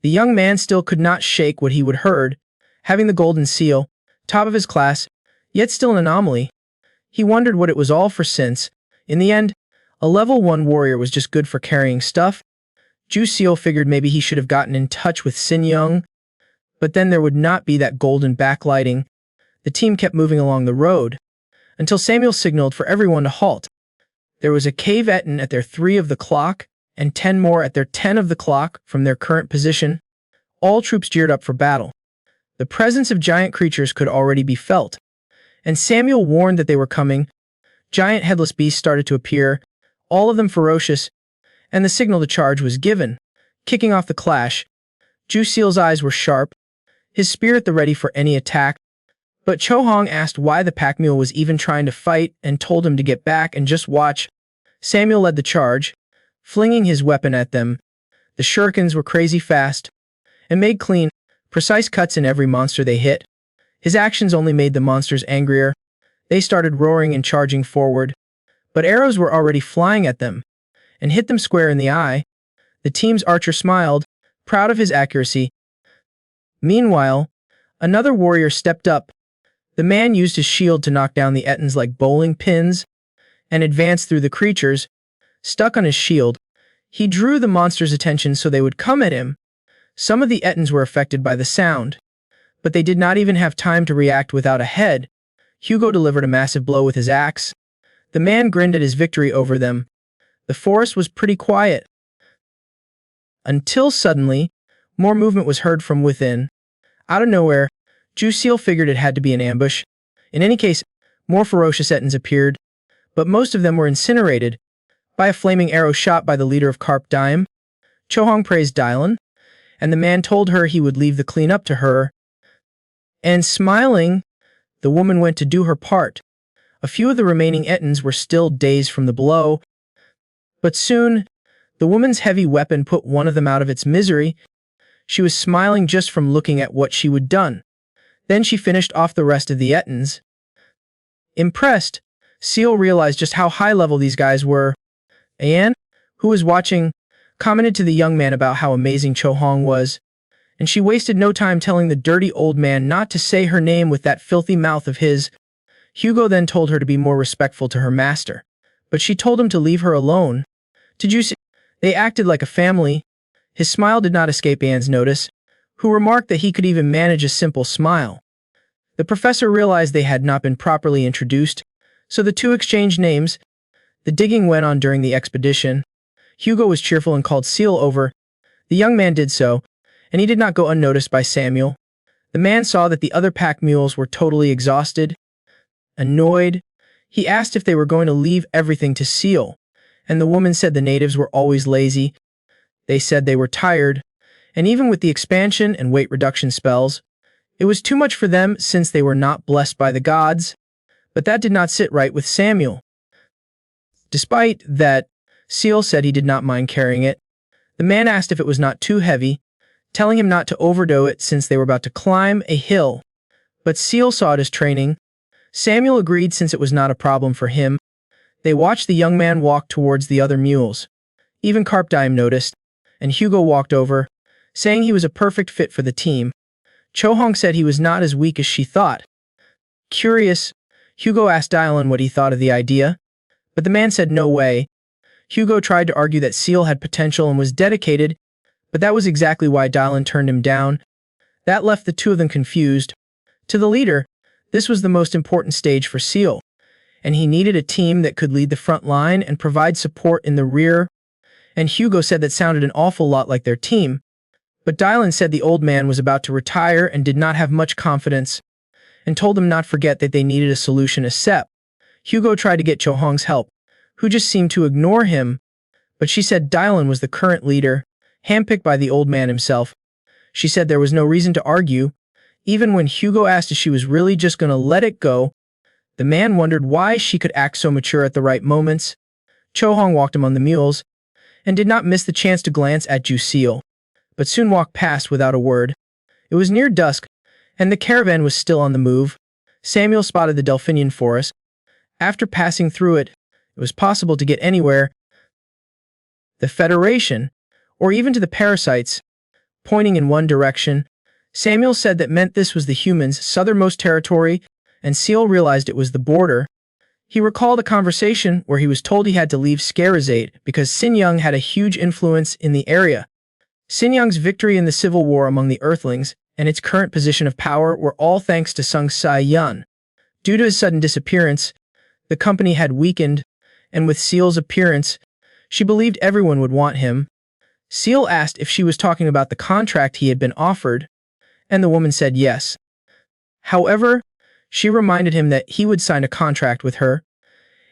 The young man still could not shake what he would heard, having the golden seal, top of his class, yet still an anomaly. He wondered what it was all for since, in the end, a level 1 warrior was just good for carrying stuff. Ju Seal figured maybe he should have gotten in touch with Sin Young, but then there would not be that golden backlighting. The team kept moving along the road, until Samuel signaled for everyone to halt. There was a cave eton at their 3 of the clock, and 10 more at their 10 of the clock from their current position. All troops geared up for battle. The presence of giant creatures could already be felt, and Samuel warned that they were coming. Giant headless beasts started to appear, all of them ferocious, and the signal to charge was given, kicking off the clash. Ju Seal's eyes were sharp, his spear at the ready for any attack, but Cho Hong asked why the pack mule was even trying to fight and told him to get back and just watch. Samuel led the charge, flinging his weapon at them. The shurikens were crazy fast, and made clean, precise cuts in every monster they hit. His actions only made the monsters angrier. They started roaring and charging forward, but arrows were already flying at them, and hit them square in the eye. The team's archer smiled, proud of his accuracy. Meanwhile, another warrior stepped up. The man used his shield to knock down the etons like bowling pins, and advanced through the creatures. Stuck on his shield, he drew the monsters' attention so they would come at him. Some of the etons were affected by the sound, but they did not even have time to react without a head. Hugo delivered a massive blow with his axe. The man grinned at his victory over them. The forest was pretty quiet, until suddenly, more movement was heard from within. Out of nowhere, Ju Seal figured it had to be an ambush. In any case, more ferocious etons appeared, but most of them were incinerated by a flaming arrow shot by the leader of Carp Dime. Cho Hong praised Dylan, and the man told her he would leave the cleanup to her. And smiling, the woman went to do her part. A few of the remaining etons were still dazed from the blow, but soon, the woman's heavy weapon put one of them out of its misery. She was smiling just from looking at what she would done. Then she finished off the rest of the etons. Impressed, Seal realized just how high level these guys were. Anne, who was watching, commented to the young man about how amazing Cho Hong was, and she wasted no time telling the dirty old man not to say her name with that filthy mouth of his. Hugo then told her to be more respectful to her master, but she told him to leave her alone. Did you see? They acted like a family. His smile did not escape Anne's notice, who remarked that he could even manage a simple smile. The professor realized they had not been properly introduced, so the two exchanged names. The digging went on during the expedition. Hugo was cheerful and called Seal over. The young man did so, and he did not go unnoticed by Samuel. The man saw that the other pack mules were totally exhausted. Annoyed, he asked if they were going to leave everything to Seal, and the woman said the natives were always lazy. They said they were tired, and even with the expansion and weight reduction spells, it was too much for them since they were not blessed by the gods. But that did not sit right with Samuel. Despite that, Seal said he did not mind carrying it. The man asked if it was not too heavy, telling him not to overdo it since they were about to climb a hill. But Seal saw it as training. Samuel agreed since it was not a problem for him. They watched the young man walk towards the other mules. Even Carp Dime noticed, and Hugo walked over, saying he was a perfect fit for the team. Cho Hong said he was not as weak as she thought. Curious, Hugo asked Dylan what he thought of the idea, but the man said no way. Hugo tried to argue that Seal had potential and was dedicated, but that was exactly why Dylan turned him down. That left the two of them confused. To the leader, this was the most important stage for Seal, and he needed a team that could lead the front line and provide support in the rear. And Hugo said that sounded an awful lot like their team. But Dylan said the old man was about to retire and did not have much confidence, and told them not forget that they needed a solution ASAP. Hugo tried to get Cho Hong's help, who just seemed to ignore him, but she said Dylan was the current leader, handpicked by the old man himself. She said there was no reason to argue. Even when Hugo asked if she was really just going to let it go, the man wondered why she could act so mature at the right moments. Cho Hong walked among the mules, and did not miss the chance to glance at Ju Seal, but soon walked past without a word. It was near dusk, and the caravan was still on the move. Samuel spotted the Delphinian forest, After passing through it, it was possible to get anywhere. The Federation, or even to the parasites, pointing in one direction. Samuel said that meant this was the humans' southernmost territory, and Seal realized it was the border. He recalled a conversation where he was told he had to leave Scarazade because Sin Young had a huge influence in the area. Sin Young's victory in the civil war among the Earthlings and its current position of power were all thanks to Sung Sai-yun. Due to his sudden disappearance, the company had weakened, and with Seal's appearance, she believed everyone would want him. Seal asked if she was talking about the contract he had been offered, and the woman said yes. However, she reminded him that he would sign a contract with her,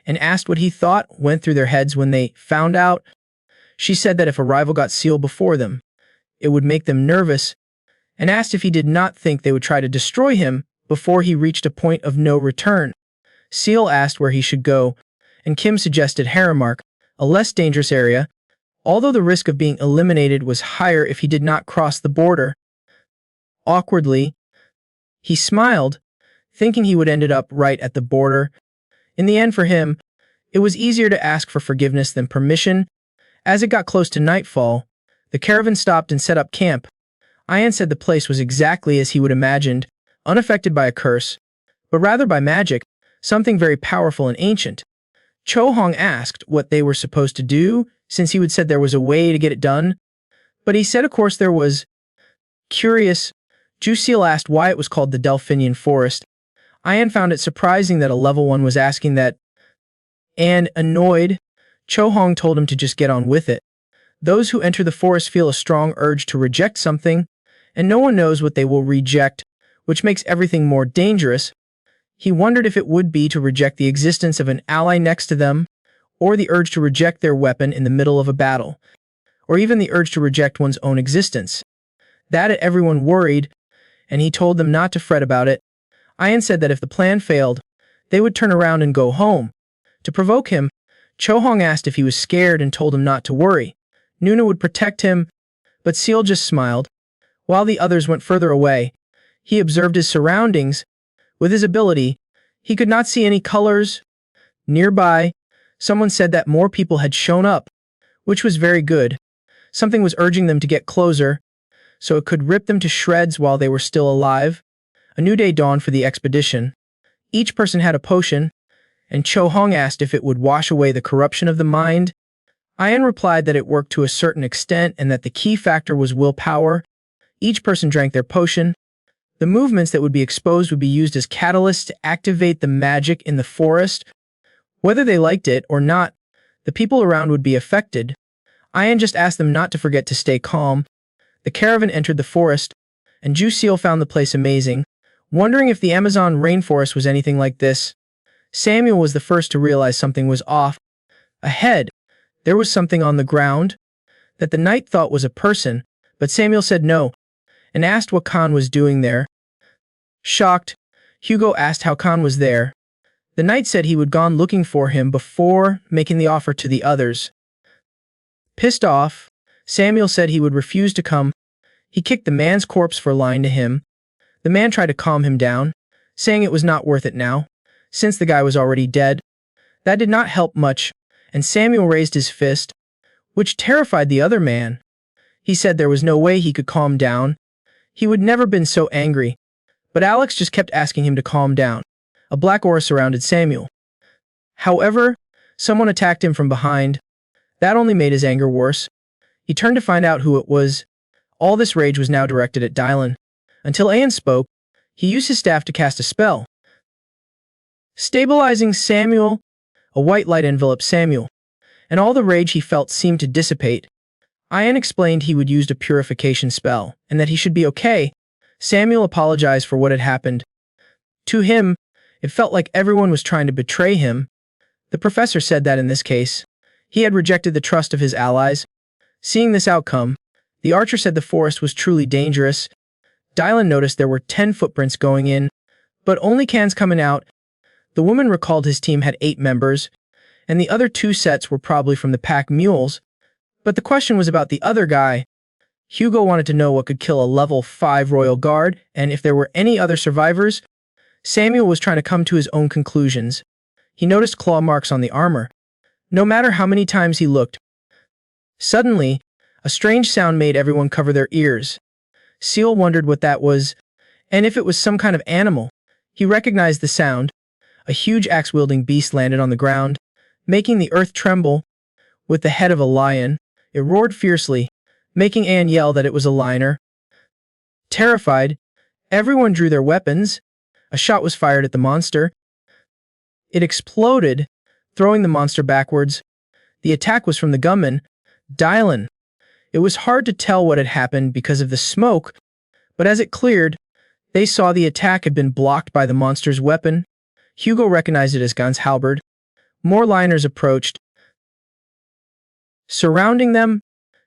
and asked what he thought went through their heads when they found out. She said that if a rival got Seal before them, it would make them nervous, and asked if he did not think they would try to destroy him before he reached a point of no return. Seal asked where he should go, and Kim suggested Haramark, a less dangerous area, although the risk of being eliminated was higher if he did not cross the border. Awkwardly, he smiled, thinking he would end up right at the border. In the end for him, it was easier to ask for forgiveness than permission. As it got close to nightfall, the caravan stopped and set up camp. Ian said the place was exactly as he would imagined, unaffected by a curse, but rather by magic, something very powerful and ancient. Cho Hong asked what they were supposed to do, since he would said there was a way to get it done, but he said of course there was. Curious, Ju Seal asked why it was called the Delphinian Forest. Ian found it surprising that a level 1 was asking that, and annoyed, Cho Hong told him to just get on with it. Those who enter the forest feel a strong urge to reject something, and no one knows what they will reject, which makes everything more dangerous. He wondered if it would be to reject the existence of an ally next to them, or the urge to reject their weapon in the middle of a battle, or even the urge to reject one's own existence. That everyone worried, and he told them not to fret about it. Ian said that if the plan failed, they would turn around and go home. To provoke him, Cho Hong asked if he was scared and told him not to worry. Nuna would protect him, but Seal just smiled. While the others went further away, he observed his surroundings. With his ability, he could not see any colors. Nearby, someone said that more people had shown up, which was very good. Something was urging them to get closer, so it could rip them to shreds while they were still alive. A new day dawned for the expedition. Each person had a potion, and Cho Hong asked if it would wash away the corruption of the mind. Ian replied that it worked to a certain extent and that the key factor was willpower. Each person drank their potion. The movements that would be exposed would be used as catalysts to activate the magic in the forest. Whether they liked it or not, the people around would be affected. Ian just asked them not to forget to stay calm. The caravan entered the forest, and Ju Seal found the place amazing, wondering if the Amazon rainforest was anything like this. Samuel was the first to realize something was off. Ahead, there was something on the ground that the knight thought was a person, but Samuel said no, and asked what Khan was doing there. Shocked, Hugo asked how Khan was there. The knight said he would gone looking for him before making the offer to the others. Pissed off, Samuel said he would refuse to come. He kicked the man's corpse for lying to him. The man tried to calm him down, saying it was not worth it now, since the guy was already dead. That did not help much, and Samuel raised his fist, which terrified the other man. He said there was no way he could calm down. He would never been so angry, but Alex just kept asking him to calm down. A black aura surrounded Samuel. However, someone attacked him from behind. That only made his anger worse. He turned to find out who it was. All this rage was now directed at Dylan. Until Ayan spoke, he used his staff to cast a spell. Stabilizing Samuel, a white light enveloped Samuel, and all the rage he felt seemed to dissipate. Ayan explained he would use a purification spell, and that he should be okay. Samuel apologized for what had happened. To him, it felt like everyone was trying to betray him. The professor said that in this case, he had rejected the trust of his allies. Seeing this outcome, the archer said the forest was truly dangerous. Dylan noticed there were 10 footprints going in, but only cans coming out. The woman recalled his team had 8 members, and the other 2 sets were probably from the pack mules. But the question was about the other guy. Hugo wanted to know what could kill a level 5 royal guard, and if there were any other survivors. Samuel was trying to come to his own conclusions. He noticed claw marks on the armor, no matter how many times he looked. Suddenly, a strange sound made everyone cover their ears. Seal wondered what that was, and if it was some kind of animal. He recognized the sound. A huge axe-wielding beast landed on the ground, making the earth tremble. With the head of a lion, it roared fiercely, making Anne yell that it was a liner. Terrified, everyone drew their weapons. A shot was fired at the monster. It exploded, throwing the monster backwards. The attack was from the gunman, Dylan. It was hard to tell what had happened because of the smoke, but as it cleared, they saw the attack had been blocked by the monster's weapon. Hugo recognized it as Gun's halberd. More liners approached, surrounding them.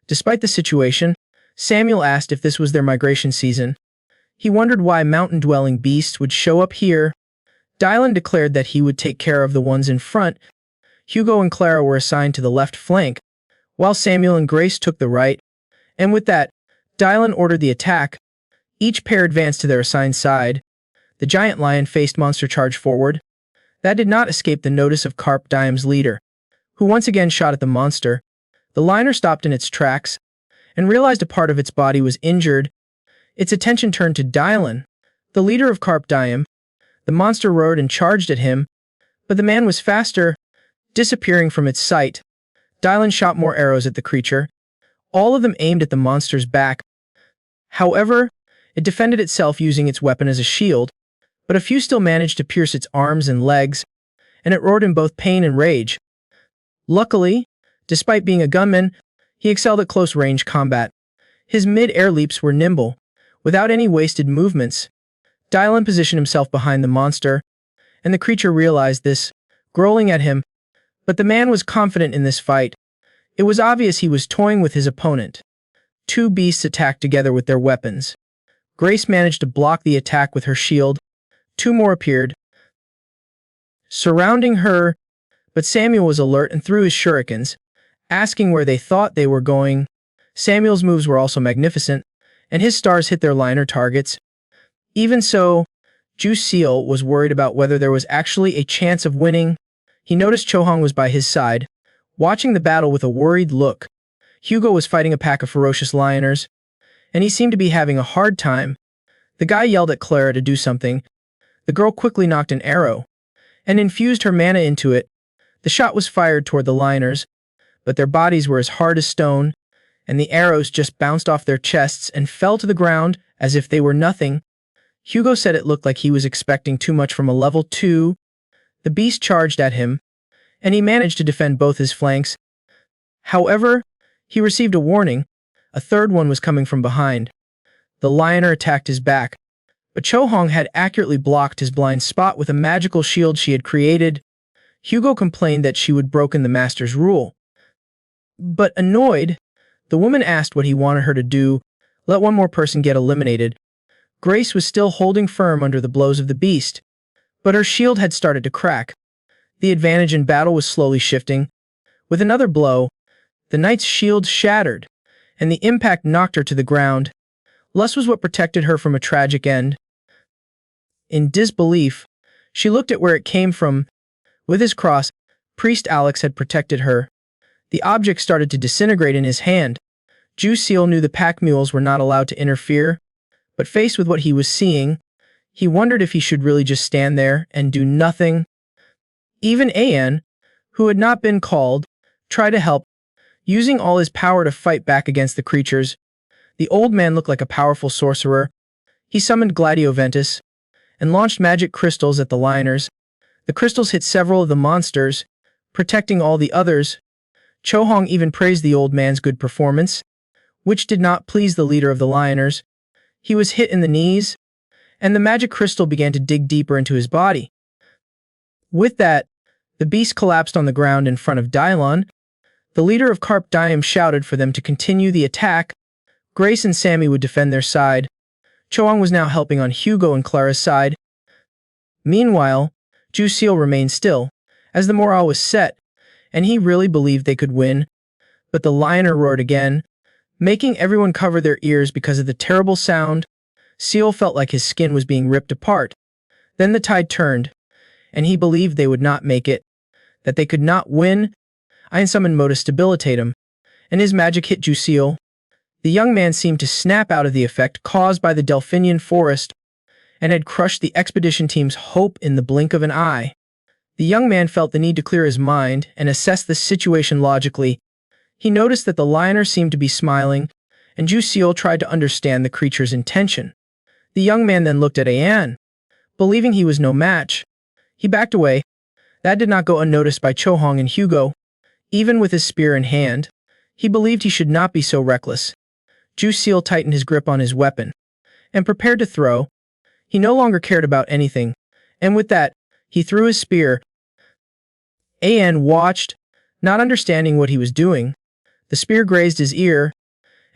Despite the situation, Samuel asked if this was their migration season. He wondered why mountain-dwelling beasts would show up here. Dylan declared that he would take care of the ones in front. Hugo and Clara were assigned to the left flank, while Samuel and Grace took the right. And with that, Dylan ordered the attack. Each pair advanced to their assigned side. The giant lion-faced monster charged forward. That did not escape the notice of Carp Diam's leader, who once again shot at the monster. The liner stopped in its tracks and realized a part of its body was injured. Its attention turned to Dylan, the leader of Carp Diem. The monster roared and charged at him, but the man was faster, disappearing from its sight. Dylan shot more arrows at the creature, all of them aimed at the monster's back. However, it defended itself using its weapon as a shield, but a few still managed to pierce its arms and legs, and it roared in both pain and rage. Luckily, despite being a gunman, he excelled at close-range combat. His mid-air leaps were nimble, without any wasted movements. Dylan positioned himself behind the monster, and the creature realized this, growling at him. But the man was confident in this fight. It was obvious he was toying with his opponent. Two beasts attacked together with their weapons. Grace managed to block the attack with her shield. Two more appeared, surrounding her, but Samuel was alert and threw his shurikens, asking where they thought they were going. Samuel's moves were also magnificent, and his stars hit their liner targets. Even so, Juice Seal was worried about whether there was actually a chance of winning. He noticed Chohong was by his side, watching the battle with a worried look. Hugo was fighting a pack of ferocious liners, and he seemed to be having a hard time. The guy yelled at Clara to do something. The girl quickly knocked an arrow, and infused her mana into it. The shot was fired toward the liners, but their bodies were as hard as stone, and the arrows just bounced off their chests and fell to the ground as if they were nothing. Hugo said it looked like he was expecting too much from a level 2. The beast charged at him, and he managed to defend both his flanks. However, he received a warning. A third one was coming from behind. The lioner attacked his back, but Chohong had accurately blocked his blind spot with a magical shield she had created. Hugo complained that she would broken the master's rule. But annoyed, the woman asked what he wanted her to do. Let one more person get eliminated. Grace was still holding firm under the blows of the beast, but her shield had started to crack. The advantage in battle was slowly shifting. With another blow, the knight's shield shattered, and the impact knocked her to the ground. Lust was what protected her from a tragic end. In disbelief, she looked at where it came from. With his cross, Priest Alex had protected her. The object started to disintegrate in his hand. Juice Seal knew the pack mules were not allowed to interfere, but faced with what he was seeing, he wondered if he should really just stand there and do nothing. Even An, who had not been called, tried to help, using all his power to fight back against the creatures. The old man looked like a powerful sorcerer. He summoned Gladioventus and launched magic crystals at the liners. The crystals hit several of the monsters, protecting all the others. Chohong even praised the old man's good performance, which did not please the leader of the liners. He was hit in the knees, and the magic crystal began to dig deeper into his body. With that, the beast collapsed on the ground in front of Dylon. The leader of Carp Diem shouted for them to continue the attack. Grace and Sammy would defend their side. Chohong was now helping on Hugo and Clara's side. Meanwhile, Juice Seal remained still, as the morale was set, and he really believed they could win. But the lioner roared again, making everyone cover their ears because of the terrible sound. Seal felt like his skin was being ripped apart. Then the tide turned, and he believed they would not make it, that they could not win. Ian summoned Mo to stabilitate him, and his magic hit Jusiel. The young man seemed to snap out of the effect caused by the Delphinian forest and had crushed the expedition team's hope in the blink of an eye. The young man felt the need to clear his mind and assess the situation logically. He noticed that the lioner seemed to be smiling, and Jusiel tried to understand the creature's intention. The young man then looked at Ayan. Believing he was no match, he backed away. That did not go unnoticed by Chohong and Hugo. Even with his spear in hand, he believed he should not be so reckless. Jusiel tightened his grip on his weapon and prepared to throw. He no longer cared about anything, and with that, he threw his spear. Ayan watched, not understanding what he was doing. The spear grazed his ear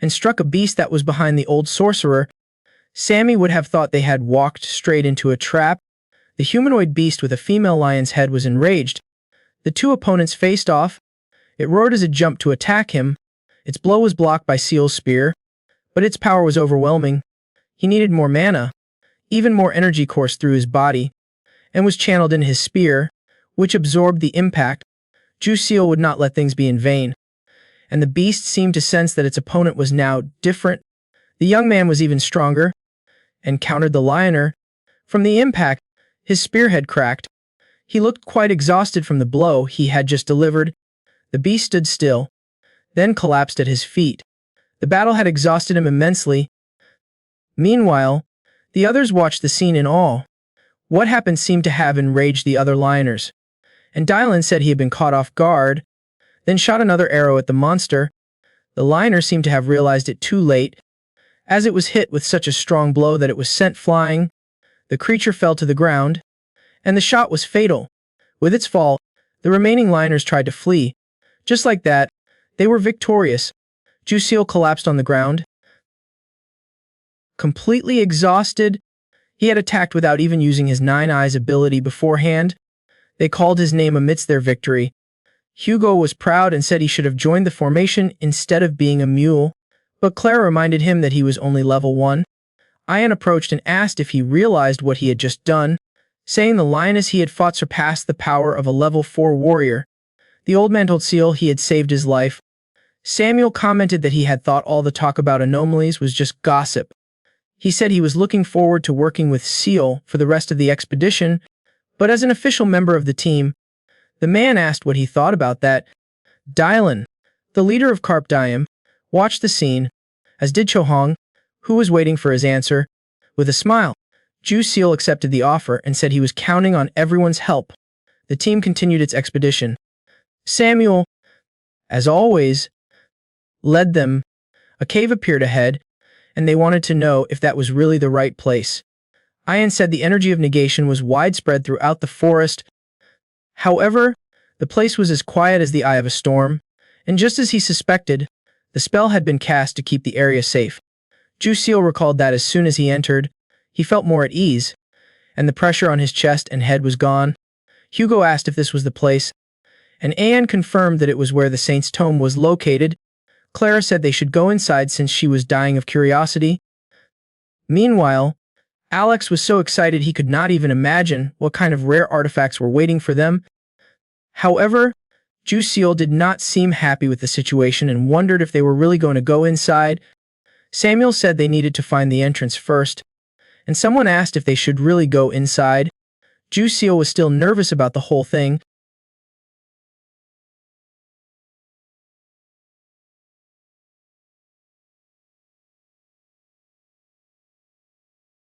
and struck a beast that was behind the old sorcerer. Sammy would have thought they had walked straight into a trap. The humanoid beast with a female lion's head was enraged. The two opponents faced off. It roared as it jumped to attack him. Its blow was blocked by Seal's spear, but its power was overwhelming. He needed more mana. Even more energy coursed through his body and was channeled in his spear, which absorbed the impact. Jusiel would not let things be in vain, and the beast seemed to sense that its opponent was now different. The young man was even stronger and countered the lioner. From the impact, his spearhead cracked. He looked quite exhausted from the blow he had just delivered. The beast stood still, then collapsed at his feet. The battle had exhausted him immensely. Meanwhile, the others watched the scene in awe. What happened seemed to have enraged the other lioners, and Dylan said he had been caught off guard, then shot another arrow at the monster. The lioner seemed to have realized it too late, as it was hit with such a strong blow that it was sent flying. The creature fell to the ground, and the shot was fatal. With its fall, the remaining lioners tried to flee. Just like that, they were victorious. Jusiel collapsed on the ground. Completely exhausted, he had attacked without even using his 9 Eyes ability beforehand. They called his name amidst their victory. Hugo was proud and said he should have joined the formation instead of being a mule, but Clara reminded him that he was only level 1. Ian approached and asked if he realized what he had just done, saying the lioness he had fought surpassed the power of a level 4 warrior. The old man told Seal he had saved his life. Samuel commented that he had thought all the talk about anomalies was just gossip. He said he was looking forward to working with Seal for the rest of the expedition, but as an official member of the team, the man asked what he thought about that. Dylan, the leader of Carp Diem, watched the scene, as did Chohong, who was waiting for his answer. With a smile, Jusiel accepted the offer and said he was counting on everyone's help. The team continued its expedition. Samuel, as always, led them. A cave appeared ahead, and they wanted to know if that was really the right place. Ian said the energy of negation was widespread throughout the forest. However, the place was as quiet as the eye of a storm, and just as he suspected, the spell had been cast to keep the area safe. Jusiel recalled that as soon as he entered, he felt more at ease, and the pressure on his chest and head was gone. Hugo asked if this was the place, and Ayan confirmed that it was where the saint's tome was located. Clara said they should go inside since she was dying of curiosity. Meanwhile, Alex was so excited he could not even imagine what kind of rare artifacts were waiting for them. However, Jusiel did not seem happy with the situation and wondered if they were really going to go inside. Samuel said they needed to find the entrance first, and someone asked if they should really go inside. Jusiel was still nervous about the whole thing.